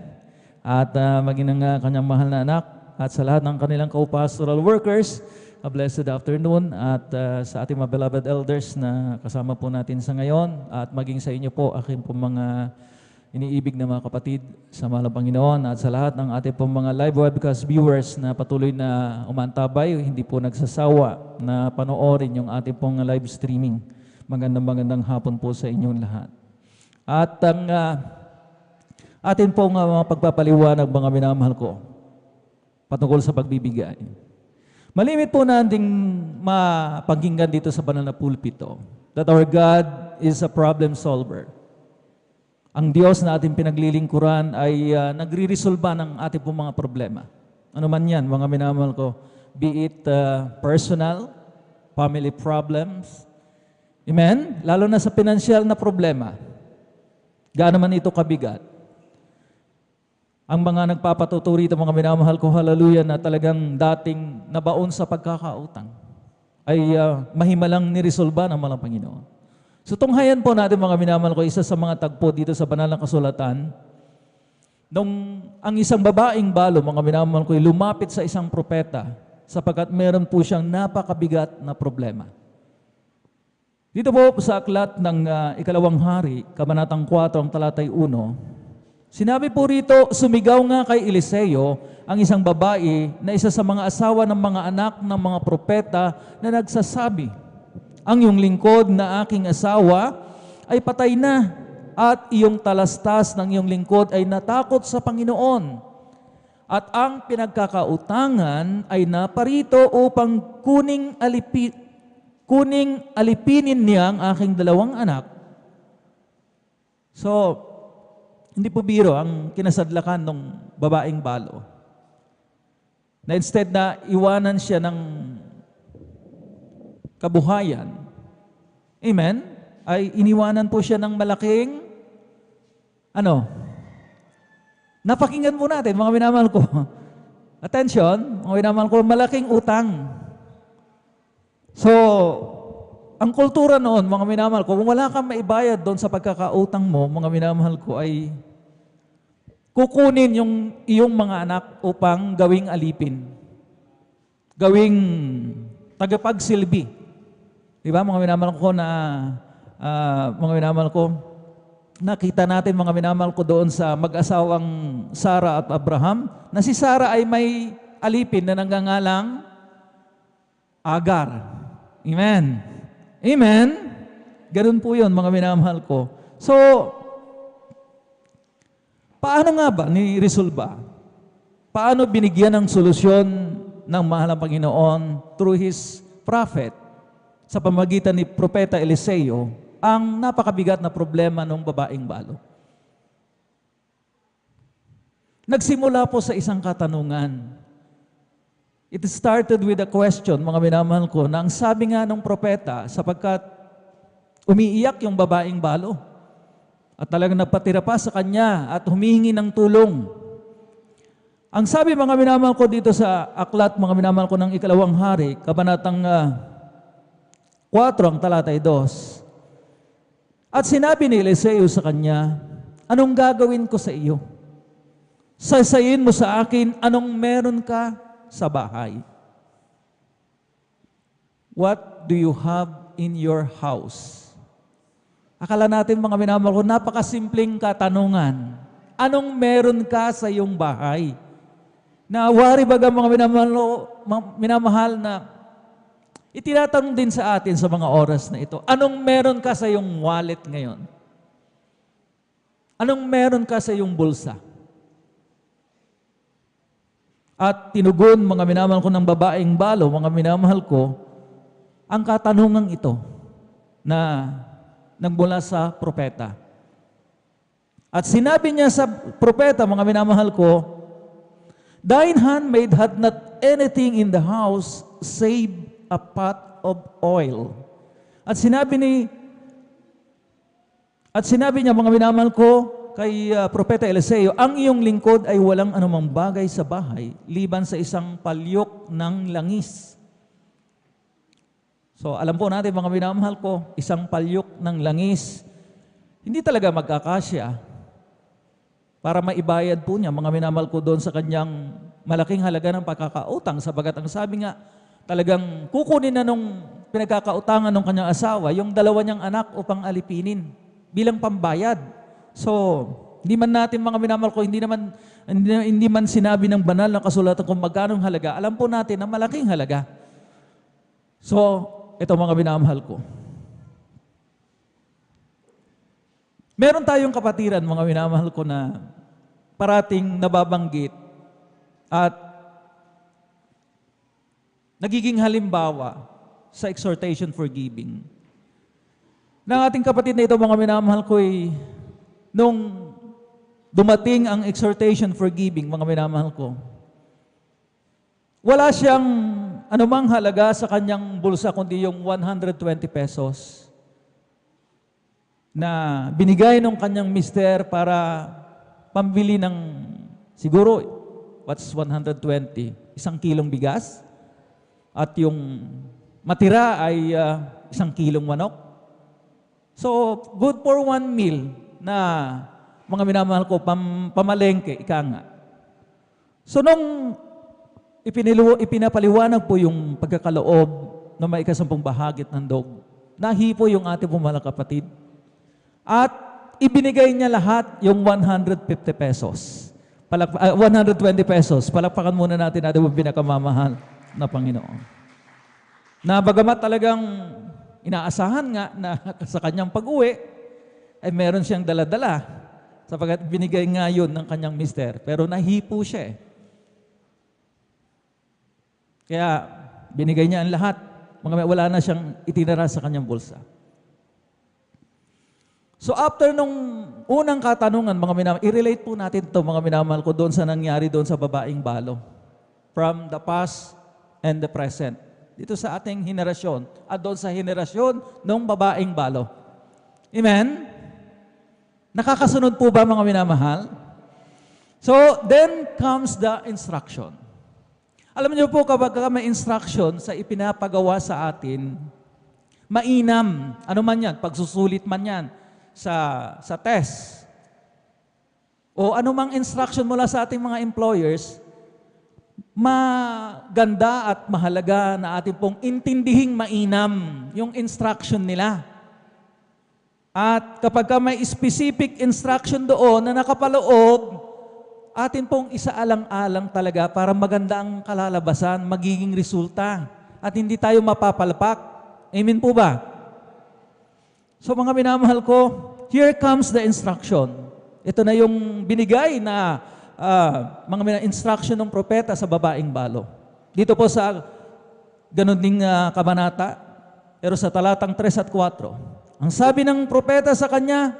At maging ng kanyang mahal na anak at sa lahat ng kanilang co-pastoral workers, a blessed afternoon at sa ating mga beloved elders na kasama po natin sa ngayon at maging sa inyo po, aking po mga iniibig na mga kapatid sa mahal na Panginoon at sa lahat ng ating pong mga live webcast viewers na patuloy na umantabay, hindi po nagsasawa na panoorin yung ating pong live streaming. Magandang hapon po sa inyong lahat. At ang atin pong mga pagpapaliwanag, mga minamahal ko, patungkol sa pagbibigay. Malimit po nating mapakinggan dito sa banal na pulpito that our God is a problem solver. Ang Diyos na ating pinaglilingkuran ay nagre-resolba ng ating pong mga problema. Ano man yan, mga minamahal ko, be it personal, family problems, amen? Lalo na sa pinansyal na problema. Gaano man ito kabigat. Ang mga nagpapatuturi ito, mga minamahal ko, hallelujah, na talagang dating nabaon sa pagkakautang, ay mahimalang niresolba ng malang Panginoon. So tunghayan po natin, mga minamahal ko, isa sa mga tagpo dito sa banal na kasulatan, nung ang isang babaeng balo, mga minamahal ko, lumapit sa isang propeta sapagkat meron po siyang napakabigat na problema. Dito po sa aklat ng Ikalawang Hari, Kabanatang 4, ang talatay 1, sinabi po rito, sumigaw nga kay Eliseo ang isang babae na isa sa mga asawa ng mga anak ng mga propeta na nagsasabi, ang iyong lingkod na aking asawa ay patay na at iyong talastas ng iyong lingkod ay natakot sa Panginoon. At ang pinagkakautangan ay naparito upang kuning alipinin niya ang aking dalawang anak. So, Hindi po biro ang kinasadlakan ng babaeng balo. Na instead na iwanan siya ng kabuhayan, amen, ay iniwanan po siya ng malaking, napakinggan po natin, mga minamahal ko. Attention, mga minamahal ko, malaking utang. So, ang kultura noon, mga minamahal ko, kung wala kang maibayad doon sa pagkakautang mo, mga minamahal ko, ay kukunin yung iyong mga anak upang gawing alipin. Gawing tagapagsilbi. Diba, mga minamahal ko na, mga minamahal ko, nakita natin mga minamahal ko doon sa mag-asawang Sarah at Abraham, na si Sarah ay may alipin na nanggangalang Agar. Amen. Amen? Ganun po yun, mga minamahal ko. So, paano nga ba ni-resolve? Paano binigyan ng solusyon ng mahal na Panginoon through His prophet sa pamagitan ni Propeta Eliseo ang napakabigat na problema ng babaeng balo? Nagsimula po sa isang katanungan. It started with a question, mga minamahal ko, na ang sabi nga ng propeta, sapagkat umiiyak yung babaeng balo at talagang nagpatira pa sa kanya at humihingi ng tulong. Ang sabi, mga minamahal ko, dito sa aklat, mga minamahal ko, ng Ikalawang Hari, kabanatang 4, ang talatay 2. At sinabi ni Eliseo sa kanya, anong gagawin ko sa iyo? Sasayin mo sa akin, anong meron ka sa bahay? What do you have in your house? Akala natin, mga minamahal ko, napakasimpleng katanungan. Anong meron ka sa iyong bahay? Nawari baga, mga minamahal, na itinatanong din sa atin sa mga oras na ito, anong meron ka sa iyong wallet ngayon? Anong meron ka sa iyong bulsa? At tinugon, mga minamahal ko, ng babaeng balo, mga minamahal ko, ang katanungang ito na nagmula sa propeta. At sinabi niya sa propeta, mga minamahal ko, thine handmaid had not anything in the house save a pot of oil. At sinabi niya, mga minamahal ko, kay Propeta Eliseo, ang iyong lingkod ay walang anumang bagay sa bahay, liban sa isang palyok ng langis. So, alam po natin, mga minamahal ko, isang palyok ng langis, hindi talaga magkakasya para maibayad po niya, mga minamahal ko, doon sa kanyang malaking halaga ng pagkakautang, sabagat ang sabi nga, talagang kukunin na nung pinagkakautangan ng kanyang asawa, yung dalawa niyang anak upang alipinin bilang pambayad. So, hindi man natin, mga minamahal ko, hindi man sinabi ng banal na kasulatan kung magkano halaga. Alam po natin na malaking halaga. So, ito, mga minamahal ko. Meron tayong kapatiran, mga minamahal ko, na parating nababanggit at nagiging halimbawa sa exhortation for giving. Ng ating kapatid na ito, mga minamahal ko, nung dumating ang exhortation for giving, mga minamahal ko, wala siyang anumang halaga sa kanyang bulsa kundi yung 120 pesos na binigay ng kanyang mister para pambili ng, siguro, what's 120? 1 kilong bigas. At yung matira ay 1 kilong manok. So, good for 1 meal na, mga minamahal ko, pamalengke, ika nga. So, nung ipinapaliwanag po yung pagkakaloob na may ikasampung bahagit ng dog, nahipo yung ating pong mga kapatid. At ibinigay niya lahat yung 150 pesos. 120 pesos. Palakpakan muna natin natin yung pinakamamahal na Panginoon. Na bagamat talagang inaasahan nga na sa kanyang pag-uwi, ay meron siyang dala-dala sapagkat binigay nga yun ng kanyang mister. Pero nahipo siya eh. Kaya binigay niya ang lahat. Wala na siyang itinara sa kanyang bulsa. So after nung unang katanungan, mga minamahal, i-relate po natin ito, mga minamahal ko, doon sa nangyari doon sa babaeng balo. From the past and the present. Dito sa ating henerasyon at doon sa henerasyon ng babaeng balo. Amen? Nakakasunod po ba, mga minamahal? So, then comes the instruction. Alam niyo po, kapag may instruction sa ipinapagawa sa atin, mainam, ano man yan, pagsusulit man yan, sa test, o anumang instruction mula sa ating mga employers, maganda at mahalaga na ating pong intindihing mainam yung instruction nila. At kapag may specific instruction doon na nakapaloob, atin pong isaalang-alang talaga para maganda ang kalalabasan, magiging resulta, at hindi tayo mapapalpak. Amen po ba? So mga minamahal ko, here comes the instruction. Ito na yung binigay na mga instruction ng propeta sa babaeng balo. Dito po sa ganun ding kabanata, pero sa talatang 3 at 4. Ang sabi ng propeta sa kanya,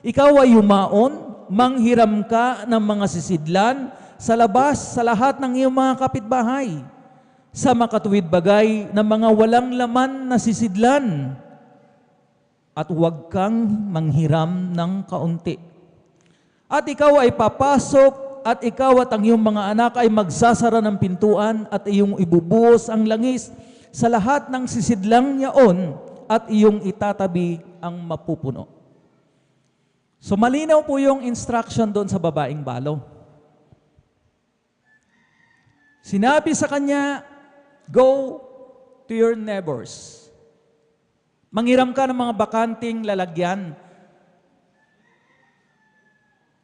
ikaw ay yumaon, manghiram ka ng mga sisidlan sa labas sa lahat ng iyong mga kapitbahay, sa makatuwid bagay ng mga walang laman na sisidlan, at huwag kang manghiram ng kaunti. At ikaw ay papasok, at ikaw at ang iyong mga anak ay magsasara ng pintuan, at iyong ibubuhos ang langis sa lahat ng sisidlang yaon, at iyong itatabi ang mapupuno. So malinaw po yung instruction doon sa babaeng balo. Sinabi sa kanya, go to your neighbors. Manghiram ka ng mga bakanting lalagyan.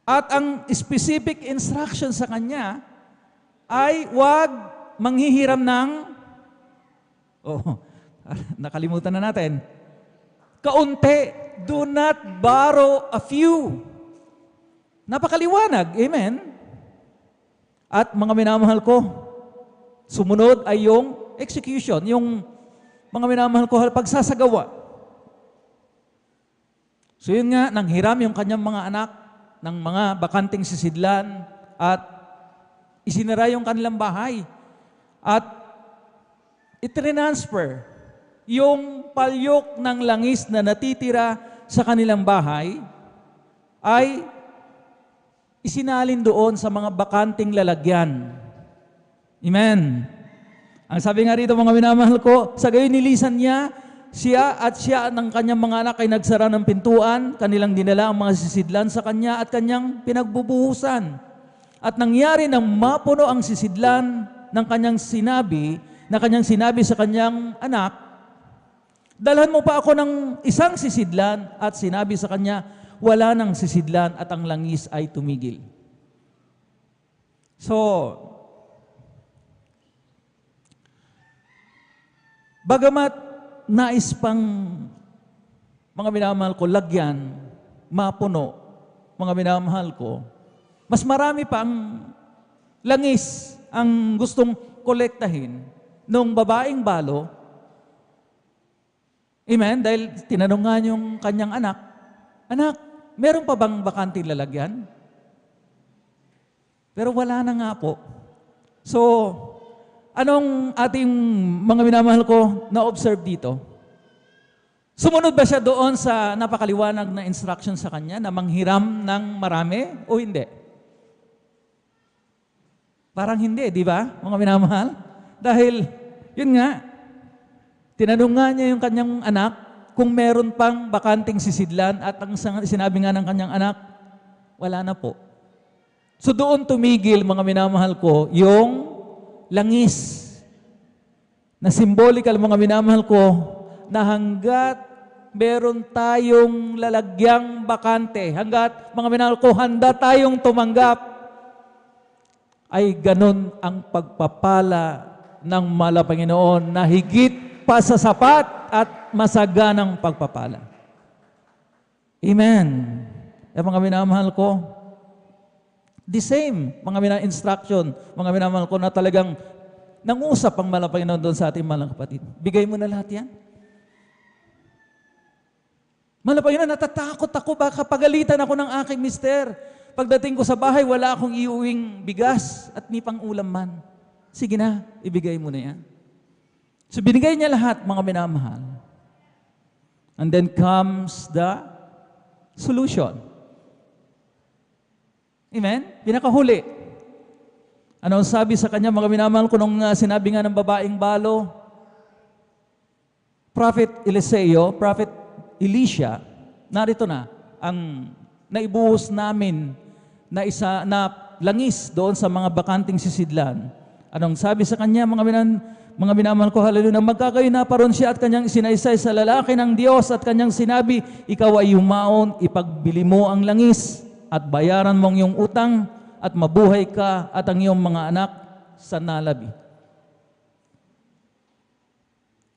At ang specific instruction sa kanya ay huwag manghihiram ng, nakalimutan na natin, kaunti. Do not borrow a few. Napakaliwanag. Amen? At mga minamahal ko, sumunod ay yung execution, yung mga minamahal ko, pagsasagawa. So yun nga, nanghiram yung kanyang mga anak ng mga bakanting sisidlan at isinara yung kanilang bahay. At itinransfer yung palyok ng langis na natitira sa kanilang bahay ay isinalin doon sa mga bakanting lalagyan. Amen. Ang sabi nga rito, mga minamahal ko, sa gayon nilisan niya, siya ng kanyang mga anak ay nagsara ng pintuan, kanilang dinala ang mga sisidlan sa kanya at kanyang pinagbubuhusan. At nangyari nang mapuno ang sisidlan ng kanyang sinabi sa kanyang anak, dalhan mo pa ako ng isang sisidlan, at sinabi sa kanya, wala nang sisidlan at ang langis ay tumigil. So, bagamat nais pang mga minamahal ko, lagyan, mapuno, mga minamahal ko, mas marami pa ang langis ang gustong kolektahin nung babaeng balo. Amen? Dahil tinanong nga yung kanyang anak, anak, meron pa bang bakanting lalagyan? Pero wala na nga po. So, anong ating mga minamahal ko na-observe dito? Sumunod ba siya doon sa napakaliwanag na instruction sa kanya na manghiram ng marami o hindi? Parang hindi, di ba, mga minamahal? Dahil, yun nga, tinanong nga niya yung kanyang anak kung meron pang bakanting sisidlan at ang sinabi nga ng kanyang anak, wala na po. So doon tumigil, mga minamahal ko, yung langis na symbolical, mga minamahal ko, na hanggat meron tayong lalagyang bakante, hanggat, mga minamahal ko, handa tayong tumanggap, ay ganun ang pagpapala ng mahal na Panginoon na higit pa sa sapat at masaganang pagpapala. Amen. Mga minamahal ko, the same, mga instruction, mga minamahal ko na talagang nangusap ang mahal na Panginoon doon sa ating mahal na kapatid. Bigay mo na lahat yan. Malapanginoon, natatakot ako, baka pagalitan ako ng aking mister. Pagdating ko sa bahay, wala akong iuwing bigas at ni pang ulam man. Sige na, ibigay mo na yan. So binigay niya lahat, mga minamahal. And then comes the solution. Amen? Pinakahuli. Ano ang sabi sa kanya, mga minamahal ko, nung sinabi nga ng babaeng balo, Prophet Eliseo, Prophet Elisha, narito na, ang naibuhos namin na langis doon sa mga bakanting sisidlan. Anong sabi sa kanya, mga minamahal ko, hallelujah, magkakayo na paron siya at kanyang isinaysay sa lalaki ng Diyos at kanyang sinabi, ikaw ay yumaon, ipagbili mo ang langis at bayaran mong iyong utang at mabuhay ka at ang iyong mga anak sa nalabi.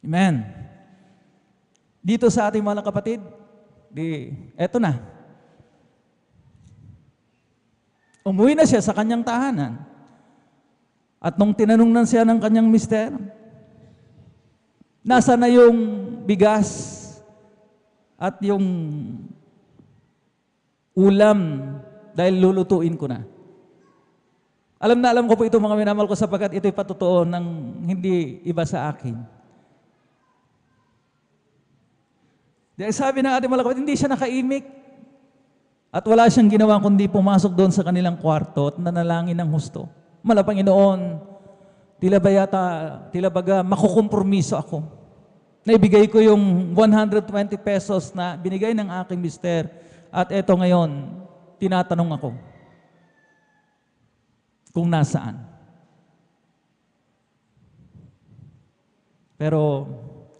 Amen. Dito sa ating mga kapatid, eto na. Umuwi na siya sa kanyang tahanan. At nung tinanong na siya ng kanyang mister, nasa na yung bigas at yung ulam dahil lulutuin ko na. Alam na alam ko po ito, mga minamahal ko, sapagkat ito'y patotoo ng hindi iba sa akin. Dahil sabi ng ating mga kapatid, hindi siya nakaimik at wala siyang ginawa kundi pumasok doon sa kanilang kwarto at nanalangin ng husto. Malapanginoon, tila baga makukompromiso ako. Naibigay ko yung 120 pesos na binigay ng aking mister at eto ngayon, tinatanong ako kung nasaan. Pero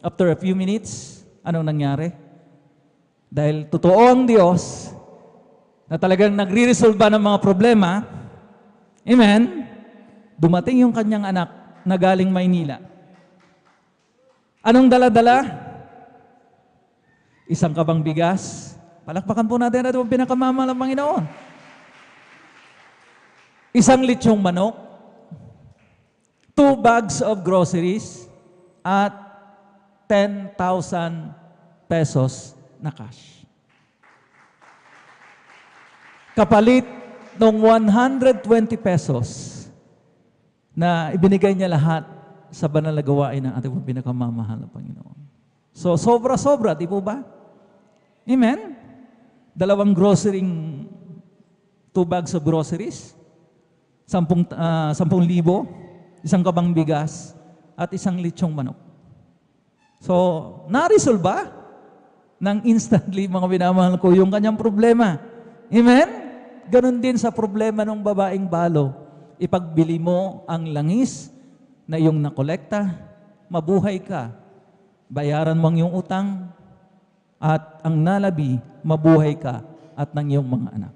after a few minutes, anong nangyari? Dahil totoo ang Diyos na talagang nagre-resolve ng mga problema, amen, dumating yung kanyang anak na galing Maynila. Anong dala-dala? Isang kabang bigas. Palakpakan po natin at pinakamamahal ng Panginoon. Isang litsong manok, 2 bags of groceries, at 10,000 pesos na cash. Kapalit ng 120 pesos na ibinigay niya lahat sa banal na gawain ng ating pinakamamahal na Panginoon. So, sobra-sobra, di po ba? Amen? 2 bags of groceries, 10,000, isang kabang bigas, at isang litsong manok. So, na-resolve ba ng instantly, mga minamahal ko, yung kanyang problema? Amen? Ganon din sa problema ng babaeng balo. Ipagbili mo ang langis na iyong nakolekta, mabuhay ka, bayaran mo ang iyong utang, at ang nalabi, mabuhay ka at ng iyong mga anak.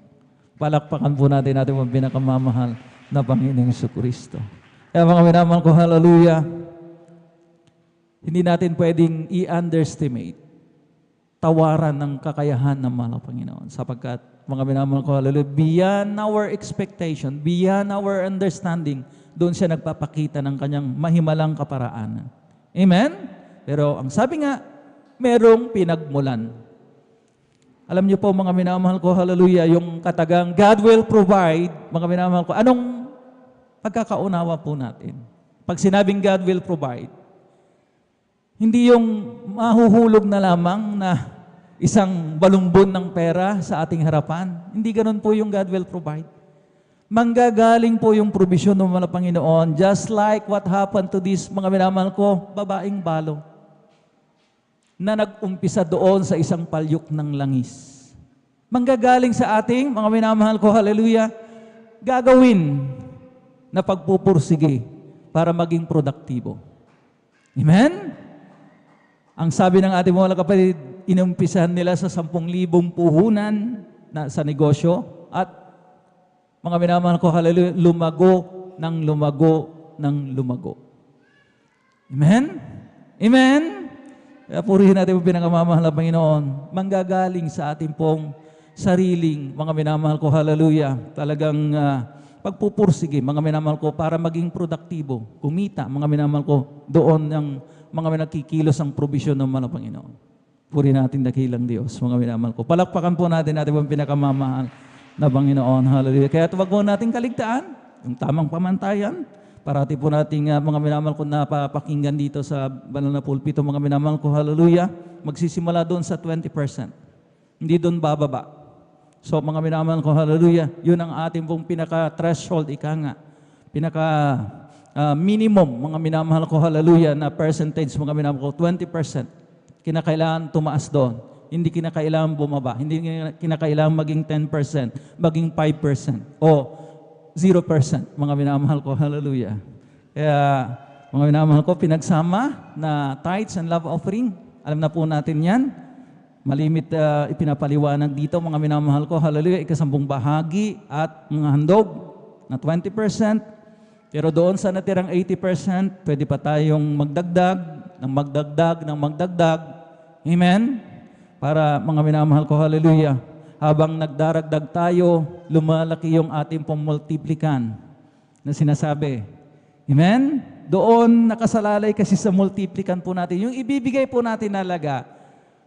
Palakpakan po natin ang pinakamamahal na Panginoong Jesucristo. Kaya mga minamahal ko, hallelujah, hindi natin pwedeng i-underestimate tawaran ng kakayahan ng mahal na Panginoon. Sapagkat, mga minamahal ko, hallelujah, beyond our expectation, beyond our understanding, doon siya nagpapakita ng kanyang mahimalang kaparaanan. Amen? Pero ang sabi nga, merong pinagmulan. Alam niyo po, mga minamahal ko, hallelujah, yung katagang God will provide, mga minamahal ko, anong pagkakaunawa po natin? Pag sinabing God will provide, hindi yung mahuhulog na lamang na isang balumbon ng pera sa ating harapan. Hindi ganun po yung God will provide. Manggagaling po yung provision ng mga Panginoon, just like what happened to this, mga minamahal ko, babaeng balo, na nag-umpisa doon sa isang palyok ng langis. Manggagaling sa ating, mga minamahal ko, hallelujah, gagawin na pagpupursige para maging produktibo. Amen? Ang sabi ng ating mga kapatid, inumpisahan nila sa 10,000 puhunan na sa negosyo at mga minamahal ko, hallelujah, lumago ng lumago. Amen? Amen? Kaya purihin natin ang pinakamamahal na Panginoon. Manggagaling sa ating pong sariling, mga minamahal ko, hallelujah, talagang pagpupursige, mga minamahal ko, para maging produktibo, kumita, mga minamahal ko, doon ng mga nagkikilos ang provision ng mga Panginoon. Puri natin dakilang Diyos, mga minamahal ko. Palakpakan po natin pong pinakamamahal na Panginoon. Hallelujah. Kaya wag po natin kaligtaan yung tamang pamantayan. Parati po nating mga minamahal ko na papakinggan dito sa banal na pulpito, mga minamahal ko. Hallelujah. Magsisimula doon sa 20%. Hindi doon bababa. So mga minamahal ko, hallelujah. Yun ang ating pong pinaka-threshold, ika nga. Minimum, mga minamahal ko, hallelujah, na percentage, mga minamahal ko, 20%. Kinakailangan tumaas doon. Hindi kinakailangan bumaba. Hindi kinakailangan maging 10%, maging 5%, o 0%, mga minamahal ko, hallelujah. Kaya, mga minamahal ko, pinagsama na tithes and love offering. Alam na po natin yan. Malimit ipinapaliwanag dito, mga minamahal ko, hallelujah, ika-10 bahagi at mga handog na 20%. Pero doon sa natirang 80%, pwede pa tayong magdagdag, ng magdagdag. Amen? Para mga minamahal ko, hallelujah, habang nagdaragdag tayo, lumalaki yung ating pumultiplikan na sinasabi. Amen? Doon nakasalalay kasi sa multiplikan po natin. Yung ibibigay po natin na laga,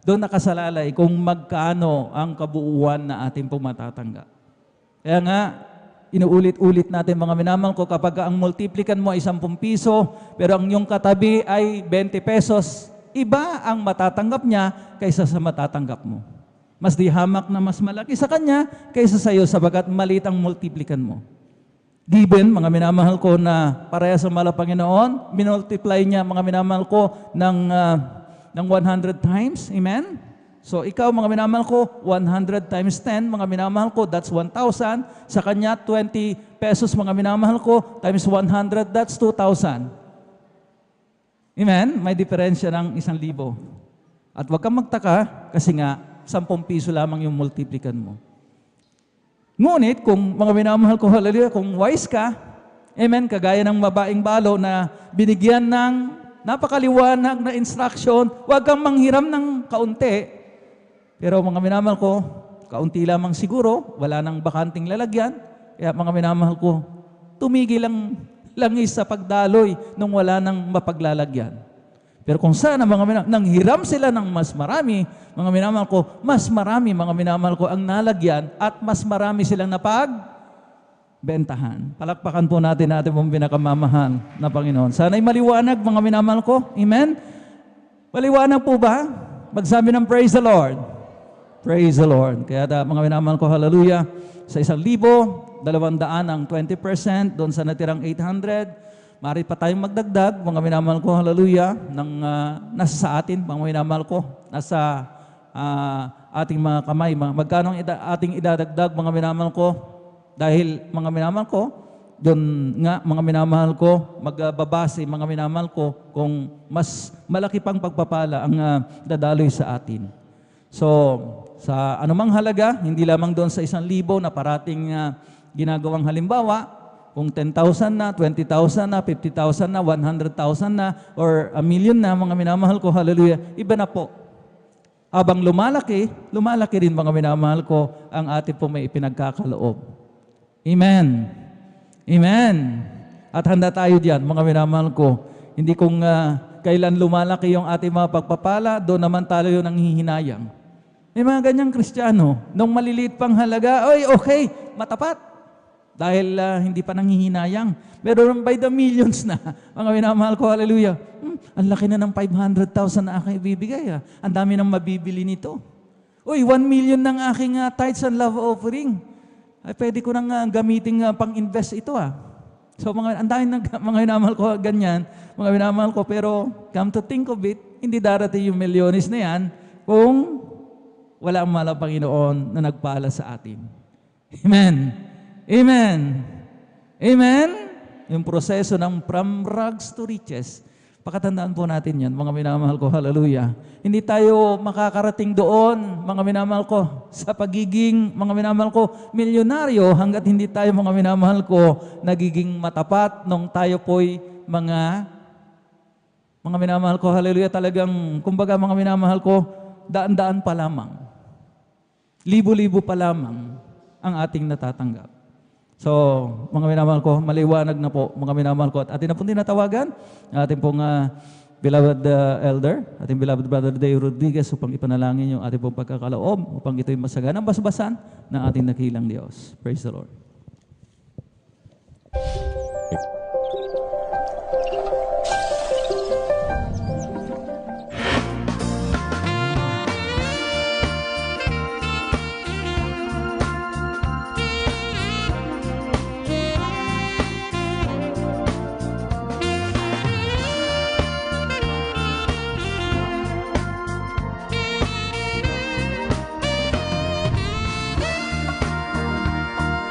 doon nakasalalay kung magkano ang kabuuan na ating pumatatanggap. Kaya nga, inuulit-ulit natin, mga minamahal ko, kapag ang multiplikan mo ay 10 piso, pero ang iyong katabi ay 20 pesos, iba ang matatanggap niya kaysa sa matatanggap mo. Mas di hamak na mas malaki sa kanya kaysa sa iyo, sabagat maliit ang multiplikan mo. Given, mga minamahal ko, na pareha sa mahal na Panginoon, minultiply niya, mga minamahal ko, ng 100 times. Amen? So ikaw, mga minamahal ko, 100 times 10, mga minamahal ko, that's 1,000. Sa kanya, 20 pesos, mga minamahal ko, times 100, that's 2,000. Amen? May diferensya ng 1,000. At huwag kang magtaka, kasi nga, 10 piso lamang yung multiplikan mo. Ngunit, kung mga minamahal ko, hallelujah, kung wise ka, amen, kagaya ng babaeng balo na binigyan ng napakaliwanag na instruction, huwag kang manghiram ng kaunti. Pero mga minamahal ko, kaunti lamang siguro, wala nang bakanting lalagyan. Kaya mga minamahal ko, tumigil lang langis sa pagdaloy nung wala nang mapaglalagyan. Pero kung sana mga minamahal, nang hiram sila ng mas marami, mga minamahal ko, mas marami, mga minamahal ko, ang nalagyan at mas marami silang napagbentahan. Palakpakan po natin pong pinakamamahal na Panginoon. Sana'y maliwanag, mga minamahal ko. Amen? Maliwanag po ba? Magsabi ng praise the Lord. Praise the Lord. Kaya mga minamahal ko, hallelujah, sa 1,200 ang 20%, doon sa natirang 800, maaari pa tayong magdagdag, mga minamahal ko, hallelujah, ng nasa sa atin, mga minamahal ko, nasa ating mga kamay. Magkano ang ating idadagdag, mga minamahal ko? Dahil, mga minamahal ko, doon nga, mga minamahal ko, magbabase, mga minamahal ko, kung mas malaki pang pagpapala ang dadaloy sa atin. So, sa anumang halaga, hindi lamang doon sa 1,000 na parating ginagawang halimbawa, kung 10,000 na, 20,000 na, 50,000 na, 100,000 na, or 1,000,000 na, mga minamahal ko, hallelujah, iba na po. Habang lumalaki rin, mga minamahal ko, ang ating po may ipinagkakaloob. Amen. Amen. At handa tayo diyan, mga minamahal ko. Hindi kung kailan lumalaki yung ating mga pagpapala, doon naman tayo nang hihinayang. May mga ganyang Kristiyano, nung maliliit pang halaga, oy, okay, matapat. Dahil hindi pa nanghihinayang. Pero by the millions na, mga minamahal ko, hallelujah, ang laki na ng 500,000 na aking ibibigay. Ang dami nang mabibili nito. Uy, 1 million ng aking tithes and love offering. Ay, pwede ko nang gamitin pang-invest ito. So, ang dami ng mga minamahal ko, ganyan, mga minamahal ko, pero come to think of it, hindi darating yung milyones na yan kung wala ang mahal na Panginoon na nagpala sa atin. Amen. Amen. Amen. Yung proseso ng from rags to riches, pakatandaan po natin yan, mga minamahal ko, hallelujah. Hindi tayo makakarating doon, mga minamahal ko, sa pagiging, mga minamahal ko, milyonaryo, hanggat hindi tayo, mga minamahal ko, nagiging matapat nung tayo po'y mga minamahal ko, hallelujah, talagang, kumbaga, mga minamahal ko, daan-daan pa lamang. Libo-libo pa lamang ang ating natatanggap. So, mga minamahal ko, maliwanag na po, mga minamahal ko. At atin na pong tinatawagan, atin pong beloved elder, ating beloved brother Day Rodriguez upang ipanalangin yung ating pong pagkakaloob upang ito'y masaganang basbasan ng ating nakilang Diyos. Praise the Lord.